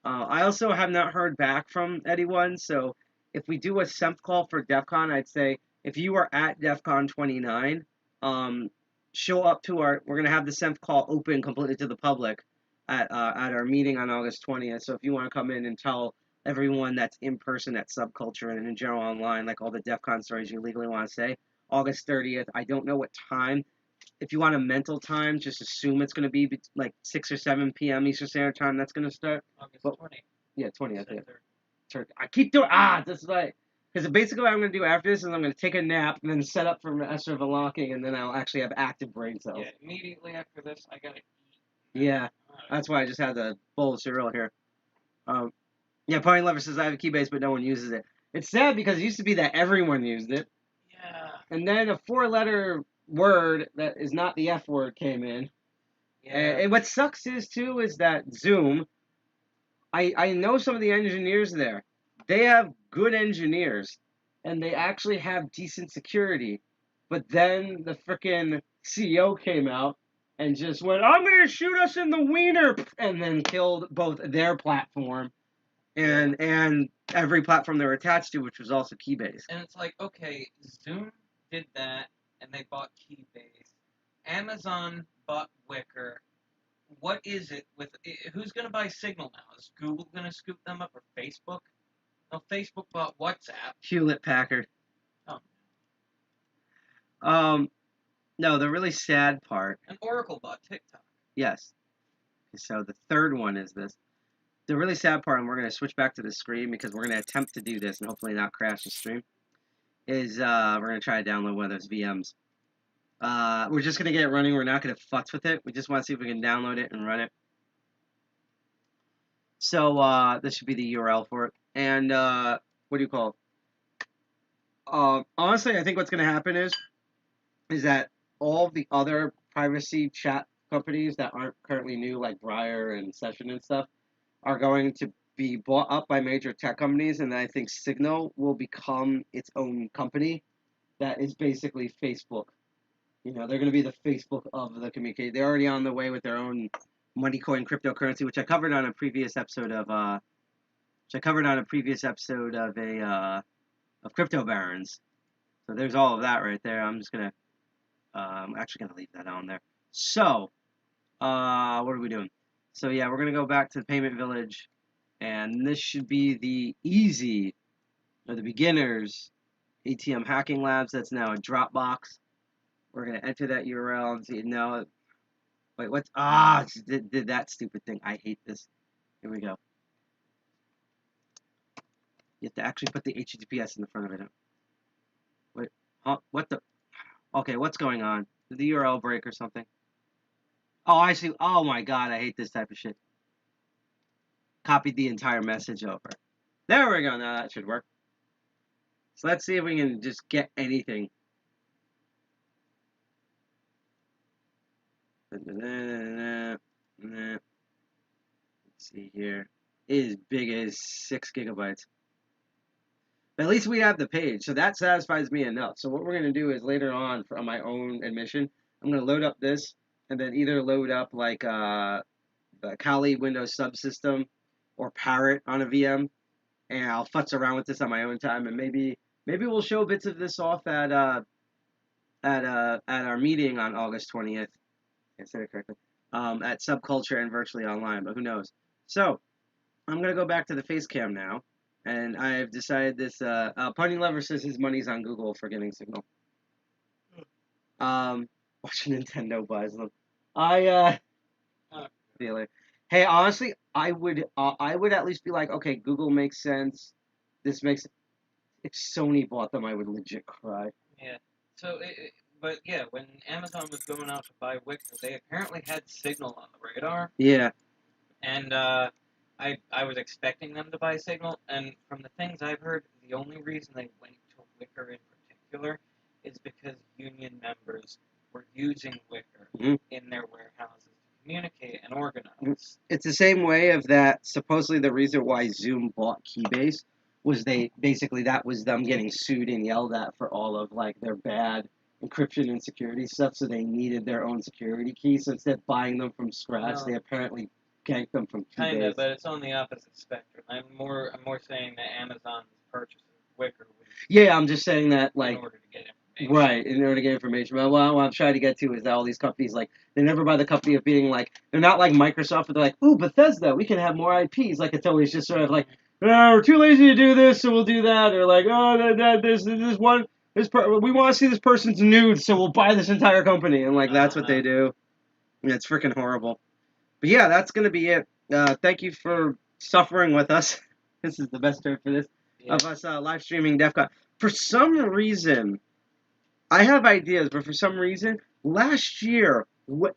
I also have not heard back from anyone, so if we do a SEMP call for DEFCON, I'd say if you are at DEFCON 29, show up to we're going to have the SEMP call open completely to the public at our meeting on August 20th, so if you want to come in and tell everyone that's in person at Subculture and in general online, like all the DEFCON stories you legally want to say, August 30th, I don't know what time. If you want a mental time, just assume it's going to be like 6 or 7 p.m. Eastern Standard Time. That's going to start. August 20. Yeah, 20. I think. I keep doing this is right. Because basically what I'm going to do after this is I'm going to take a nap and then set up for Esther Velocking, and then I'll actually have active brain cells. Yeah, immediately after this, I got to eat. Yeah, that's why I just had the bowl of cereal here. Yeah, Pony Lover says I have a Keybase, but no one uses it. It's sad because it used to be that everyone used it. Yeah. And then a 4-letter word that is not the F word came in. Yeah. And what sucks is that Zoom, I know some of the engineers there. They have good engineers, and they actually have decent security. But then the frickin' CEO came out and just went, I'm going to shoot us in the wiener, and then killed both their platform and every platform they were attached to, which was also Keybase. And it's like, okay, Zoom did that, and they bought Keybase. Amazon bought Wicker. What is it with... Who's going to buy Signal now? Is Google going to scoop them up, or Facebook? No, Facebook bought WhatsApp. Hewlett-Packard. Oh. No, the really sad part... And Oracle bought TikTok. Yes. So the third one is this. The really sad part, and we're going to switch back to the screen because we're going to attempt to do this and hopefully not crash the stream, is we're going to try to download one of those VMs. We're just going to get it running. We're not going to futz with it. We just want to see if we can download it and run it. So this should be the URL for it. And what do you call it? Honestly, I think what's going to happen is that all the other privacy chat companies that aren't currently new, like Briar and Session and stuff, are going to be bought up by major tech companies, and then I think Signal will become its own company that is basically Facebook. You know, they're going to be the Facebook of the communication. They're already on the way with their own money coin cryptocurrency, which I covered on a previous episode of of Crypto Barons. So there's all of that right there. I'm just gonna I'm actually gonna leave that on there. So what are we doing? So yeah, we're going to go back to the payment village, and this should be the easy, or the beginners, ATM hacking labs. That's now a Dropbox. We're going to enter that URL and see, no, wait, what's, did that stupid thing. I hate this. Here we go. You have to actually put the HTTPS in the front of it. Wait, huh, what the, okay, what's going on? Did the URL break or something? Oh, I see. Oh my god, I hate this type of shit. Copied the entire message over. There we go. Now that should work. So let's see if we can just get anything. Let's see here. It is big as 6 gigabytes. But at least we have the page, so that satisfies me enough. So what we're going to do is later on, on my own admission, I'm going to load up this, and then either load up like the Kali Windows subsystem or Parrot on a VM, and I'll futz around with this on my own time, and maybe we'll show bits of this off at our meeting on August 20th. I said it correctly. at Subculture and virtually online, but who knows? So I'm going to go back to the face cam now, and I've decided this. Pony Lover says his money's on Google for getting Signal. Watch Nintendo buys them. Dealer. Hey, honestly, I would at least be like, okay, Google makes sense. This makes. If Sony bought them, I would legit cry. Yeah. So, but yeah, when Amazon was going out to buy Wicker, they apparently had Signal on the radar. Yeah. And I was expecting them to buy Signal, and from the things I've heard, the only reason they went to Wicker in particular is because union members were using Wicker in their warehouses to communicate and organize. It's the same way of that. Supposedly, the reason why Zoom bought Keybase was that was them getting sued and yelled at for all of like their bad encryption and security stuff. So they needed their own security key. So instead of buying them from scratch, they apparently ganked them from Keybase. Kind of, but it's on the opposite spectrum. I'm more saying that Amazon's purchase of Wicker was yeah, I'm just saying that like in order to get information. Right, in order to get information. But what I'm trying to get to is that all these companies, like, they never buy the company of being like, they're not like Microsoft, but they're like, ooh, Bethesda, we can have more IPs. Like, it's always just sort of like, we're too lazy to do this, so we'll do that. Or like, we want to see this person's nude, so we'll buy this entire company. And like, that's what they do. And it's freaking horrible. But yeah, that's going to be it. Thank you for suffering with us. This is the best term for this. Yeah. Of us live streaming DEFCON. For some reason, I have ideas, but for some reason, last year, this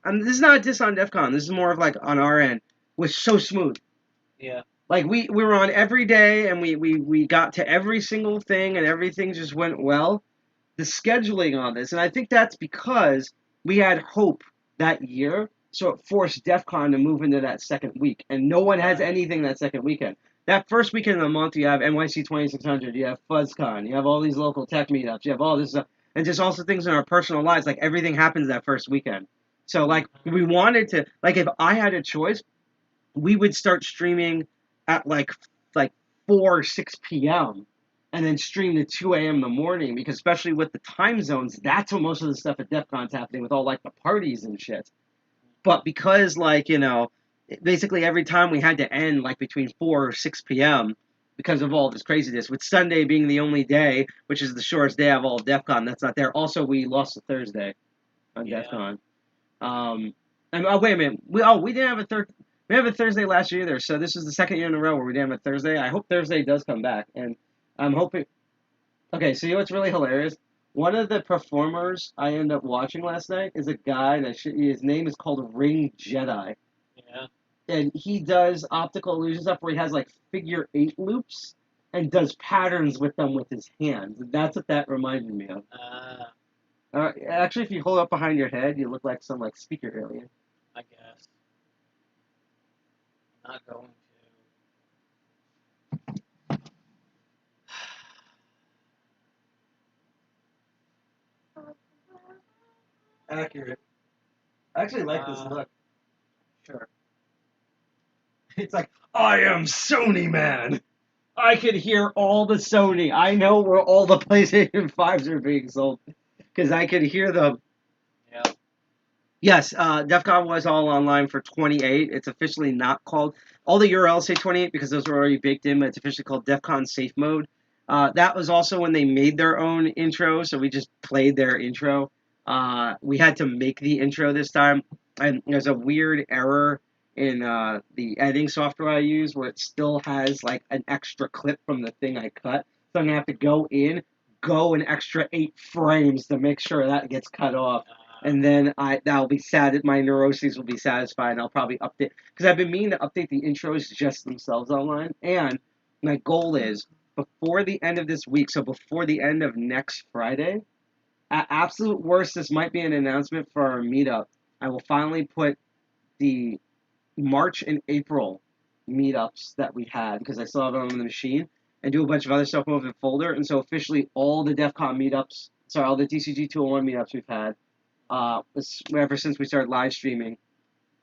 is not a diss on DEFCON. This is more of like on our end, was so smooth. Yeah. Like we were on every day, and we got to every single thing, and everything just went well. The scheduling on this, and I think that's because we had hope that year, so it forced DEFCON to move into that second week, and no one has anything that second weekend. That first weekend of the month, you have NYC 2600, you have FuzzCon, you have all these local tech meetups, you have all this stuff. And just also things in our personal lives, like everything happens that first weekend. So like we wanted to, like if I had a choice, we would start streaming at like 4 or 6 p.m. and then stream to 2 a.m. in the morning, because especially with the time zones, that's when most of the stuff at DEFCON's happening with all like the parties and shit. But because like, basically every time we had to end like between 4 or 6 p.m., because of all this craziness, with Sunday being the only day, which is the shortest day of all DEFCON, that's not there. Also, we lost a Thursday on DEFCON. And wait a minute, we didn't have a Thursday last year either. So this is the second year in a row where we didn't have a Thursday. I hope Thursday does come back, and I'm hoping. Okay, so you know what's really hilarious? One of the performers I ended up watching last night is a guy his name is called Ring Jedi. Yeah. And he does optical illusion stuff where he has like figure 8 loops and does patterns with them with his hands. That's what that reminded me of. Actually, if you hold up behind your head, you look like some like speaker alien. I guess. I'm not going to. Accurate. I actually like this look. Sure. It's like, I am Sony, man. I could hear all the Sony. I know where all the PlayStation 5s are being sold, because I could hear them. Yeah. Yes, DEFCON was all online for 28. It's officially not called. All the URLs say 28 because those were already baked in, but it's officially called DEFCON Safe Mode. That was also when they made their own intro, so we just played their intro. We had to make the intro this time, and there's a weird error in the editing software I use where it still has like an extra clip from the thing I cut. So I'm going to have to go an extra 8 frames to make sure that gets cut off. And then that'll be sad. My neuroses will be satisfied, and I'll probably update, because I've been meaning to update the intros just themselves online. And my goal is before the end of this week, so before the end of next Friday, at absolute worst, this might be an announcement for our meetup. I will finally put the March and April meetups that we had, because I still have it on the machine, and do a bunch of other stuff over the folder. And so officially all the DEFCON meetups, all the DCG 201 meetups we've had, ever since we started live streaming,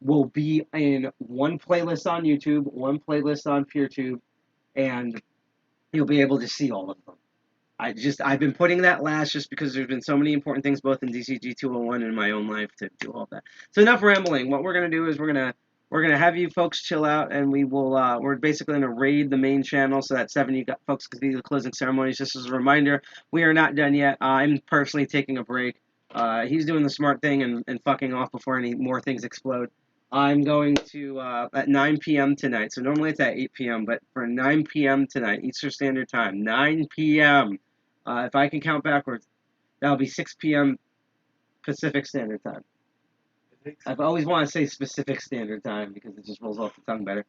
will be in one playlist on YouTube, one playlist on PeerTube, and you'll be able to see all of them. I've been putting that last just because there's been so many important things both in DCG 201 and in my own life to do all that. So enough rambling. What we're gonna do is we're gonna have you folks chill out, and we're basically gonna raid the main channel so that 70 folks can see the closing ceremonies. Just as a reminder, we are not done yet. I'm personally taking a break. He's doing the smart thing and fucking off before any more things explode. I'm going to at 9 p.m. tonight. So normally it's at 8 p.m., but for 9 p.m. tonight, Eastern Standard Time, 9 p.m. If I can count backwards, that'll be 6 p.m. Pacific Standard Time. I've always wanted to say Pacific Standard Time because it just rolls off the tongue better.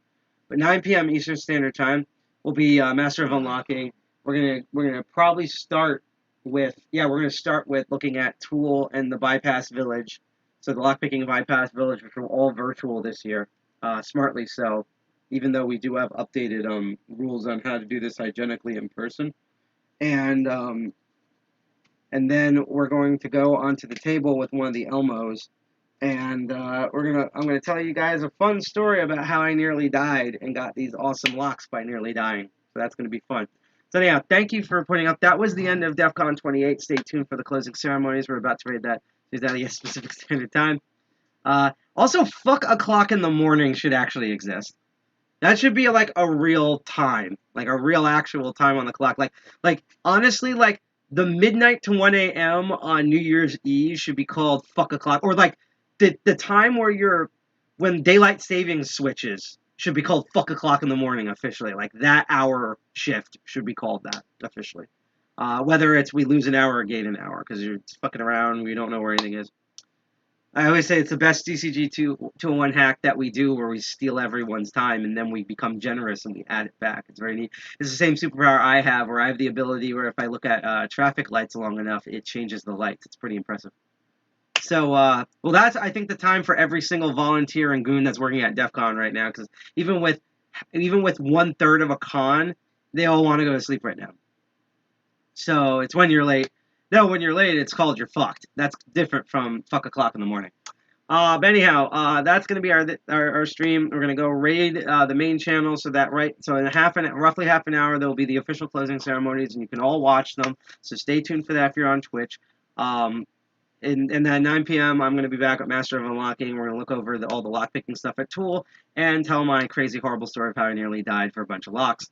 But 9 p.m. Eastern Standard Time will be Master of Unlocking. We're gonna probably start with looking at Tool and the Bypass Village. So the lockpicking and Bypass Village, which are all virtual this year, smartly so. Even though we do have updated rules on how to do this hygienically in person. And then we're going to go onto the table with one of the Elmos, and I'm gonna tell you guys a fun story about how I nearly died and got these awesome locks by nearly dying. So that's gonna be fun. So anyhow, thank you for putting up. That was the end of DEFCON 28. Stay tuned for the closing ceremonies. We're about to raid that. Is that a specific standard time? Also, fuck o'clock in the morning should actually exist. That should be like a real time, like a real actual time on the clock. Like honestly, like the midnight to 1 a.m. on New Year's Eve should be called fuck o'clock, or like the time when daylight savings switches should be called fuck o'clock in the morning officially. Like that hour shift should be called that officially. Whether it's we lose an hour or gain an hour because you're fucking around, we don't know where anything is. I always say it's the best DCG 201 hack that we do where we steal everyone's time and then we become generous and we add it back. It's very neat. It's the same superpower I have where I have the ability where if I look at traffic lights long enough, it changes the lights. It's pretty impressive. So, well, that's, I think, the time for every single volunteer and goon that's working at DEFCON right now because even with 1/3 of a con, they all want to go to sleep right now. So it's when you're late. No, when you're late, it's called you're fucked. That's different from fuck o'clock in the morning. But anyhow, that's going to be our stream. We're going to go raid the main channel so in roughly half an hour, there will be the official closing ceremonies, and you can all watch them. So stay tuned for that if you're on Twitch. And then at 9 p.m., I'm going to be back at Master of Unlocking. We're going to look over all the lockpicking stuff at Tool and tell my crazy, horrible story of how I nearly died for a bunch of locks.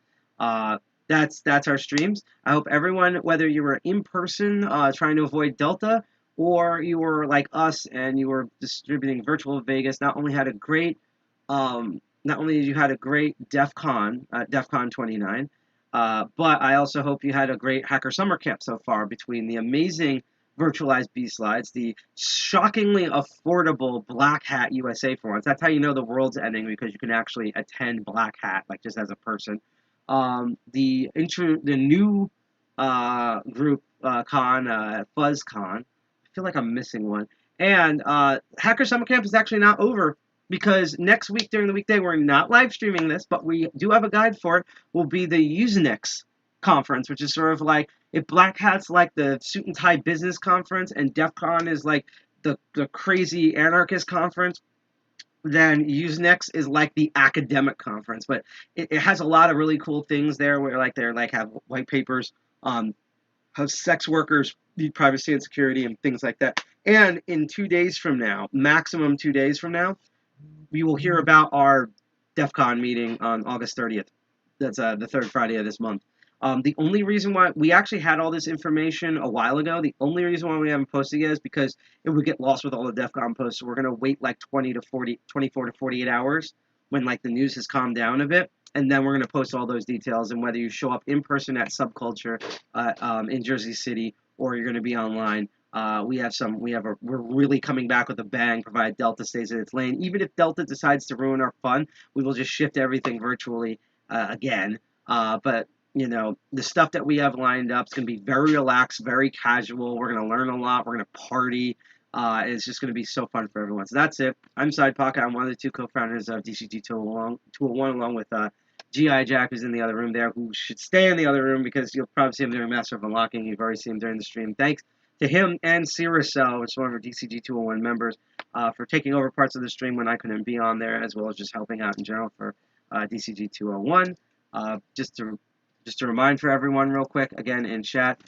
That's our streams. I hope everyone, whether you were in person trying to avoid Delta, or you were like us and you were distributing virtual Vegas, not only did you had a great DEFCON, DEFCON 29, but I also hope you had a great Hacker Summer Camp so far between the amazing virtualized B-Slides, the shockingly affordable Black Hat USA for once. That's how you know the world's ending, because you can actually attend Black Hat, like just as a person. The new group con, FuzzCon. I feel like I'm missing one. And Hacker Summer Camp is actually not over, because next week during the weekday we're not live streaming this, but we do have a guide for it. Will be the Usenix conference, which is sort of like if Black Hat's like the suit and tie business conference and DEFCON is like the crazy anarchist conference, then Usenex is like the academic conference, but it has a lot of really cool things there where have white papers, have sex workers need privacy and security and things like that. And in 2 days from now, maximum 2 days from now, we will hear about our DEFCON meeting on August 30th. That's the third Friday of this month. The only reason why we actually had all this information a while ago, the only reason why we haven't posted it is because it would get lost with all the DEFCON posts. So we're going to wait like 24 to 48 hours when like the news has calmed down a bit. And then we're going to post all those details. And whether you show up in person at Subculture in Jersey City or you're going to be online, we're really coming back with a bang, provided Delta stays in its lane. Even if Delta decides to ruin our fun, we will just shift everything virtually again. But you know, the stuff that we have lined up is going to be very relaxed, very casual. We're going to learn a lot. We're going to party. It's just going to be so fun for everyone. So that's it. I'm Side Pocket. I'm one of the two co-founders of DCG 201, along with G.I. Jack, who's in the other room there, who should stay in the other room because you'll probably see him during Master of Unlocking. You've already seen him during the stream. Thanks to him and Ciricel, which is one of our DCG 201 members, for taking over parts of the stream when I couldn't be on there, as well as just helping out in general for DCG 201. Just to just to remind for everyone real quick, again, in chat,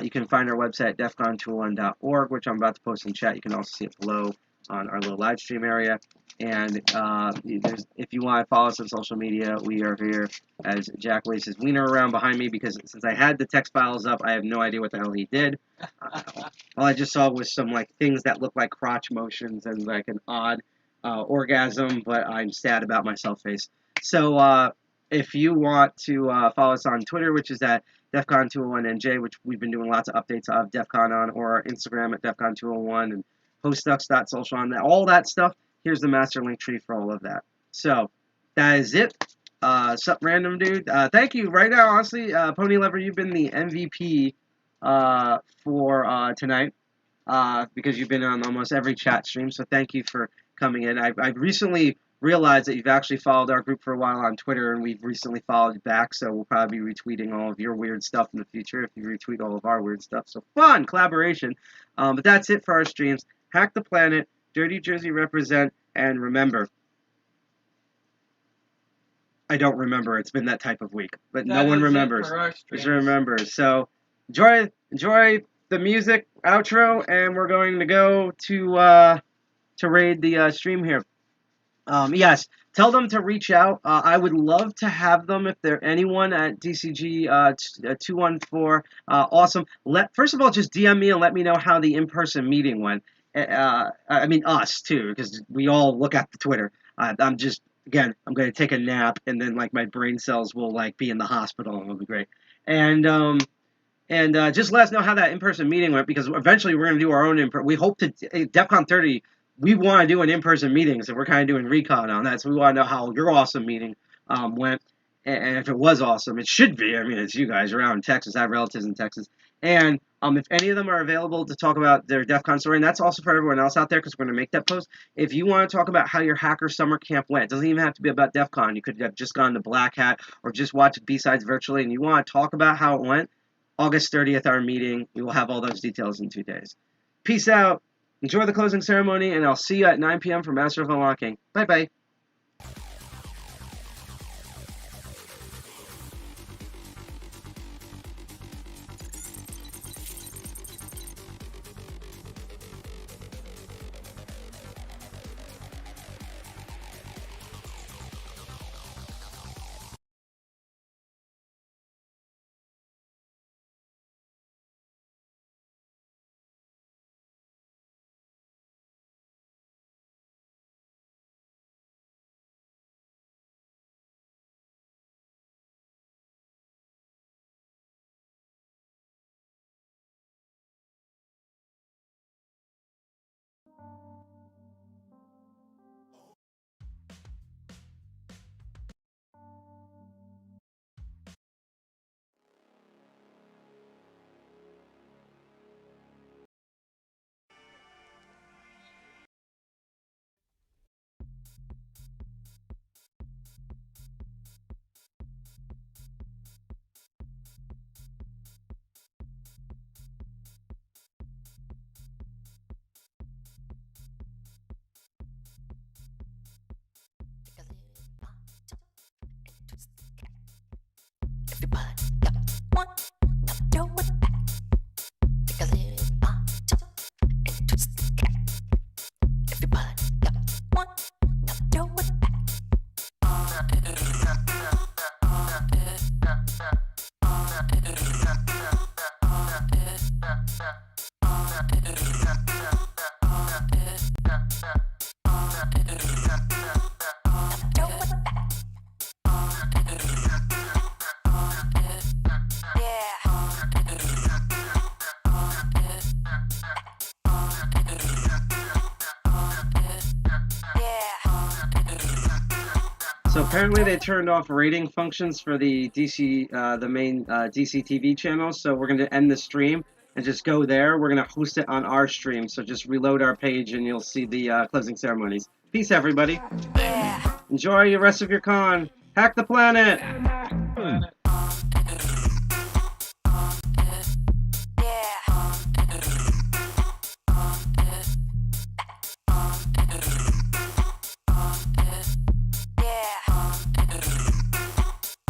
you can find our website at defcon201.org, which I'm about to post in chat. You can also see it below on our little live stream area. And if you want to follow us on social media, we are here as Jack waves his wiener around behind me, because since I had the text files up, I have no idea what the hell he did. All I just saw was some like things that look like crotch motions and like an odd orgasm, but I'm sad about my self face. So if you want to follow us on Twitter, which is at DEFCON201NJ, which we've been doing lots of updates of DEFCON on, or our Instagram at DEFCON201 and postducks.social on that, all that stuff. Here's the master link tree for all of that. So that is it. Sup, random dude. Thank you. Right now, honestly, Pony Lover, you've been the MVP for tonight because you've been on almost every chat stream. So thank you for coming in. I've recently realized that you've actually followed our group for a while on Twitter, and we've recently followed back. So we'll probably be retweeting all of your weird stuff in the future if you retweet all of our weird stuff. So fun collaboration. But that's it for our streams. Hack the planet. Dirty Jersey represent, and remember, I don't remember. It's been that type of week, but no one remembers. Just remember. So enjoy the music outro, and we're going to go to raid the stream here. Yes, tell them to reach out. I would love to have them if they're anyone at DCG 214. Awesome. First of all, just DM me and let me know how the in-person meeting went. I mean us too, because we all look at the Twitter. I'm just, again, I'm going to take a nap, and then like my brain cells will like be in the hospital, and it'll be great. And just let us know how that in-person meeting went, because eventually we're going to do our own we hope to DEFCON 30. We want to do an in-person meeting, so we're kind of doing recon on that. So we want to know how your awesome meeting went, and if it was awesome, it should be. I mean, it's you guys around in Texas. I have relatives in Texas. And if any of them are available to talk about their DEFCON story, and that's also for everyone else out there, because we're going to make that post. If you want to talk about how your hacker summer camp went, it doesn't even have to be about DEFCON. You could have just gone to Black Hat or just watch B-Sides virtually, and you want to talk about how it went, August 30th, our meeting. We will have all those details in 2 days. Peace out. Enjoy the closing ceremony, and I'll see you at 9 p.m. for Master of Unlocking. Bye-bye. So apparently they turned off rating functions for the DC, the main DC TV channel. So we're going to end the stream and just go there. We're going to host it on our stream. So just reload our page and you'll see the closing ceremonies. Peace, everybody. Enjoy the rest of your con. Hack the planet.